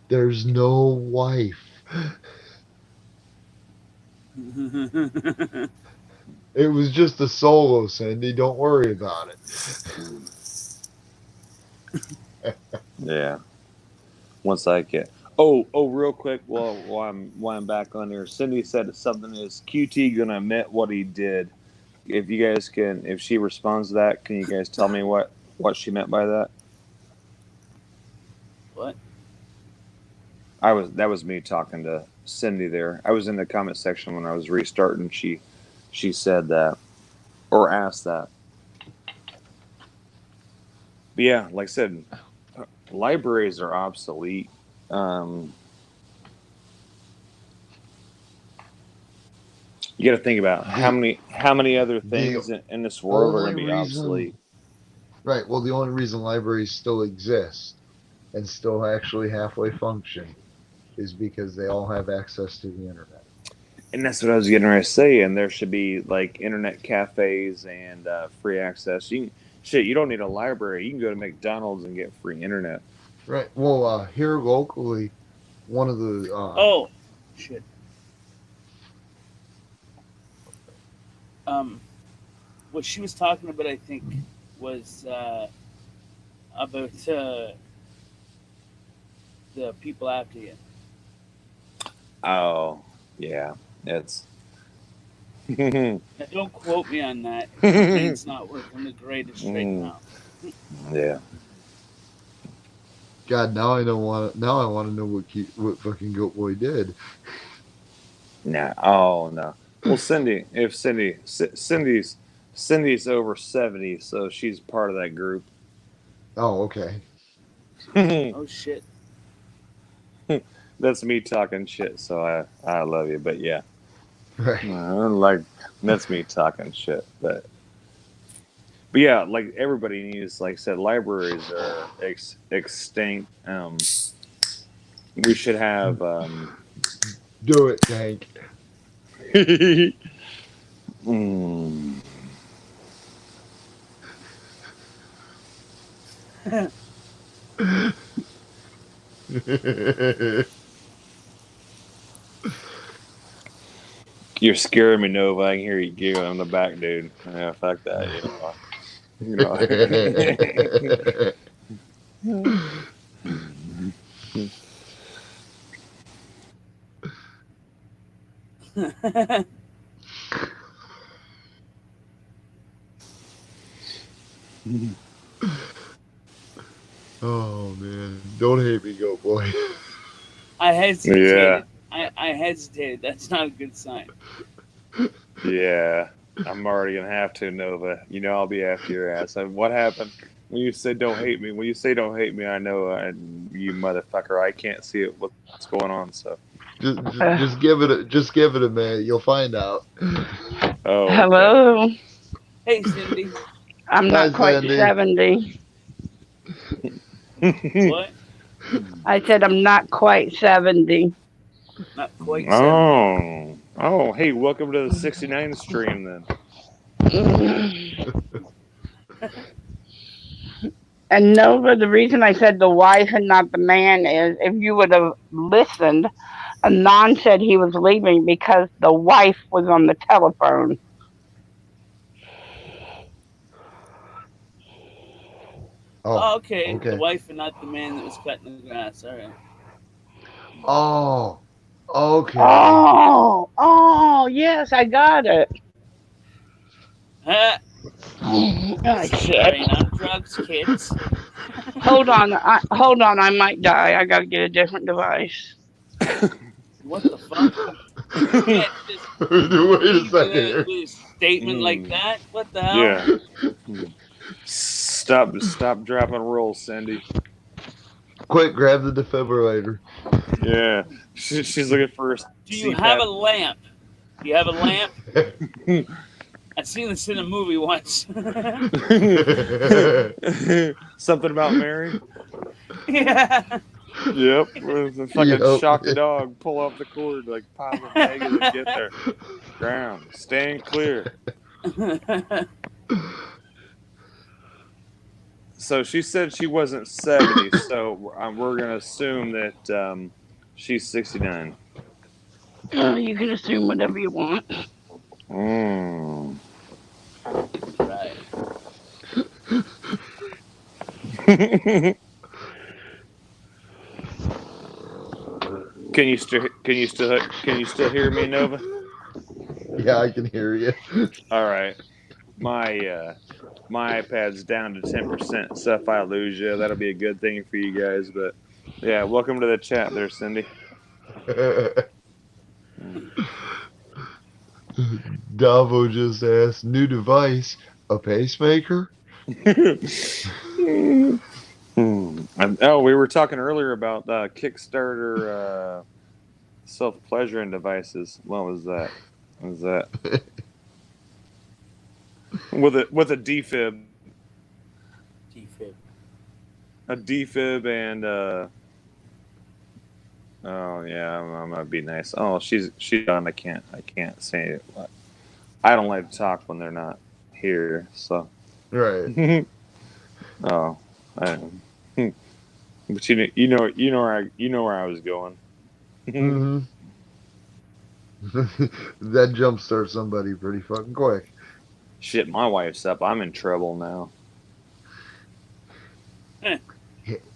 There's no wife. It was just a solo, Cindy. Don't worry about it. Yeah. Once I get. Oh, real quick, while I'm back on here, Cindy said something is QT gonna admit what he did. If you guys can, if she responds to that, can you guys tell me what she meant by that? What? That was me talking to Cindy there. I was in the comment section when I was restarting. She said that, or asked that. But yeah, like I said, libraries are obsolete. You got to think about how many other things in this world are going to be obsolete. Right. Well, the only reason libraries still exist and still actually halfway function is because they all have access to the internet. And that's what I was getting ready to say. And there should be like internet cafes and free access. You don't need a library. You can go to McDonald's and get free internet. Right. Well, here locally, one of the oh shit. What she was talking about, I think, was about the people after you. Oh, yeah. It's. Now, don't quote me on that. It's not working the greatest right now. Yeah. God, now I want to know what fucking Goat Boy did. Nah. Oh no. Well, Cindy's over 70, so she's part of that group. Oh, okay. Oh shit. That's me talking shit, so I love you, but yeah. Right. Like that's me talking shit, but yeah, like everybody needs, like I said, libraries are extinct. We should have do it, Tank. You're scaring me, Nova. I can hear you giggling in the back, dude. Yeah, fuck that. You know. Oh man, don't hate me, Goat Boy. I hesitated. Yeah. I hesitated. That's not a good sign. Yeah, I'm already gonna have to, Nova. You know I'll be after your ass. What happened when you say don't hate me? When you say don't hate me, I know you motherfucker. I can't see it. What's going on? So Just give it a minute. You'll find out. oh, okay. Hello. Hey, Cindy. I'm Hi, not quite Sandy. 70. What? I said I'm not quite 70. Not quite 70. Oh, hey, welcome to the 69 stream then. And Nova, the reason I said the wife and not the man is if you would have listened, Anon said he was leaving because the wife was on the telephone. Oh, okay. The wife and not the man that was cutting the grass. All right. Oh, okay. Oh, yes, I got it. Huh? Oh, shit. Ain't on drugs, kids. Hold on, I might die. I gotta get a different device. What the fuck? Wait a second. With a statement like that? What the hell? Yeah. Stop dropping rolls, Cindy. Quick, grab the defibrillator. Yeah, she's looking for. Do you have a lamp? Do you have a lamp? I've seen this in a movie once. Something about Mary? Yeah. Yep. Fucking shock the dog, pull off the cord, like positive, negative, get there. Ground. Stand clear. So she said she wasn't 70, so we're going to assume that she's 69. You can assume whatever you want. Right. Can you still hear me, Nova? Yeah, I can hear you. All right. My iPad's down to 10%, so if I lose you, that'll be a good thing for you guys. But yeah, welcome to the chat there, Cindy. Davo just asked, new device, a pacemaker? Oh, we were talking earlier about Kickstarter self-pleasuring devices. What was that? With a defib. A defib and oh yeah, I'm gonna be nice. Oh, she's done. I can't say it. I don't like to talk when they're not here. So right. Oh, but you know where I was going. Mm-hmm. That jumpstarts somebody pretty fucking quick. Shit, my wife's up. I'm in trouble now.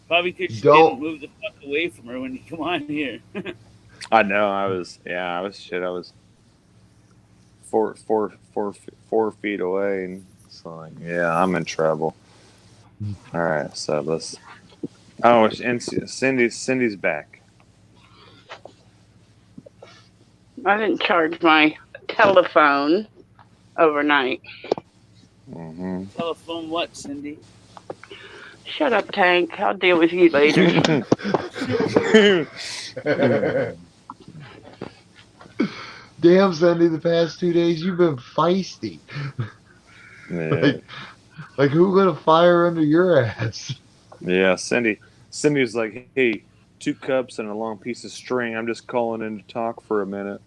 Probably because you didn't move the fuck away from her when you come on here. I know. I was 4 feet away, and so like, yeah, I'm in trouble. All right, so let's. Oh, and Cindy's back. I didn't charge my telephone overnight. Mm-hmm. Telephone what, Cindy? Shut up, Tank. I'll deal with you later. Damn, Cindy, the past 2 days you've been feisty. Yeah. Like who gonna fire under your ass? Yeah, Cindy was like, hey, 2 cups and a long piece of string. I'm just calling in to talk for a minute.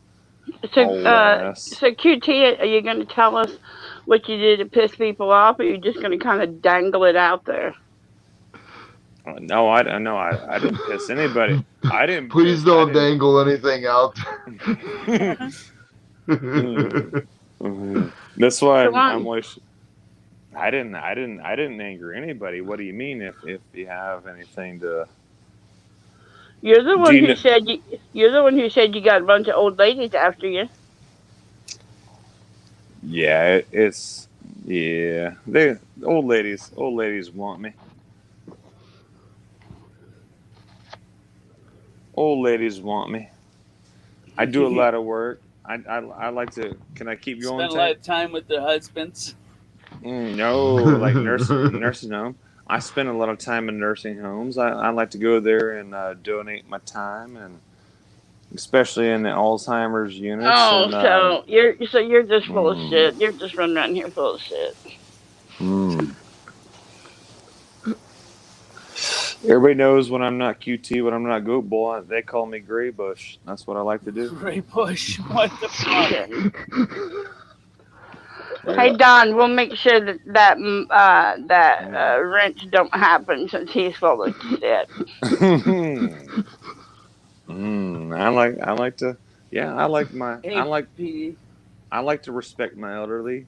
So QT, are you going to tell us what you did to piss people off, or are you just going to kind of dangle it out there? No, I didn't piss anybody. I didn't. Please don't dangle anything out there. That's why Come on. I'm like, I didn't anger anybody. What do you mean? If you have anything to, You're the do one you who know? said you're the one who said you got a bunch of old ladies after you. Yeah, it's yeah. They old ladies want me. Old ladies want me. I do a lot of work. I like to. Can I keep going, Spend a lot Tank? of time with their husbands. No, like nursing home. I spend a lot of time in nursing homes. I like to go there and donate my time, and especially in the Alzheimer's units. Oh, And so you're just full of mm, shit. You're just running around here full of shit. mm. Everybody knows when I'm not QT, when I'm not Goat Boy, they call me Gray Bush. That's what I like to do. Gray Bush. What the fuck? Hey Don, we'll make sure that wrench don't happen since he's full of shit. I like to. Yeah, I like my. Hey, PD. I like to respect my elderly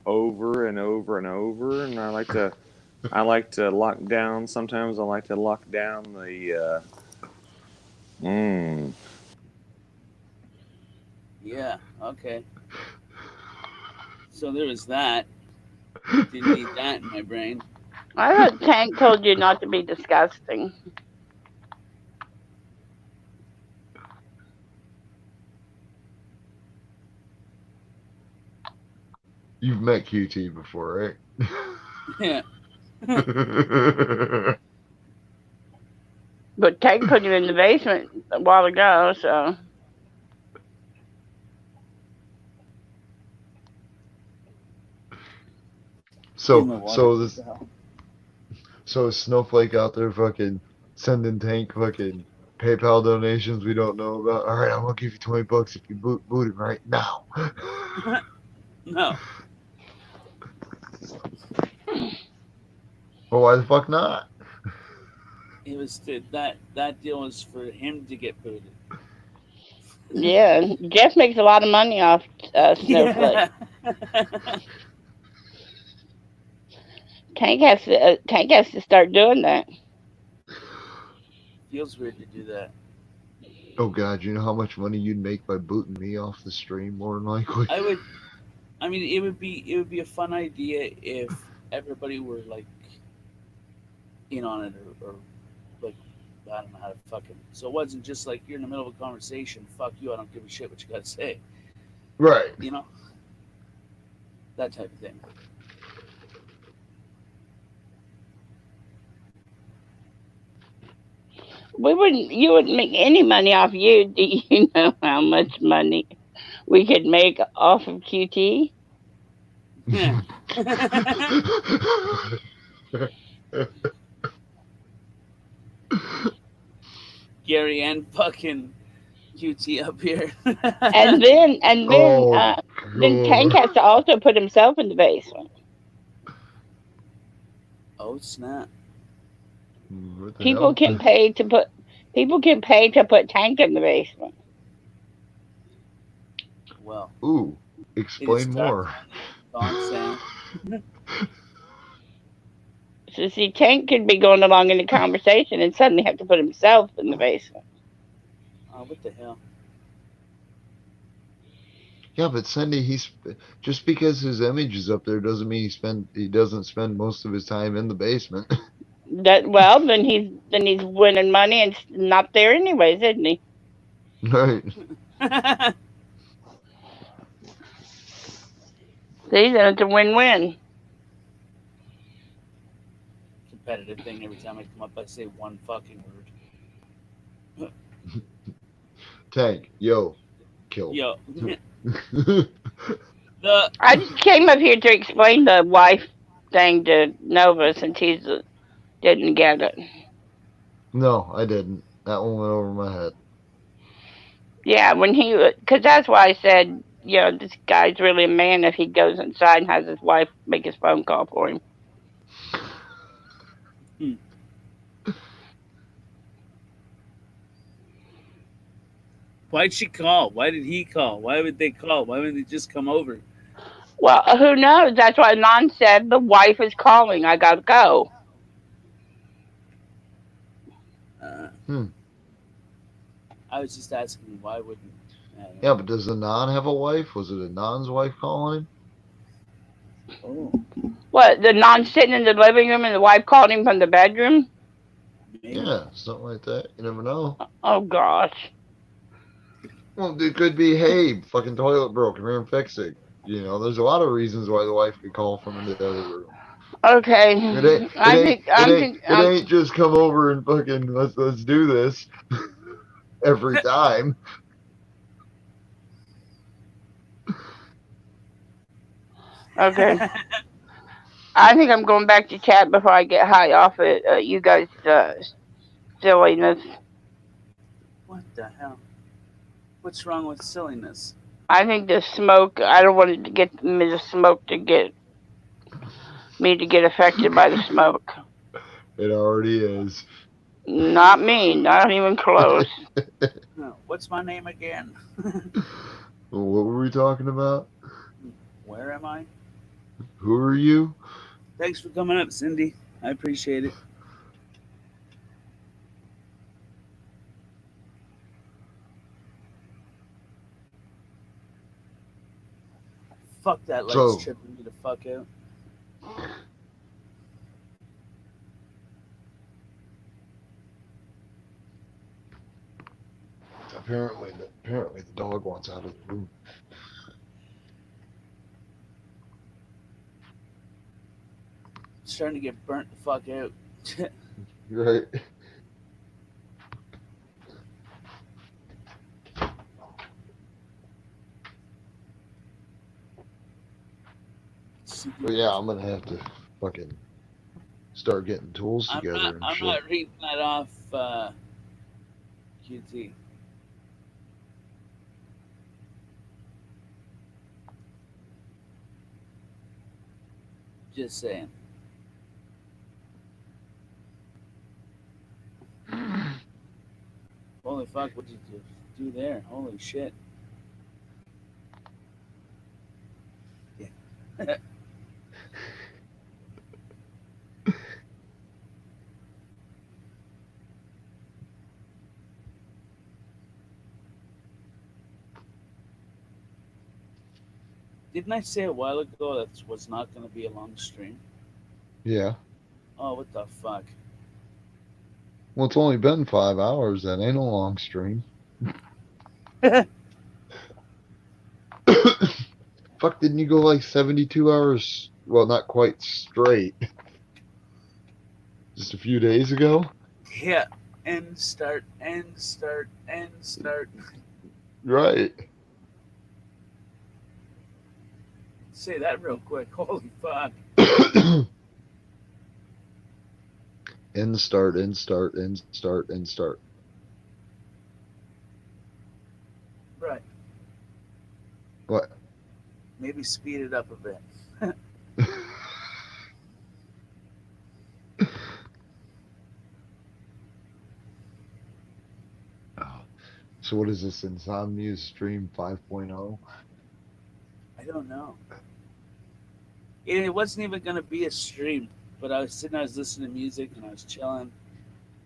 over and over and over, and I like to lock down. Sometimes I like to lock down the. Yeah. Okay. So there was that. Didn't need that in my brain. I thought Tank told you not to be disgusting. You've met QT before, right? Yeah. But Tank put you in the basement a while ago, so. So is Snowflake out there fucking sending Tank fucking PayPal donations we don't know about? All right, I'm gonna give you $20 if you boot him right now. No. Well, why the fuck not? It was that deal was for him to get booted. Yeah, Jeff makes a lot of money off Snowflake. Yeah. Tank has to start doing that. Feels weird to do that. Oh God, you know how much money you'd make by booting me off the stream, more than likely. I mean, it would be a fun idea if everybody were like in on it or like I don't know how to fucking. So it wasn't just like you're in the middle of a conversation. Fuck you! I don't give a shit what you got to say. Right. You know, that type of thing. You wouldn't make any money off you. Do you know how much money we could make off of QT? Yeah. Gary and fucking QT up here. and then Tank has to also put himself in the basement. Oh snap! People can pay to put Tank in the basement. Well. Ooh, explain more. So see, Tank could be going along in the conversation and suddenly have to put himself in the basement. Oh, what the hell? Yeah, but Cindy, he's just because his image is up there doesn't mean he doesn't spend most of his time in the basement. Then he's winning money and not there anyways, isn't he? Right. See, then it's a win-win. Competitive thing. Every time I come up, I say one fucking word. Tank, yo, kill. Yo. I just came up here to explain the wife thing to Nova since he didn't get it. No, I didn't. That one went over my head. Yeah, because that's why I said, this guy's really a man if he goes inside and has his wife make his phone call for him. Why'd she call? Why did he call? Why would they call? Why wouldn't they just come over? Well, who knows? That's why Non said the wife is calling. I gotta go. I was just asking why wouldn't. Yeah, but does the non have a wife? Was it a non's wife calling him? Oh, What, the Non sitting in the living room and the wife called him from the bedroom? maybe. Yeah, something like that. You never know. Oh, gosh. Well, it could be, hey, fucking toilet broke. Come here and fix it. You know, there's a lot of reasons why the wife could call from the other room. Okay. It ain't just come over and fucking let's do this every time. Okay. I think I'm going back to chat before I get high off it. You guys' silliness. What the hell? What's wrong with silliness? I think the smoke. I don't want to get the smoke to get me to get affected by the smoke. It already is. Not me. Not even close. What's my name again? Well, what were we talking about? Where am I? Who are you? Thanks for coming up, Cindy. I appreciate it. Fuck that light's tripping me the fuck out. Apparently the dog wants out of the room. It's starting to get burnt the fuck out. Right. But yeah, I'm gonna have to fucking start getting tools together and I'm shit. not reading that off QT. Just saying. Holy fuck, what did you do there? Holy shit. Yeah. Didn't I say a while ago that was not going to be a long stream? Yeah. Oh, what the fuck? Well, it's only been 5 hours. That ain't a long stream. Fuck, didn't you go like 72 hours? Well, not quite straight. Just a few days ago? Yeah. End, start, end, start, end, start. Right. Say that real quick. Holy fuck. End, start, end, start, end, start, end, start. Right. What? Maybe speed it up a bit. So what is this, Insomnia Stream 5.0? I don't know. It wasn't even going to be a stream, but I was listening to music and I was chilling.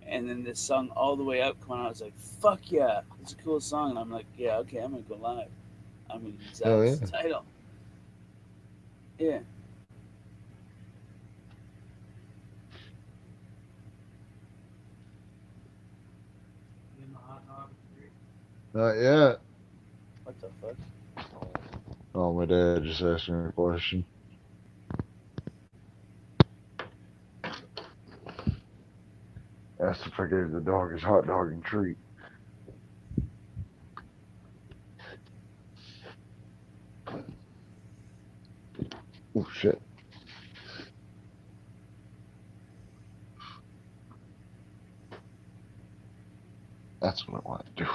And then this song All the Way Up came on. I was like, fuck yeah, it's a cool song. And I'm like, yeah, okay, I'm going to go live. I'm going to use that as the title. Yeah. Not yet. What the fuck? Oh, my dad just asked me a question. Asked if I gave the dog his hot dog and treat. Oh, shit. That's what I want to do.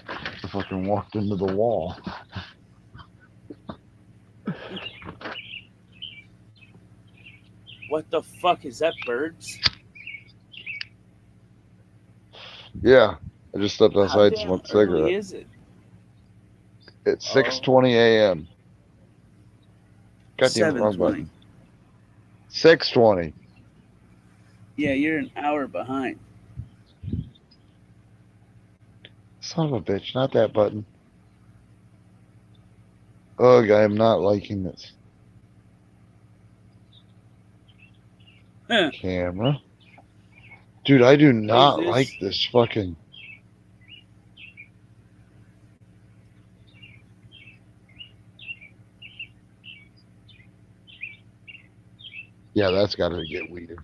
I fucking walked into the wall. What the fuck is that? Birds? Yeah, I just stepped How outside to damn smoke a early cigarette. is it? It's Oh. 6:20 a.m. Goddamn wrong 7:20. button. 6:20. Yeah, you're an hour behind. Son of a bitch, not that button. Ugh, I am not liking this. Huh. Camera. Dude, I do not Zeus. like this fucking. Yeah, that's got to get weird.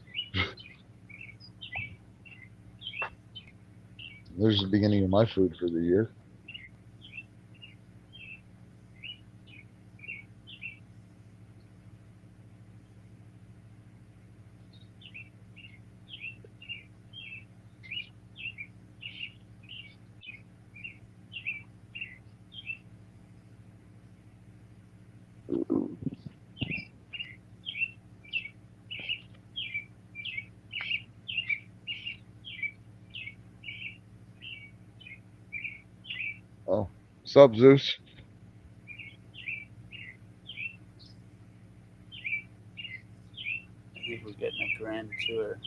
There's the beginning of my food for the year. Oh, sup, Zeus? I think we're getting a grand tour.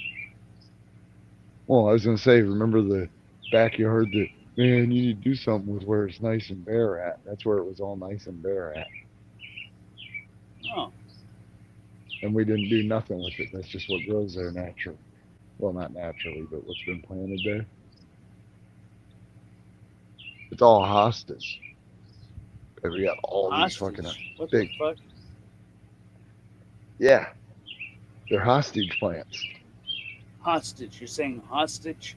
Well, I was gonna say, remember the backyard that, man, you need to do something with where it's nice and bare at. That's where it was all nice and bare at. Oh, And we didn't do nothing with it. That's just what grows there naturally. Well, not naturally, but what's been planted there. It's all hostas. And we got all these fucking hostage. What big. the fuck? Yeah, they're hostage plants. Hostage. You're saying hostage?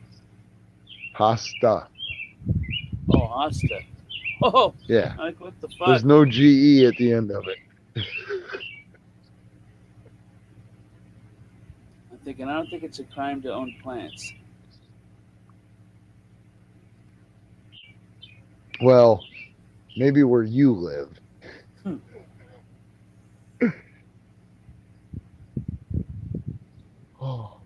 Hosta. Oh, hosta. Oh, Yeah. like what the fuck? There's no GE at the end of it. I'm thinking, I don't think it's a crime to own plants. Well, maybe where you live. Oh.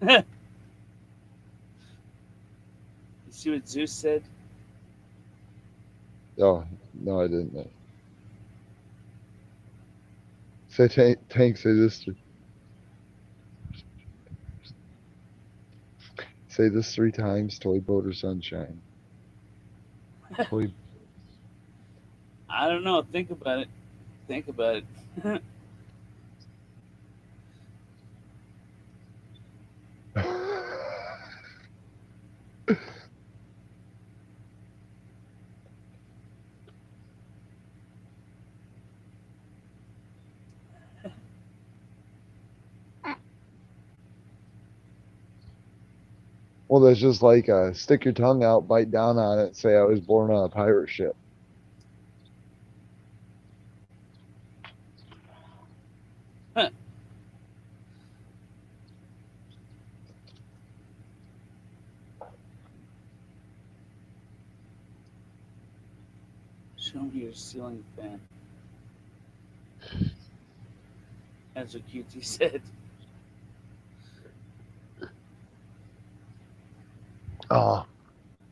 You see what Zeus said? Oh, no, I didn't know. Say Tank, say this. Say this 3 times, toy boat or sunshine. Toy. I don't know. Think about it. Think about it. Well, that's just like stick your tongue out, bite down on it, say I was born on a pirate ship. Huh. Show me your ceiling fan. That's what QT said. Oh,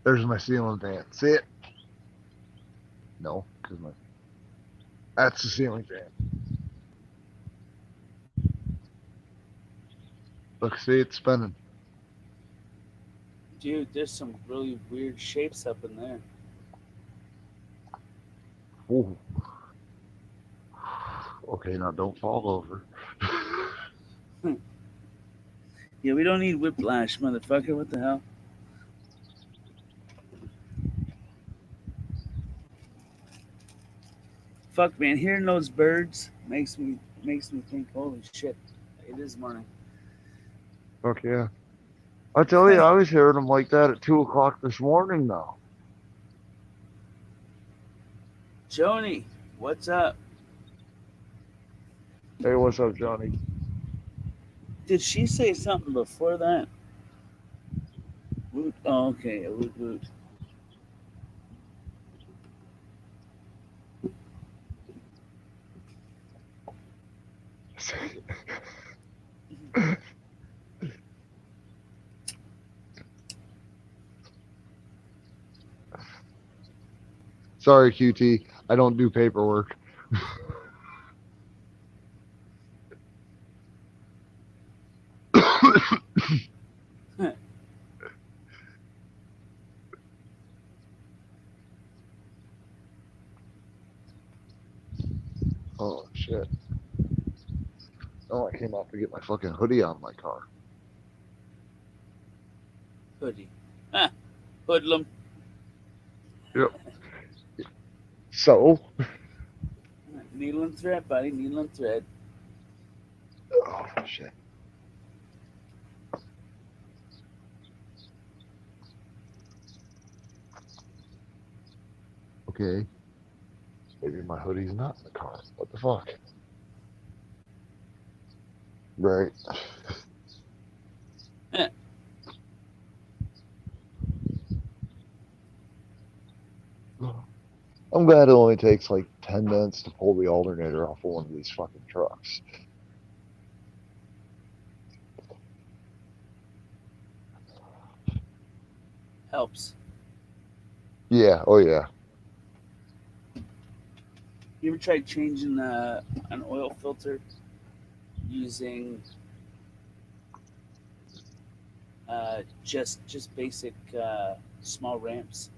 there's my ceiling fan. See it? No, because that's the ceiling fan. Look, see, it's spinning. Dude, there's some really weird shapes up in there. Ooh. Okay, now don't fall over. Yeah, we don't need whiplash, motherfucker. What the hell? Fuck, man, hearing those birds makes me think, holy shit, it is morning. Fuck yeah. I tell you, I was hearing them like that at 2 o'clock this morning now. Joni, what's up? Hey, what's up, Johnny? Did she say something before that? Woot. Oh, okay. Woot woot. Sorry, QT. I don't do paperwork. Oh, shit. Oh, I came off to get my fucking hoodie on my car. Hoodie. Ah, hoodlum. Yep. So? Needle and thread, buddy. Needle and thread. Oh, shit. Okay. Maybe my hoodie's not in the car. What the fuck? Right. I'm glad it only takes like 10 minutes to pull the alternator off of one of these fucking trucks. Helps. Yeah, oh yeah. You ever tried changing an oil filter using just basic small ramps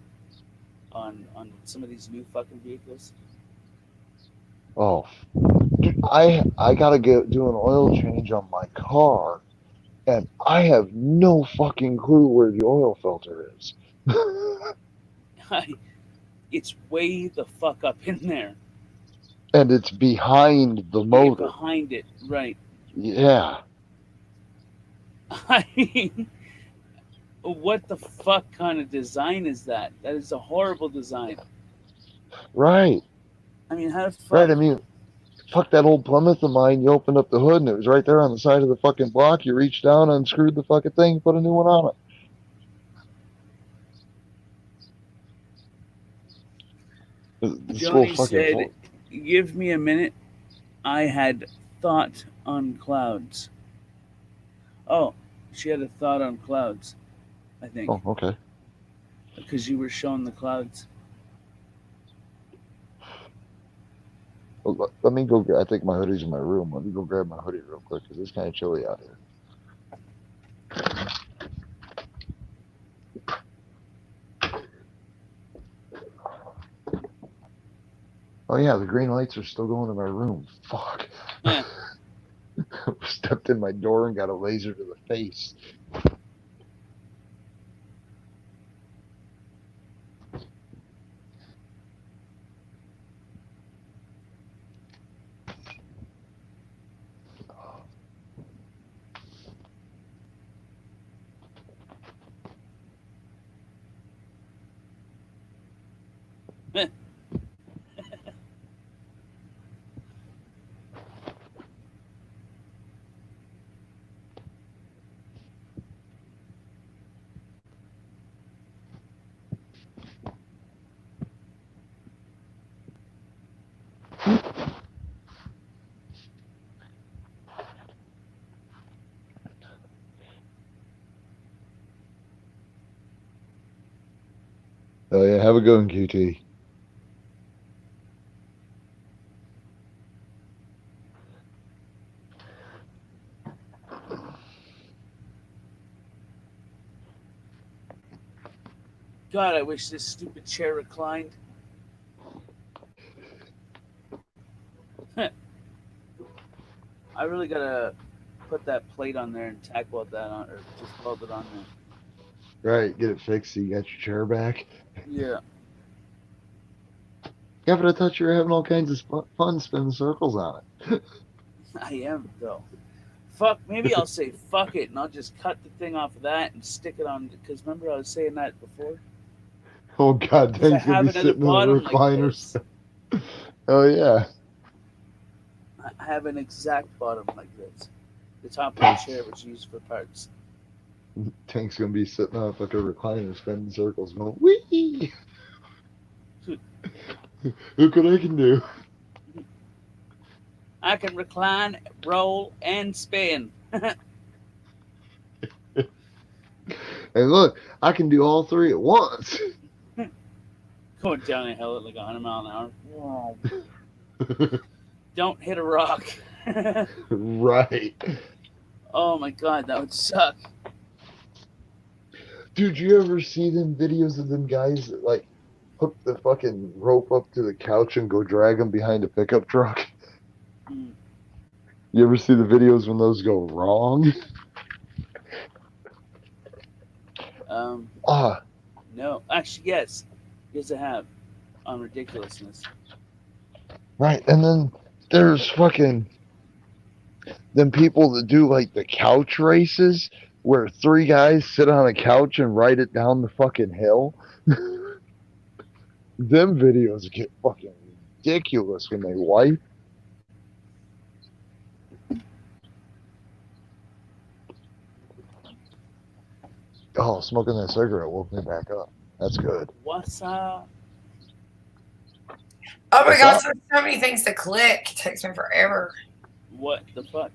on some of these new fucking vehicles? Oh, dude, I gotta do an oil change on my car, and I have no fucking clue where the oil filter is. It's way the fuck up in there. And it's behind the motor. Behind it, right. Yeah. I mean, what the fuck kind of design is that? That is a horrible design. Right. I mean, how the fuck? Right, I mean, fuck that old Plymouth of mine. You opened up the hood and it was right there on the side of the fucking block. You reached down, unscrewed the fucking thing, put a new one on it. Johnny said, give me a minute. I had thought on clouds. Oh, she had a thought on clouds, I think. Oh, okay. Because you were showing the clouds. Well, let me go. I think my hoodie's in my room. Let me go grab my hoodie real quick because it's kind of chilly out here. Oh yeah, the green lights are still going in my room. Fuck. Yeah. Stepped in my door and got a laser to the face. Oh yeah, have a good one, QT. God, I wish this stupid chair reclined. I really gotta put that plate on there and tack weld that on, or just weld it on there. Right, get it fixed so you got your chair back. Yeah. Yeah, but I thought you were having all kinds of fun spinning circles on it. I am, though. Fuck, maybe I'll say fuck it and I'll just cut the thing off of that and stick it on, because remember I was saying that before? Oh god, things gonna be sitting in the recliners. Like oh yeah. I have an exact bottom like this. The top of the chair was used for parts. Tank's gonna be sitting on a fucking recliner spinning circles going, wee! Look what I can do. I can recline, roll, and spin. And look, I can do all three at once. Going down the hill at like 100 miles an hour. Don't hit a rock. Right. Oh my god, that would suck. Dude, you ever see them videos of them guys that like hook the fucking rope up to the couch and go drag them behind a pickup truck? Mm. You ever see the videos when those go wrong? No. Actually, yes. Yes, I have. On ridiculousness. Right, and then there's fucking them people that do like the couch races where three guys sit on a couch and ride it down the fucking hill. Them videos get fucking ridiculous when they wipe. Oh, smoking that cigarette woke me back up. That's good. What's up? Oh my What's gosh, up? there's so many things to click. It takes me forever. What the fuck?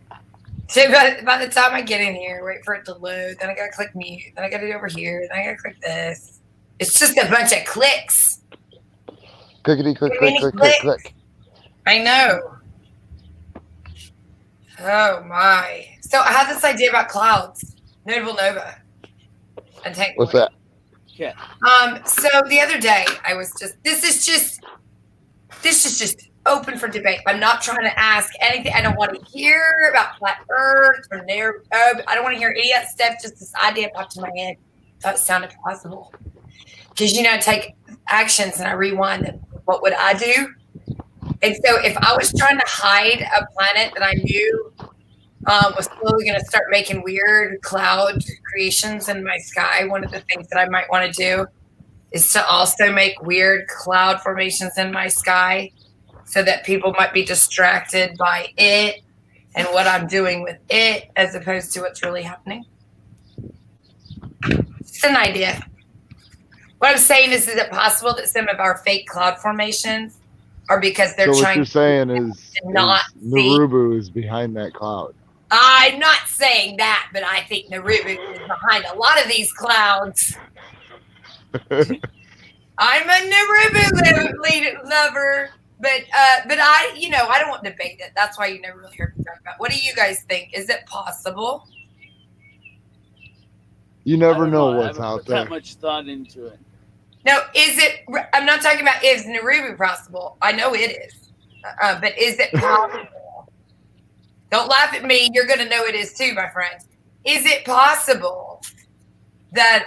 So by the time I get in here, wait for it to load, then I gotta click mute, then I gotta do over here, then I gotta click this. It's just a bunch of clicks. Clickety click, Too click, many click, click, clicks. click. I know. Oh my. So I had this idea about clouds. Notable Nova. And Tank What's Boy. that? Yeah. So the other day I was this is just open for debate. I'm not trying to ask anything. I don't want to hear about flat earth or I don't want to hear any of that stuff. Just this idea popped in my head. Thought it sounded possible. Because I take actions and I rewind them. What would I do? And so if I was trying to hide a planet that I knew was slowly going to start making weird cloud creations in my sky, one of the things that I might want to do is to also make weird cloud formations in my sky so that people might be distracted by it and what I'm doing with it as opposed to what's really happening. It's an idea. What I'm saying is it possible that some of our fake cloud formations are because they're So what trying you're saying is not Narubu is behind that cloud. I'm not saying that, but I think Narubu is behind a lot of these clouds. I'm a Narubu lover, but I, I don't want to debate it. That's why you never really heard me talk about. What do you guys think? Is it possible? You never know what's I haven't out put there. that much thought into it. No, is it? I'm not talking about is Narubu possible. I know it is, but is it possible? Don't laugh at me. You're going to know it is too, my friend. Is it possible that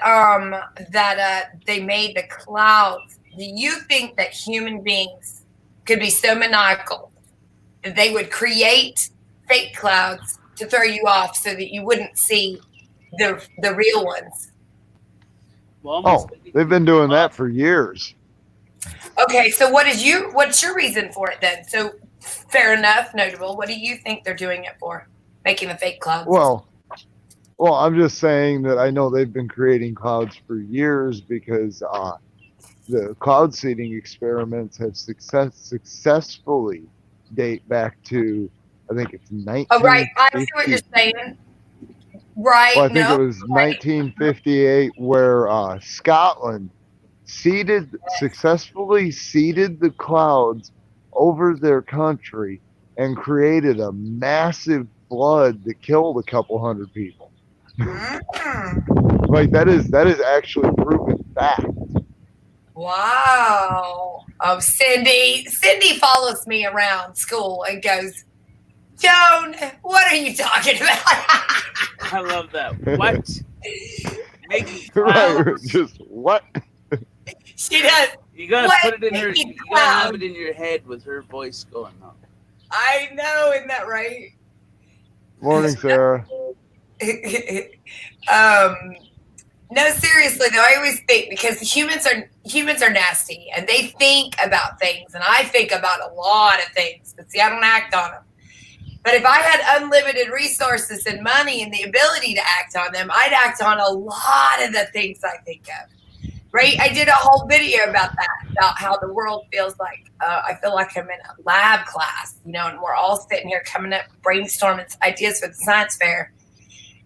they made the clouds? Do you think that human beings could be so maniacal that they would create fake clouds to throw you off so that you wouldn't see the real ones? Oh, they've been doing that for years. Okay, so what's your reason for it then? So fair enough, notable. What do you think they're doing it for? Making the fake clouds? Well, I'm just saying that I know they've been creating clouds for years because the cloud seeding experiments have successfully date back to, I think it's 1950. Oh, right. I see what you're saying. Right. Well, I think it was 1958 where Scotland successfully seeded the clouds over their country and created a massive flood that killed a couple hundred people. Like that is actually proven fact. Wow. Oh, Cindy follows me around school and goes, Joan, what are you talking about? I love that. What? Making Right, clouds? just what? She does. You gotta What? put it in her. Making You gotta have clouds. it in your head with her voice going on. I know, isn't that right? Morning, Sarah. No, seriously though, I always think because humans are nasty and they think about things, and I think about a lot of things, but see, I don't act on them. But if I had unlimited resources and money and the ability to act on them, I'd act on a lot of the things I think of. Right? I did a whole video about that, about how the world feels like, I feel like I'm in a lab class, you know, and we're all sitting here coming up, brainstorming ideas for the science fair.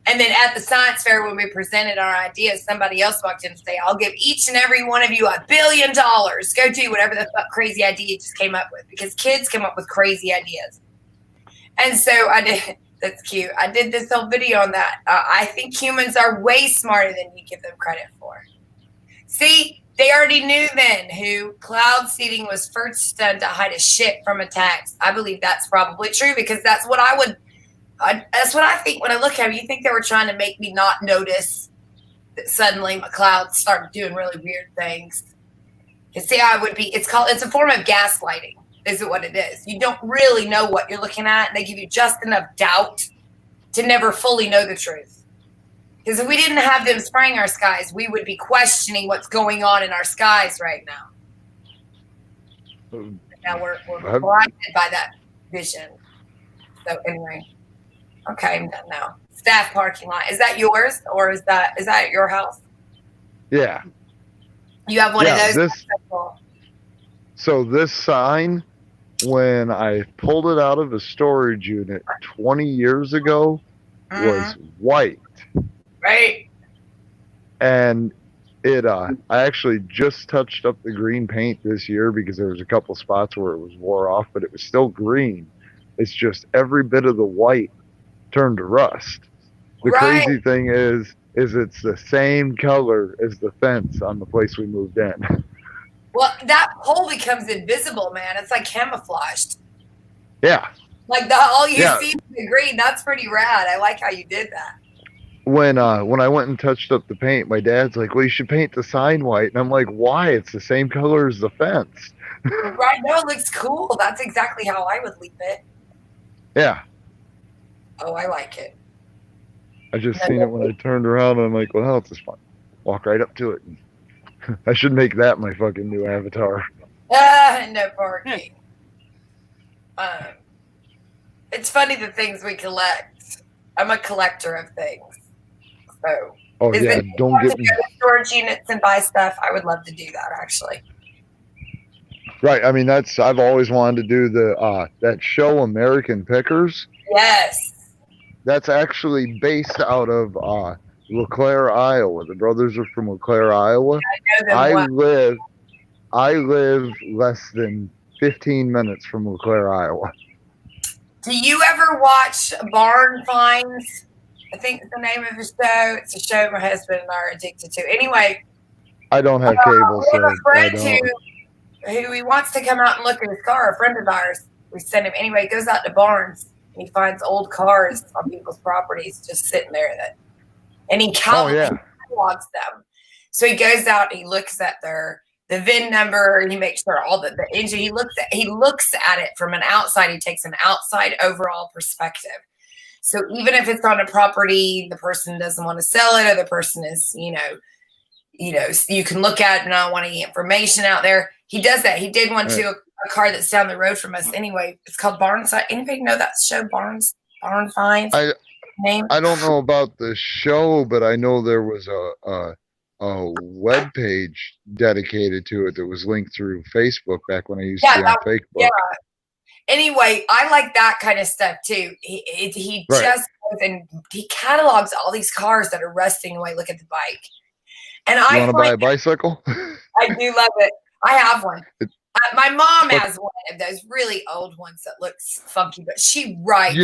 And then at the science fair, when we presented our ideas, somebody else walked in and said, I'll give each and every one of you $1 billion. Go do whatever the fuck crazy idea you just came up with, because kids come up with crazy ideas. And so I did, that's cute. I did this whole video on that. I think humans are way smarter than we give them credit for. See, they already knew then who cloud seeding was first done to hide a ship from attacks. I believe that's probably true, because that's what that's what I think when I look at it. You think they were trying to make me not notice that suddenly my clouds started doing really weird things? You see, it's a form of gaslighting, is what it is. You don't really know what you're looking at, and they give you just enough doubt to never fully know the truth. Because if we didn't have them spraying our skies, we would be questioning what's going on in our skies right now. Now we're blinded by that vision. So anyway, okay, I'm done now. Staff parking lot. Is that yours, or is that at your house? Yeah. You have one of those? So this sign, when I pulled it out of a storage unit 20 years ago, was white. Right. And it I actually just touched up the green paint this year because there was a couple spots where it was wore off, but it was still green. It's just every bit of the white turned to rust. The crazy thing is it's the same color as the fence on the place we moved in. Well, that pole becomes invisible, man. It's like camouflaged. Yeah. Like all you see is the green. That's pretty rad. I like how you did that. When I went and touched up the paint, my dad's like, well, you should paint the sign white. And I'm like, why? It's the same color as the fence. Right. No, it looks cool. That's exactly how I would leave it. Yeah. Oh, I like it. I just seen it when I turned around, and I'm like, well, it's just fun. Walk right up to it. I should make that my fucking new avatar. No parking. It's funny the things we collect. I'm a collector of things. So, don't get me. Go to storage units and buy stuff. I would love to do that, actually. Right. I mean, I've always wanted to do that show American Pickers. Yes. That's actually based out of LeClaire, Iowa. The brothers are from LeClaire, Iowa. I live less than 15 minutes from LeClaire, Iowa. Do you ever watch Barn Finds? I think it's the name of the show. It's a show my husband and I are addicted to. Anyway, I don't have cable, we have so a friend I don't. who he wants to come out and look at his car. A friend of ours. We send him anyway. He goes out to barns and he finds old cars on people's properties just sitting there. And he catalogs them. So he goes out. And he looks at the VIN number, and he makes sure all the engine. He looks at it from an outside. He takes an outside overall perspective. So even if it's on a property, the person doesn't want to sell it, or the person is, you can look at it and not want any information out there. He does that. He did one to a car that's down the road from us. Anyway, it's called Barnside. Anybody know that show, Barn Finds? Name? I don't know about the show, but I know there was a web page dedicated to it that was linked through Facebook back when I used to be on Facebook. Yeah. Anyway, I like that kind of stuff too. He just goes and he catalogs all these cars that are rusting away. Look at the bike. And I want to buy a bicycle? I do love it. I have one. My mom has one of those really old ones that looks funky, but she writes.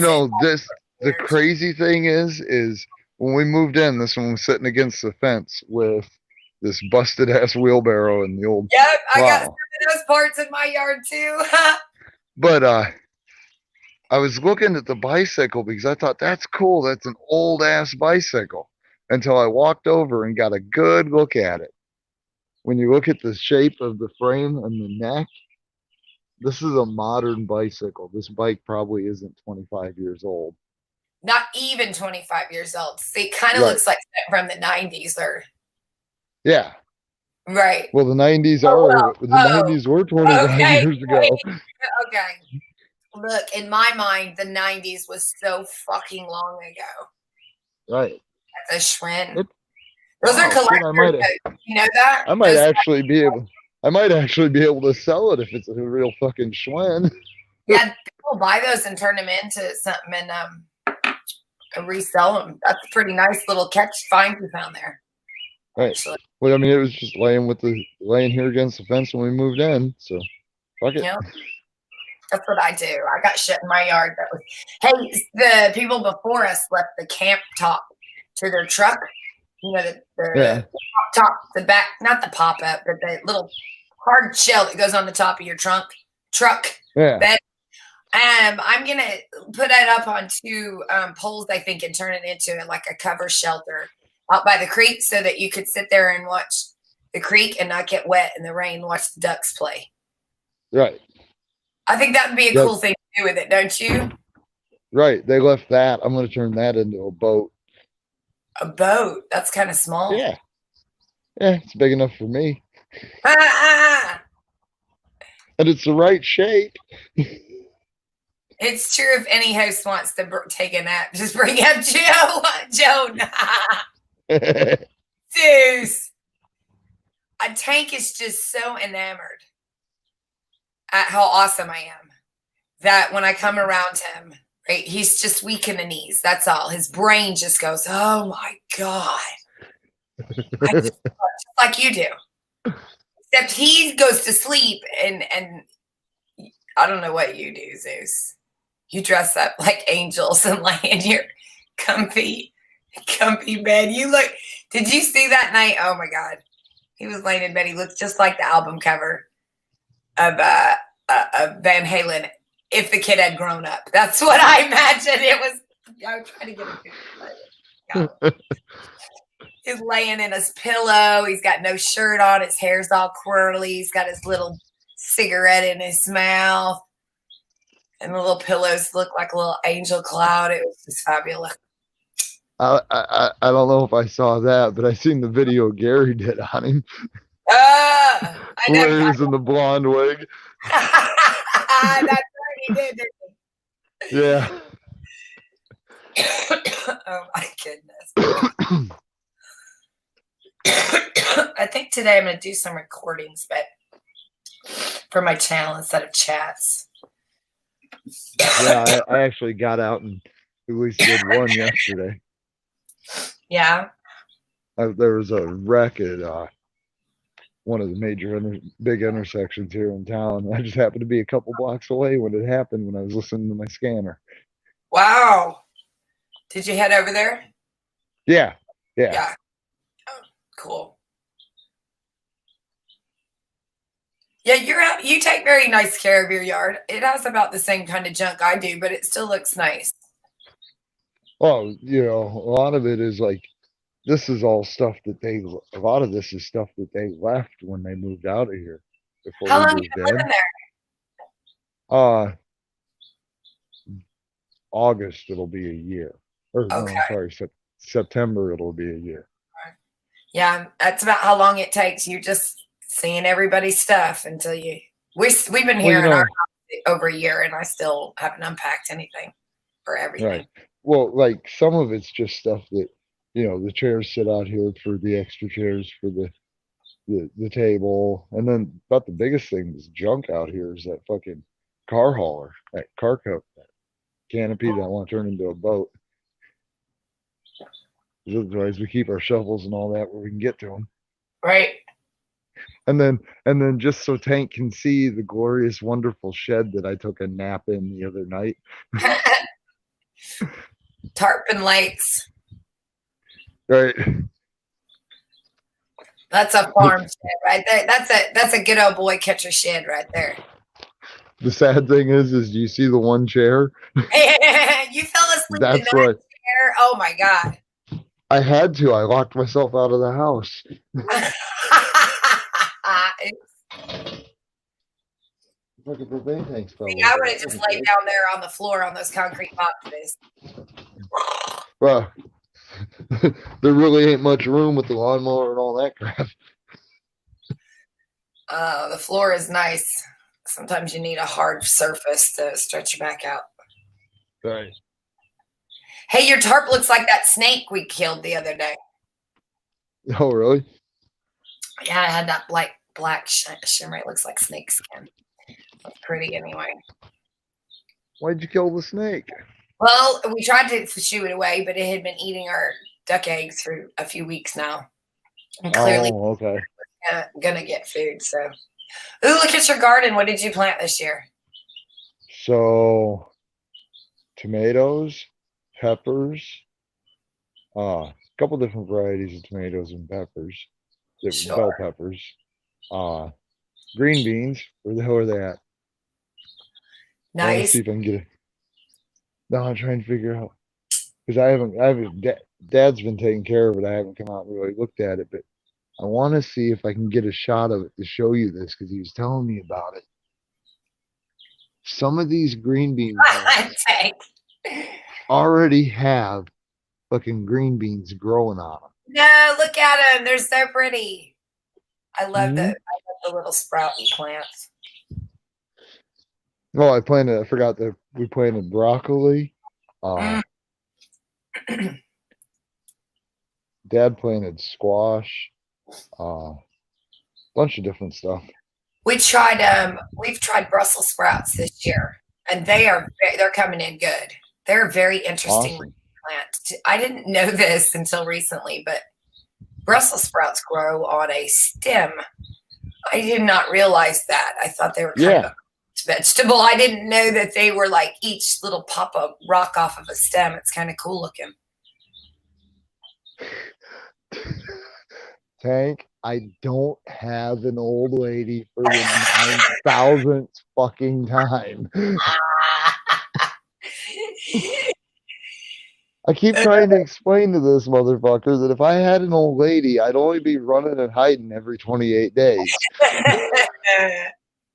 The crazy thing is when we moved in, this one was sitting against the fence with this busted ass wheelbarrow and the old. Yep, I got some of those parts in my yard too. But I was looking at the bicycle because I thought that's cool. That's an old ass bicycle. Until I walked over and got a good look at it. When you look at the shape of the frame and the neck, this is a modern bicycle. This bike probably isn't 25 years old. Not even 25 years old. See, it kind of looks like from the 90s or. Yeah. Right. Well, the 90s 90s were 25 years ago. Okay. Look, in my mind, the 90s was so fucking long ago. Right. That's a Schwinn. It- Those are Oh, shit, collectors. You know that? I might Those- actually be able. I might actually be able to sell it if it's a real fucking Schwinn. Yeah, people buy those and turn them into something and resell them. That's a pretty nice little find you found there. Right. Actually. Well, I mean, it was just laying here against the fence when we moved in. So, fuck it. Yeah. That's what I do. I got shit in my yard that was. Hey, the people before us left the camp top to their truck. You know, the top, the back, not the pop up, but the little hard shell that goes on the top of your truck. Yeah. That, I'm gonna put that up on 2 poles, I think, and turn it into like a cover shelter out by the creek, so that you could sit there and watch the creek and not get wet in the rain. Watch the ducks play. Right. I think that would be a cool thing to do with it, don't you? Right. They left that. I'm going to turn that into a boat. A boat? That's kind of small. Yeah. Yeah, it's big enough for me. And it's the right shape. It's true. If any host wants to take a nap, just bring up Joe. Zeus. A Tank is just so enamored at how awesome I am that when I come around him, right, he's just weak in the knees. That's all. His brain just goes, oh my God. Just like you do. Except he goes to sleep and I don't know what you do, Zeus. You dress up like angels and lay in your comfy bed. Did you see that night? Oh my God. He was laying in bed. He looked just like the album cover of Van Halen if the kid had grown up. That's what I imagined. I was trying to get a picture. He's laying in his pillow. He's got no shirt on. His hair's all curly. He's got his little cigarette in his mouth. And the little pillows look like a little angel cloud. It was just fabulous. I don't know if I saw that, but I seen the video Gary did on him. I know. Where he was in the blonde wig. That's right, he did, didn't he? Yeah. Oh my goodness. I think today I'm going to do some recordings, but for my channel instead of chats. Yeah, I actually got out and at least did one yesterday. Yeah. There was a wreck at one of the major big intersections here in town. I just happened to be a couple blocks away when it happened when I was listening to my scanner. Wow. Did you head over there? Yeah. Yeah. Oh, cool. Yeah, you take very nice care of your yard. It has about the same kind of junk I do, but it still looks nice. Well, a lot of it is like, this is all stuff that a lot of this is stuff that they left when they moved out of here. How long have you been living there? August, it'll be a year. Or, okay. No, sorry, September, it'll be a year. Yeah, that's about how long it takes. You're just seeing everybody's stuff until we've been here in our house over a year, and I still haven't unpacked anything for everything. Right. Well, like some of it's just stuff that, the chairs sit out here for the extra chairs for the table. And then about the biggest thing is junk out here is that fucking car hauler, that car coat, that canopy that I want to turn into a boat. Otherwise we keep our shovels and all that where we can get to them. Right. And then just so Tank can see the glorious, wonderful shed that I took a nap in the other night. Tarpon Lakes. Right. That's a farm shed right there. That's a good old boy catcher shed right there. The sad thing is do you see the one chair? You fell asleep in that chair? Oh my God. I had to. I locked myself out of the house. Fucking propane tanks fell. I would have just laid down there on the floor on those concrete boxes. Well, there really ain't much room with the lawnmower and all that crap. The floor is nice. Sometimes you need a hard surface to stretch your back out. Right. Hey, your tarp looks like that snake we killed the other day. Oh, really? Yeah, it had that black shimmer. It looks like snake skin. Looks pretty anyway. Why'd you kill the snake? Well, we tried to shoo it away, but it had been eating our duck eggs for a few weeks now. And clearly okay. gonna get food. So, ooh, look at your garden. What did you plant this year? So, tomatoes, peppers, a couple different varieties of tomatoes and peppers, Sure. bell peppers, green beans. Where the hell are they at? I want to Nice. see if I can get it. No, I'm trying to figure out because I haven't. Dad's been taking care of it. I haven't come out and really looked at it, but I want to see if I can get a shot of it to show you this because he was telling me about it. Some of these green beans already have fucking green beans growing on them. No, look at them. They're so pretty. I love the little sprouty plants. Oh, I forgot that we planted broccoli. Dad planted squash. Bunch of different stuff. We've tried Brussels sprouts this year, and they're coming in good. They're a very interesting plant. I didn't know this until recently, but Brussels sprouts grow on a stem. I did not realize that. I thought they were kind of a vegetable. I didn't know that they were like each little pop up rock off of a stem. It's kind of cool looking. Tank, I don't have an old lady for the 9,000th fucking time. I keep trying to explain to this motherfucker that if I had an old lady, I'd only be running and hiding every 28 days.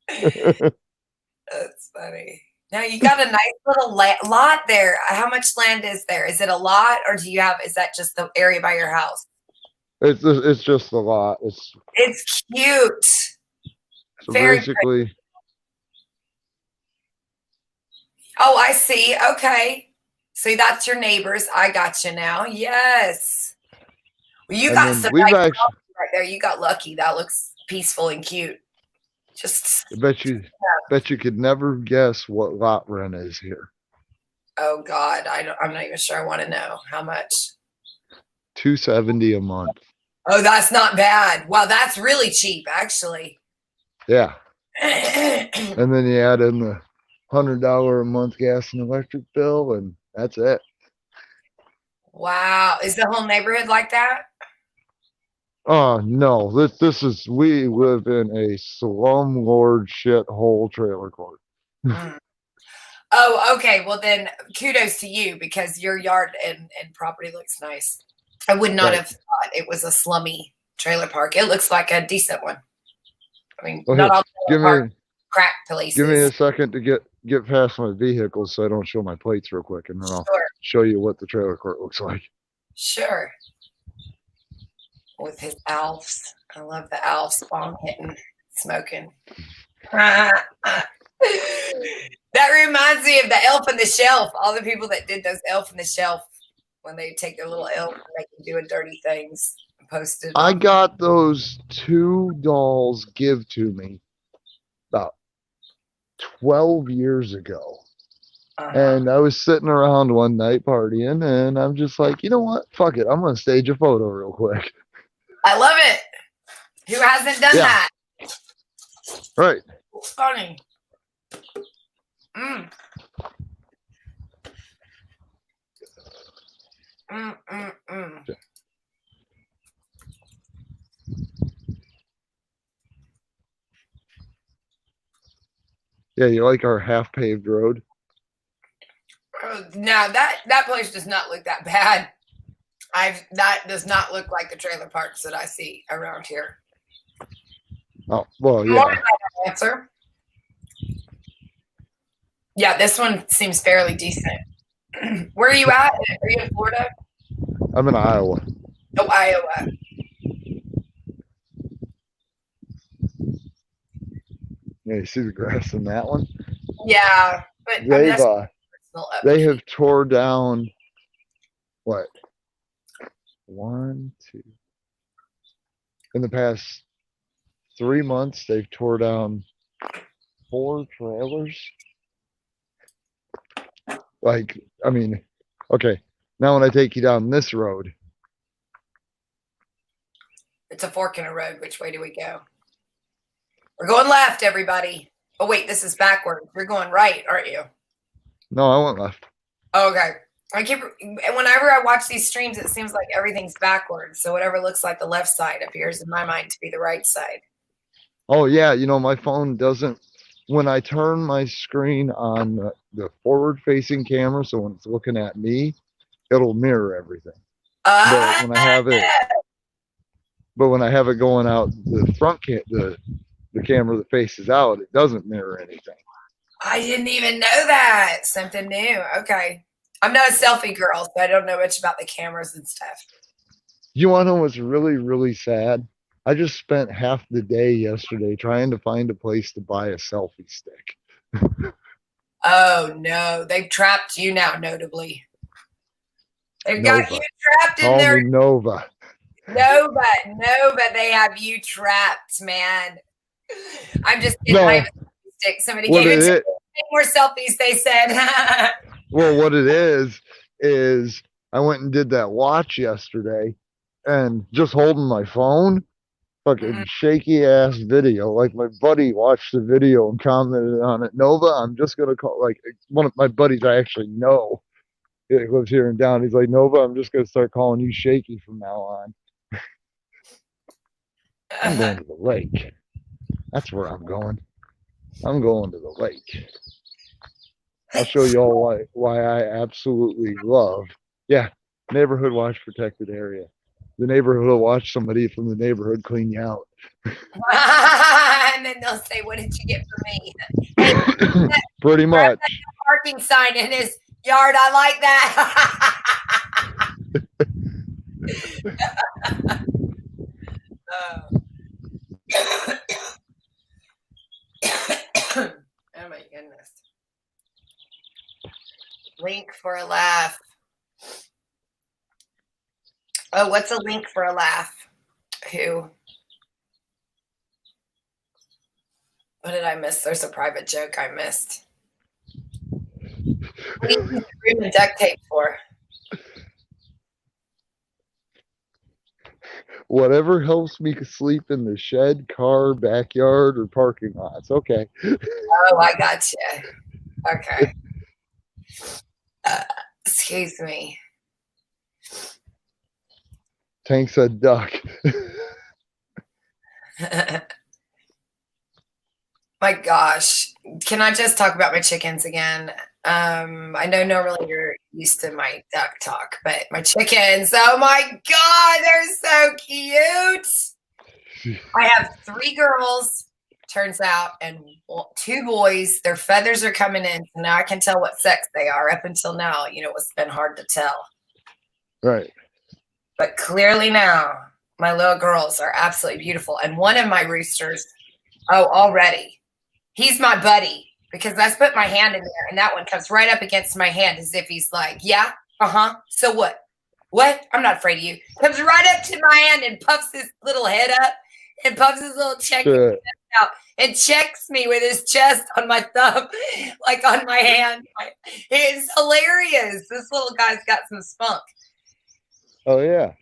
That's funny. Now you got a nice little lot there. How much land is there? Is it a lot, or is that just the area by your house? It's just a lot. It's cute. So Very basically. pretty. Oh, I see. Okay. So that's your neighbors. I got you now. Yes. Well, you got some nice right there. You got lucky. That looks peaceful and cute. Just I bet you could never guess what lot rent is here. Oh God, I'm not even sure I want to know how much. $270 a month. Oh, that's not bad. Wow, that's really cheap, actually. Yeah. And then you add in the $100 a month gas and electric bill, and that's it. Wow, is the whole neighborhood like that? No, we live in a slumlord shithole trailer court. Oh, okay. Well, then kudos to you because your yard and property looks nice. I would not have thought it was a slummy trailer park. It looks like a decent one. I mean, not all trailer parks, crack places. Give me a second to get past my vehicles so I don't show my plates real quick, and then I'll show you what the trailer court looks like. Sure. With his Alfs. I love the Alfs. Bomb hitting, smoking. That reminds me of the Elf on the Shelf. All the people that did those Elf on the Shelf when they take their little elf and make them doing dirty things and post it. I got those 2 dolls give to me about 12 years ago. And I was sitting around one night partying, and I'm just like, you know what? Fuck it. I'm going to stage a photo real quick. I love it. Who hasn't done that? Right. It's funny. Yeah, you like our half-paved road? Now that place does not look that bad. That does not look like the trailer parks that I see around here. Oh, well, yeah. Answer. Yeah, this one seems fairly decent. Where are you at? Are you in Florida? I'm in Iowa. Oh, Iowa. Yeah, you see the grass in that one? Yeah, but I mean, They've that's personal they upkeep. have tore down what? 1, 2. In the past 3 months, they've tore down 4 trailers. Like, I mean, okay. Now when I take you down this road, It's a fork in a road. Which way do we go? We're going left, everybody. Oh wait, this is backward. You're going right, aren't you? no, I went left. Okay. I keep whenever I watch these streams, it seems like everything's backwards. So whatever looks like the left side appears in my mind to be the right side. Oh yeah, you know my phone doesn't. When I turn my screen on the forward-facing camera, so when it's looking at me, it'll mirror everything. But when I have it going out the front the camera that faces out, it doesn't mirror anything. I didn't even know that. Something new. Okay. I'm not a selfie girl, so I don't know much about the cameras and stuff. You want to know what's really, really sad? I just spent half the day yesterday trying to find a place to buy a selfie stick. Oh no, they've trapped you now, notably. They've got Nova. you trapped in Call their me Nova. Nova, they have you trapped, man. I'm just kidding. No. I have a selfie stick. Somebody What gave it is to me. it? Make more selfies, they said. Well, what it is I went and did that watch yesterday and just holding my phone, fucking shaky ass video. Like my buddy watched the video and commented on it. Nova, I'm just going to call, like one of my buddies I actually know. He lives here in down. He's like, Nova, I'm just going to start calling you Shaky from now on. I'm going to the lake. That's where I'm going. I'm going to the lake. I'll show you all why I absolutely love. Yeah, neighborhood watch protected area. The neighborhood will watch somebody from the neighborhood clean you out. And then they'll say, "What did you get for me?" Hey, Pretty much. that parking sign in his yard. I like that. Oh my goodness. Link for a laugh. Oh, what's a link for a laugh? Who? What did I miss? There's a private joke I missed. What do you use cream and duct tape for? Whatever helps me sleep in the shed, car, backyard, or parking lots. Okay. Oh, I got you. Okay. Excuse me. Tank said duck. My gosh. Can I just talk about my chickens again? I know normally you're used to my duck talk, but my chickens, oh my God, they're so cute. I have 3 girls, turns out, and 2 boys. Their feathers are coming in, so now I can tell what sex they are. Up until now, it's been hard to tell. Right. But clearly now, my little girls are absolutely beautiful. And one of my roosters, already, he's my buddy. Because I put my hand in there, and that one comes right up against my hand as if he's like, yeah, so what? What? I'm not afraid of you. Comes right up to my hand and puffs his little head up and puffs his little check out and checks me with his chest on my thumb, like on my hand. It's hilarious. This little guy's got some spunk. Oh yeah.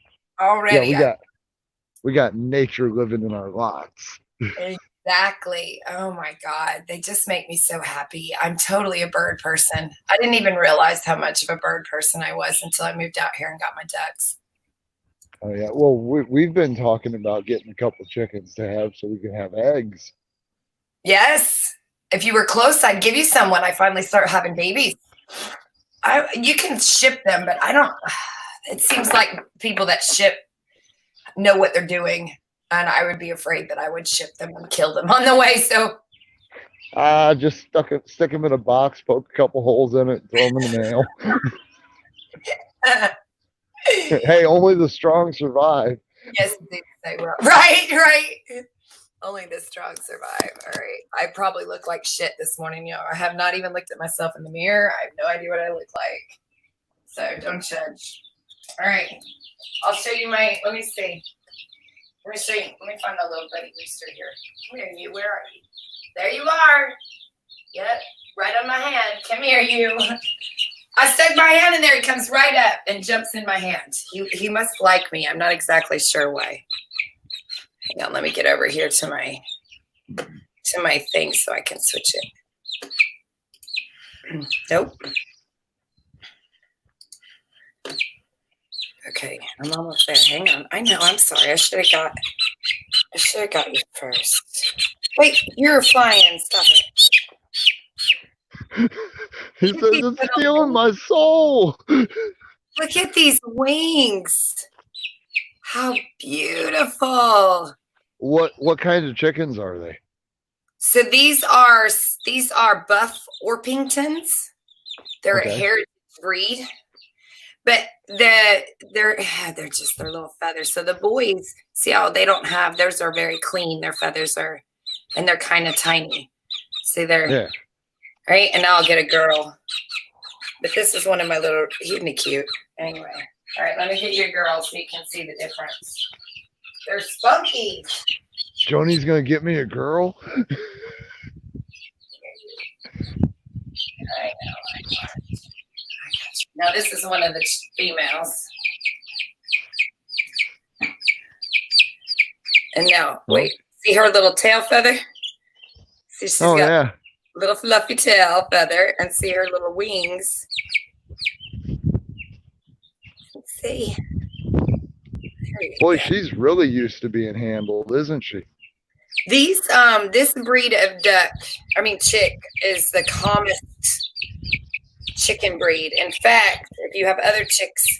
Already. Yeah, we got nature living in our lots. Exactly. Oh my God. They just make me so happy. I'm totally a bird person. I didn't even realize how much of a bird person I was until I moved out here and got my ducks. Oh yeah. Well, we've been talking about getting a couple chickens to have so we can have eggs. Yes. If you were close, I'd give you some when I finally start having babies. You can ship them, but I don't. It seems like people that ship know what they're doing. And I would be afraid that I would ship them and kill them on the way. So Just stick them in a box, poke a couple holes in it, throw them in the mail. Hey, only the strong survive. Yes, they will. Right. Only the strong survive. All right. I probably look like shit this morning. I have not even looked at myself in the mirror. I have no idea what I look like. So don't judge. All right. I'll show you let me see. Let me show you. Let me find a little buddy rooster here. Come here, you. Where are you? There you are. Yep. Right on my hand. Come here, you. I stuck my hand in there. He comes right up and jumps in my hand. He must like me. I'm not exactly sure why. Hang on, let me get over here to my thing so I can switch it. Nope. Okay, I'm almost there. Hang on. I know, I'm sorry. I should have got you first. Wait, you're flying. Stop it. He says it's stealing my soul. Look at these wings. How beautiful. What kind of chickens are they? So these are buff Orpingtons. They're a heritage breed, but they're just their little feathers. So the boys, see how they don't have theirs are very clean. Their feathers are, and they're kind of tiny. See they're right. And now I'll get a girl, but this is one of my little. He'd be cute anyway. All right, let me get you a girl so you can see the difference. They're spunky. Joni's gonna get me a girl. I know. Now this is one of the females. And now, wait, see her little tail feather? See, she's got a little fluffy tail feather, and see her little wings. Let's see. Boy, she's really used to being handled, isn't she? These this breed of chick is the calmest chicken breed. In fact, if you have other chicks,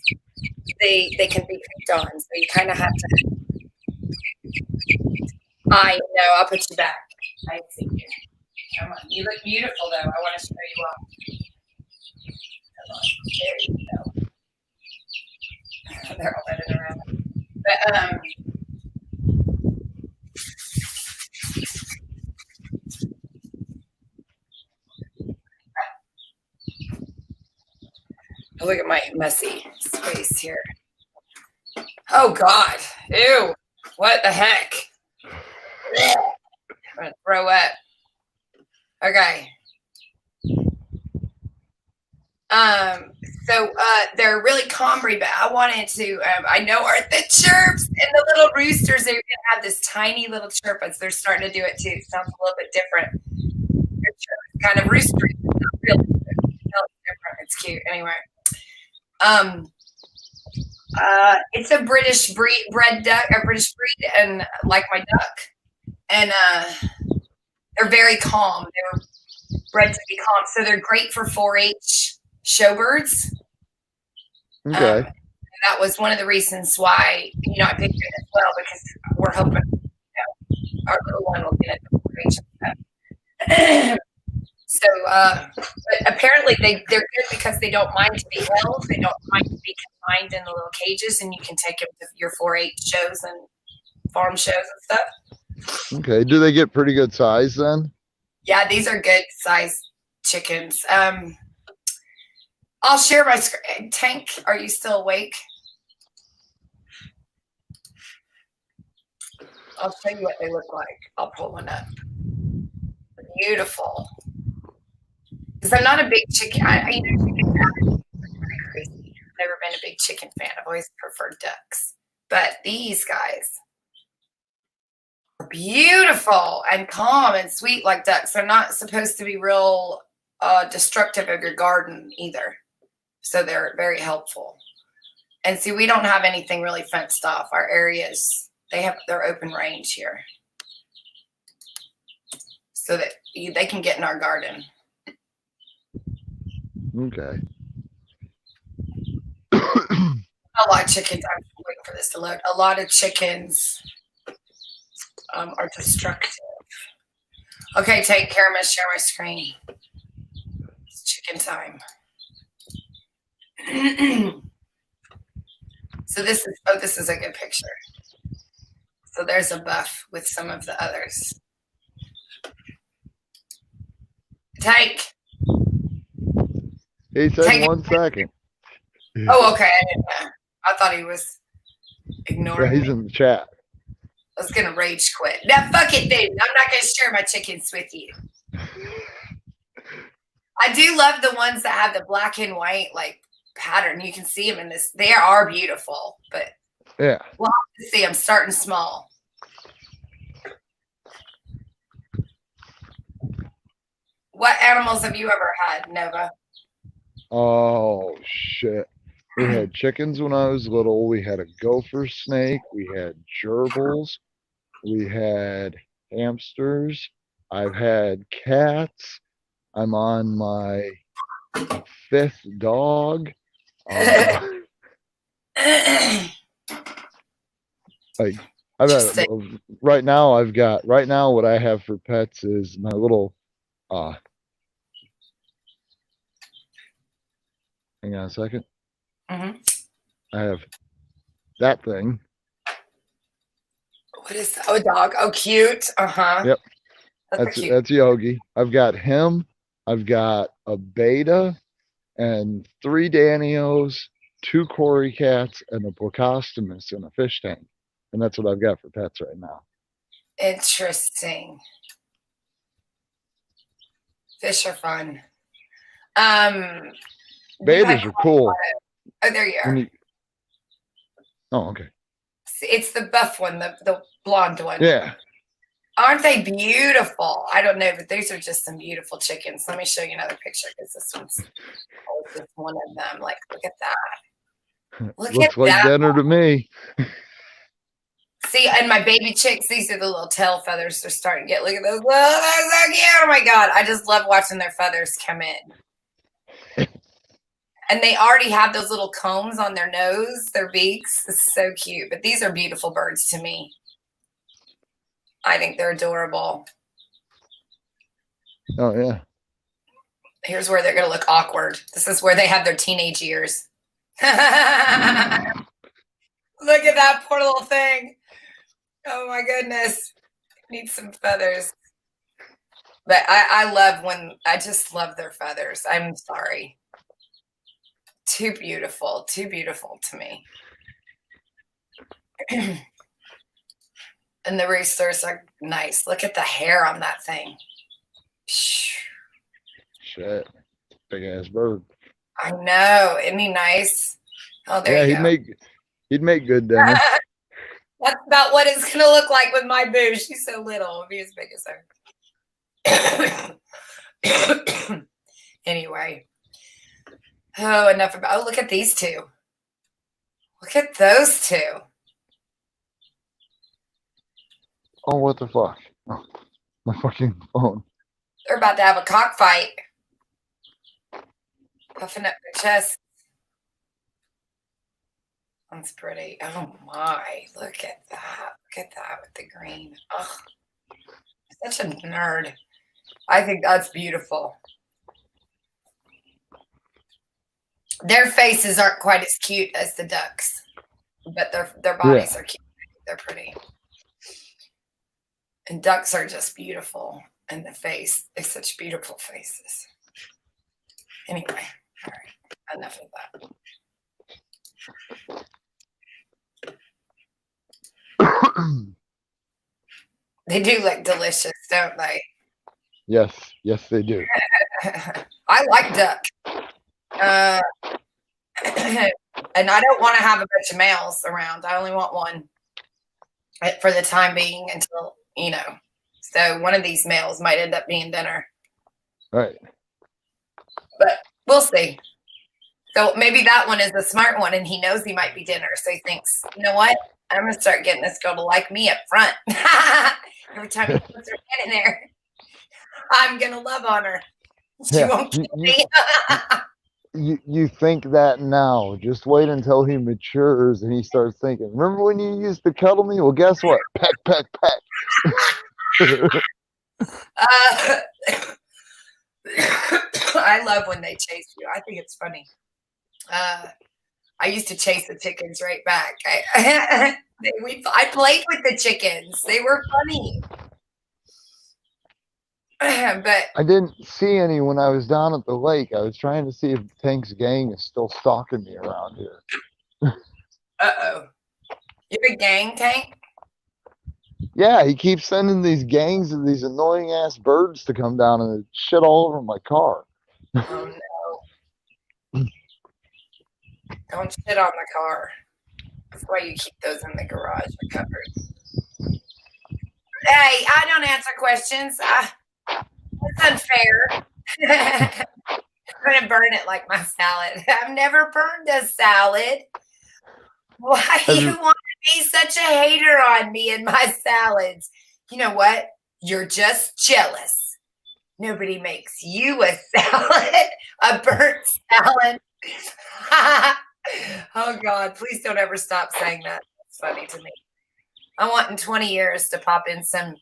they can be picked on. So you kind of have to. I know. I'll put you back. I see you. Come on. You look beautiful, though. I want to show you off. Come on. There you go. They're all running around. But look at my messy space here. Oh God. Ew. What the heck? I'm gonna throw up. Okay. So they're really calm breed, but I wanted to I know the chirps and the little roosters, they're gonna have this tiny little chirp, but they're starting to do it too. It sounds a little bit different. Kind of roostery, not really different. It's cute. Anyway. It's a British bred duck, a British breed, and like my duck, and they're very calm. They're bred to be calm, so they're great for 4-H showbirds. Okay. That was one of the reasons why I picked it as well, because we're hoping our little one will get into 4-H and stuff. So, but apparently they're good because they don't mind to be held. They don't mind to be confined in the little cages, and you can take them to your 4-H shows and farm shows and stuff. Okay. Do they get pretty good size then? Yeah, these are good size chickens. I'll share my screen. Tank, are you still awake? I'll show you what they look like. I'll pull one up. Beautiful. Because I'm not a big chicken. I eat chicken fan. Crazy. I've never been a big chicken fan. I've always preferred ducks. But these guys are beautiful and calm and sweet like ducks. They're not supposed to be real destructive of your garden either. So they're very helpful. And see, we don't have anything really fenced off. Our areas, they have their open range here. So that they can get in our garden. Okay. A lot of chickens. I'm waiting for this to load. A lot of chickens are destructive. Okay, take care. I'm gonna share my screen. It's chicken time. So this is a good picture. So there's a buff with some of the others. Tank. He said Take it. 1 second. Oh, okay. I didn't know. I thought he was Yeah, ignoring he's me. in the chat. I was gonna rage quit. Now fuck it, dude. I'm not gonna share my chickens with you. I do love the ones that have the black and white like pattern. You can see them in this. They are beautiful, but Yeah. we'll have to see. I'm starting small. What animals have you ever had, Nova? Oh shit. We had chickens when I was little. We had a gopher snake. We had gerbils. We had hamsters. I've had cats. I'm on my 5th dog. Like I've had, right now what I have for pets is my little hang on a second. Mhm. I have that thing. What is that? Oh, a dog. Oh, cute. Uh-huh. Yep. That's cute. That's Yogi. I've got him. I've got a beta and 3 Danios, 2 Cory cats, and a Plecostomus in a fish tank. And that's what I've got for pets right now. Interesting. Fish are fun. Betas are cool. Oh, there you are. Oh, okay. It's the buff one, the blonde one. Yeah. Aren't they beautiful? I don't know, but these are just some beautiful chickens. Let me show you another picture because this one's just one of them. Like, look at that. Look Looks at like that. dinner to me. See, and my baby chicks, these are the little tail feathers they're starting to get. Look at those. Oh, they're so cute. Oh my God. I just love watching their feathers come in. And they already have those little combs on their nose, their beaks. It's so cute. But these are beautiful birds to me. I think they're adorable. Oh, yeah. Here's where they're going to look awkward. This is where they have their teenage years. Look at that poor little thing. Oh, my goodness. Needs some feathers. But I just love their feathers. I'm sorry. Too beautiful to me. And the roosters are nice. Look at the hair on that thing. Shit. Big ass bird. I know. Isn't he nice? Oh, there you go. He'd make good dinner. That's about what it's going to look like with my boo. She's so little. It'll be as big as her. Anyway. Oh, enough about. Oh, look at these two. Look at those two. Oh, what the fuck? Oh, my fucking phone. They're about to have a cockfight. Puffing up their chest. That's pretty. Oh my. Look at that. Look at that with the green. Oh, such a nerd. I think that's beautiful. Their faces aren't quite as cute as the ducks, but their bodies are cute. They're pretty. And ducks are just beautiful. And the face, they're such beautiful faces. Anyway, all right, enough of that. They do look delicious, don't they? Yes, they do. I like duck. And I don't want to have a bunch of males around. I only want one for the time being until, so one of these males might end up being dinner. Right. But we'll see. So maybe that one is the smart one and he knows he might be dinner. So he thinks, you know what? I'm going to start getting this girl to like me up front. Every time he puts her head in there, I'm going to love on her. She won't kill me. You think that now. Just wait until he matures and he starts thinking, remember when you used to cuddle me? Well, guess what? Peck, peck, peck. I love when they chase you. I think it's funny. I used to chase the chickens right back. I played with the chickens. They were funny. But I didn't see any when I was down at the lake. I was trying to see if Tank's gang is still stalking me around here. uh-oh. You're a gang, Tank? Yeah, he keeps sending these gangs of these annoying ass birds to come down and shit all over my car. Oh no. Don't shit on the car. That's why you keep those in the garage or covered. Hey, I don't answer questions. It's unfair. I'm gonna burn it like my salad. I've never burned a salad. Why do you want to be such a hater on me and my salads? You know what? You're just jealous. Nobody makes you a salad, a burnt salad. Oh God, please don't ever stop saying that. It's funny to me. I want in 20 years to pop in some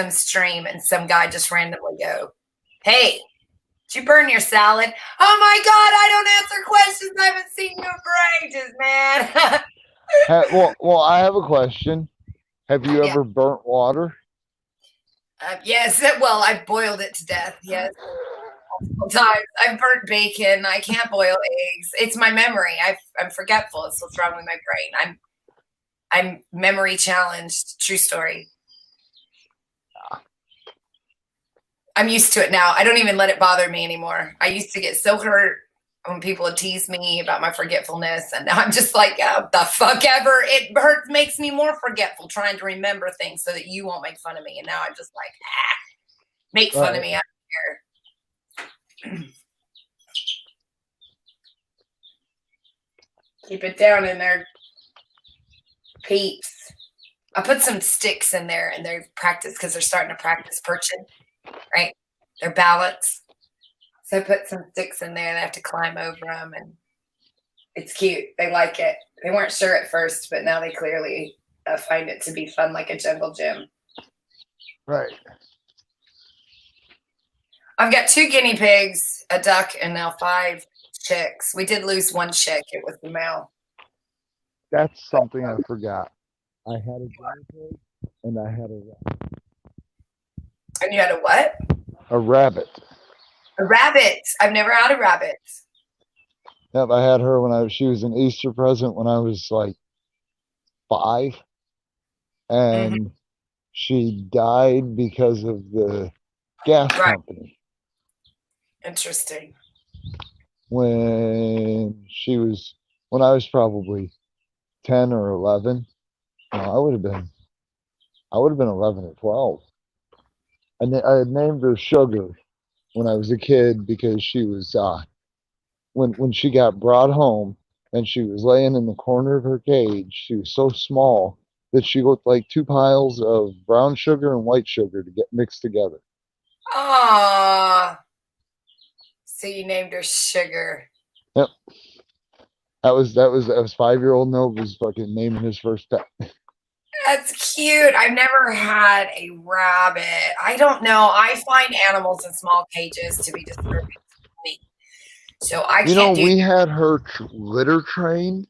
stream and some guy just randomly go, "Hey, did you burn your salad?" Oh my God, I don't answer questions. I haven't seen you for ages, man. Well, I have a question. Have you ever burnt water? Yes. Well, I've boiled it to death. Yes. Multiple times. I've burnt bacon. I can't boil eggs. It's my memory. I'm forgetful. It's what's wrong with my brain. I'm memory challenged. True story. I'm used to it now. I don't even let it bother me anymore. I used to get so hurt when people would tease me about my forgetfulness, and now I'm just like, oh, the fuck ever. It hurts, makes me more forgetful trying to remember things so that you won't make fun of me. And now I'm just like, make fun of me. I don't care. Keep it down in there, peeps. I put some sticks in there and they're practice because they're starting to practice perching, right? They're ballots. So I put some sticks in there and they have to climb over them, and it's cute. They like it. They weren't sure at first, but now they clearly find it to be fun, like a jungle gym. Right. I've got 2 guinea pigs, a duck, and now 5 chicks. We did lose 1 chick. It was the male. That's something I forgot. I had a guinea pig and I had a rabbit. And you had a what? A rabbit. A rabbit. I've never had a rabbit. Yep, I had her when she was an Easter present when I was like 5. And she died because of the gas company. Interesting. When I was probably 10 or 11. No, I would have been 11 or 12. And I had named her Sugar when I was a kid because she was when she got brought home and she was laying in the corner of her cage, she was so small that she looked like 2 piles of brown sugar and white sugar to get mixed together. Ah. So you named her Sugar. Yep. That was 5-year-old Nova's fucking naming his first pet. That's cute. I've never had a rabbit. I don't know. I find animals in small cages to be disturbing to me. So I can't we had her litter trained.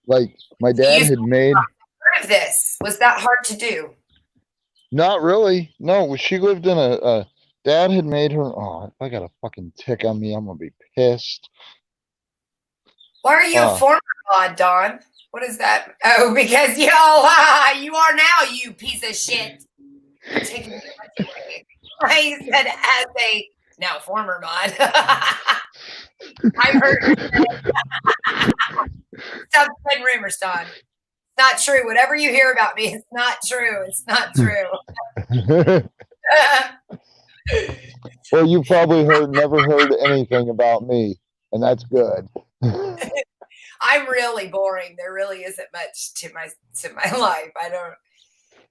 Like my dad had made. Heard of this? Was that hard to do? Not really. No, she lived in a dad had made her. Oh, if I got a fucking tick on me, I'm gonna be pissed. Why are you a former mod, Don? What is that? Oh, because you are now, you piece of shit. Taking me away. I said as a now former mod. I've heard. Stop spreading rumors, Don. It's not true. Whatever you hear about me, it's not true. It's not true. Well, you probably never heard anything about me, and that's good. I'm really boring. There really isn't much to my life. I don't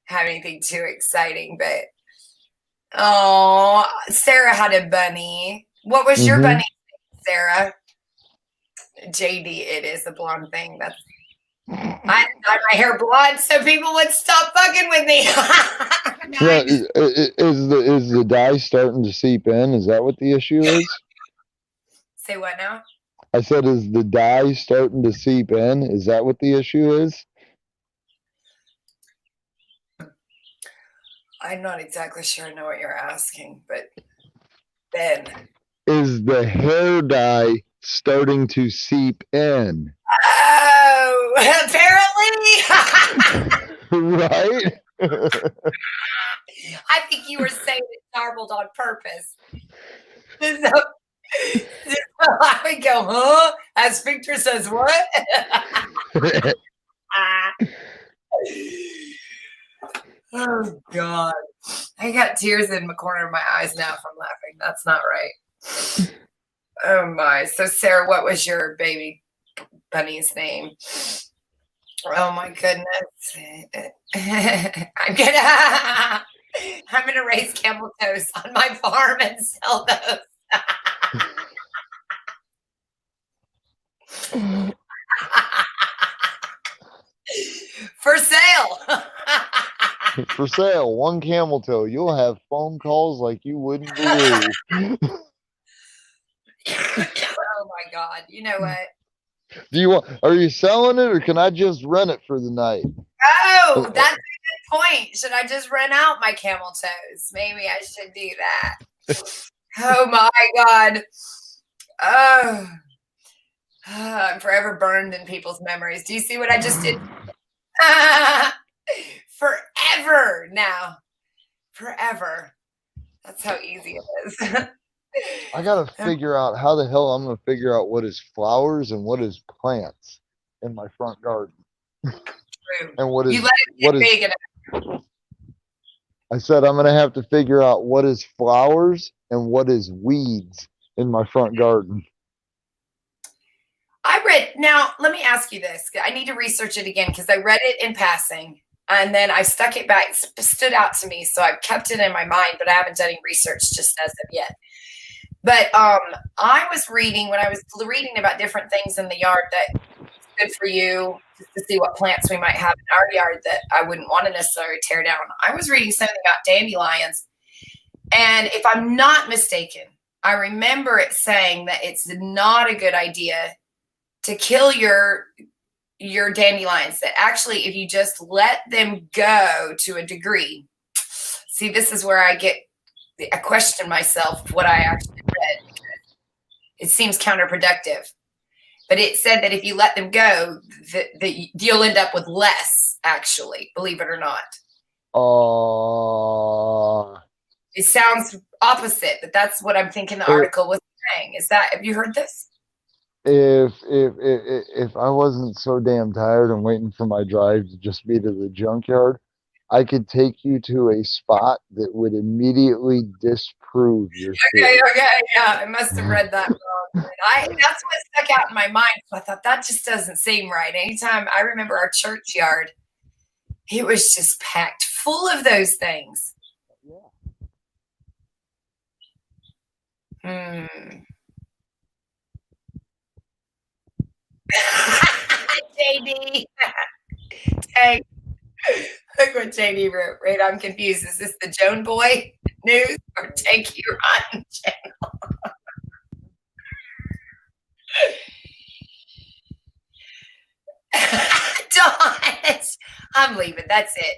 have anything too exciting, but Sarah had a bunny. What was your bunny name, Sarah? JD, it is a blonde thing. That's I dyed my hair blonde so people would stop fucking with me. Yeah, is the dye starting to seep in? Is that what the issue is? Say what now? I said, is the dye starting to seep in? Is that what the issue is? I'm not exactly sure I know what you're asking, but Ben. Is the hair dye starting to seep in? Oh, apparently. Right? I think you were saying it garbled on purpose. So I would go, huh? As Victor says, what? Oh, God. I got tears in the corner of my eyes now from laughing. That's not right. Oh, my. So, Sarah, what was your baby bunny's name? Oh, my goodness. I'm gonna raise camel toes on my farm and sell those. For sale. For sale, 1 camel toe. You'll have phone calls like you wouldn't believe. Oh my God. You know what? Are you selling it, or can I just rent it for the night? Oh, that's a good point. Should I just rent out my camel toes? Maybe I should do that. Oh my God. Oh, I'm forever burned in people's memories. Do you see what I just did? Forever now. Forever. That's how easy it is. I gotta figure out how the hell I'm gonna figure out what is flowers and what is plants in my front garden. True. And what is You let it get big enough. I said I'm gonna have to figure out what is flowers and what is weeds in my front garden. Now, let me ask you this. I need to research it again because I read it in passing and then I stuck it back. It stood out to me. So I've kept it in my mind, but I haven't done any research just as of yet. But I was reading, when I was reading about different things in the yard that is good for you, just to see what plants we might have in our yard that I wouldn't want to necessarily tear down. I was reading something about dandelions. And if I'm not mistaken, I remember it saying that it's not a good idea to kill your dandelions, that actually if you just let them go to a degree. See, this is where I question myself of what I actually read, because it seems counterproductive. But it said that if you let them go, that you'll end up with less, actually, believe it or not. It sounds opposite, but that's what I'm thinking the article was saying. Have you heard this? If I wasn't so damn tired and waiting for my drive to just be to the junkyard, I could take you to a spot that would immediately disprove your theory. Okay, yeah, I must have read that wrong. That's what stuck out in my mind. So I thought that just doesn't seem right. Anytime I remember our churchyard, it was just packed full of those things. JD. Hey, look what JD wrote. Right, I'm confused. Is this the Joan Boy news or Take You Run channel? Dawn, I'm leaving. That's it.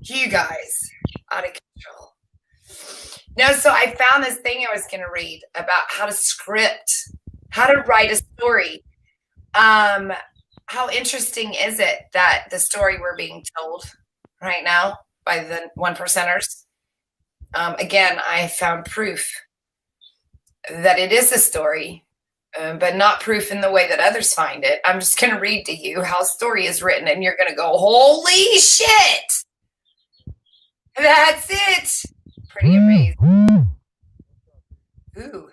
You guys, out of control. No, so I found this thing I was going to read about how to script, how to write a story. How interesting is it that the story we're being told right now by the 1%ers? Again, I found proof that it is a story, but not proof in the way that others find it. I'm just going to read to you how a story is written, and you're going to go, holy shit! That's it! Pretty amazing. Ooh.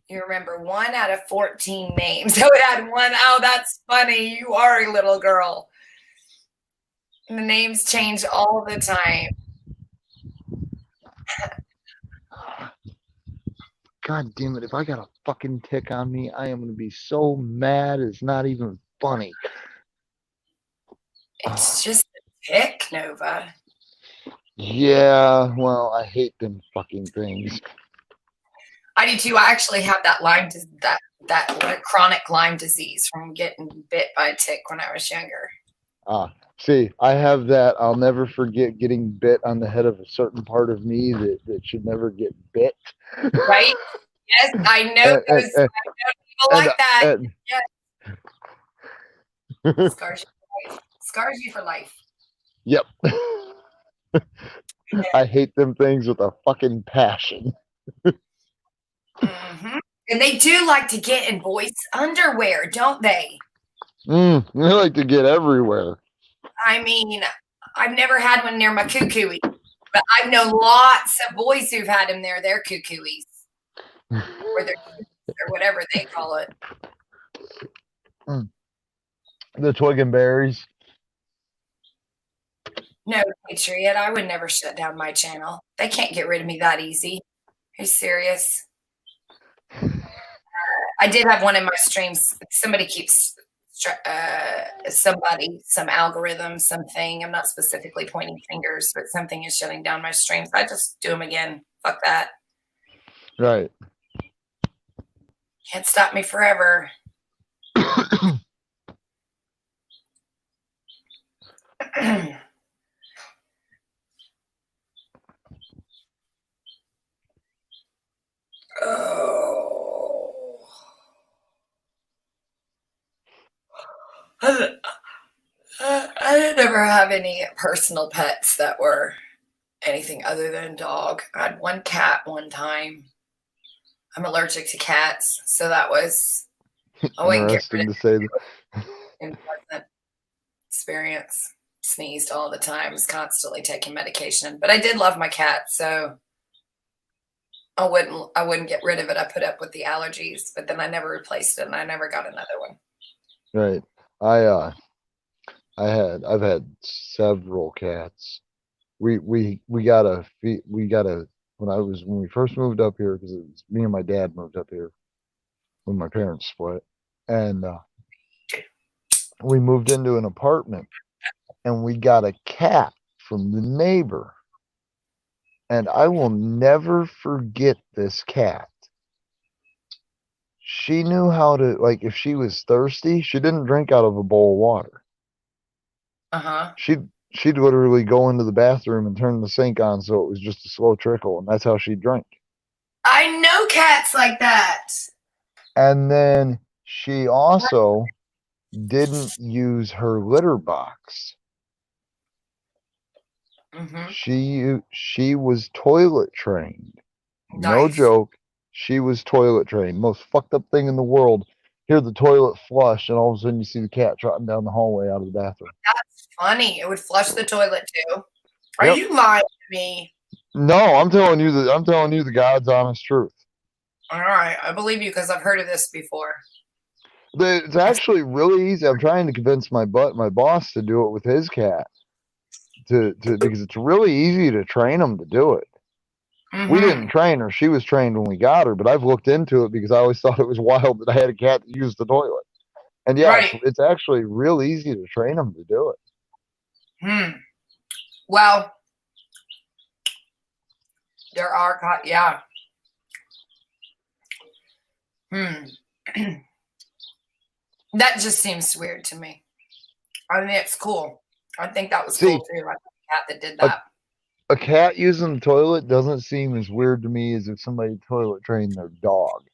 You remember 1 out of 14 names. So it had one. Oh, that's funny. You are a little girl. And the names change all the time. God damn it. If I got a fucking tick on me, I am going to be so mad it's not even funny. It's just a tick, Nova. Yeah, well, I hate them fucking things. I do too. I actually have that that chronic Lyme disease from getting bit by a tick when I was younger. See, I have that. I'll never forget getting bit on the head of a certain part of me that should never get bit. Right? Yes, I know those. I know people like that. Yes. Scars you for life. Scars you for life. Yep. I hate them things with a fucking passion. Mm-hmm. And they do like to get in boys' underwear, don't they? They like to get everywhere. I mean, I've never had one near my cuckooey, but I've known lots of boys who've had them near their cuckooies, or whatever they call it. The twig and berries. No, Patriot, I would never shut down my channel. They can't get rid of me that easy. Are you serious? I did have one in my streams. Somebody keeps some algorithm, something. I'm not specifically pointing fingers, but something is shutting down my streams. I just do them again. Fuck that. Right. Can't stop me forever. Oh. I didn't ever have any personal pets that were anything other than dog. I had one cat one time. I'm allergic to cats, so that was I wouldn't get rid of to say that. Unpleasant experience. Sneezed all the time, was constantly taking medication. But I did love my cat, so I wouldn't get rid of it. I put up with the allergies, but then I never replaced it and I never got another one. Right. I've had several cats. We got a when we first moved up here, because it was me and my dad moved up here when my parents split, and we moved into an apartment, and we got a cat from the neighbor, and I will never forget this cat. She knew how to, like, if she was thirsty, she didn't drink out of a bowl of water. She'd literally go into the bathroom and turn the sink on so it was just a slow trickle, and that's how she drank. I know cats like that. And then she also didn't use her litter box. She was toilet trained. No joke. She was toilet trained. Most fucked up thing in the world. Hear the toilet flush, and all of a sudden you see the cat trotting down the hallway out of the bathroom. That's funny. It would flush the toilet too. Are you lying to me? No, I'm telling you the God's honest truth. All right, I believe you because I've heard of this before. It's actually really easy. I'm trying to convince my boss to do it with his cat, because it's really easy to train them to do it. We didn't train her; she was trained when we got her. But I've looked into it because I always thought it was wild that I had a cat that used the toilet. And yeah, it's actually real easy to train them to do it. Well, there are That just seems weird to me. I mean, it's cool. I think that was cool too. Like the cat that did that. A cat using the toilet doesn't seem as weird to me as if somebody toilet trained their dog.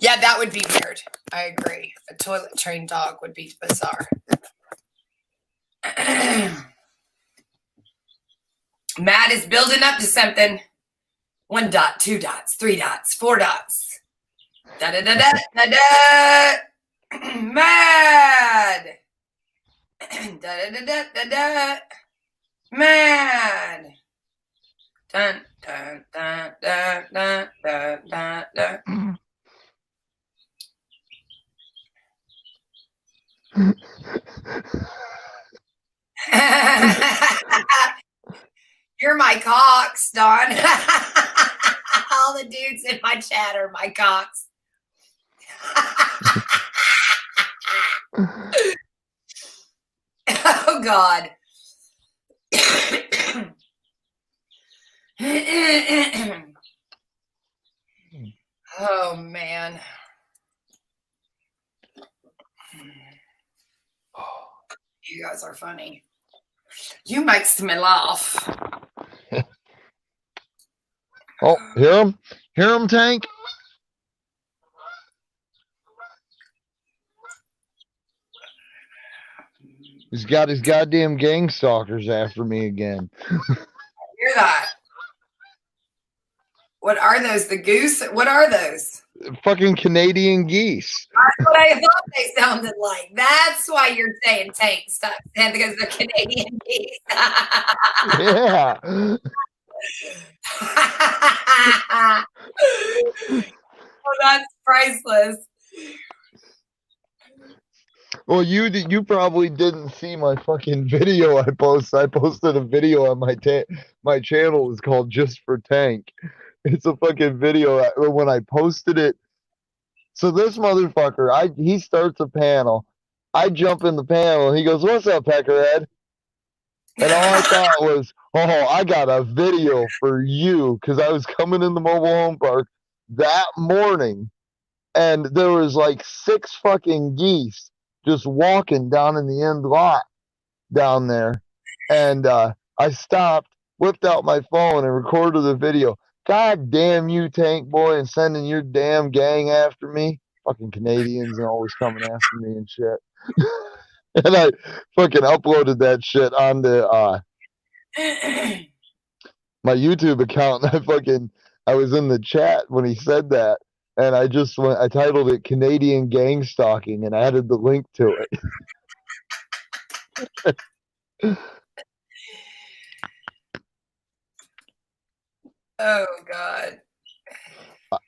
Yeah, that would be weird. I agree. A toilet trained dog would be bizarre. Matt is building up to something. 1 dot, 2 dots, 3 dots, 4 dots. Da da da da da da. Mad. Da da da da da da. Mad. Dun dun dun dun dun dun dun dun. You're my cocks, Don. All the dudes in my chat are my cocks. Oh, God. Oh man. You guys are funny. You makes me laugh. Oh, hear him, Tank. He's got his goddamn gang stalkers after me again. Hear that? What are those? The goose? What are those? Fucking Canadian geese. That's what I thought they sounded like. That's why you're saying tank stuff, and because they're Canadian geese. Yeah. Oh, that's priceless. Well, you probably didn't see my fucking video I posted. I posted a video on my channel. It's called Just for Tank. It's a fucking video. When I posted it, so this motherfucker, he starts a panel. I jump in the panel, and he goes, "What's up, Peckerhead?" And all I thought was, "Oh, I got a video for you," because I was coming in the mobile home park that morning, and there was like 6 fucking geese just walking down in the end lot down there. And I stopped, whipped out my phone, and recorded the video. God damn you, Tank Boy, and sending your damn gang after me. Fucking Canadians and always coming after me and shit. And I fucking uploaded that shit onto my YouTube account. And I was in the chat when he said that. And I titled it Canadian Gang Stalking and added the link to it. Oh, God.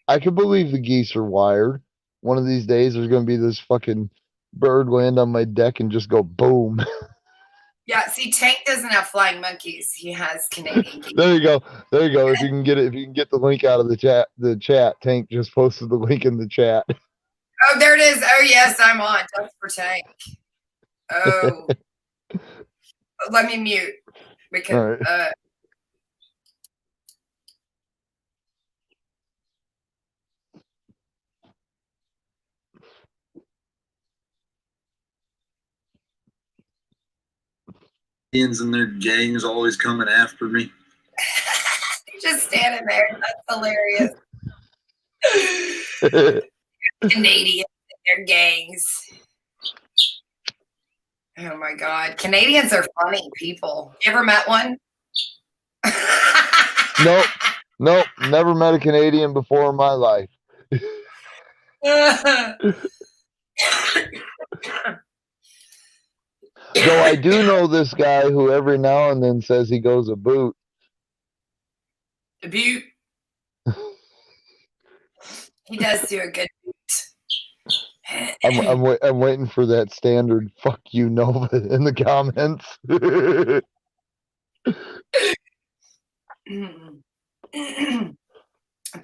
I can believe the geese are wired. One of these days, there's going to be this fucking bird land on my deck and just go boom. Yeah, see, Tank doesn't have flying monkeys. He has Canadian geese. There you go. If you can get the link out of the chat, Tank just posted the link in the chat. Oh, there it is. Oh, yes, I'm on. Just for Tank. Oh. Let me mute. Because, All right. And their gangs always coming after me. You're just standing there. That's hilarious. Canadians and their gangs. Oh my God. Canadians are funny people. You ever met one? Nope. Never met a Canadian before in my life. Though I do know this guy who every now and then says he goes a boot. A boot? He does do a good boot. I'm waiting for that standard "fuck you, Nova" in the comments.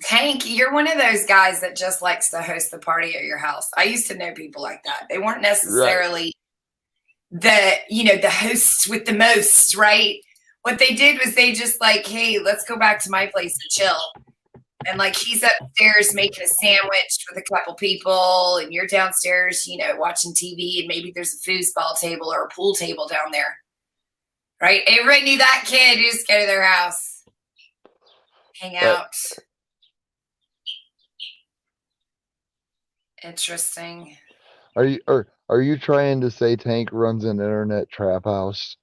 Tank, you're one of those guys that just likes to host the party at your house. I used to know people like that. They weren't necessarily the hosts with the most, right? What they did was they just like, hey, let's go back to my place and chill. And like he's upstairs making a sandwich with a couple people, and you're downstairs, watching TV, and maybe there's a foosball table or a pool table down there. Right? Everybody knew that kid. You just go to their house. Hang out. Interesting. Are you trying to say Tank runs an internet trap house?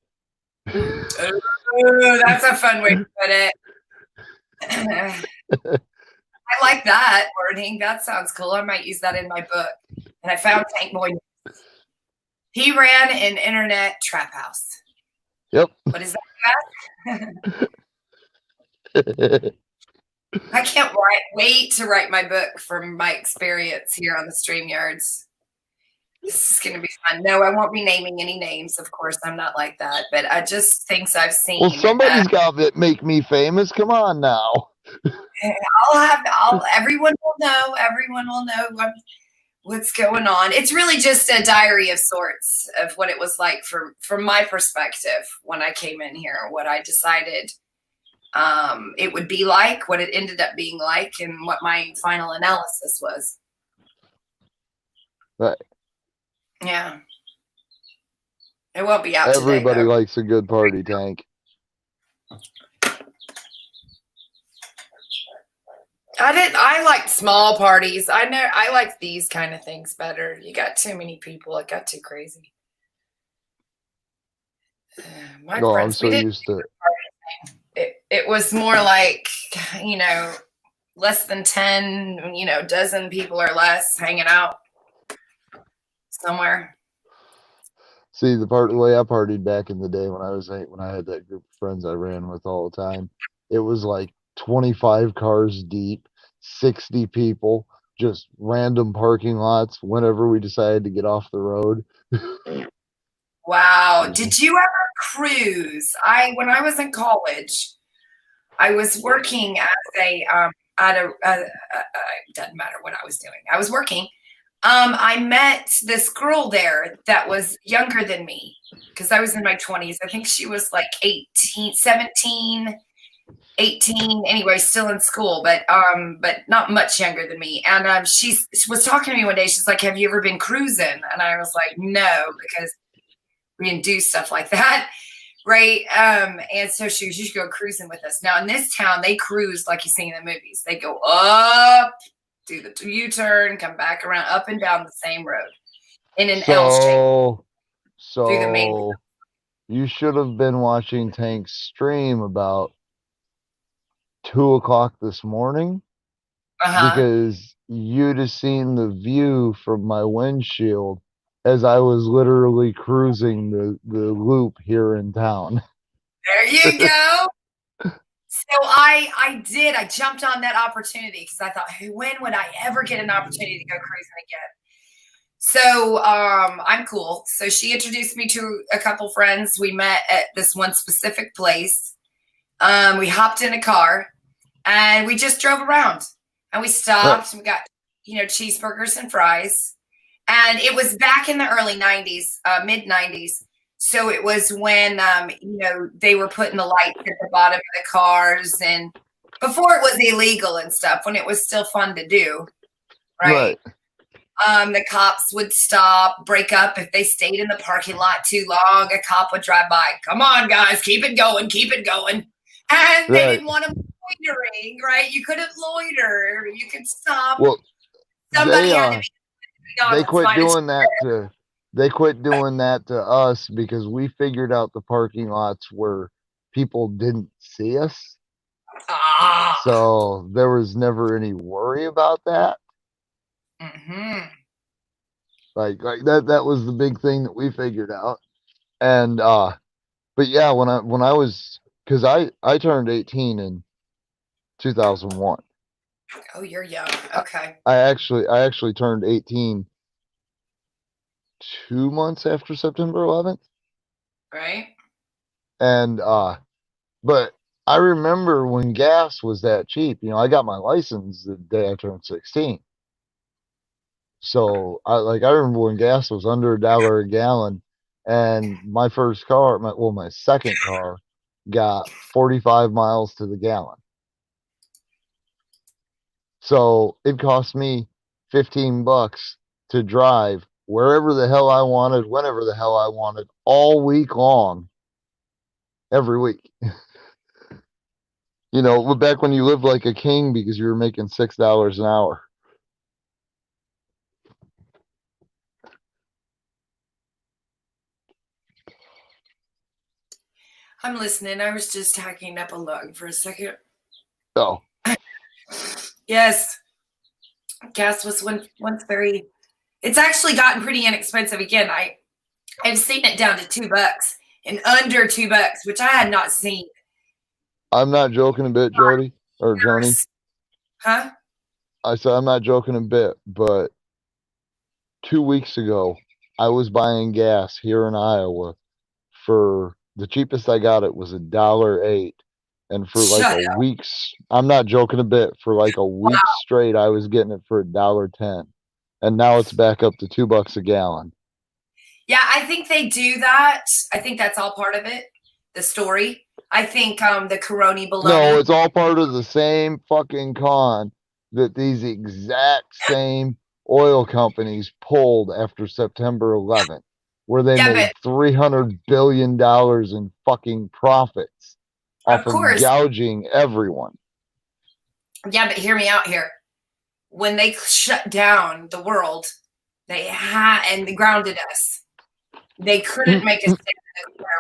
Ooh, that's a fun way to put it. I like that wording. That sounds cool. I might use that in my book. And I found Tank Boy. He ran an internet trap house. Yep. What is that? I can't wait to write my book from my experience here on the StreamYards. This is going to be fun. No, I won't be naming any names. Of course, I'm not like that. But just things I've seen. Well, somebody's got to make me famous. Come on now. Everyone will know. Everyone will know what's going on. It's really just a diary of sorts of what it was like from my perspective when I came in here, what I decided it would be like, what it ended up being like, and what my final analysis was. Right. Yeah. It won't be out Everybody today, though. likes a good party, Tank. I liked small parties. I like these kind of things better. You got too many people. It got too crazy. My No, I'm friends, so we didn't used to it. it was more like, less than 10, dozen people or less hanging out somewhere. See, the way I partied back in the day when I had that group of friends I ran with all the time, it was like 25 cars deep, 60 people, just random parking lots whenever we decided to get off the road. Wow. Did you ever cruise? When I was in college, I was working as it doesn't matter what I was doing. I was working. I met this girl there that was younger than me because I was in my 20s. I think she was like 17, 18, anyway, still in school, but not much younger than me. And she was talking to me one day. She's like, "Have you ever been cruising?" And I was like, "No," because we didn't do stuff like that. Right. And so she goes, "You should go cruising with us." Now in this town, they cruise like you see in the movies. They go up, do the U-turn, come back around, up and down the same road in an L shape. Through the main road. You should have been watching Tank's stream about 2:00 this morning, because you'd have seen the view from my windshield as I was literally cruising the loop here in town. There you go. So I jumped on that opportunity because I thought, hey, when would I ever get an opportunity to go cruising again? So I'm cool. So she introduced me to a couple friends. We met at this one specific place. We hopped in a car and we just drove around, and we stopped and we got, cheeseburgers and fries. And it was back in the early 90s, mid 90s. So it was when, they were putting the lights at the bottom of the cars, and before it was illegal and stuff, when it was still fun to do. Right. The cops would stop, break up if they stayed in the parking lot too long. A cop would drive by. "Come on, guys, keep it going, keep it going." And they didn't want them loitering, right? You couldn't loiter. You could stop. Well, somebody had to be. They quit doing that to us because we figured out the parking lots where people didn't see us. So there was never any worry about that. Like that was the big thing that we figured out. And but yeah, when I was, because I turned 18 in 2001. Oh, you're young. Okay. I actually turned 18 2 months after September 11th. Right. And but I remember when gas was that cheap. I got my license the day I turned 16. So I remember when gas was under $1 a gallon, and my first car, my second car, got 45 miles to the gallon. So it cost me $15 to drive wherever the hell I wanted, whenever the hell I wanted, all week long, every week. Back when you lived like a king because you were making $6 an hour. I'm listening. I was just hacking up a log for a second. Oh. Yes. Gas was once very. It's actually gotten pretty inexpensive again. I've seen it down to $2 and under $2, which I had not seen. I'm not joking a bit, Jody or Johnny. Huh? I said I'm not joking a bit, but 2 weeks ago I was buying gas here in Iowa for the cheapest I got it was $1.08. And for like a week, I'm not joking a bit, for like a week straight, I was getting it for $1.10. And now it's back up to $2 a gallon. Yeah, I think they do that. I think that's all part of it, the story. I think the Coroni baloney. No, it's all part of the same fucking con that these exact same oil companies pulled after September 11th, where they Yeah, made $300 billion in fucking profits off of course. gouging everyone. Yeah, but hear me out here. When they shut down the world, they had and they grounded us. They couldn't make a statement.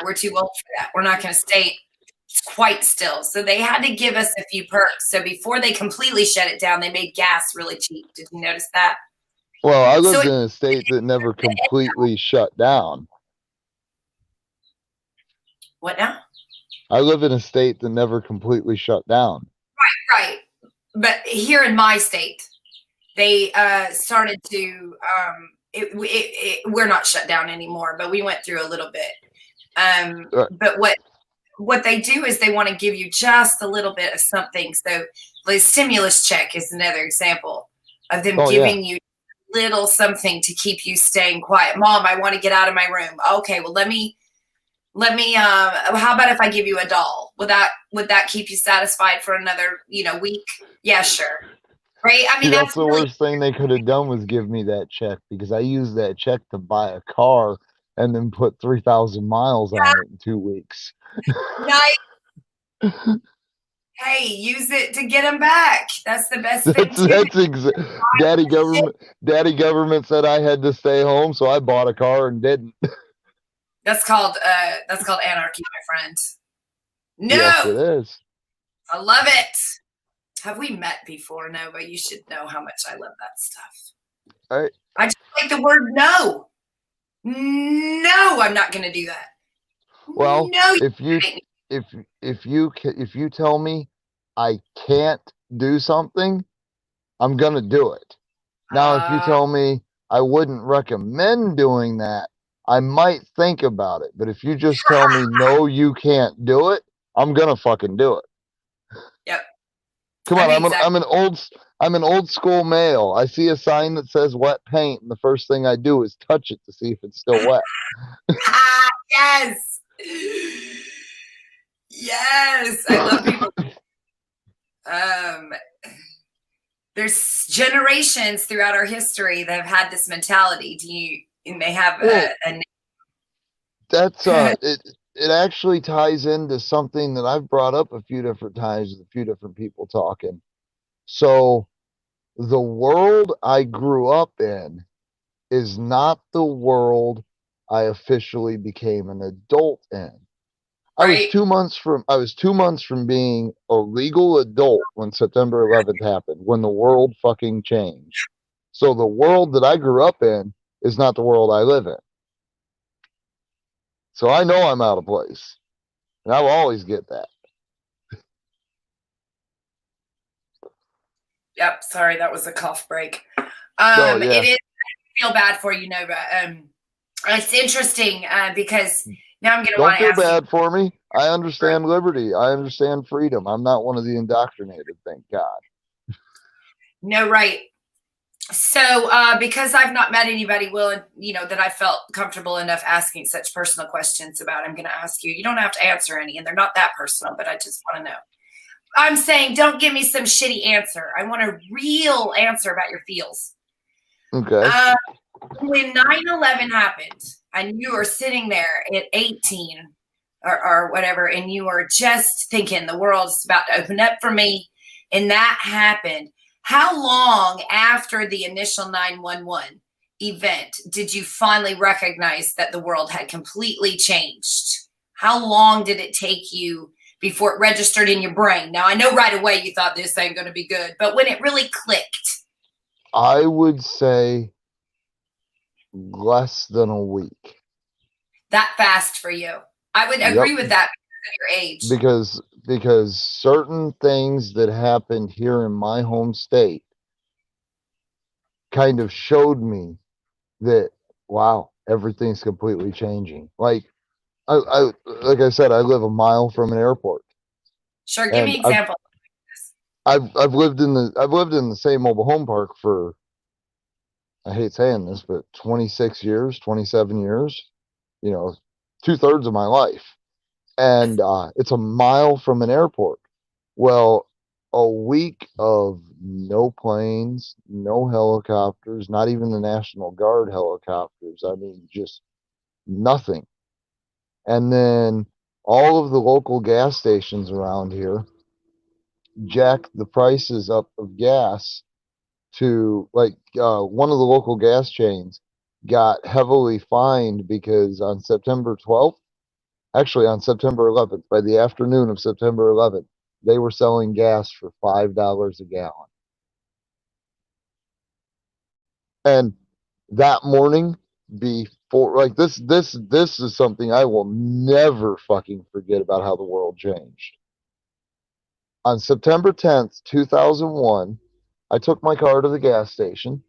We're too old for that. We're not going to stay quite still. So they had to give us a few perks. So before they completely shut it down, they made gas really cheap. Did you notice that? Well, I lived in a state that never completely shut down. What now? I live in a state that never completely shut down. Right. But here in my state, they started to we're not shut down anymore, but we went through a little bit. But what they do is they want to give you just a little bit of something. So the stimulus check is another example of them giving you little something to keep you staying quiet. Mom, I want to get out of my room. Okay, well let me how about if I give you a doll? Would that keep you satisfied for another, week? Yeah, sure. Right? I mean, that's the worst thing they could have done was give me that check, because I used that check to buy a car and then put 3,000 miles on it in 2 weeks. Nice. Hey, use it to get them back. That's the best thing. Daddy government said I had to stay home, so I bought a car and didn't. That's called anarchy, my friend. No. Yes, it is. I love it. Have we met before, Nova? You should know how much I love that stuff. I just like the word no. No, I'm not going to do that. Well, no, if you tell me I can't do something, I'm going to do it. Now, if you tell me I wouldn't recommend doing that, I might think about it. But if you just tell me no, you can't do it, I'm going to fucking do it. Yep. Come on, I'm an old school male. I see a sign that says wet paint, and the first thing I do is touch it to see if it's still wet. Yes. Yes. I love people. There's generations throughout our history that have had this mentality. You may have a name. That's it actually ties into something that I've brought up a few different times with a few different people talking. So the world I grew up in is not the world I officially became an adult in. I was 2 months from being a legal adult when September 11th happened, when the world fucking changed. So the world that I grew up in is not the world I live in. So I know I'm out of place. And I will always get that. Yep, sorry, that was a cough break. Yeah. It is, I feel bad for you, Nova. It's interesting because now I'm going to want to Don't feel bad for me. I understand liberty. I understand freedom. I'm not one of the indoctrinated, thank God. No, right. So because I've not met anybody willing, that I felt comfortable enough asking such personal questions about, I'm going to ask you. You don't have to answer any, and they're not that personal, but I just want to know. I'm saying don't give me some shitty answer. I want a real answer about your feels. Okay. When 9/11 happened, and you were sitting there at 18 or whatever, and you were just thinking the world's about to open up for me, and that happened, how long after the initial 9/11 event did you finally recognize that the world had completely changed? How long did it take you before it registered in your brain? Now, I know right away you thought this ain't going to be good, but when it really clicked? I would say less than a week. That fast for you? I would agree with that because of your age. Because certain things that happened here in my home state kind of showed me that, wow, everything's completely changing. Like I said, I live a mile from an airport. Sure, give me an example. I've lived in the same mobile home park for, I hate saying this, but 26 years, 27 years, 2/3 of my life. and it's a mile from an airport. Well, a week of no planes, no helicopters, not even the National Guard helicopters. I mean, just nothing. And then all of the local gas stations around here jacked the prices up of gas to like one of the local gas chains got heavily fined because on September 12th, actually on September 11th, by the afternoon of September 11th, they were selling gas for $5 a gallon. And that morning, before like this is something I will never fucking forget about how the world changed. On September 10th, 2001, I took my car to the gas station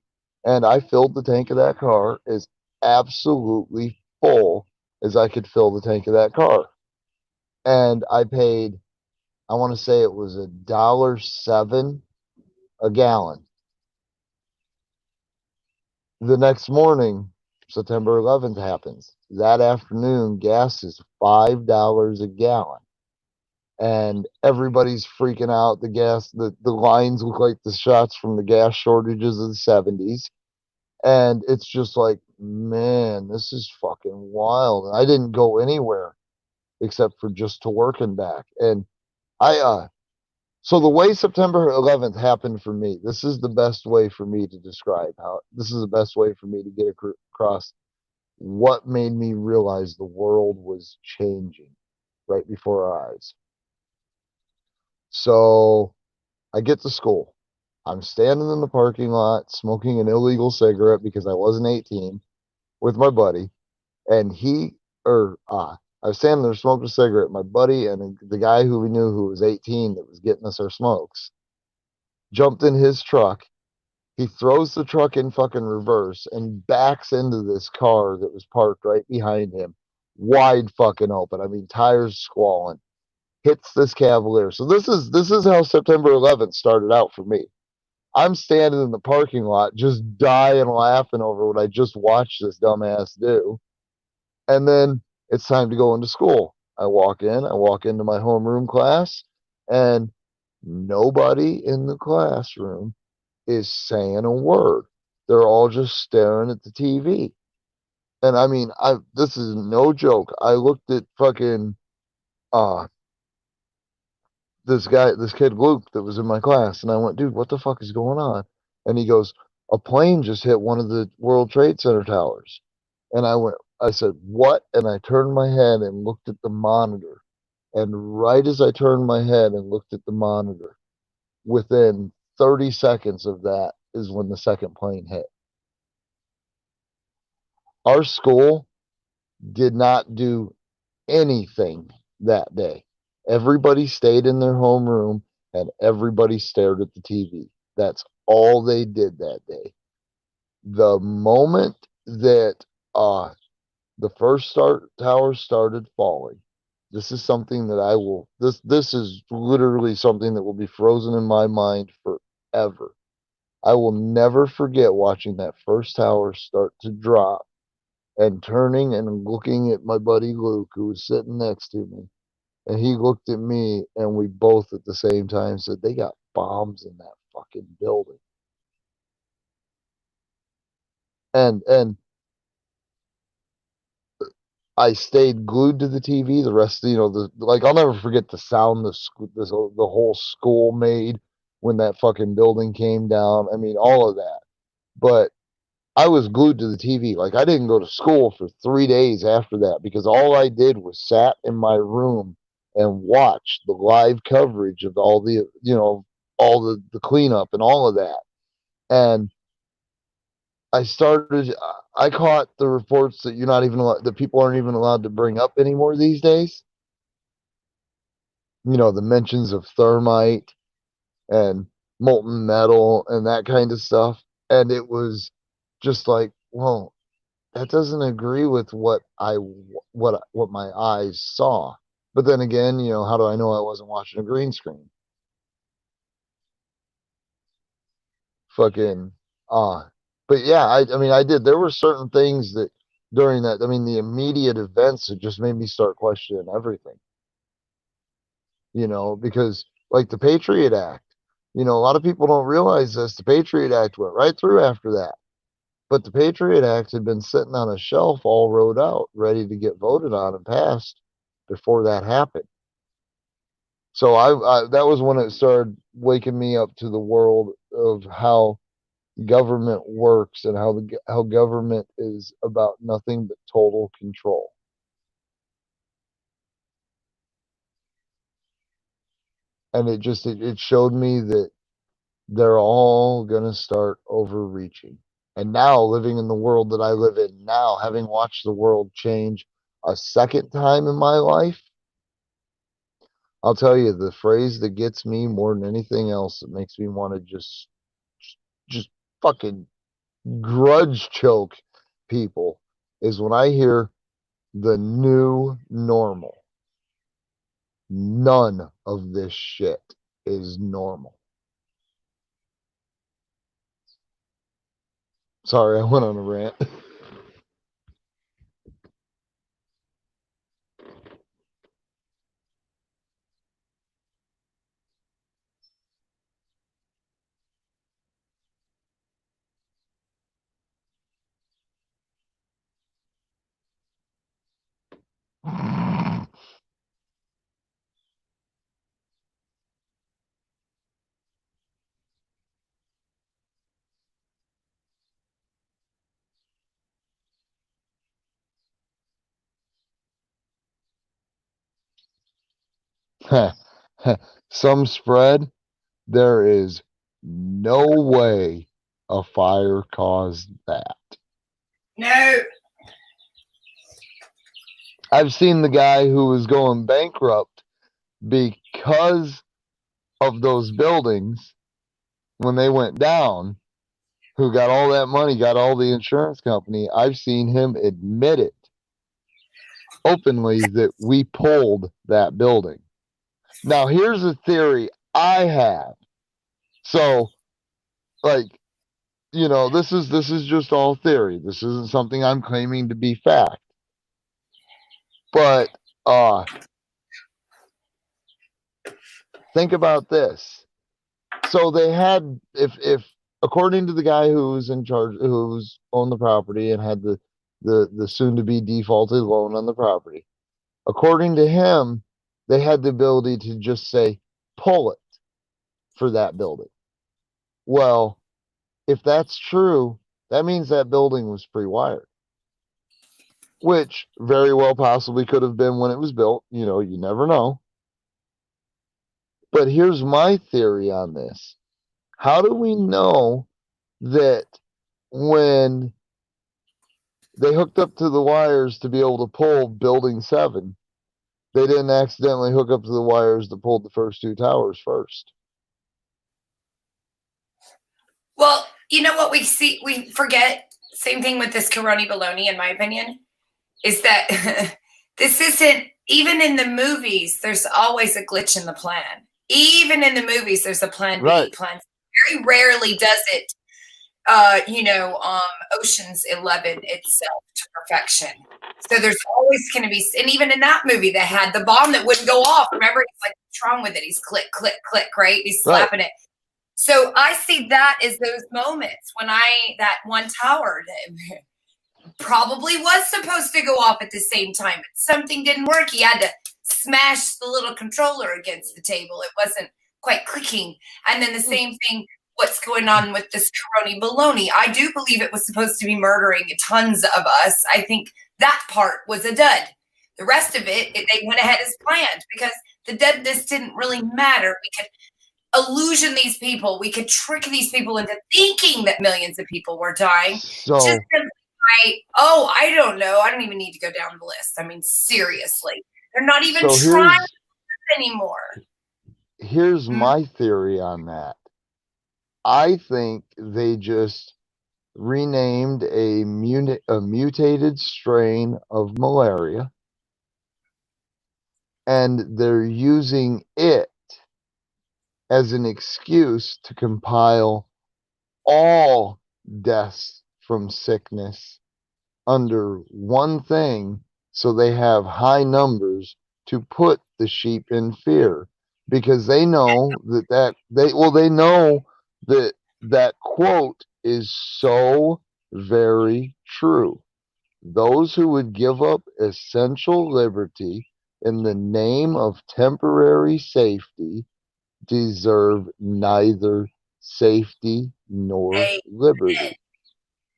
and I filled the tank of that car as absolutely full as I could fill the tank of that car. And I paid, I want to say it was $1.07 a gallon. The next morning, September 11th happens. That afternoon, gas is $5 a gallon. And everybody's freaking out. The lines look like the shots from the gas shortages of the 70s. And it's just like, man, this is fucking wild. And I didn't go anywhere except for just to work and back. And so the way September 11th happened for me, this is the best way for me to describe how, this is the best way for me to get across what made me realize the world was changing right before our eyes. So I get to school. I'm standing in the parking lot smoking an illegal cigarette because I wasn't 18 with my buddy. And I was standing there smoking a cigarette. My buddy and the guy who we knew who was 18 that was getting us our smokes jumped in his truck. He throws the truck in fucking reverse and backs into this car that was parked right behind him, wide fucking open. I mean, tires squalling. Hits this Cavalier. So this is how September 11th started out for me. I'm standing in the parking lot just dying laughing over what I just watched this dumbass do. And then it's time to go into school. I walk into my homeroom class, and nobody in the classroom is saying a word. They're all just staring at the TV. And I mean, this is no joke. I looked at fucking this kid Luke that was in my class, and I went, dude, what the fuck is going on? And he goes, a plane just hit one of the World Trade Center towers. And I said, what? And I turned my head and looked at the monitor. And right as I turned my head and looked at the monitor, within 30 seconds of that is when the second plane hit. Our school did not do anything that day. Everybody stayed in their homeroom and everybody stared at the TV. That's all they did that day. The moment that the first tower started falling, this is something that this is literally something that will be frozen in my mind forever. I will never forget watching that first tower start to drop and turning and looking at my buddy Luke, who was sitting next to me. And he looked at me, and we both at the same time said, they got bombs in that fucking building. And I stayed glued to the TV. The rest, I'll never forget the sound the whole school made when that fucking building came down. I mean, all of that. But I was glued to the TV. Like, I didn't go to school for 3 days after that because all I did was sat in my room and watched the live coverage of all the cleanup and all of that. And I caught the reports that that people aren't even allowed to bring up anymore these days. The mentions of thermite and molten metal and that kind of stuff. And it was just like, well, that doesn't agree with what my eyes saw. But then again, how do I know I wasn't watching a green screen? Fucking but yeah, I did. There were certain things that during that, the immediate events, it just made me start questioning everything. because like the Patriot Act, a lot of people don't realize this. The Patriot Act went right through after that. But the Patriot Act had been sitting on a shelf all wrote out, ready to get voted on and passed before that happened. So I that was when it started waking me up to the world of how government works and how government is about nothing but total control. And it showed me that they're all gonna start overreaching. And now, living in the world that I live in now, having watched the world change a second time in my life, I'll tell you the phrase that gets me more than anything else, that makes me want to just fucking grudge choke people, is when I hear the new normal. None of this shit is normal. Sorry, I went on a rant. Some spread, there is no way a fire caused that. No. I've seen the guy who was going bankrupt because of those buildings when they went down, who got all that money, got all the insurance company. I've seen him admit it openly that we pulled that building. Now, here's a theory I have. So, like, this is just all theory. This isn't something I'm claiming to be fact. But think about this. So they had, if according to the guy who was in charge, who's owned the property and had the soon to be defaulted loan on the property, according to him, they had the ability to just say pull it for that building. Well, if that's true, that means that building was pre-wired, which very well possibly could have been when it was built. You never know. But here's my theory on this. How do we know that when they hooked up to the wires to be able to pull building 7, they didn't accidentally hook up to the wires that pulled the first 2 towers first? Well, you know what we forget, same thing with this Coroni baloney, in my opinion, is that this isn't, even in the movies, there's always a glitch in the plan. Even in the movies, there's a plan B, right. Plan C. Very rarely does it, Ocean's 11 itself to perfection. So there's always going to be, and even in that movie, they had the bomb that wouldn't go off. Remember, he's like, what's wrong with it? He's click, click, click, right? He's slapping it. So I see that as those moments when that one tower that probably was supposed to go off at the same time, but something didn't work. He had to smash the little controller against the table. It wasn't quite clicking. And then the same thing, what's going on with this Coroni baloney. I do believe it was supposed to be murdering tons of us. I think that part was a dud. The rest of it, they went ahead as planned, because the deadness didn't really matter. We could illusion these people. We could trick these people into thinking that millions of people were dying. So, I don't know. I don't even need to go down the list. I mean, seriously. They're not even trying anymore. Here's my theory on that. I think they just renamed a mutated strain of malaria, and they're using it as an excuse to compile all deaths from sickness under one thing, so they have high numbers to put the sheep in fear. because they know they know that that quote is so very true. Those who would give up essential liberty in the name of temporary safety deserve neither safety nor liberty.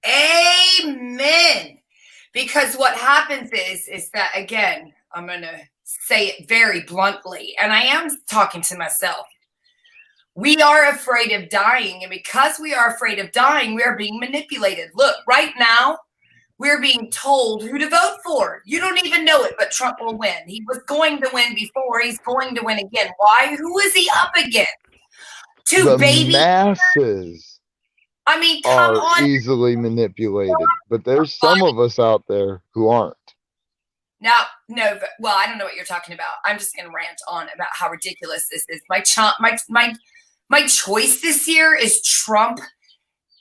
Amen. Because what happens is that, again, I'm going to say it very bluntly, and I am talking to myself. We are afraid of dying, and because we are afraid of dying, we are being manipulated. Look, right now, we're being told who to vote for. You don't even know it, but Trump will win. He was going to win before. He's going to win again. Why? Who is he up against? The masses I mean, come are on. easily manipulated, but there's some of us out there who aren't. Now, no, well, I don't know what you're talking about. I'm just going to rant on about how ridiculous this is. My choice this year is Trump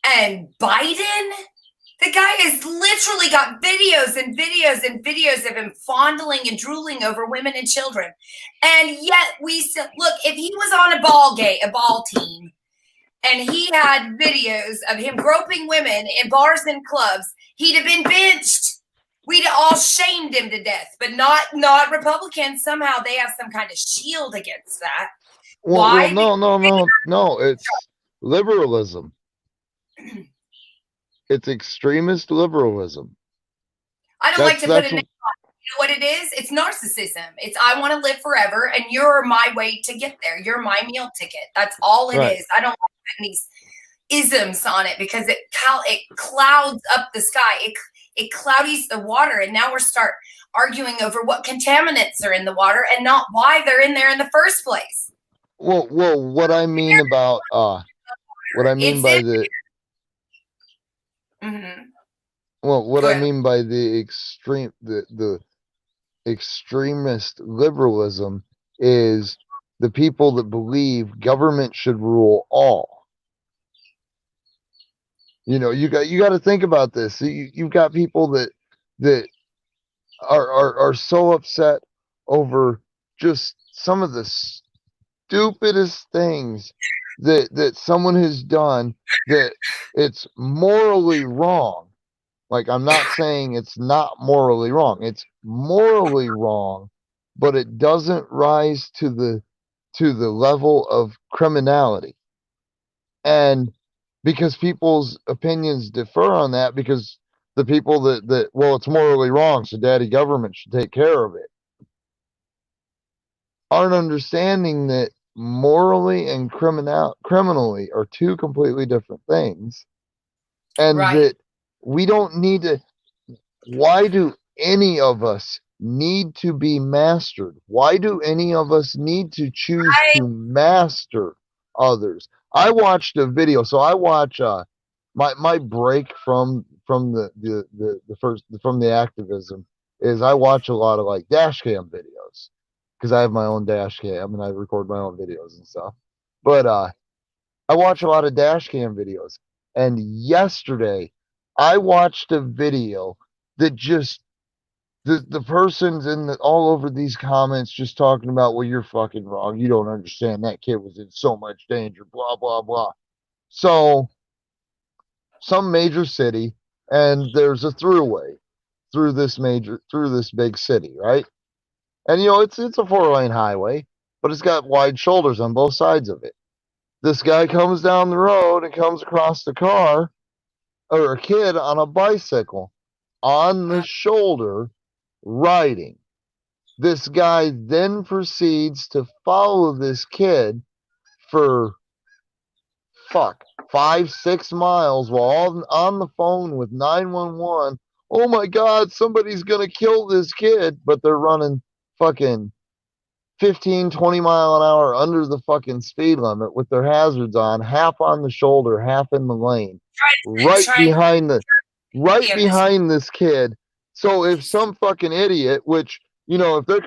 and Biden. The guy has literally got videos and videos and videos of him fondling and drooling over women and children. And yet we still, look, if he was on a ball team, and he had videos of him groping women in bars and clubs, he'd have been benched. We'd have all shamed him to death, but not Republicans. Somehow they have some kind of shield against that. Why? No. It's liberalism. It's extremist liberalism. I don't like to put it. You know what it is? It's narcissism. It's I want to live forever, and you're my way to get there. You're my meal ticket. That's all it is. I don't like putting these isms on it because it clouds up the sky. It cloudies the water, and now we're start arguing over what contaminants are in the water and not why they're in there in the first place. Well, what I mean about what I mean by the well, what I mean by the extremist liberalism is the people that believe government should rule all. You know, you got to think about this. You've got people that are so upset over just some of the stupidest things that someone has done that it's morally wrong. Like, I'm not saying it's not morally wrong. It's morally wrong, but it doesn't rise to the level of criminality. And because people's opinions differ on that, because the people that well, it's morally wrong, so daddy government should take care of it, aren't understanding that morally and criminally are two completely different things. And that we don't need to. Why do any of us need to be mastered? Why do any of us need to choose to master others? I watched a video, so I watch my break from the activism is I watch a lot of like dash cam videos because I have my own dash cam and I record my own videos and stuff. But I watch a lot of dash cam videos, and yesterday I watched a video that just the person's all over these comments just talking about, well, you're fucking wrong. You don't understand. That kid was in so much danger, blah, blah, blah. So some major city, and there's a throughway through this big city, right? And you know, it's a 4-lane highway, but it's got wide shoulders on both sides of it. This guy comes down the road and comes across the car, or a kid on a bicycle on the shoulder riding. This guy then proceeds to follow this kid for 5-6 miles while on the phone with 911. Oh my God, somebody's gonna kill this kid, but they're running fucking 15-20 mile an hour under the fucking speed limit with their hazards on, half on the shoulder, half in the lane, right behind this kid. So if some fucking idiot, which, you know, if they're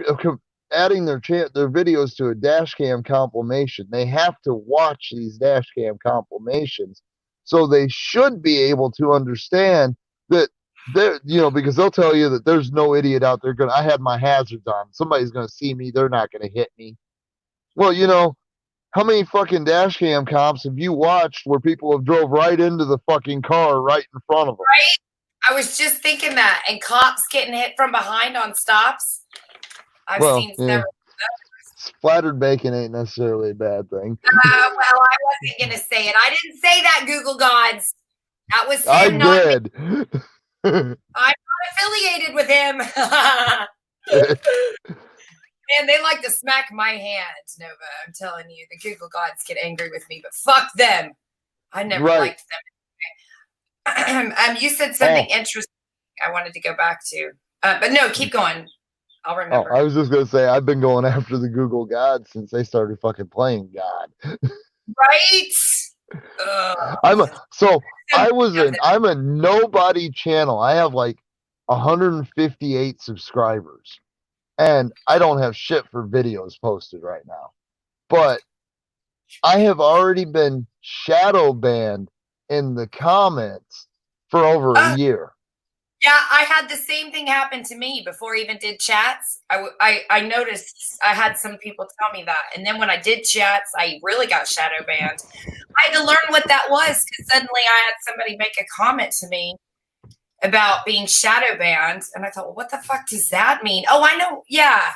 adding their videos to a dash cam compilation, they have to watch these dash cam compilations, so they should be able to understand that they're, you know, because they'll tell you that there's no idiot out there I had my hazards on. Somebody's gonna see me. They're not gonna hit me. Well, you know, how many fucking dash cam comps have you watched where people have drove right into the fucking car right in front of them? Right? I was just thinking that. And cops getting hit from behind on stops. I've seen several. Splattered bacon ain't necessarily a bad thing. Well, I wasn't going to say it. I didn't say that, Google Gods. That was him. I did. I'm not affiliated with him. Man, they like to smack my hand, Nova. I'm telling you, the Google Gods get angry with me, but fuck them. I never liked them. You said something interesting I wanted to go back to. But no, keep going. I'll remember. I was just going to say, I've been going after the Google Gods since they started fucking playing God. Right? I'm a nobody channel. I have like 158 subscribers. And I don't have shit for videos posted right now. But I have already been shadow banned in the comments for over a year. Yeah, I had the same thing happen to me before I even did chats. I noticed I had some people tell me that. And then when I did chats, I really got shadow banned. I had to learn what that was because suddenly I had somebody make a comment to me about being shadow banned. And I thought, well, what the fuck does that mean? Oh, I know. Yeah.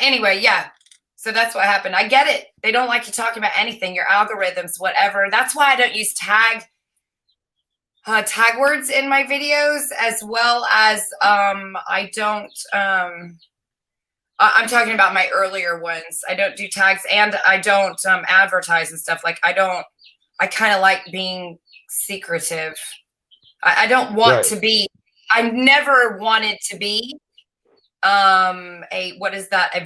Anyway, yeah. So that's what happened. I get it. They don't like you talking about anything, your algorithms, whatever. That's why I don't use tag words in my videos, as well as I don't I'm talking about my earlier ones. I don't do tags, and I don't advertise and stuff. Like I kind of like being secretive. I don't want to be, I never wanted to be a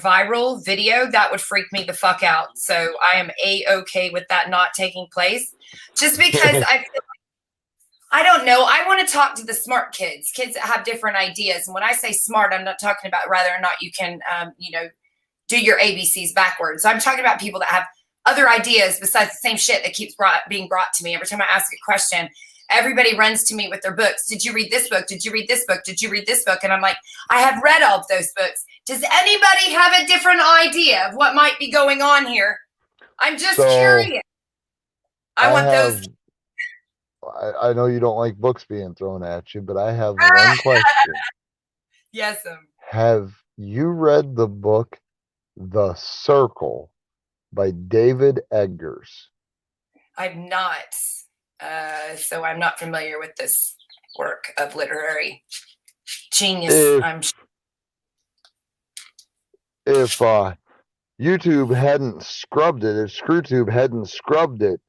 viral video. That would freak me the fuck out. So I am A-okay with that not taking place, just because I feel like, I don't know. I want to talk to the smart kids that have different ideas. And when I say smart, I'm not talking about whether or not you can, do your ABCs backwards. I'm talking about people that have other ideas besides the same shit that keeps being brought to me. Every time I ask a question, everybody runs to me with their books. Did you read this book? Did you read this book? Did you read this book? And I'm like, I have read all of those books. Does anybody have a different idea of what might be going on here? I'm just curious. I want those. I know you don't like books being thrown at you, but I have one question. Yes. Have you read the book The Circle by David Eggers? I've not. So I'm not familiar with this work of literary genius. If YouTube hadn't scrubbed it, if ScrewTube hadn't scrubbed it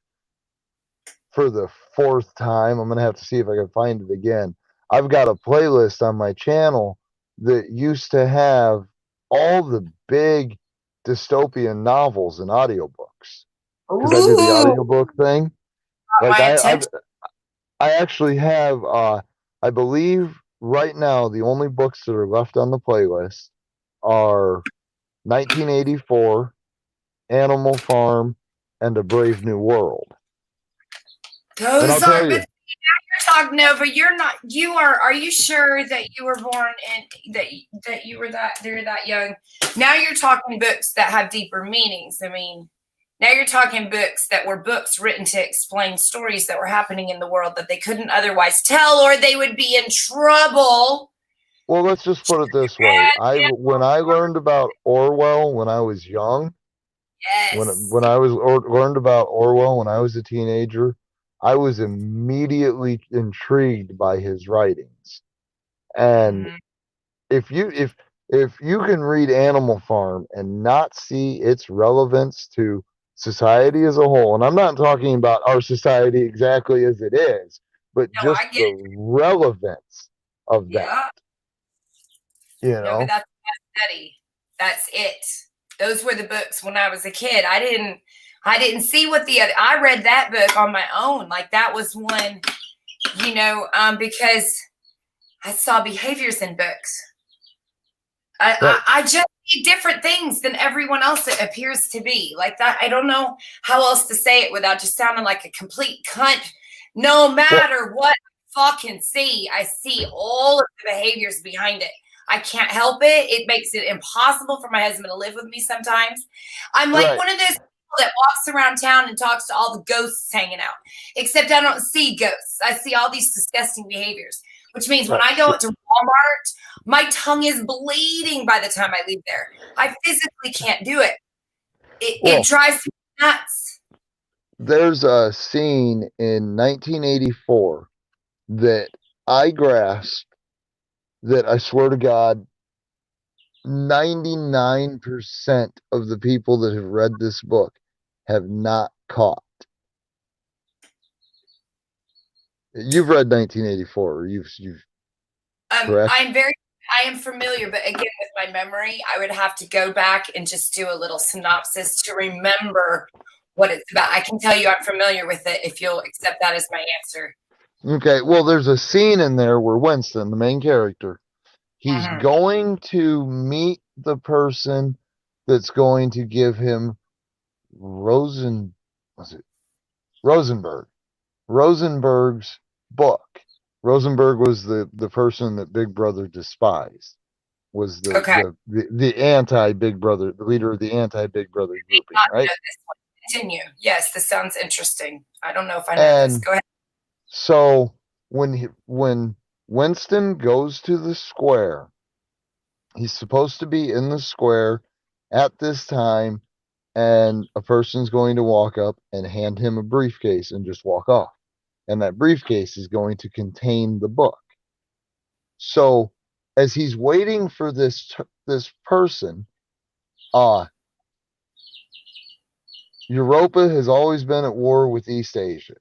for the 4th time, I'm going to have to see if I can find it again. I've got a playlist on my channel that used to have all the big dystopian novels and audiobooks. Because I did the audiobook thing. Like I actually have, I believe right now the only books that are left on the playlist are 1984, Animal Farm, and A Brave New World. Those are, but you're talking Nova. You're not. You are. Are you sure that you were born in that you were that young? Now you're talking books that have deeper meanings. I mean, now you're talking books that were books written to explain stories that were happening in the world that they couldn't otherwise tell, or they would be in trouble. Well, let's just put it this way. When I learned about Orwell when I was young, when I learned about Orwell when I was a teenager, I was immediately intrigued by his writings. And if you can read Animal Farm and not see its relevance to society as a whole, and I'm not talking about our society exactly as it is, but just the relevance of that. You know, but that's study. That's it. Those were the books when I was a kid. I didn't see what I read that book on my own. Like that was one, because I saw behaviors in books. I just see different things than everyone else it appears to be. Like that. I don't know how else to say it without just sounding like a complete cunt. No matter what I fucking see, I see all of the behaviors behind it. I can't help it. It makes it impossible for my husband to live with me sometimes. I'm like one of those people that walks around town and talks to all the ghosts hanging out, except I don't see ghosts. I see all these disgusting behaviors, which means when I go to Walmart, my tongue is bleeding by the time I leave there. I physically can't do it. It drives me nuts. There's a scene in 1984 that I grasped that I swear to God, 99% of the people that have read this book have not caught. You've read 1984. You've correct? I am familiar, but again, with my memory, I would have to go back and just do a little synopsis to remember what it's about. I can tell you I'm familiar with it if you'll accept that as my answer. Okay, well, there's a scene in there where Winston, the main character, he's going to meet the person that's going to give him Rosenberg's book. Rosenberg was the person that Big Brother despised. Was the anti Big Brother, the leader of the anti Big Brother grouping, right? Continue. Yes, this sounds interesting. I don't know if I know this. Go ahead. So when Winston goes to the square, he's supposed to be in the square at this time, and a person's going to walk up and hand him a briefcase and just walk off. And that briefcase is going to contain the book. So as he's waiting for this person, Europa has always been at war with East Asia.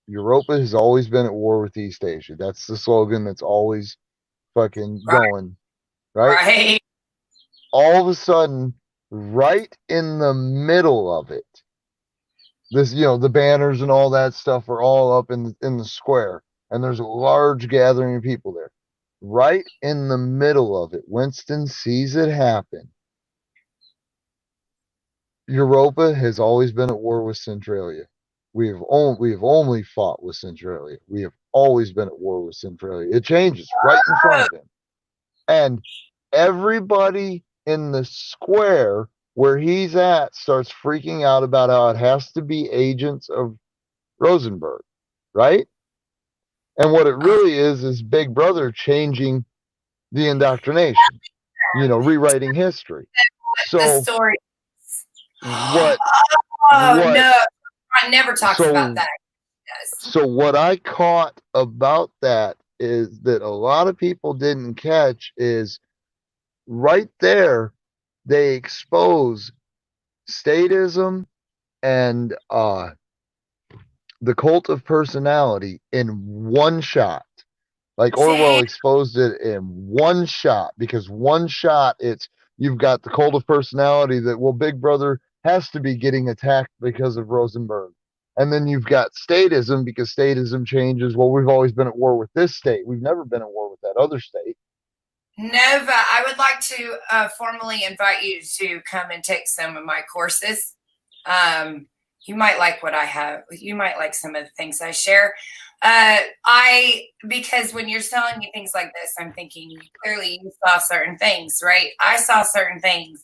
Europa has always been at war with East Asia. That's the slogan that's always fucking going, right? All of a sudden, right in the middle of it, this, the banners and all that stuff are all up in the square, and there's a large gathering of people there. Right in the middle of it, Winston sees it happen. Europa has always been at war with Centralia. We have only fought with Centralia. We have always been at war with Centralia. It changes right in front of him. And everybody in the square where he's at starts freaking out about how it has to be agents of Rosenberg, right? And what it really is Big Brother changing the indoctrination, rewriting history. So the story. What? No, I never talked about that. So what I caught about that is that a lot of people didn't catch is right there they expose statism and the cult of personality in one shot. Like Orwell exposed it in one shot, because one shot you've got the cult of personality that, well, Big Brother has to be getting attacked because of Rosenberg. And then you've got statism, because statism changes. Well, we've always been at war with this state. We've never been at war with that other state. Nova, I would like to formally invite you to come and take some of my courses. You might like what I have. You might like some of the things I share. Because when you're telling me things like this, I'm thinking clearly you saw certain things, right? I saw certain things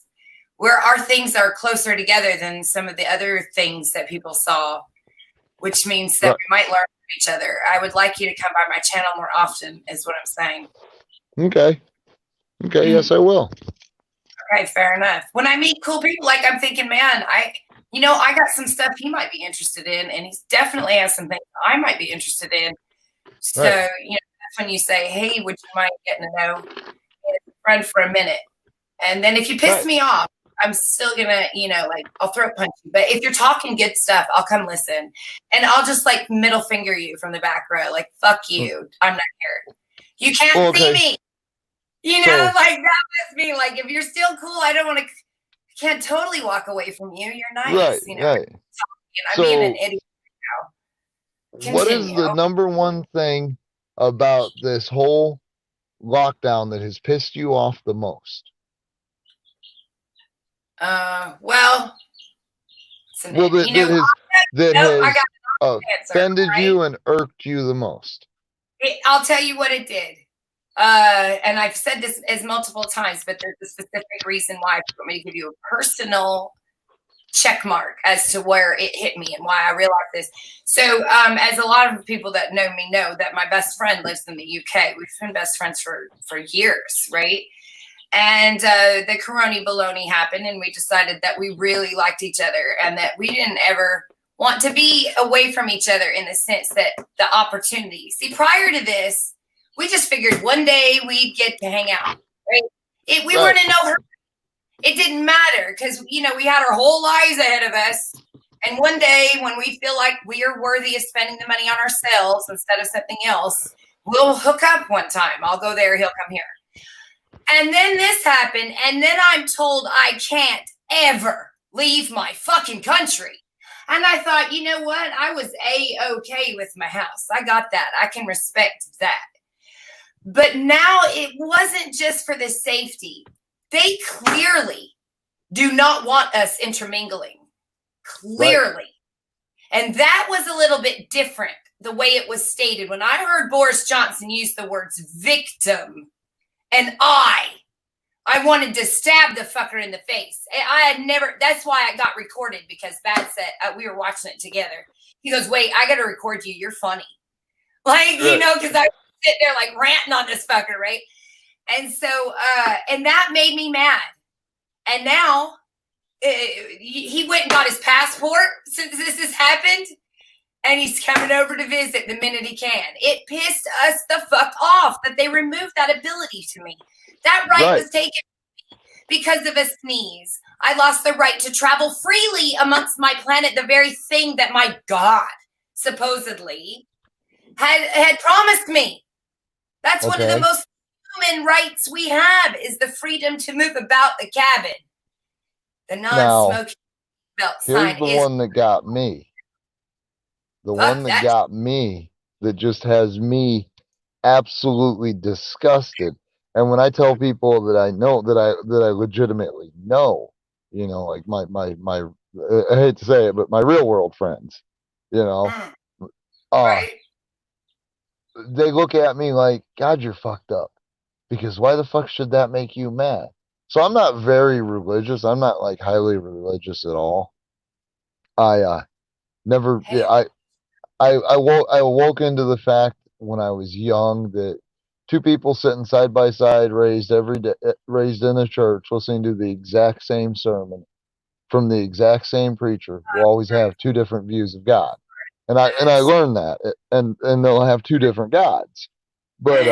where our things are closer together than some of the other things that people saw, which means that we might learn from each other. I would like you to come by my channel more often, is what I'm saying. Okay, yes, I will. Okay, fair enough. When I meet cool people, like I'm thinking, man, I got some stuff he might be interested in, and he definitely has some things I might be interested in. So, that's when you say, hey, would you mind getting to know a friend for a minute? And then if you piss me off, I'm still gonna, I'll throat punch you. But if you're talking good stuff, I'll come listen. And I'll just middle finger you from the back row, fuck you. I'm not here. You can't see me. That must be if you're still cool, I can't totally walk away from you. You're nice. Right. I'm being an idiot now. What is the number one thing about this whole lockdown that has pissed you off the most? That has offended you and irked you the most. I'll tell you what it did. and I've said this as multiple times, but there's a specific reason why I want me to give you a personal check mark as to where it hit me and why I realized this. So, as a lot of people that know me know that my best friend lives in the UK. We've been best friends for years, right? And the Corona baloney happened, and we decided that we really liked each other and that we didn't ever want to be away from each other in the sense that the opportunity. See, prior to this, we just figured one day we'd get to hang out, right? We weren't in no hurry. It didn't matter because, you know, we had our whole lives ahead of us. And one day when we feel like we are worthy of spending the money on ourselves instead of something else, we'll hook up one time. I'll go there, he'll come here. And then this happened, and then I'm told I can't ever leave my fucking country. And I thought, you know what? I was A-okay with my house. I got that. I can respect that. But now it wasn't just for the safety. They clearly do not want us intermingling. Clearly. Right. And that was a little bit different, the way it was stated. When I heard Boris Johnson use the words victim, and I wanted to stab the fucker in the face. I had never, that's why I got recorded, because Bad said, we were watching it together. He goes, wait, I got to record you. You're funny. Like, you know, because I was sitting there like ranting on this fucker, right? And so, and that made me mad. And now he went and got his passport since this has happened. And he's coming over to visit the minute he can. It pissed us the fuck off that they removed that ability to me. That right was taken because of a sneeze. I lost the right to travel freely amongst my planet, the very thing that my God supposedly had promised me. That's one of the most human rights we have, is the freedom to move about the cabin. The non-smoking belt sign is the one that got me. The one that got me, that just has me absolutely disgusted. And when I tell people that I know, that I legitimately know, you know, like my I hate to say it, but my real world friends, you know, they look at me like, God, you're fucked up. Because why the fuck should that make you mad? So I'm not very religious. I'm not like highly religious at all. I woke into the fact when I was young that two people sitting side by side, raised in a church, listening to the exact same sermon from the exact same preacher, will always have two different views of God. And I learned that, and they'll have two different gods. But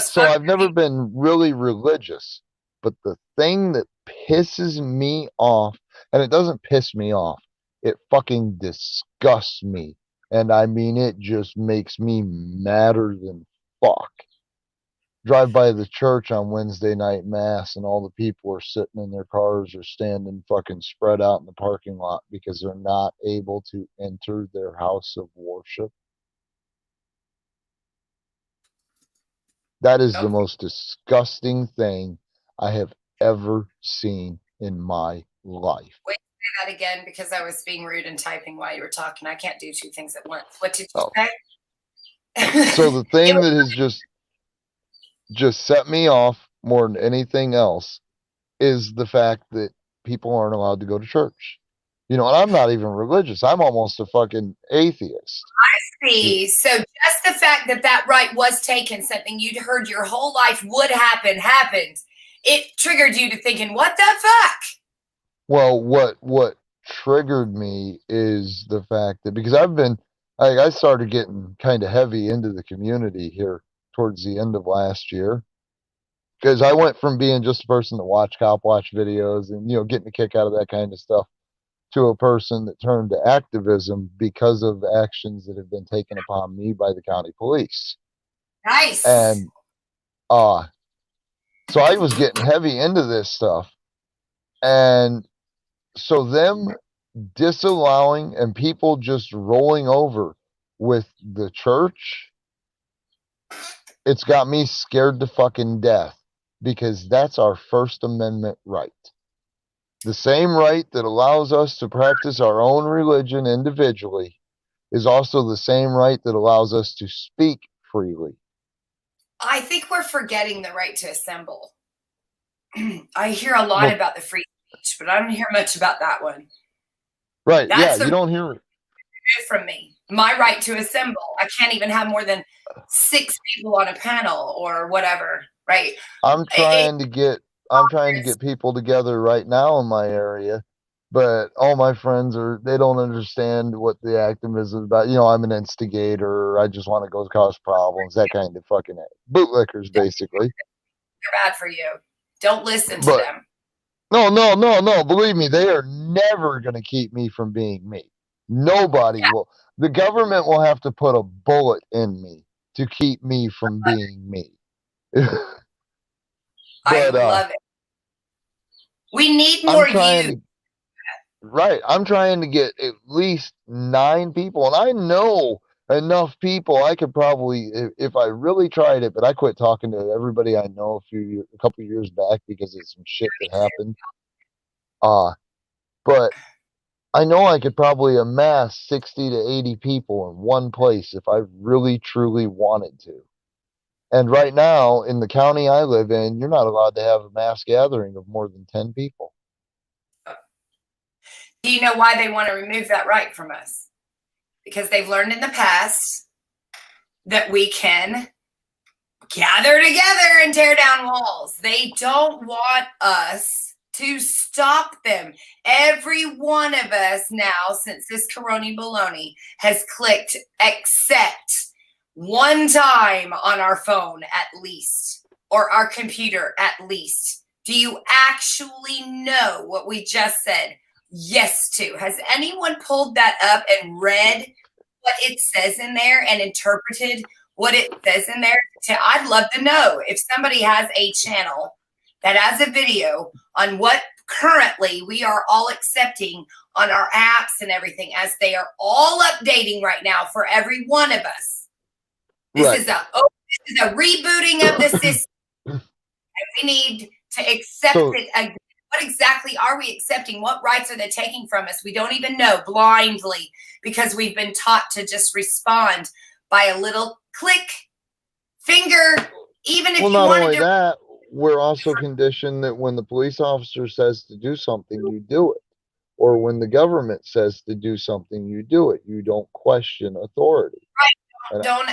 so I've never been really religious. But the thing that pisses me off, and it doesn't piss me off, it fucking disgusts me. And I mean, it just makes me madder than fuck. Drive by the church on Wednesday night mass, and all the people are sitting in their cars or standing fucking spread out in the parking lot because they're not able to enter their house of worship. That is the most disgusting thing I have ever seen in my life. Wait, say that again, because I was being rude and typing while you were talking. I can't do two things at once. What did you say? So the thing that has just set me off more than anything else is the fact that people aren't allowed to go to church. You know, and I'm not even religious. I'm almost a fucking atheist. I see. So just the fact that that right was taken, something you'd heard your whole life would happen, happened. It triggered you to thinking, what the fuck? Well, what triggered me is the fact that, because I started getting kind of heavy into the community here towards the end of last year, because I went from being just a person that watched cop watch videos and, you know, getting a kick out of that kind of stuff, to a person that turned to activism because of actions that have been taken upon me by the county police. Nice. And so I was getting heavy into this stuff. And so them disallowing and people just rolling over with the church, it's got me scared to fucking death, because that's our First Amendment right. The same right that allows us to practice our own religion individually is also the same right that allows us to speak freely. I think we're forgetting the right to assemble. I hear a lot Well- about the free speech, but I don't hear much about that one. Right. That's Yeah. You don't hear. From me. My right to assemble. I can't even have more than 6 people on a panel or whatever, right? I'm trying to get people together right now in my area, but all my friends they don't understand what the activism is about. You know, I'm an instigator. I just want to go cause problems. That kind of fucking bootlickers, basically. They're bad for you. Don't listen to But- them. No. Believe me, they are never going to keep me from being me. Nobody will. The government will have to put a bullet in me to keep me from being me. I love it. We need more youth. Right. I'm trying to get at least 9 people, and I know enough people. I could probably, if I really tried it, but I quit talking to everybody I know a couple years back because of some shit that happened. But I know I could probably amass 60 to 80 people in one place if I really truly wanted to. And right now, in the county I live in, you're not allowed to have a mass gathering of more than 10 people. Do you know why they want to remove that right from us? Because they've learned in the past that we can gather together and tear down walls. They don't want us to stop them. Every one of us now, since this Corona baloney, has clicked accept one time on our phone at least, or our computer at least. Do you actually know what we just said yes to? Has anyone pulled that up and read what it says in there and interpreted what it says in there? I'd love to know if somebody has a channel that has a video on what currently we are all accepting on our apps and everything, as they are all updating right now for every one of us. This is a rebooting of the system. And we need to accept it again. What exactly are we accepting? What rights are they taking from us? We don't even know, blindly, because we've been taught to just respond by a little click, finger, even if Well, you not wanted only to. that, we're also conditioned that when the police officer says to do something, you do it. Or when the government says to do something, you do it. You don't question authority. Right. Don't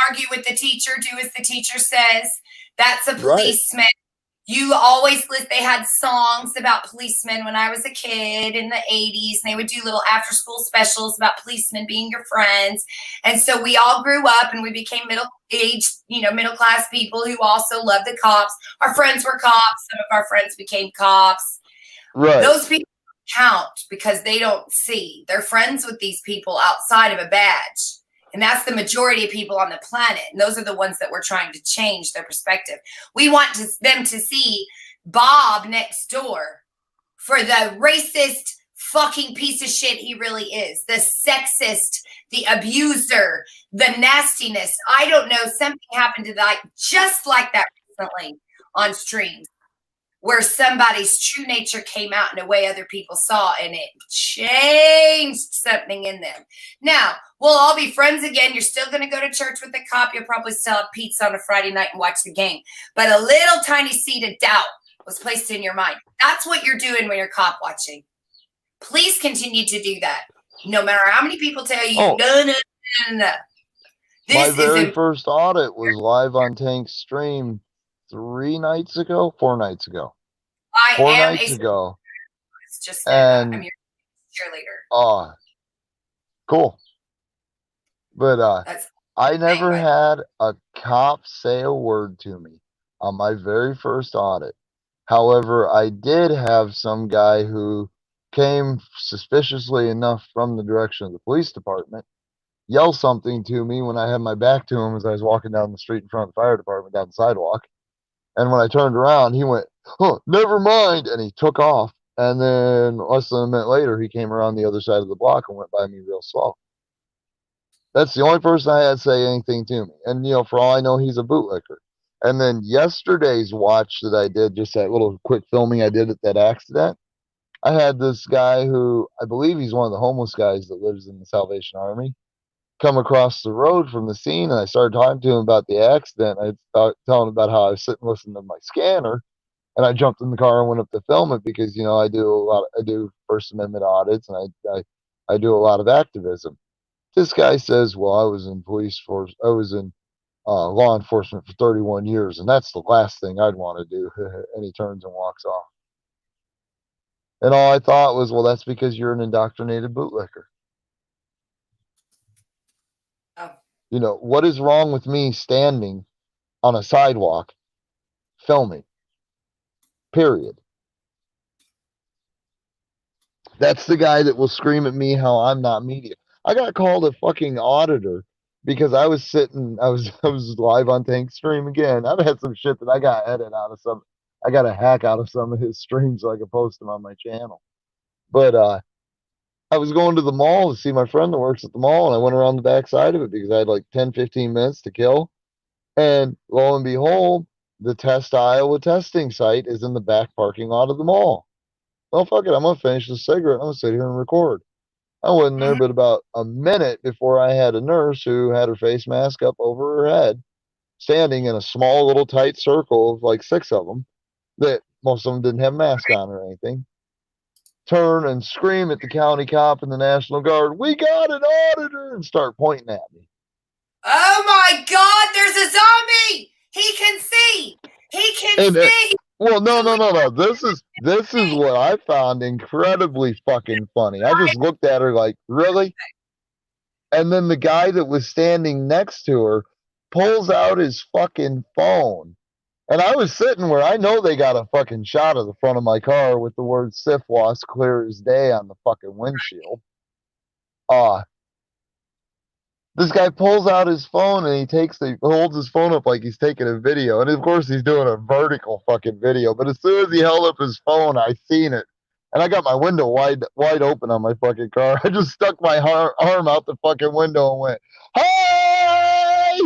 argue with the teacher. Do as the teacher says. That's a policeman. You always they had songs about policemen when I was a kid in the 80s. And they would do little after school specials about policemen being your friends. And so we all grew up and we became middle class people who also loved the cops. Our friends were cops. Some of our friends became cops. Right. Those people count because they don't see. They're friends with these people outside of a badge. And that's the majority of people on the planet. And those are the ones that we're trying to change their perspective. We want them to see Bob next door for the racist fucking piece of shit he really is. The sexist, the abuser, the nastiness. I don't know. Something happened to that, just like that recently on streams, where somebody's true nature came out in a way other people saw, and it changed something in them. Now, we'll all be friends again. You're still going to go to church with the cop. You'll probably still have pizza on a Friday night and watch the game. But a little tiny seed of doubt was placed in your mind. That's what you're doing when you're cop watching. Please continue to do that. No matter how many people tell you, no. My very first audit was live on Tank's stream 4 nights ago. 4 nights ago. It's just and I'm your cheerleader. Cool. But I never had a cop say a word to me on my very first audit. However, I did have some guy who came suspiciously enough from the direction of the police department yell something to me when I had my back to him as I was walking down the street in front of the fire department down the sidewalk. And when I turned around, he went, "Oh, never mind," and he took off. And then less than a minute later, he came around the other side of the block and went by me real slow. That's the only person I had say anything to me. And, for all I know, he's a bootlicker. And then yesterday's watch that I did, just that little quick filming I did at that accident, I had this guy who, I believe he's one of the homeless guys that lives in the Salvation Army. come across the road from the scene, and I started talking to him about the accident. I started telling him about how I was sitting listening to my scanner, and I jumped in the car and went up to film it because I do First Amendment audits, and I do a lot of activism. This guy says, "Well, I was in police force. I was in law enforcement for 31 years, and that's the last thing I'd want to do." And he turns and walks off. And all I thought was, well, that's because you're an indoctrinated bootlicker. Oh. What is wrong with me standing on a sidewalk filming? Period. That's the guy that will scream at me how I'm not media. I got called a fucking auditor because I was live on Tank Stream again. I've had some shit that I got a hack out of some of his streams so I could post them on my channel. But I was going to the mall to see my friend that works at the mall, and I went around the back side of it because I had like 10, 15 minutes to kill. And lo and behold, the Test Iowa testing site is in the back parking lot of the mall. Well, fuck it, I'm going to finish the cigarette. I'm going to sit here and record. I wasn't there but about a minute before I had a nurse who had her face mask up over her head, standing in a small little tight circle of like 6 of them, that most of them didn't have masks on or anything, turn and scream at the county cop and the National Guard, "We got an auditor!" and start pointing at me. Oh my God, there's a zombie! He can see! He can see! Well, no. This is what I found incredibly fucking funny. I just looked at her like, really? And then the guy that was standing next to her pulls out his fucking phone. And I was sitting where I know they got a fucking shot of the front of my car with the word "SIFWAS" clear as day on the fucking windshield. This guy pulls out his phone and he holds his phone up like he's taking a video. And of course he's doing a vertical fucking video. But as soon as he held up his phone, I seen it. And I got my window wide open on my fucking car. I just stuck my arm out the fucking window and went, "Hey!"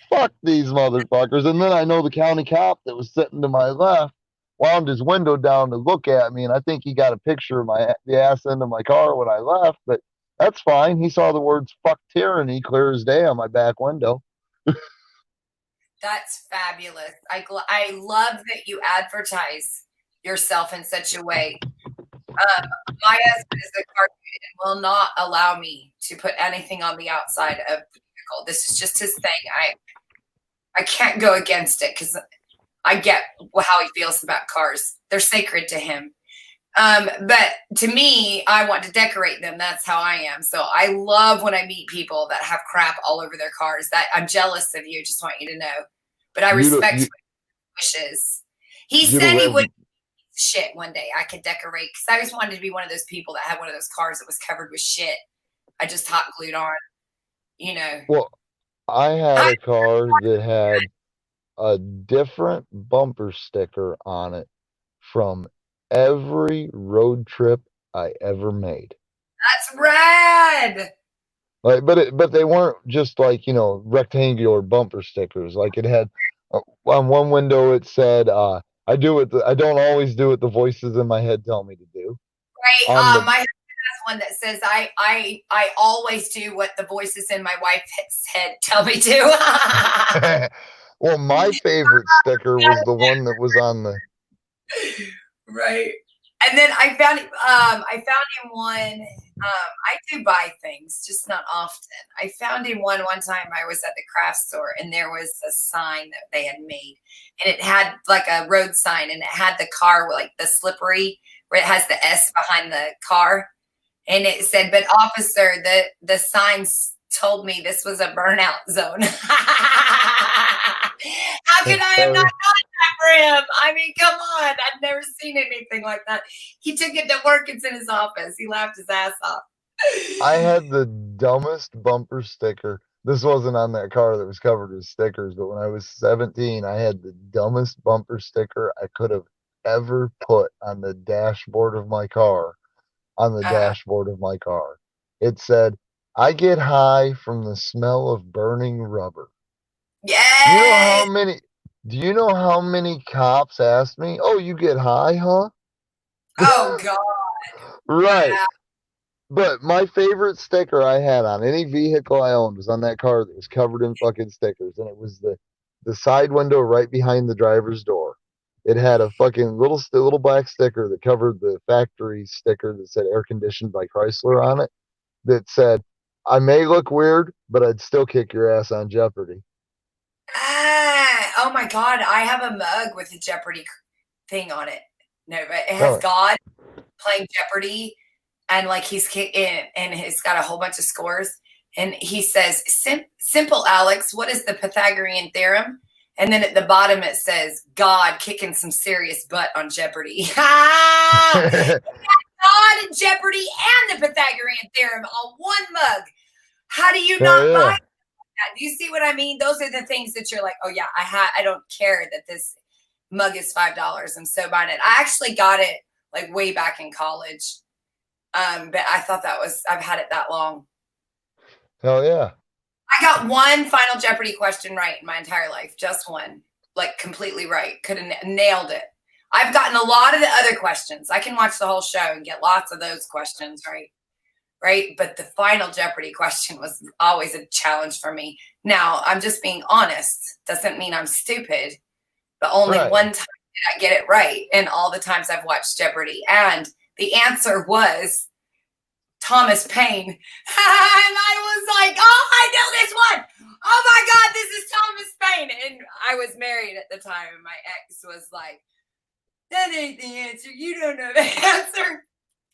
Fuck these motherfuckers. And then I know the county cop that was sitting to my left wound his window down to look at me, and I think he got a picture of the ass end of my car when I left, but that's fine. He saw the words "fuck tyranny" clear as day on my back window. That's fabulous. I love that you advertise yourself in such a way. My husband is a cartoon and will not allow me to put anything on the outside of the vehicle. This is just his thing. I can't go against it because I get how he feels about cars. They're sacred to him. But to me, I want to decorate them. That's how I am. So I love when I meet people that have crap all over their cars. That I'm jealous of you. Just want you to know. But I respect your wishes. He said he would shit one day. I could decorate because I just wanted to be one of those people that had one of those cars that was covered with shit. I just hot glued on. Well, I had a car that had a different bumper sticker on it from every road trip I ever made. That's rad. Like, but they weren't just like rectangular bumper stickers. Like it had on one window it said, "I don't always do what the voices in my head tell me to do." Right. My husband has one that says, "I always do what the voices in my wife's head tell me to." Well, my favorite sticker was the one that was on the. Right. And then I found him one. I do buy things, just not often. I found him one time. I was at the craft store, and there was a sign that they had made, and it had like a road sign, and it had the car like the slippery, where it has the S behind the car, and it said, "But officer, the signs told me this was a burnout zone." How could I have not done that for him? I mean, come on. I've never seen anything like that. He took it to work. It's in his office. He laughed his ass off. I had the dumbest bumper sticker. This wasn't on that car that was covered with stickers, but when I was 17, I had the dumbest bumper sticker I could have ever put on the dashboard of my car. It said, "I get high from the smell of burning rubber." Yeah. Do you know how many cops asked me, "Oh, you get high, huh?" Oh God. Right. Yeah. But my favorite sticker I had on any vehicle I owned was on that car that was covered in fucking stickers, and it was the side window right behind the driver's door. It had a fucking little black sticker that covered the factory sticker that said "air conditioned by Chrysler" on it. That said, "I may look weird, but I'd still kick your ass on Jeopardy." Oh my God, I have a mug with a Jeopardy thing on it. No, but it has God playing Jeopardy, and like he's kicking, and he's got a whole bunch of scores. And he says, "Simple, Alex. What is the Pythagorean theorem?" And then at the bottom it says, "God kicking some serious butt on Jeopardy." God and Jeopardy and the Pythagorean theorem on one mug. How do you not buy that? Do you see what I mean? Those are the things that you're like, oh yeah, I don't care that this mug is $5. I'm so buying it. I actually got it like way back in college. But I thought I've had it that long. Hell yeah. I got one Final Jeopardy question right in my entire life. Just one. Like completely right. Could have nailed it. I've gotten a lot of the other questions. I can watch the whole show and get lots of those questions right. Right. But the Final Jeopardy question was always a challenge for me. Now, I'm just being honest. Doesn't mean I'm stupid. But only one time did I get it right in all the times I've watched Jeopardy. And the answer was Thomas Paine. And I was like, oh, I know this one. Oh my God, this is Thomas Paine. And I was married at the time. And my ex was like, that ain't the answer. You don't know the answer.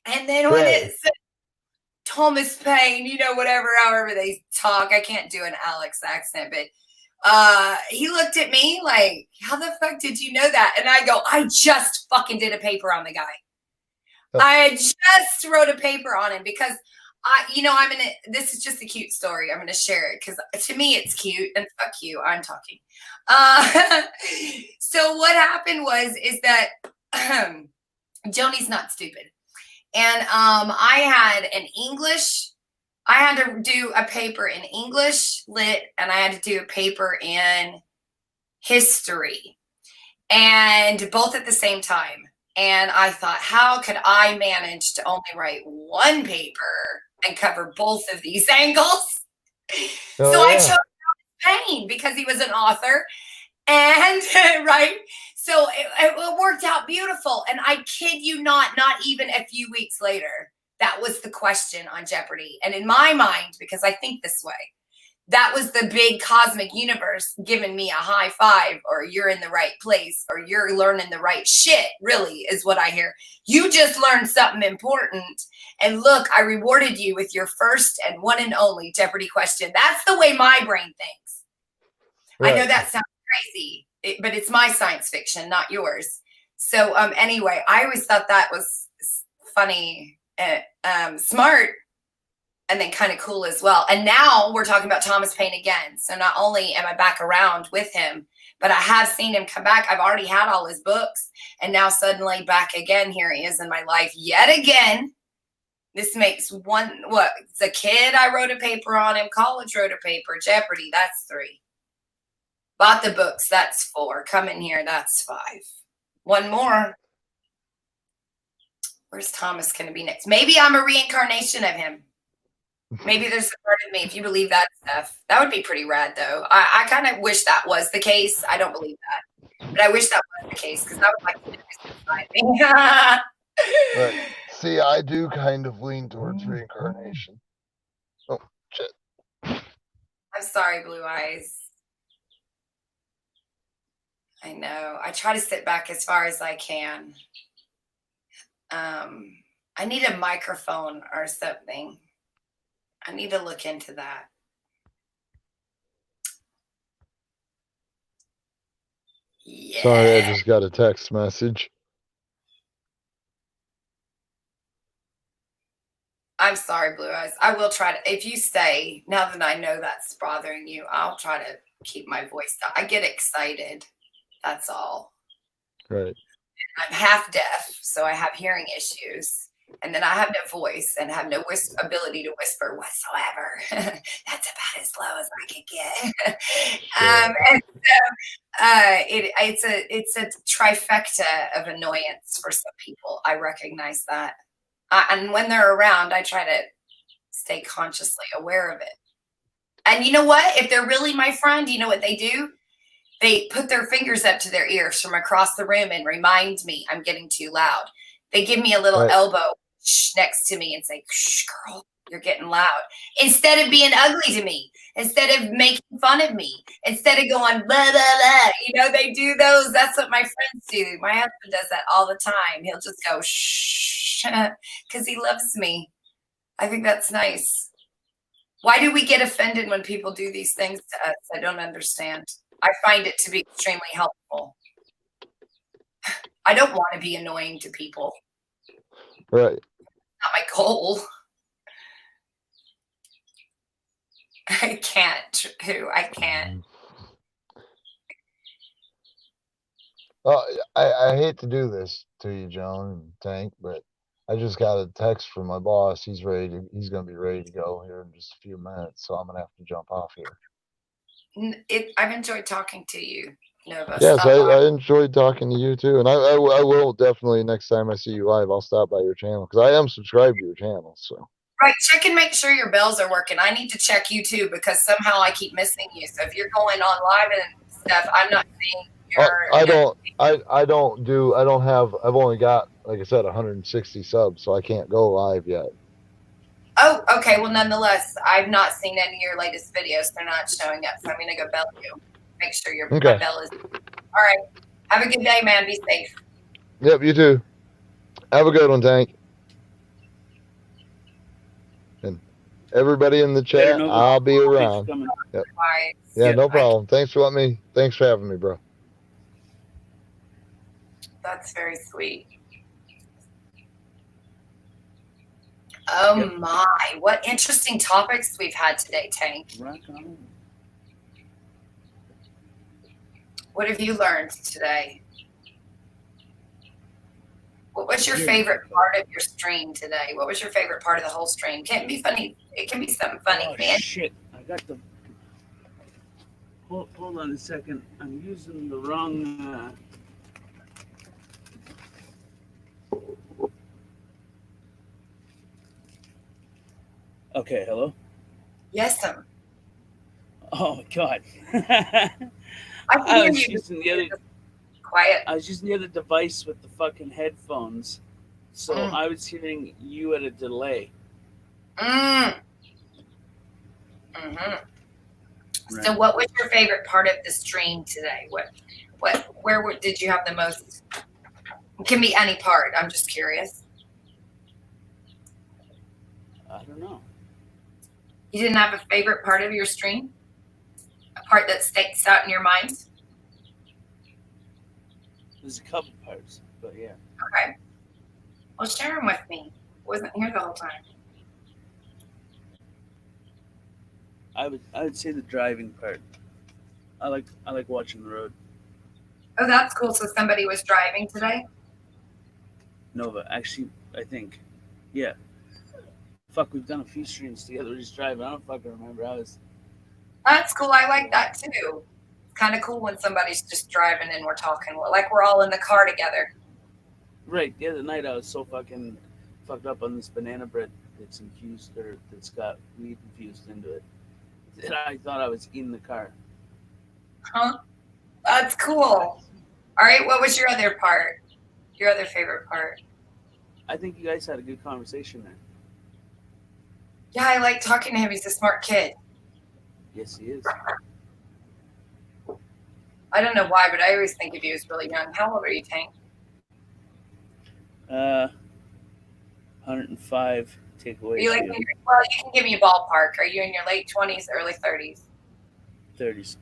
And then when it said Thomas Paine, you know, however they talk, I can't do an Alex accent, but he looked at me like, how the fuck did you know that? And I go, I just fucking did a paper on the guy. I just wrote a paper on him because this is just a cute story. I'm going to share it because to me it's cute, and fuck you, I'm talking. So what happened is that Joni's not stupid. And I had to do a paper in English lit, and I had to do a paper in history, and both at the same time. And I thought, how could I manage to only write one paper and cover both of these angles? I chose Paine because he was an author, and right. So it worked out beautiful. And I kid you not even a few weeks later, that was the question on Jeopardy. And in my mind, because I think this way, that was the big cosmic universe giving me a high five, or you're in the right place, or you're learning the right shit, really, is what I hear. You just learned something important. And look, I rewarded you with your first and one and only Jeopardy question. That's the way my brain thinks. Right. I know that sounds crazy, but it's my science fiction, not yours. So anyway, I always thought that was funny, smart, and then kind of cool as well. And now we're talking about Thomas Paine again. So not only am I back around with him, but I have seen him come back. I've already had all his books, and now suddenly back again. Here he is in my life yet again. This makes the kid I wrote a paper on him, college wrote a paper, Jeopardy, that's 3. Bought the books, that's 4. Come in here, that's 5. One more. Where's Thomas going to be next? Maybe I'm a reincarnation of him. Maybe there's a part of me, if you believe that stuff. That would be pretty rad, though. I kind of wish that was the case. I don't believe that. But I wish that was the case, because I would like to do this inside me. Right. See, I do kind of lean towards reincarnation. Oh, shit. I'm sorry, Blue Eyes. I know. I try to sit back as far as I can. I need a microphone or something. I need to look into that. Yeah. Sorry, I just got a text message. I'm sorry, Blue Eyes. I will try to, if you stay, now that I know that's bothering you, I'll try to keep my voice down. I get excited. That's all. Right. I'm half deaf, so I have hearing issues. And then I have no voice and have no ability to whisper whatsoever. That's about as low as I can get. And so it's a trifecta of annoyance for some people. I recognize that. And when they're around, I try to stay consciously aware of it. And you know what? If they're really my friend, you know what they do? They put their fingers up to their ears from across the room and remind me I'm getting too loud. They give me a little elbow next to me and say, shh, girl, you're getting loud. Instead of being ugly to me, instead of making fun of me, instead of going, blah, blah, blah. You know, they do those. That's what my friends do. My husband does that all the time. He'll just go, shh, because he loves me. I think that's nice. Why do we get offended when people do these things to us? I don't understand. I find it to be extremely helpful. I don't want to be annoying to people. Right. Not my goal. I can't. I can't. I hate to do this to you, Joan and Tank, but I just got a text from my boss. He's gonna be ready to go here in just a few minutes, so I'm gonna have to jump off here. I've enjoyed talking to you, Nova. Yes, I enjoyed talking to you too, and I will definitely next time I see you live, I'll stop by your channel because I am subscribed to your channel. So right, check and make sure your bells are working. I need to check you too because somehow I keep missing you. So if you're going on live and stuff, I'm not seeing your. I've only got, like I said, 160 subs, so I can't go live yet. Oh, okay. Well, nonetheless, I've not seen any of your latest videos. They're not showing up, so I'm going to go bell you. Make sure my bell is. All right. Have a good day, man. Be safe. Yep, you too. Have a good one, Tank. And everybody in the chat, I'll be around. Yep. Yeah, no problem. Thanks for having me, bro. That's very sweet. Oh my, what interesting topics we've had today, Tank. What have you learned today? What was your favorite part of your stream today? What was your favorite part of the whole stream? Can't be funny. It can be something funny, man. Shit, I got the. Hold on a second. I'm using the wrong. Okay, hello? Yes, sir. Oh, God. I was using the other. Quiet. I was using the other device with the fucking headphones. So I was hearing you at a delay. Right. So what was your favorite part of the stream today? Where did you have the most? It can be any part. I'm just curious. I don't know. You didn't have a favorite part of your stream? A part that sticks out in your mind? There's a couple parts, but yeah. Okay. Well, share them with me. Wasn't here the whole time. I would say the driving part. I like watching the road. Oh, that's cool. So somebody was driving today? Nova, actually, I think. Yeah. Fuck, we've done a few streams together. We're just driving. I don't fucking remember. That's cool. I like that too. Kind of cool when somebody's just driving and we're talking. Like we're all in the car together. Right. The other night I was so fucking fucked up on this banana bread that's infused or that's got weed infused into it that I thought I was in the car. Huh? That's cool. All right. What was your other part? Your other favorite part? I think you guys had a good conversation there. Yeah, I like talking to him. He's a smart kid. Yes, he is. I don't know why, but I always think of you as really young. How old are you, Tank? 105. Take away. Well, you can give me a ballpark. Are you in your late 20s, early 30s? 30s.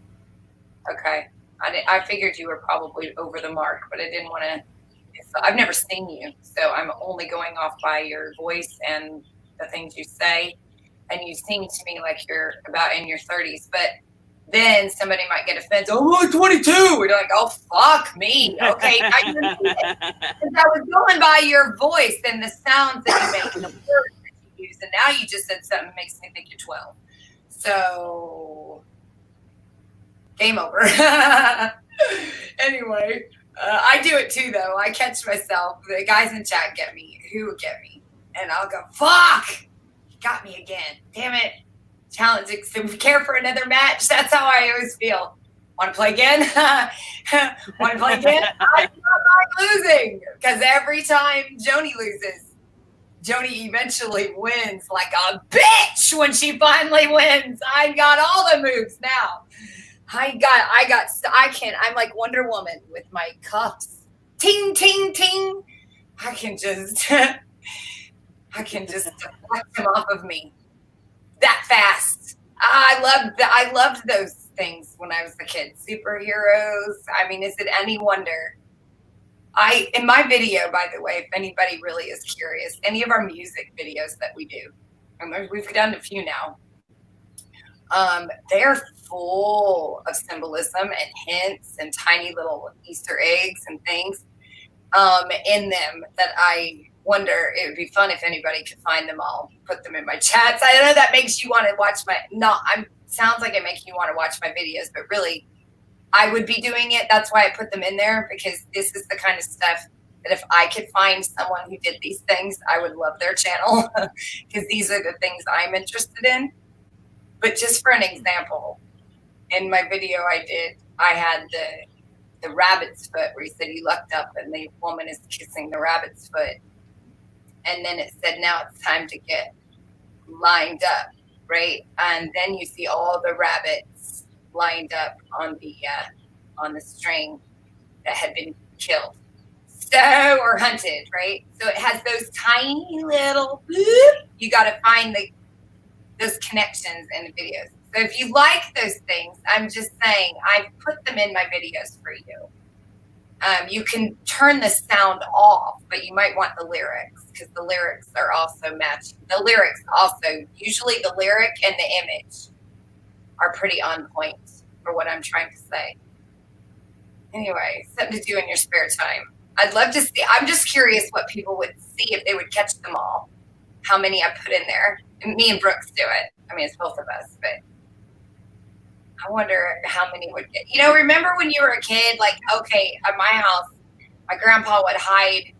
Okay. I figured you were probably over the mark, but I didn't want to. I've never seen you, so I'm only going off by your voice and the things you say. And you seem to me like you're about in your 30s, but then somebody might get offended. Oh, I'm 22. And you're like, oh, fuck me. Okay. Because I was going by your voice and the sounds that you make and the words that you use. And now you just said something that makes me think you're 12. So, game over. Anyway, I do it too, though. I catch myself. The guys in chat get me. Who would get me? and I'll go, fuck, he got me again. Damn it. Challenging. So care for another match. That's how I always feel. Want to play again? Want to play again? I don't like losing because every time Joni loses, Joni eventually wins like a bitch when she finally wins. I got all the moves now. I'm like Wonder Woman with my cuffs. Ting, ting, ting. I can just deflect them off of me that fast. I loved those things when I was a kid. Superheroes. I mean, is it any wonder? In my video, by the way, if anybody really is curious, any of our music videos that we do, and we've done a few now, they're full of symbolism and hints and tiny little Easter eggs and things in them that I wonder, it would be fun if anybody could find them all, put them in my chats. I know that makes you want to watch sounds like it makes you want to watch my videos, but really, I would be doing it. That's why I put them in there, because this is the kind of stuff that if I could find someone who did these things, I would love their channel, because these are the things I'm interested in. But just for an example, in my video I had the rabbit's foot where he said he looked up and the woman is kissing the rabbit's foot. And then it said, now it's time to get lined up, right? And then you see all the rabbits lined up on the string that had been killed. Or hunted, right? So it has those tiny little, you got to find those connections in the videos. So if you like those things, I'm just saying, I put them in my videos for you. You can turn the sound off, but you might want the lyrics, because the lyrics are also matching. The lyrics also, usually the lyric and the image are pretty on point for what I'm trying to say. Anyway, something to do in your spare time. I'd love to see. I'm just curious what people would see if they would catch them all. How many I put in there. And me and Brooks do it. I mean, it's both of us, but I wonder how many would get. You know, remember when you were a kid, like, okay, at my house, my grandpa would hide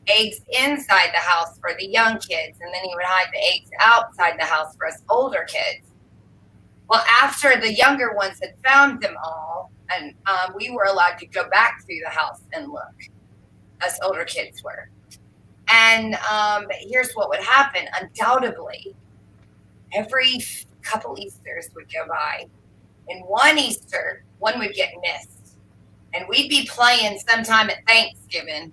eggs inside the house for the young kids, and then he would hide the eggs outside the house for us older kids. Well, after the younger ones had found them all, and we were allowed to go back through the house and look. Us older kids were. And here's what would happen. Undoubtedly, every couple Easters would go by. And one Easter, one would get missed. And we'd be playing sometime at Thanksgiving.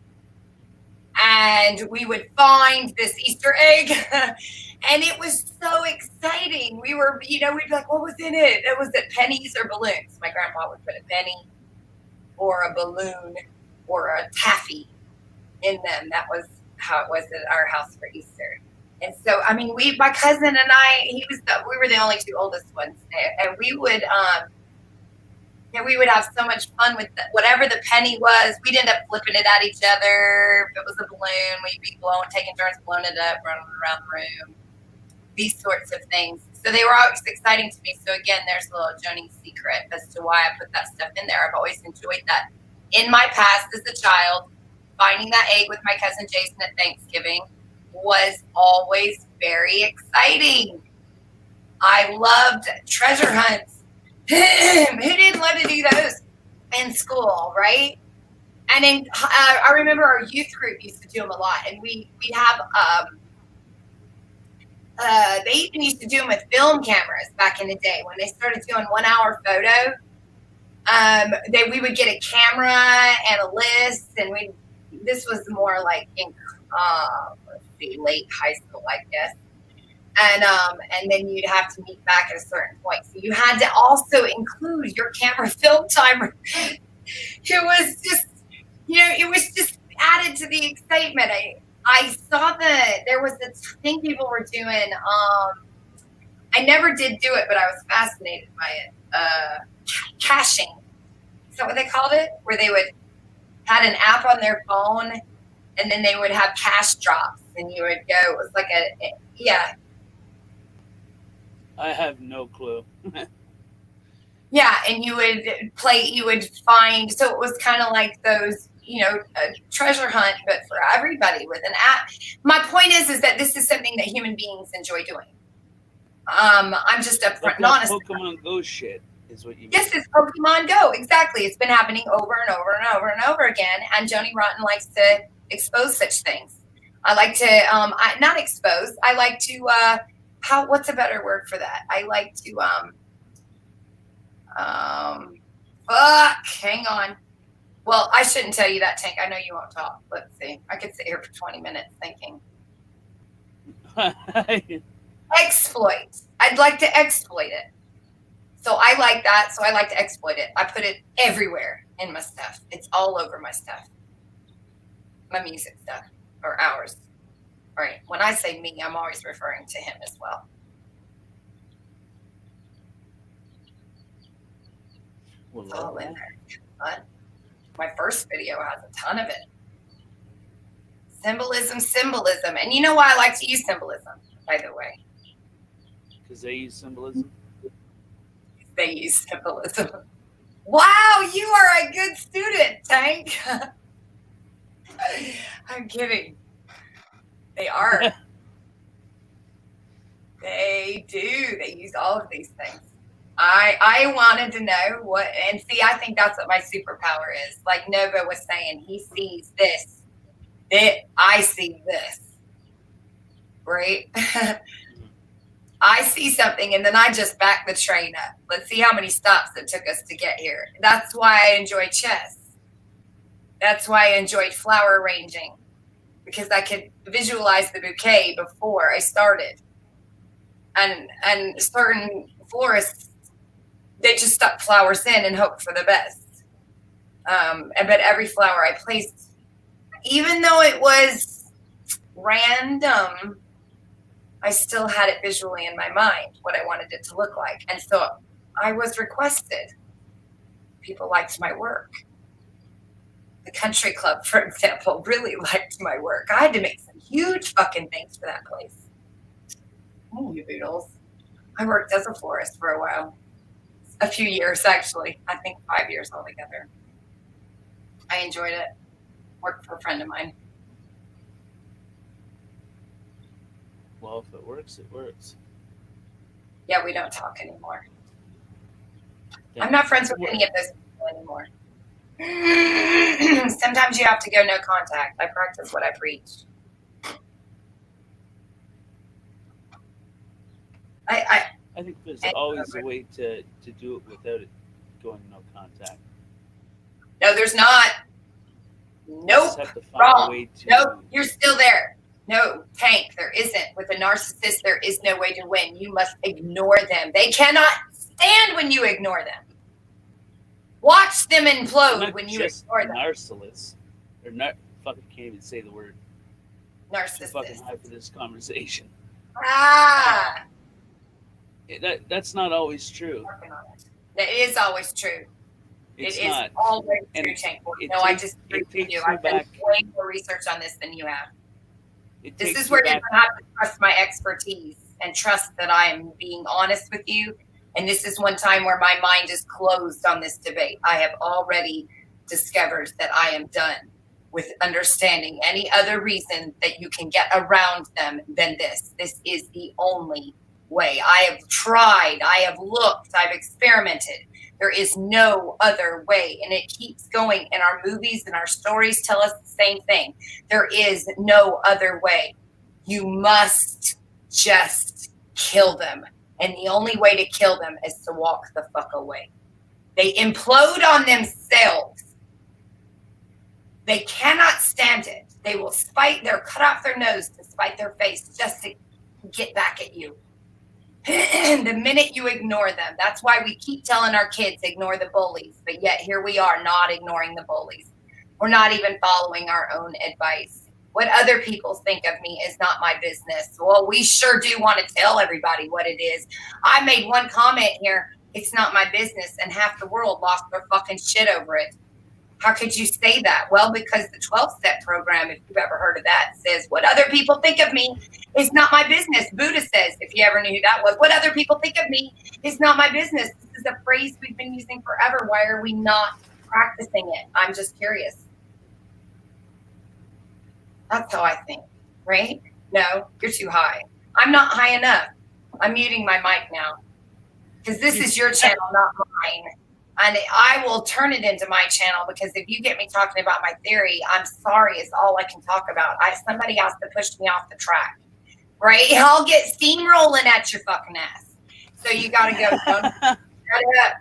And we would find this Easter egg. And it was so exciting. We were, we'd be like, what was in it? Was it pennies or balloons? My grandpa would put a penny or a balloon or a taffy in them. That was how it was at our house for Easter. And so, I mean, my cousin and I, we were the only two oldest ones, and we would have so much fun with whatever the penny was. We'd end up flipping it at each other. If it was a balloon, we'd be taking turns blowing it up, running around the room. These sorts of things. So they were always exciting to me. So again, there's a little Joni secret as to why I put that stuff in there. I've always enjoyed that. In my past as a child, finding that egg with my cousin Jason at Thanksgiving was always very exciting. I loved treasure hunts. Who didn't love to do those in school, right? And then I remember our youth group used to do them a lot, and we'd have they even used to do them with film cameras back in the day when they started doing 1 hour photo. We would get a camera and a list, and this was more like in late high school, I guess. And then you'd have to meet back at a certain point. So you had to also include your camera film timer. It was just added to the excitement. I saw there was this thing people were doing. I never did do it, but I was fascinated by it. Caching. Is that what they called it? Where they had an app on their phone, and then they would have cash drops, and you would go. It was like yeah. I have no clue. Yeah, and you would find. So it was kind of like those a treasure hunt, but for everybody with an app. My point is that this is something that human beings enjoy doing. I'm just upfront and honest. Pokemon Go shit is what you mean. This is Pokemon Go. Exactly. It's been happening over and over and over and over again. And Joni Rotten likes to expose such things. I like to, not expose. I like to, what's a better word for that? I like to, hang on. Well, I shouldn't tell you that, Tank. I know you won't talk. Let's see. I could sit here for 20 minutes thinking. Exploit. I'd like to exploit it. So I like that. So I like to exploit it. I put it everywhere in my stuff. It's all over my stuff. My music stuff, or ours. Right. When I say me, I'm always referring to him as well. It's all in there. But my first video has a ton of it. Symbolism. And you know why I like to use symbolism, by the way? Because they use symbolism? They use symbolism. Wow, you are a good student, Tank. I'm kidding. They are. They do. They use all of these things. I wanted to know what, and see, I think that's what my superpower is. Like Nova was saying, he sees this. I see this. Right? I see something and then I just back the train up. Let's see how many stops it took us to get here. That's why I enjoy chess. That's why I enjoyed flower arranging, because I could visualize the bouquet before I started. And certain florists, they just stuck flowers in and hoped for the best. But every flower I placed, even though it was random, I still had it visually in my mind, what I wanted it to look like. And so I was requested. People liked my work. The country club, for example, really liked my work. I had to make some huge fucking things for that place. Oh, you Beatles. I worked as a florist for a while. A few years, actually. I think 5 years altogether. I enjoyed it. Worked for a friend of mine. Well, if it works, it works. Yeah, we don't talk anymore. I'm not friends with any of those people anymore. Sometimes you have to go no contact. I practice what I preach. I think there's always a way to do it without it going no contact. No, there's not. Nope. Wrong. Nope. You're still there. No, Tank, there isn't. With a narcissist, there is no way to win. You must ignore them. They cannot stand when you ignore them. Watch them implode when you ignore them. Narcissists. They're not fucking can't even say the word. Narcissist. Fucking high for this conversation. Ah. That's not always true. It is always true. It's it is not. Always true, Tank. No, I just agree with you. I've done way more research on this than you have. This is where you have to trust my expertise and trust that I am being honest with you. And this is one time where my mind is closed on this debate. I have already discovered that I am done with understanding any other reason that you can get around them than this. This is the only way. I have tried, I have looked, I've experimented. There is no other way. And it keeps going. And our movies and our stories tell us the same thing. There is no other way. You must just kill them. And the only way to kill them is to walk the fuck away. They implode on themselves. They cannot stand it. They will they'll cut off their nose to spite their face just to get back at you. The minute you ignore them, that's why we keep telling our kids, ignore the bullies. But yet here we are not ignoring the bullies. We're not even following our own advice. What other people think of me is not my business. Well, we sure do want to tell everybody what it is. I made one comment here, it's not my business, and half the world lost their fucking shit over it. How could you say that? Well, because the 12-step program, if you've ever heard of that, says what other people think of me is not my business. Buddha says, if you ever knew who that was, what other people think of me is not my business. This is a phrase we've been using forever. Why are we not practicing it? I'm just curious. That's how I think, right? No, you're too high. I'm not high enough. I'm muting my mic now because this is your channel, not mine. And I will turn it into my channel because if you get me talking about my theory, I'm sorry, it's all I can talk about. Somebody has to push me off the track, right? I'll get steamrolling at your fucking ass. So you got to go. Shut it up.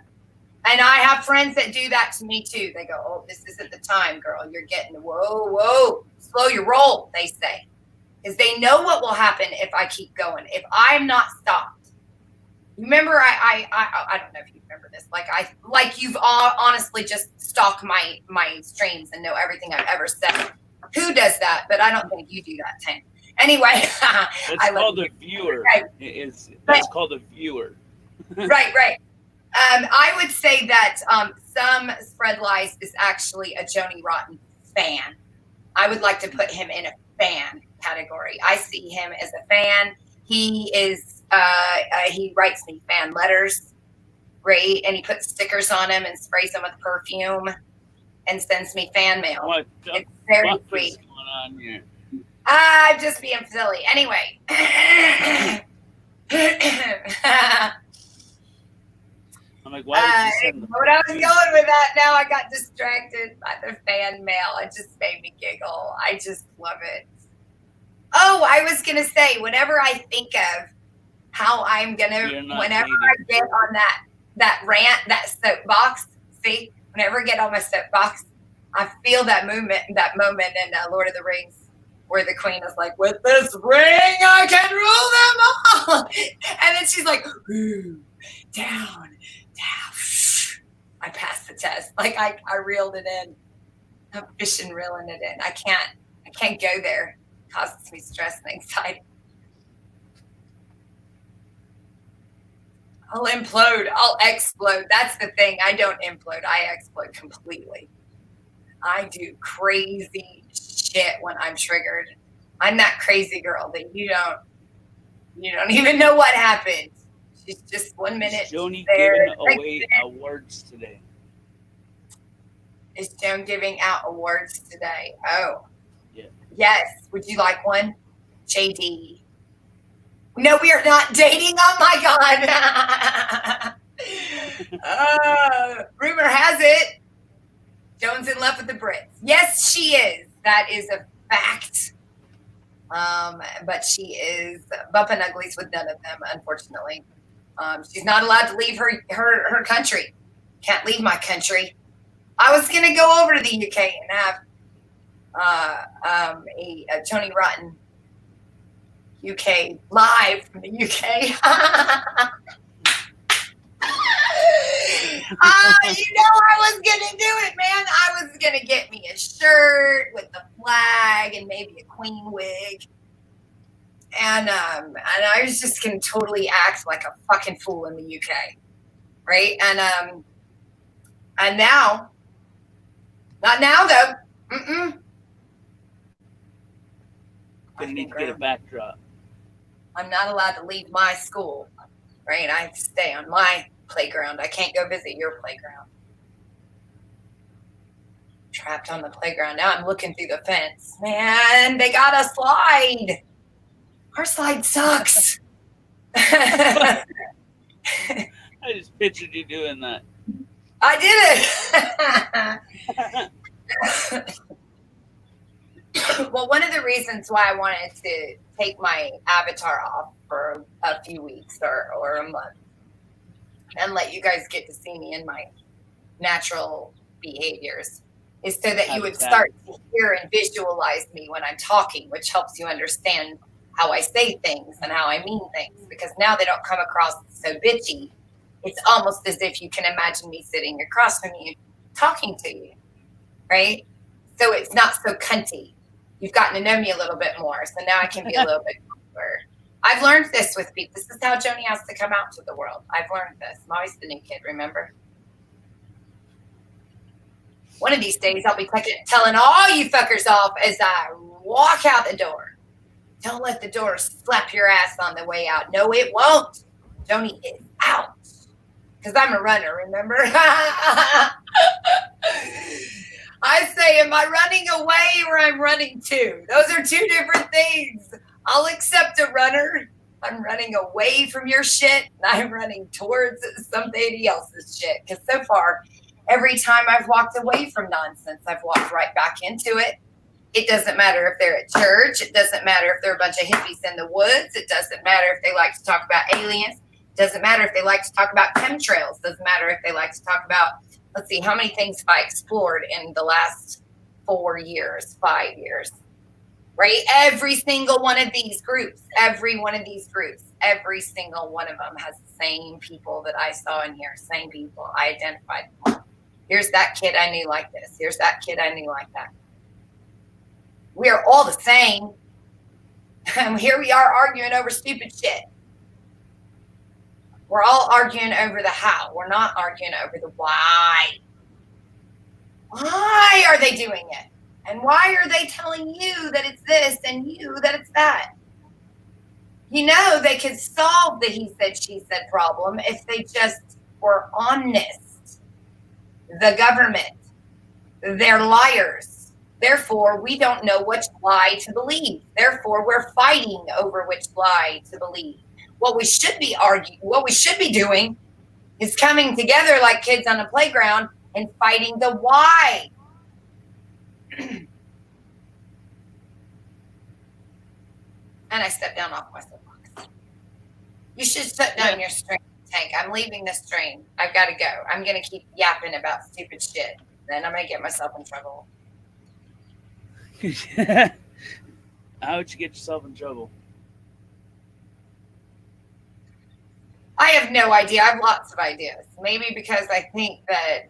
And I have friends that do that to me too. They go, oh, this isn't the time, girl. You're getting, whoa, slow your roll, they say. Because they know what will happen if I keep going. If I'm not stopped. Remember, I don't know if you remember this. Like you've all honestly just stalk my streams and know everything I've ever said. Who does that? But I don't think you do that, Tank. Anyway. That's called a viewer. Right. That's called a viewer. Right. I would say that some Spread Lies is actually a Joni Rotten fan. I would like to put him in a fan category. I see him as a fan. He is, he writes me fan letters, right? And he puts stickers on them and sprays them with perfume and sends me fan mail. It's very sweet. What's going on here? I'm just being silly. Anyway. I'm like, why did you send what I was going with that, now I got distracted by the fan mail. It just made me giggle. I just love it. Oh, I was going to say, whenever I think of how I'm going to, whenever I get on that rant, that soapbox, see, whenever I get on my soapbox, I feel that moment in Lord of the Rings where the queen is like, with this ring, I can rule them all. And then she's like, ooh, down. I passed the test. Like I reeled it in. I'm fishing, reeling it in. I can't go there. It causes me stress and anxiety. I'll implode. I'll explode. That's the thing. I don't implode. I explode completely. I do crazy shit when I'm triggered. I'm that crazy girl that you don't even know what happened. She's just 1 minute. Joni there, giving away awards today. Is Joan giving out awards today? Oh. Yeah. Yes. Would you like one? JD. No, we are not dating. Oh my God. Rumor has it. Joan's in love with the Brits. Yes, she is. That is a fact. But she is bumping uglies with none of them, unfortunately. She's not allowed to leave her country. Can't leave my country. I was going to go over to the UK and have a Tony Rotten UK live from the UK. You know I was going to do it, man. I was going to get me a shirt with the flag and maybe a queen wig. And I was just going to totally act like a fucking fool in the UK. Right? And now, not now though. I need to get a backdrop. I'm not allowed to leave my school. Right? I have to stay on my playground. I can't go visit your playground. Trapped on the playground. Now I'm looking through the fence. Man, they got a slide. Our slide sucks. I just pictured you doing that. I did it. Well, one of the reasons why I wanted to take my avatar off for a few weeks or a month and let you guys get to see me in my natural behaviors is so that you would start to hear and visualize me when I'm talking, which helps you understand how I say things and how I mean things. Because now they don't come across so bitchy. It's almost as if you can imagine me sitting across from you talking to you, right? So it's not so cunty. You've gotten to know me a little bit more. So now I can be a little bit cooler. I've learned this with people. This is how Joni has to come out to the world. I've learned this. I'm always the new kid, remember? One of these days, I'll be telling all you fuckers off as I walk out the door. Don't let the door slap your ass on the way out. No, it won't. Joni is out. Because I'm a runner, remember? I say am I running away or I'm running to? Those are two different things. I'll accept a runner. I'm running away from your shit, and I'm running towards somebody else's shit. Because so far, every time I've walked away from nonsense, I've walked right back into it. It doesn't matter if they're at church. It doesn't matter if they're a bunch of hippies in the woods. It doesn't matter if they like to talk about aliens. It doesn't matter if they like to talk about chemtrails. It doesn't matter if they like to talk about, let's see, how many things have I explored in the last 4 years, 5 years, right? Every single one of these groups, every single one of them has the same people that I saw in here, same people I identified. Here's that kid I knew like this. Here's that kid I knew like that. We are all the same. And here we are arguing over stupid shit. We're all arguing over the how. We're not arguing over the why. Why are they doing it? And why are they telling you that it's this and you that it's that? You know, they could solve the he said, she said problem if they just were honest. The government, they're liars. Therefore, we don't know which lie to believe. Therefore, we're fighting over which lie to believe. What we should be doing is coming together like kids on the playground and fighting the why. And I stepped down off my soapbox. You should shut down your stream, Tank. I'm leaving the stream. I've got to go. I'm going to keep yapping about stupid shit. Then I'm going to get myself in trouble. How would you get yourself in trouble? I have no idea. I have lots of ideas. Maybe because I think that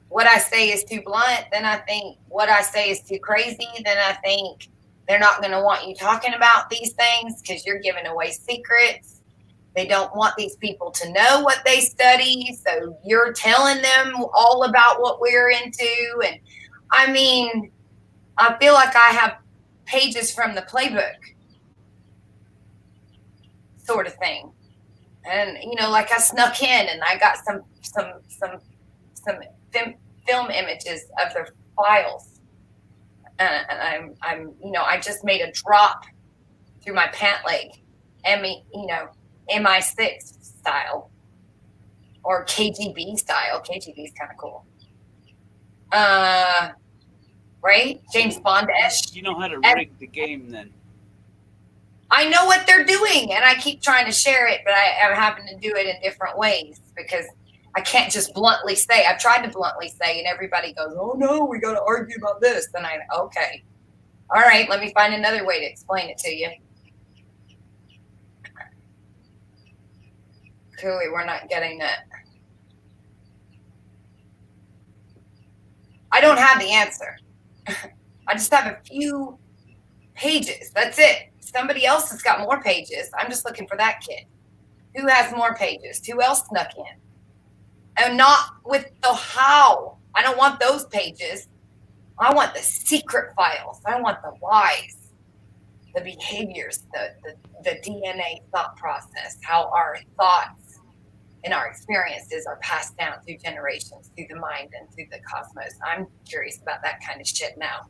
what I say is too blunt. Then I think what I say is too crazy. Then I think they're not going to want you talking about these things because you're giving away secrets. They don't want these people to know what they study. So you're telling them all about what we're into. And I mean, I feel like I have pages from the playbook sort of thing. And, you know, like I snuck in and I got some film images of their files. And I'm, you know, I just made a drop through my pant leg, MI6 style or KGB style. KGB is kind of cool. Right? James Bond-ish. You know how to rig the game then. I know what they're doing, and I keep trying to share it, but I'm having to do it in different ways because I can't just bluntly say. I've tried to bluntly say, and everybody goes, oh, no, we got to argue about this. And okay. All right, let me find another way to explain it to you. Clearly, we're not getting that. I don't have the answer. I just have a few pages. That's it. Somebody else has got more pages. I'm just looking for that kid. Who has more pages? Who else snuck in? And not with the how. I don't want those pages. I want the secret files. I want the whys, the behaviors, the DNA thought process, how our thoughts and our experiences are passed down through generations, through the mind and through the cosmos. I'm curious about that kind of shit now.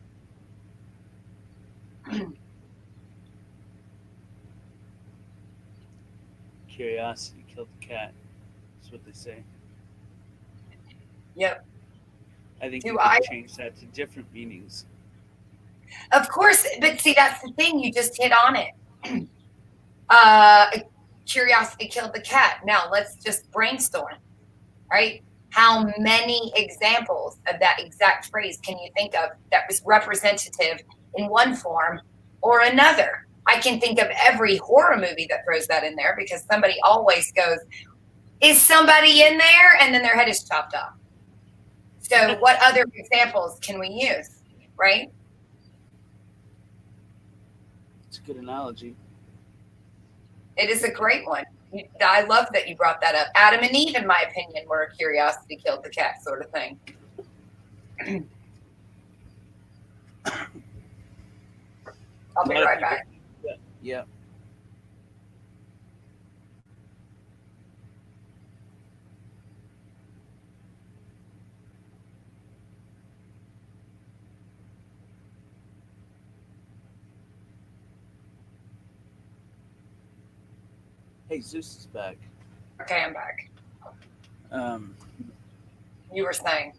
Curiosity killed the cat. That's what they say. Yep. I think you can change that to different meanings. Of course, but see, that's the thing. You just hit on it. Curiosity killed the cat. Now let's just brainstorm, right? How many examples of that exact phrase can you think of that was representative in one form or another? I can think of every horror movie that throws that in there because somebody always goes, is somebody in there? And then their head is chopped off. So what other examples can we use, right? It's a good analogy. It is a great one. I love that you brought that up. Adam and Eve, in my opinion, were a curiosity killed the cat sort of thing. I'll be right back. Yeah. Hey, Zeus is back. Okay, I'm back. You were saying.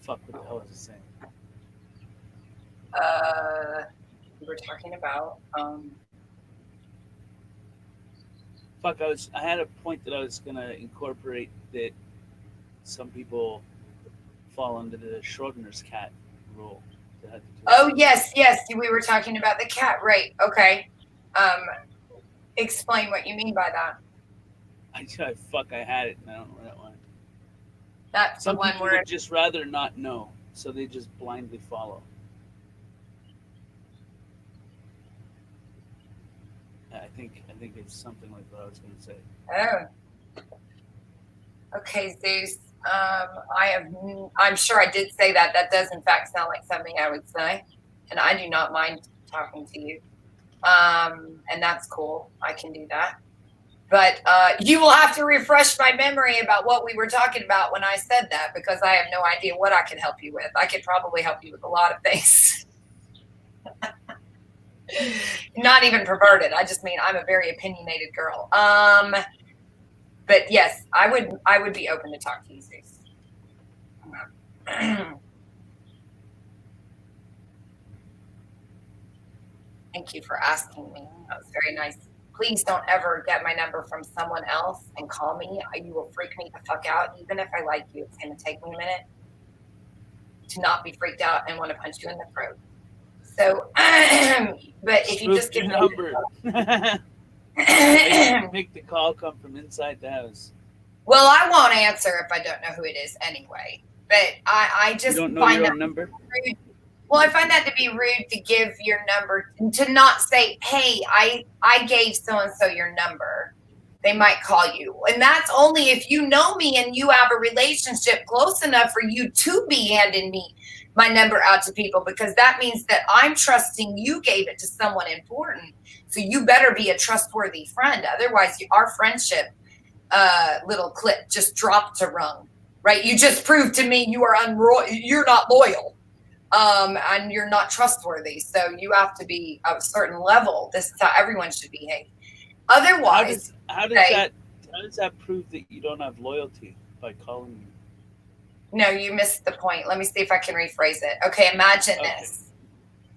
Fuck, what the hell was I saying? We were talking about. Fuck, I had a point that I was gonna incorporate that some people fall under the Schrodinger's cat rule. Oh yes, we were talking about the cat, right? Okay. Explain what you mean by that. I had it, and I don't know where that went. That's Some the one people where would just rather not know, so they just blindly follow. I think it's something like what I was going to say. Oh. Okay, Zeus. I'm sure I did say that. That does in fact sound like something I would say, and I do not mind talking to you. And that's cool. I can do that. But you will have to refresh my memory about what we were talking about when I said that, because I have no idea what I can help you with. I could probably help you with a lot of things. Not even perverted. I just mean I'm a very opinionated girl. But yes, I would be open to talk to you, Zeus. Thank you for asking me. That was very nice. Please don't ever get my number from someone else and call me. You will freak me the fuck out. Even if I like you, it's going to take me a minute to not be freaked out and want to punch you in the throat. So, but if you just give me number, make the call come from inside the house. Well, I won't answer if I don't know who it is anyway. But I just you don't know find your that own number. Rude. Well, I find that to be rude to give your number, to not say, "Hey, I gave so and so your number." They might call you, and that's only if you know me and you have a relationship close enough for you to be handing me my number out to people, because that means that I'm trusting you gave it to someone important. So you better be a trustworthy friend. Otherwise, our friendship little clip just dropped to rung, right? You just proved to me you're not loyal, and you're not trustworthy. So you have to be of a certain level. This is how everyone should behave. Otherwise, how does that prove that you don't have loyalty by calling you? No, you missed the point. Let me see if I can rephrase it. Okay, imagine this.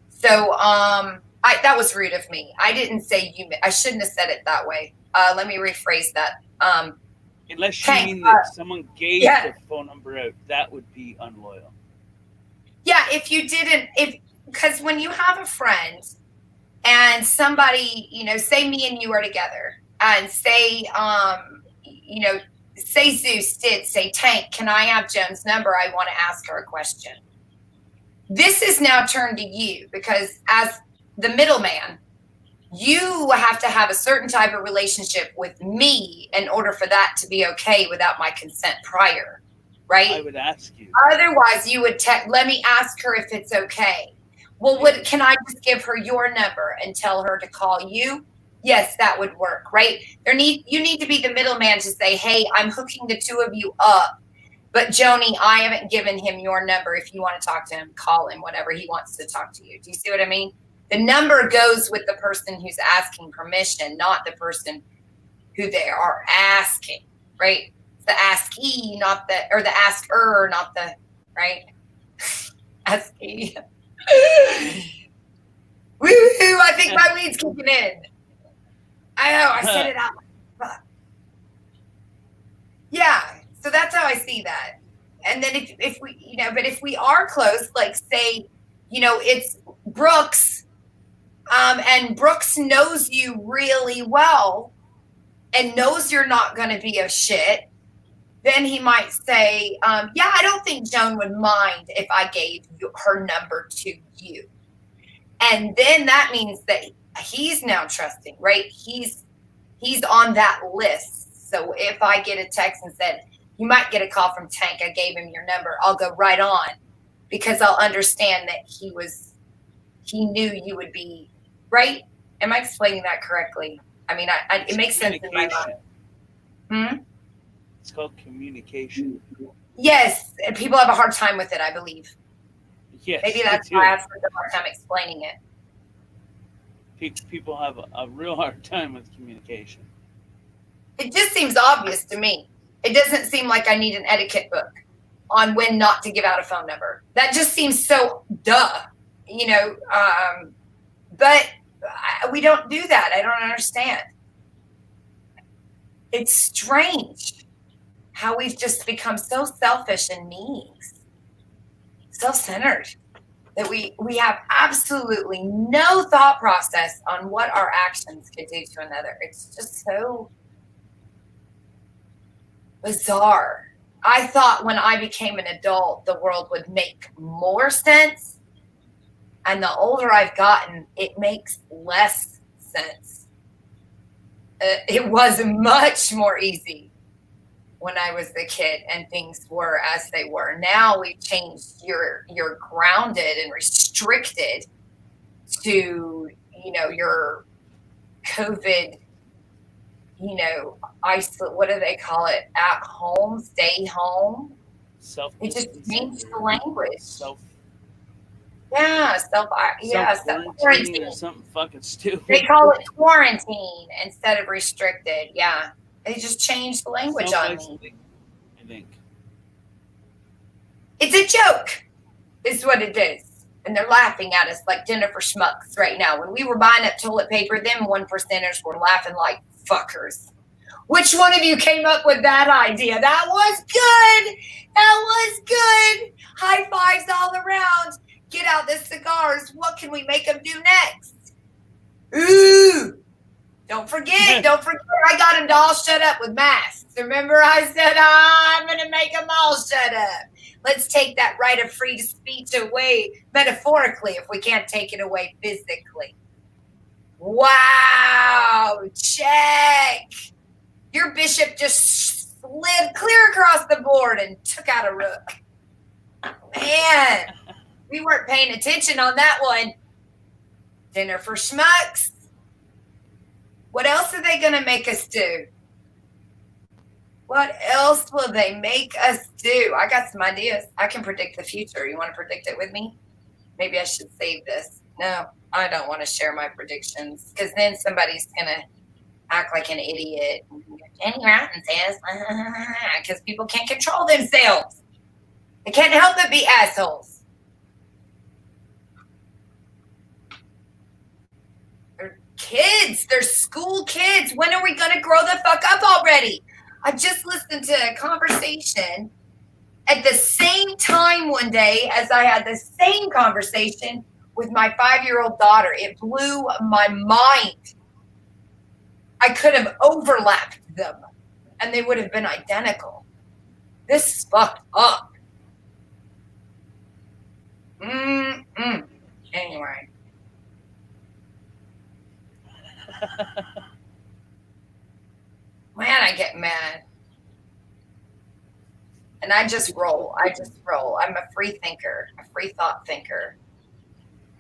So, that was rude of me. I didn't say you. I shouldn't have said it that way. Let me rephrase that. Unless you mean that someone gave the phone number out, that would be unloyal. Yeah, if you didn't, because when you have a friend and somebody, say me and you are together, and say, say Zeus did say, Tank, can I have Joan's number? I want to ask her a question. This is now turned to you, because as the middleman, you have to have a certain type of relationship with me in order for that to be okay without my consent prior, right? I would ask you. Otherwise, you would let me ask her if it's okay. Well, can I just give her your number and tell her to call you? Yes, that would work, right? You need to be the middleman to say, hey, I'm hooking the two of you up, but Joni, I haven't given him your number. If you want to talk to him, call him, whatever he wants to talk to you. Do you see what I mean? The number goes with the person who's asking permission, not the person who they are asking, right? The askee, or the asker, not the, right? Askee. Woo-hoo, I think my weed's kicking in. I know, I said it out loud. Yeah, so that's how I see that. And then if we, but if we are close, like say, it's Brooks, and Brooks knows you really well and knows you're not going to be a shit, then he might say, yeah, I don't think Joan would mind if I gave her number to you. And then that means that he's now trusting, right? He's on that list. So if I get a text and said, you might get a call from Tank, I gave him your number, I'll go right on, because I'll understand that he knew you would be, right? Am I explaining that correctly? I mean, it makes sense in my mind. It's called communication. Yes, and people have a hard time with it, I believe. Yes. Maybe that's why I have such a hard time explaining it. People have a real hard time with communication. It just seems obvious to me. It doesn't seem like I need an etiquette book on when not to give out a phone number. That just seems so duh, but we don't do that. I don't understand. It's strange how we've just become so selfish and mean, self-centered, that we have absolutely no thought process on what our actions could do to another. It's just so bizarre. I thought when I became an adult, the world would make more sense. And the older I've gotten, it makes less sense. It was much more easy when I was a kid and things were as they were. Now we've changed. You're grounded and restricted to, your COVID, isolate, what do they call it? At home, stay home. It just changed the language. Quarantine or something fucking stupid. They call it quarantine instead of restricted. Yeah. They just changed the language on me. I think. It's a joke, is what it is. And they're laughing at us like dinner for schmucks right now. When we were buying up toilet paper, them 1%ers were laughing like fuckers. Which one of you came up with that idea? That was good. That was good. High fives all around. Get out the cigars. What can we make them do next? Ooh. Don't forget. I got them to all shut up with masks. Remember I said, I'm going to make them all shut up. Let's take that right of free speech away metaphorically if we can't take it away physically. Wow. Check. Your bishop just slid clear across the board and took out a rook. Man, we weren't paying attention on that one. Dinner for schmucks. What else are they going to make us do? What else will they make us do? I got some ideas. I can predict the future. You want to predict it with me? Maybe I should save this. No, I don't want to share my predictions because then somebody's going to act like an idiot. Jenny Rotten says, because people can't control themselves. They can't help but be assholes. Kids, they're school kids. When are we going to grow the fuck up already? I just listened to a conversation at the same time one day as I had the same conversation with my 5-year-old daughter. It blew my mind. I could have overlapped them and they would have been identical. This is fucked up. Anyway. Man, I get mad. And I just roll. I'm a free thinker, a free thought thinker.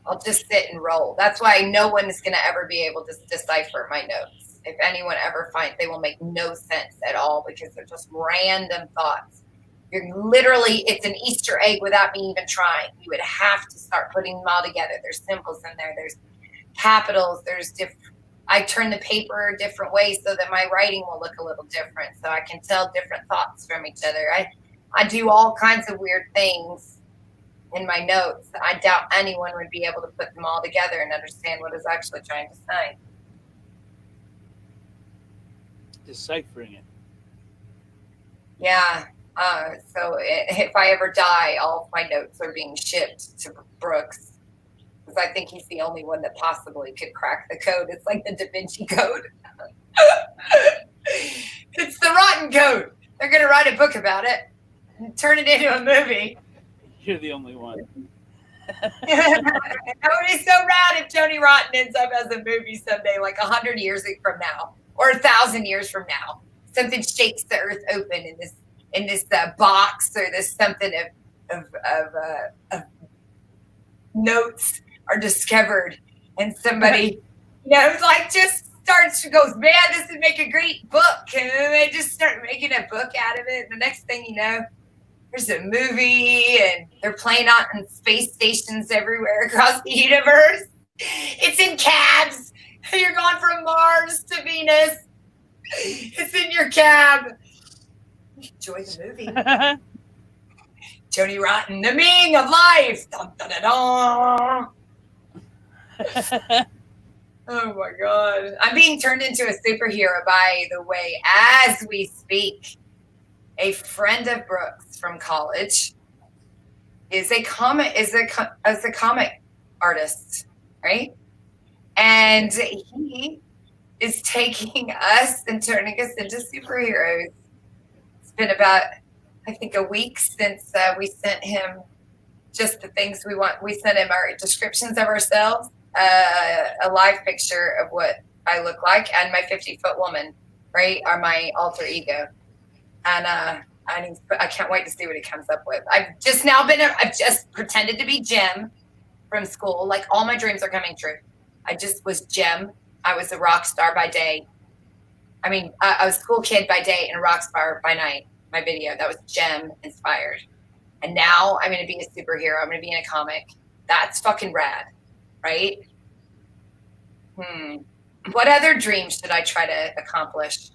I'll just sit and roll. That's why no one is going to ever be able to decipher my notes. If anyone ever finds, they will make no sense at all because they're just random thoughts. It's an Easter egg without me even trying. You would have to start putting them all together. There's symbols in there. There's capitals. I turn the paper a different way so that my writing will look a little different, so I can tell different thoughts from each other. I do all kinds of weird things in my notes. I doubt anyone would be able to put them all together and understand what I was actually trying to say. Deciphering it. Yeah. So if I ever die, all of my notes are being shipped to Brooks. Because I think he's the only one that possibly could crack the code. It's like the Da Vinci Code. It's the Rotten Code. They're going to write a book about it and turn it into a movie. You're the only one. That would be so rad if Tony Rotten ends up as a movie someday, like 100 years from now or 1,000 years from now. Something shakes the earth open in this box or this something of notes are discovered, and somebody, just starts to goes, man, this would make a great book, and then they just start making a book out of it. And the next thing you know, there's a movie, and they're playing out in space stations everywhere across the universe. It's in cabs. You're going from Mars to Venus. It's in your cab. Enjoy the movie. Jody Rotten, the meaning of life. Dun, dun, dun, dun. Oh my God. I'm being turned into a superhero, by the way, as we speak. A friend of Brooks from college is a comic artist, right? And he is taking us and turning us into superheroes. It's been about, I think, a week since we sent him just the things we want. We sent him our descriptions of ourselves, a live picture of what I look like, and my 50-foot woman, right, are my alter ego. And I can't wait to see what he comes up with. I've just pretended to be Jim from school. Like, all my dreams are coming true. I just was Jim. I was a rock star by day. I mean, I was a cool kid by day and a rock star by night. My video, that was Gem inspired. And now I'm going to be a superhero. I'm going to be in a comic. That's fucking rad, right? What other dreams should I try to accomplish?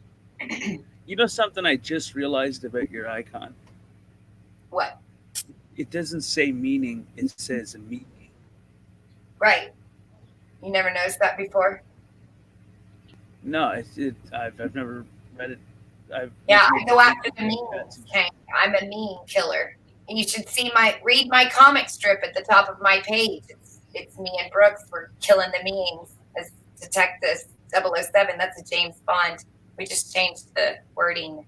You know something I just realized about your icon? What? It doesn't say meaning, it says meaning. Right. You never noticed that before? No, I've never read it. I go after the memes. Okay? I'm a meme killer. And you should read my comic strip at the top of my page. It's me and Brooks. We're killing the memes as Detective 007. That's a James Bond. We just changed the wording.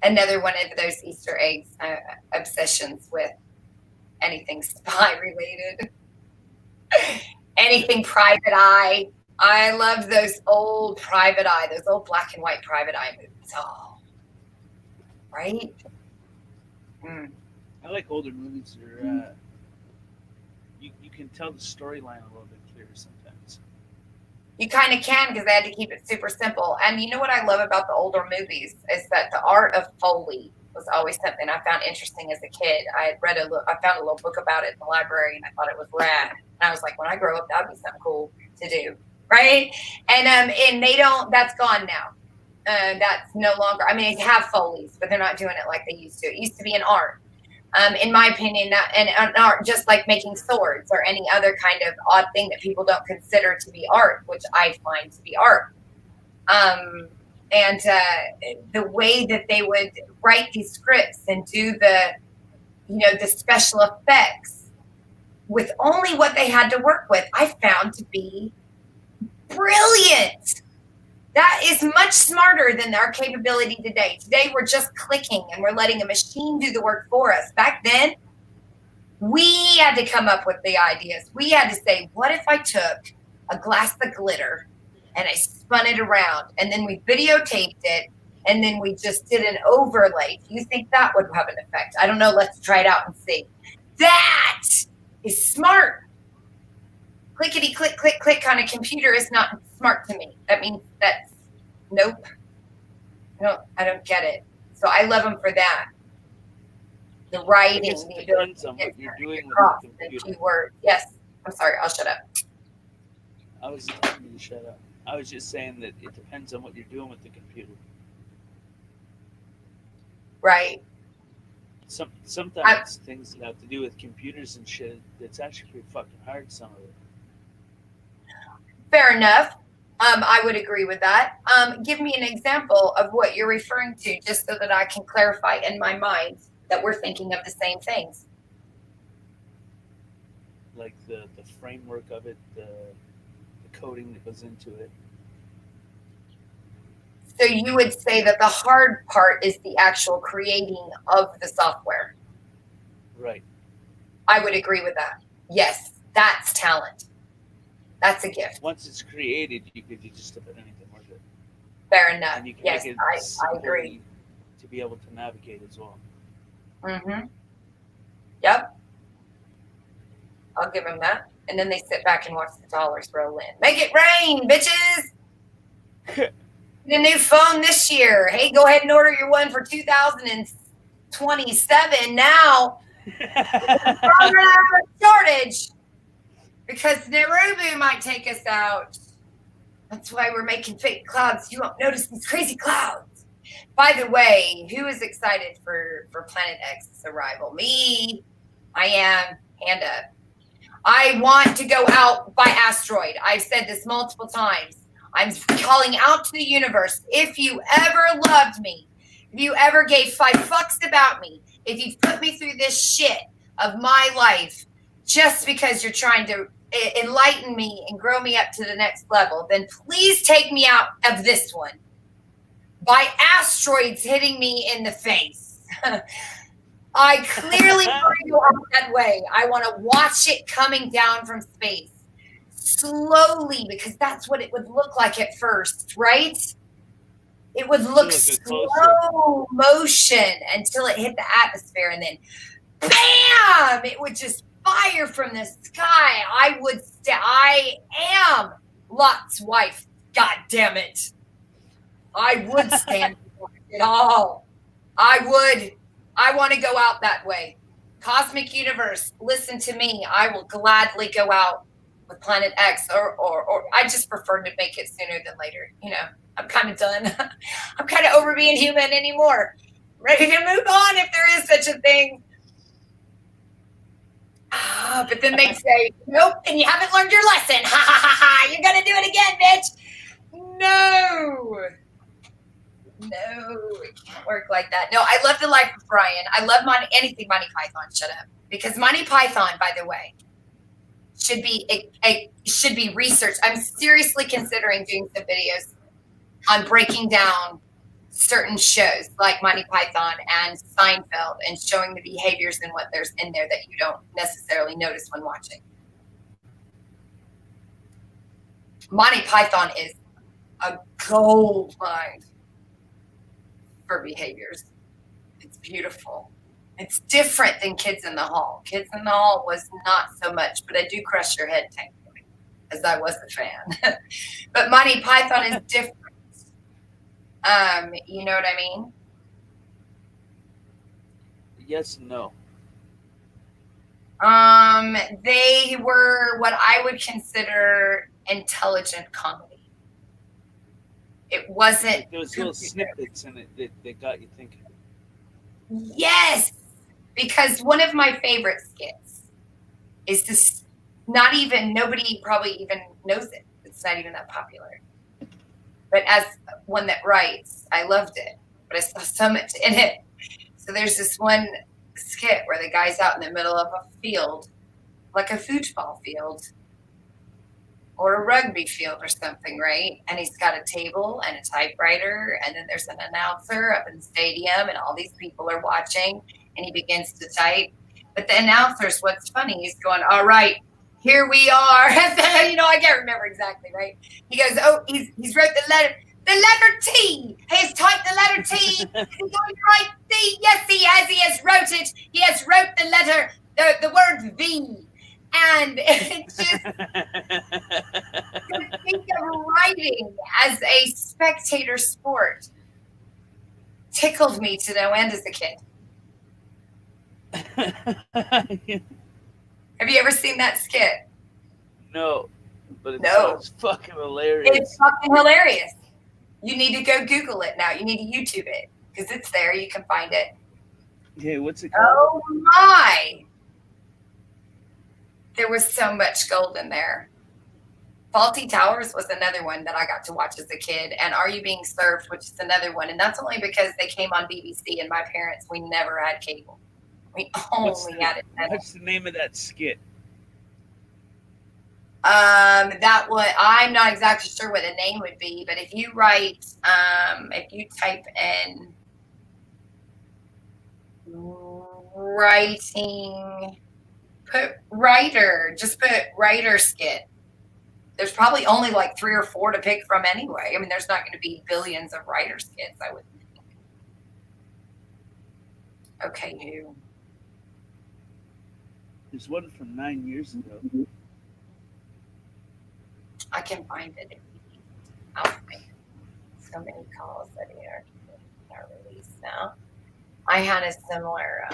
Another one of those Easter eggs, obsessions with anything spy related. Anything Private Eye. I love those old Private Eye, those old black and white Private Eye movies. Oh, right? I like older movies. You can tell the storyline a little bit clearer sometimes. You kind of can, because they had to keep it super simple. And you know what I love about the older movies is that the art of Foley was always something I found interesting as a kid. I found a little book about it in the library, and I thought it was rad. And I was like, when I grow up, that'd be something cool to do, right? And that's gone now. That's no longer. I mean, they have Foleys, but they're not doing it like they used to. It used to be an art. In my opinion, an art, just like making swords or any other kind of odd thing that people don't consider to be art, which I find to be art. And the way that they would write these scripts and do the special effects with only what they had to work with, I found to be brilliant. That is much smarter than our capability today. Today, we're just clicking and we're letting a machine do the work for us. Back then, we had to come up with the ideas. We had to say, what if I took a glass of glitter and I spun it around, and then we videotaped it, and then we just did an overlay? Do you think that would have an effect? I don't know. Let's try it out and see. That is smart. Clickety click, click, click on a computer is not smart to me. That means that's nope. No, I don't get it. So I love them for that. The writing, the ability to get across the keywords. Yes. I'm sorry. I'll shut up. I was telling you to shut up. I was just saying that it depends on what you're doing with the computer. Right. Sometimes things that have to do with computers and shit, it's actually pretty fucking hard, some of it. Fair enough. I would agree with that. Give me an example of what you're referring to, just so that I can clarify in my mind that we're thinking of the same things. Like the framework of it, the coding that goes into it. So you would say that the hard part is the actual creating of the software. Right. I would agree with that. Yes, that's talent. That's a gift. Once it's created, you could do just about anything with it. Fair enough. And you can Yes, make it I agree. To be able to navigate as well. Mm-hmm. Yep. I'll give them that. And then they sit back and watch the dollars roll in. Make it rain, bitches! Get a new phone this year. Hey, go ahead and order your one for 2027 now. Shortage. because Narubu might take us out. That's why we're making fake clouds. You won't notice these crazy clouds. By the way, who is excited for Planet X's arrival? Me. I am. Hand up. I want to go out by asteroid. I've said this multiple times. I'm calling out to the universe. If you ever loved me, if you ever gave 5 fucks about me, if you've put me through this shit of my life just because you're trying to enlighten me and grow me up to the next level, then please take me out of this one by asteroids hitting me in the face. I clearly want to go out that way. I want to watch it coming down from space slowly, because that's what it would look like at first, right? It would look slow motion until it hit the atmosphere, and then bam, it would just fire from the sky. I am Lot's wife. God damn it. I would stand for it all. I want to go out that way. Cosmic Universe, listen to me. I will gladly go out with Planet X, or I just prefer to make it sooner than later. You know, I'm kind of done. I'm kind of over being human anymore. Ready to move on if there is such a thing. But then they say, nope, and you haven't learned your lesson. Ha ha ha ha. You're going to do it again, bitch. No, it can't work like that. No, I love the life of Brian. I love anything Monty Python. Shut up. Because Monty Python, by the way, should be researched. I'm seriously considering doing some videos on breaking down certain shows like Monty Python and Seinfeld and showing the behaviors and what there's in there that you don't necessarily notice when watching. Monty Python is a gold mine for behaviors. It's beautiful. It's different than Kids in the Hall. Kids in the Hall was not so much, but I do crush your head, technically, as I was a fan. But Monty Python is different. You know what I mean? Yes and no. They were what I would consider intelligent comedy. It wasn't. There was little snippets in it that got you thinking. Yes, because one of my favorite skits is this. Nobody probably even knows it. It's not even that popular. But as one that writes, I loved it. But I saw so much in it. So there's this one skit where the guy's out in the middle of a field, like a football field or a rugby field or something, right? And he's got a table and a typewriter, and then there's an announcer up in the stadium, and all these people are watching, and he begins to type. But the announcer's, what's funny, he's going, all right, here we are. You know, I can't remember exactly, right? He goes, oh, he's wrote the letter T. He's typed the letter T. He's going to write C. Yes, he has. He has wrote it. He has wrote the letter, the word V. And it's just, think of writing as a spectator sport tickled me to no end as a kid. Have you ever seen that skit? No, but it sounds fucking hilarious. It's fucking hilarious. You need to go Google it now. You need to YouTube it because it's there. You can find it. Yeah, what's it called? Oh my! There was so much gold in there. Faulty Towers was another one that I got to watch as a kid, and Are You Being Served, which is another one, and that's only because they came on BBC, and my parents, we never had cable. We only had it. What's the name of that skit? That one, I'm not exactly sure what the name would be, but if you write, if you type in writing, put writer, just put writer skit. There's probably only like 3 or 4 to pick from anyway. I mean, there's not going to be billions of writer skits, I wouldn't think. Okay, you. There's one from 9 years ago. I can find it. I'll find it. So many calls that are released now. I had a similar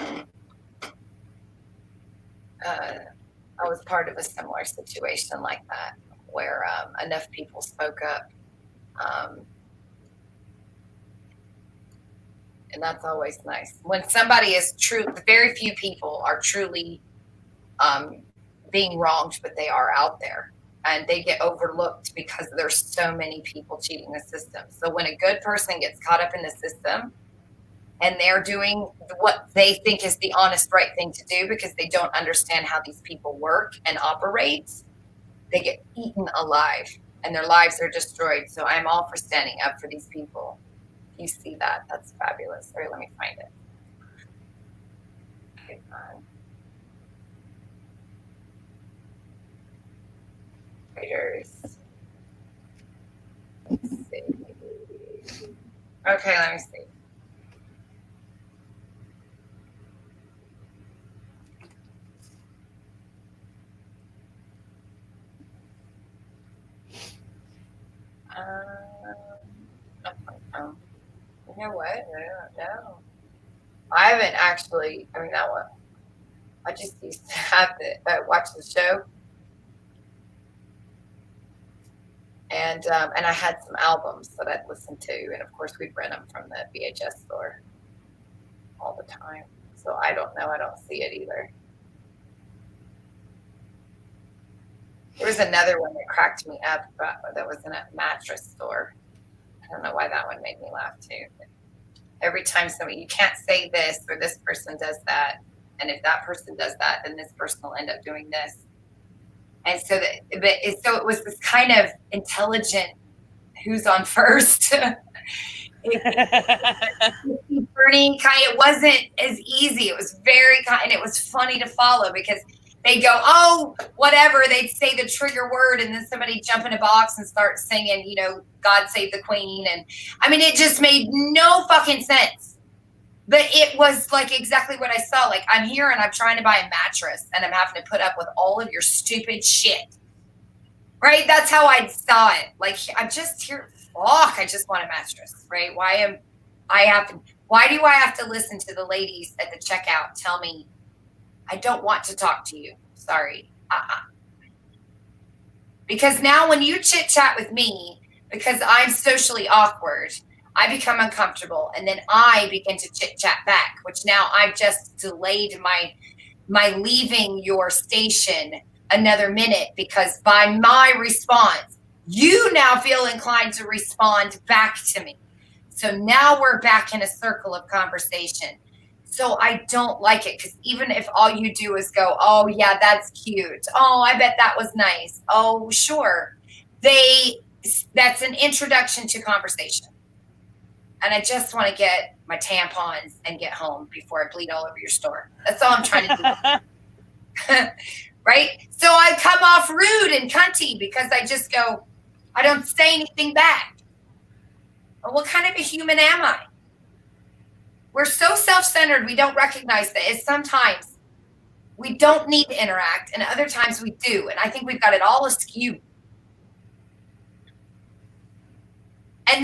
I was part of a similar situation like that, where enough people spoke up. And that's always nice. When somebody is true, very few people are truly being wronged, but they are out there. And they get overlooked because there's so many people cheating the system. So when a good person gets caught up in the system and they're doing what they think is the honest, right thing to do because they don't understand how these people work and operate, they get eaten alive and their lives are destroyed. So I'm all for standing up for these people. You see that? That's fabulous. All right, let me find it. Okay, Raiders. Let's see. Okay, let me see. You know what? I don't know. I haven't actually. I mean, that one. I just used to have watch the show, and I had some albums that I'd listen to, and of course we'd rent them from the VHS store all the time. So I don't know. I don't see it either. There was another one that cracked me up that was in a mattress store. I don't know why that one made me laugh too. But every time somebody, you can't say this or this person does that. And if that person does that, then this person will end up doing this. And so so it was this kind of intelligent who's on first. Bernie kind of, it wasn't as easy. It was very kind. It was funny to follow because they go, oh, whatever. They'd say the trigger word, and then somebody jump in a box and start singing, you know, God Save the Queen. And I mean, it just made no fucking sense. But it was like exactly what I saw. Like, I'm here and I'm trying to buy a mattress and I'm having to put up with all of your stupid shit. Right? That's how I saw it. Like, I'm just here. Fuck, I just want a mattress. Right? Why do I have to listen to the ladies at the checkout tell me I don't want to talk to you? Sorry. Because now when you chit chat with me, because I'm socially awkward, I become uncomfortable, and then I begin to chit chat back, which now I've just delayed my leaving your station another minute, because by my response, you now feel inclined to respond back to me. So now we're back in a circle of conversation. So I don't like it, because even if all you do is go, oh yeah, that's cute. Oh, I bet that was nice. Oh, sure. That's an introduction to conversation. And I just want to get my tampons and get home before I bleed all over your store. That's all I'm trying to do. Right? So I come off rude and cunty because I just go, I don't say anything back. Well, what kind of a human am I? We're so self-centered, we don't recognize that. It's sometimes we don't need to interact, and other times we do. And I think we've got it all askew. And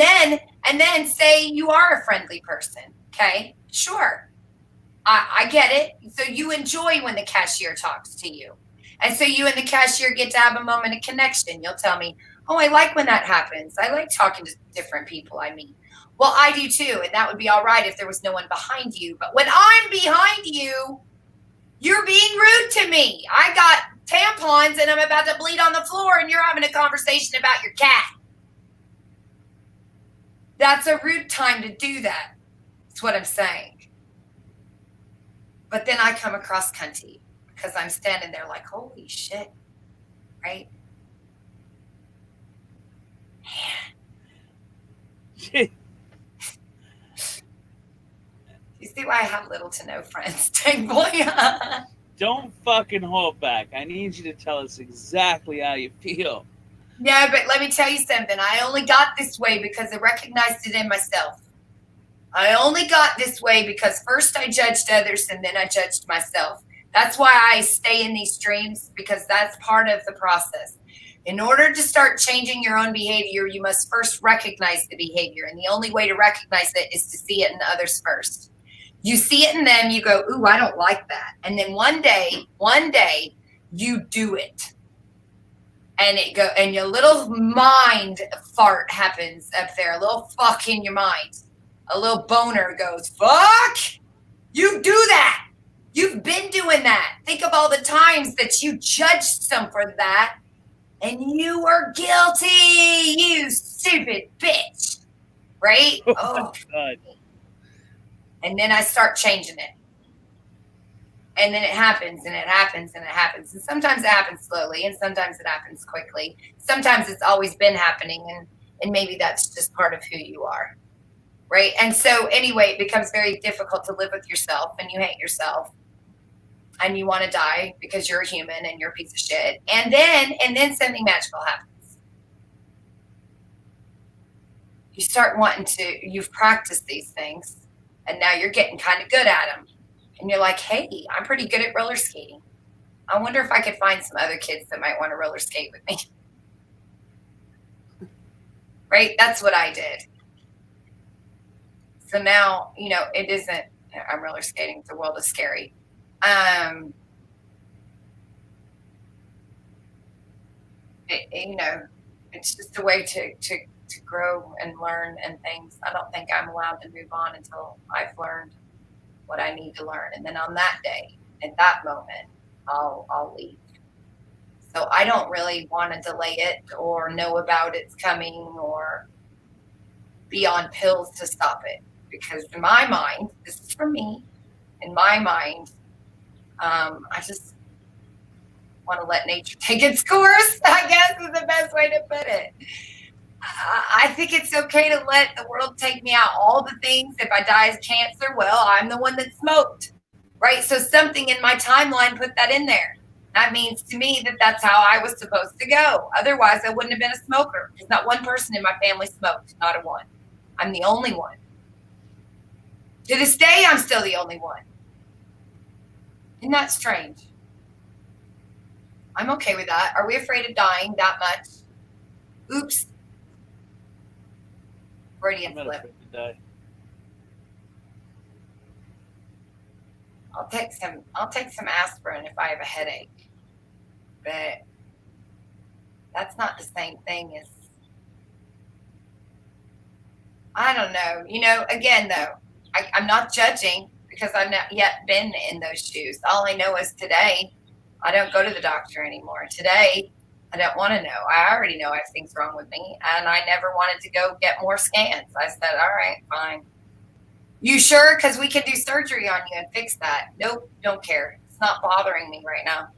then say you are a friendly person. Okay, sure. I get it. So you enjoy when the cashier talks to you. And so you and the cashier get to have a moment of connection. You'll tell me, oh, I like when that happens. I like talking to different people I meet. Well, I do too. And that would be all right if there was no one behind you. But when I'm behind you, you're being rude to me. I got tampons and I'm about to bleed on the floor and you're having a conversation about your cat. That's a rude time to do that. That's what I'm saying. But then I come across cunty because I'm standing there like, holy shit, right? Man. You see why I have little to no friends, Tank Boy? Don't fucking hold back. I need you to tell us exactly how you feel. Yeah, but let me tell you something. I only got this way because I recognized it in myself. I only got this way because first I judged others and then I judged myself. That's why I stay in these streams, because that's part of the process. In order to start changing your own behavior, you must first recognize the behavior. And the only way to recognize it is to see it in others first. You see it in them, you go, ooh, I don't like that. And then one day, you do it. And and your little mind fart happens up there, a little fuck in your mind. A little boner goes, fuck, you do that. You've been doing that. Think of all the times that you judged some for that, and you were guilty, you stupid bitch. Right? Oh, God. And then I start changing it. And then it happens, and it happens, and it happens. And sometimes it happens slowly, and sometimes it happens quickly. Sometimes it's always been happening, and maybe that's just part of who you are. Right? And so anyway, it becomes very difficult to live with yourself, and you hate yourself. And you want to die because you're a human and you're a piece of shit. And then something magical happens. You start wanting to, you've practiced these things, and now you're getting kind of good at them. And you're like, hey, I'm pretty good at roller skating. I wonder if I could find some other kids that might want to roller skate with me. Right? That's what I did. So now, it isn't, I'm roller skating. The world is scary. It's just a way to grow and learn and things. I don't think I'm allowed to move on until I've learned what I need to learn. And then on that day, at that moment, I'll leave. So I don't really want to delay it or know about it's coming or be on pills to stop it. Because in my mind, this is for me, in my mind, I just want to let nature take its course, I guess is the best way to put it. I think it's okay to let the world take me out. All the things, if I die of cancer, well, I'm the one that smoked, right? So something in my timeline put that in there. That means to me that that's how I was supposed to go. Otherwise, I wouldn't have been a smoker. Because not one person in my family smoked, not a one. I'm the only one. To this day, I'm still the only one. Isn't that strange? I'm okay with that. Are we afraid of dying that much? Oops. Freudian I'm not slip. afraid to die. I'll take some aspirin if I have a headache. But that's not the same thing as, I don't know. Again, though, I'm not judging because I've not yet been in those shoes. All I know is today, I don't go to the doctor anymore. Today, I don't want to know. I already know I have things wrong with me, and I never wanted to go get more scans. I said, all right, fine. You sure? Because we can do surgery on you and fix that. Nope, don't care. It's not bothering me right now.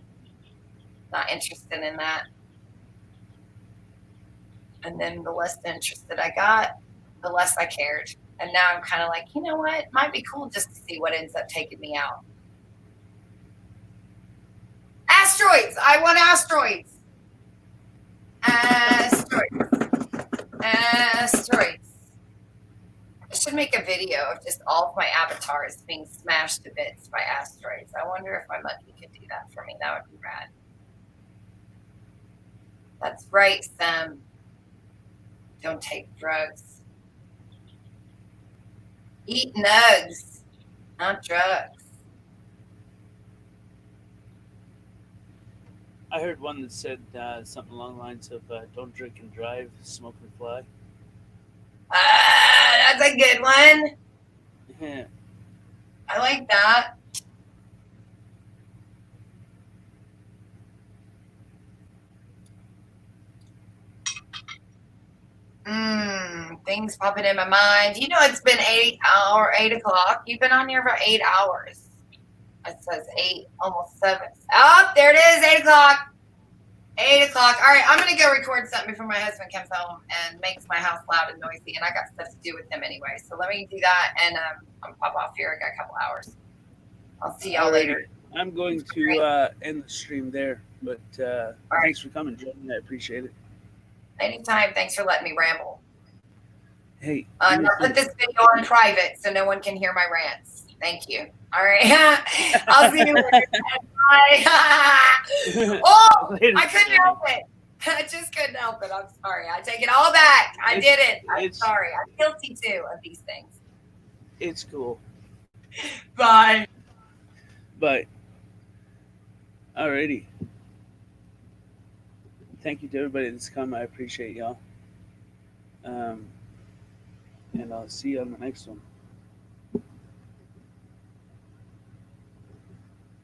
Not interested in that. And then the less interested I got, the less I cared. And now I'm kind of like, you know what? It might be cool just to see what ends up taking me out. Asteroids. I want asteroids. Asteroids. I should make a video of just all of my avatars being smashed to bits by asteroids. I wonder if my monkey could do that for me. That would be rad. That's right, Sam. Don't take drugs. Eat nugs, not drugs. I heard one that said something along the lines of don't drink and drive, smoke and fly. That's a good one. Yeah. I like that. Things popping in my mind. It's been 8 o'clock. You've been on here for 8 hours. It says 8, almost 7. Oh, there it is, 8 o'clock. 8 o'clock. All right, I'm going to go record something before my husband comes home and makes my house loud and noisy, and I got stuff to do with him anyway. So let me do that, and I'll pop off here. I got a couple hours. I'll see y'all later. I'm going to end the stream there, but thanks for coming, Jordan. I appreciate it. Anytime. Thanks for letting me ramble. Hey. I'll put this video on private so no one can hear my rants. Thank you. All right. I'll see you later. Bye. Oh, I couldn't help it. I just couldn't help it. I'm sorry. I take it all back. I did it. I'm sorry. I'm guilty too of these things. It's cool. Bye. Bye. Alrighty. thank you to everybody that's come. I appreciate y'all. And I'll see you on the next one.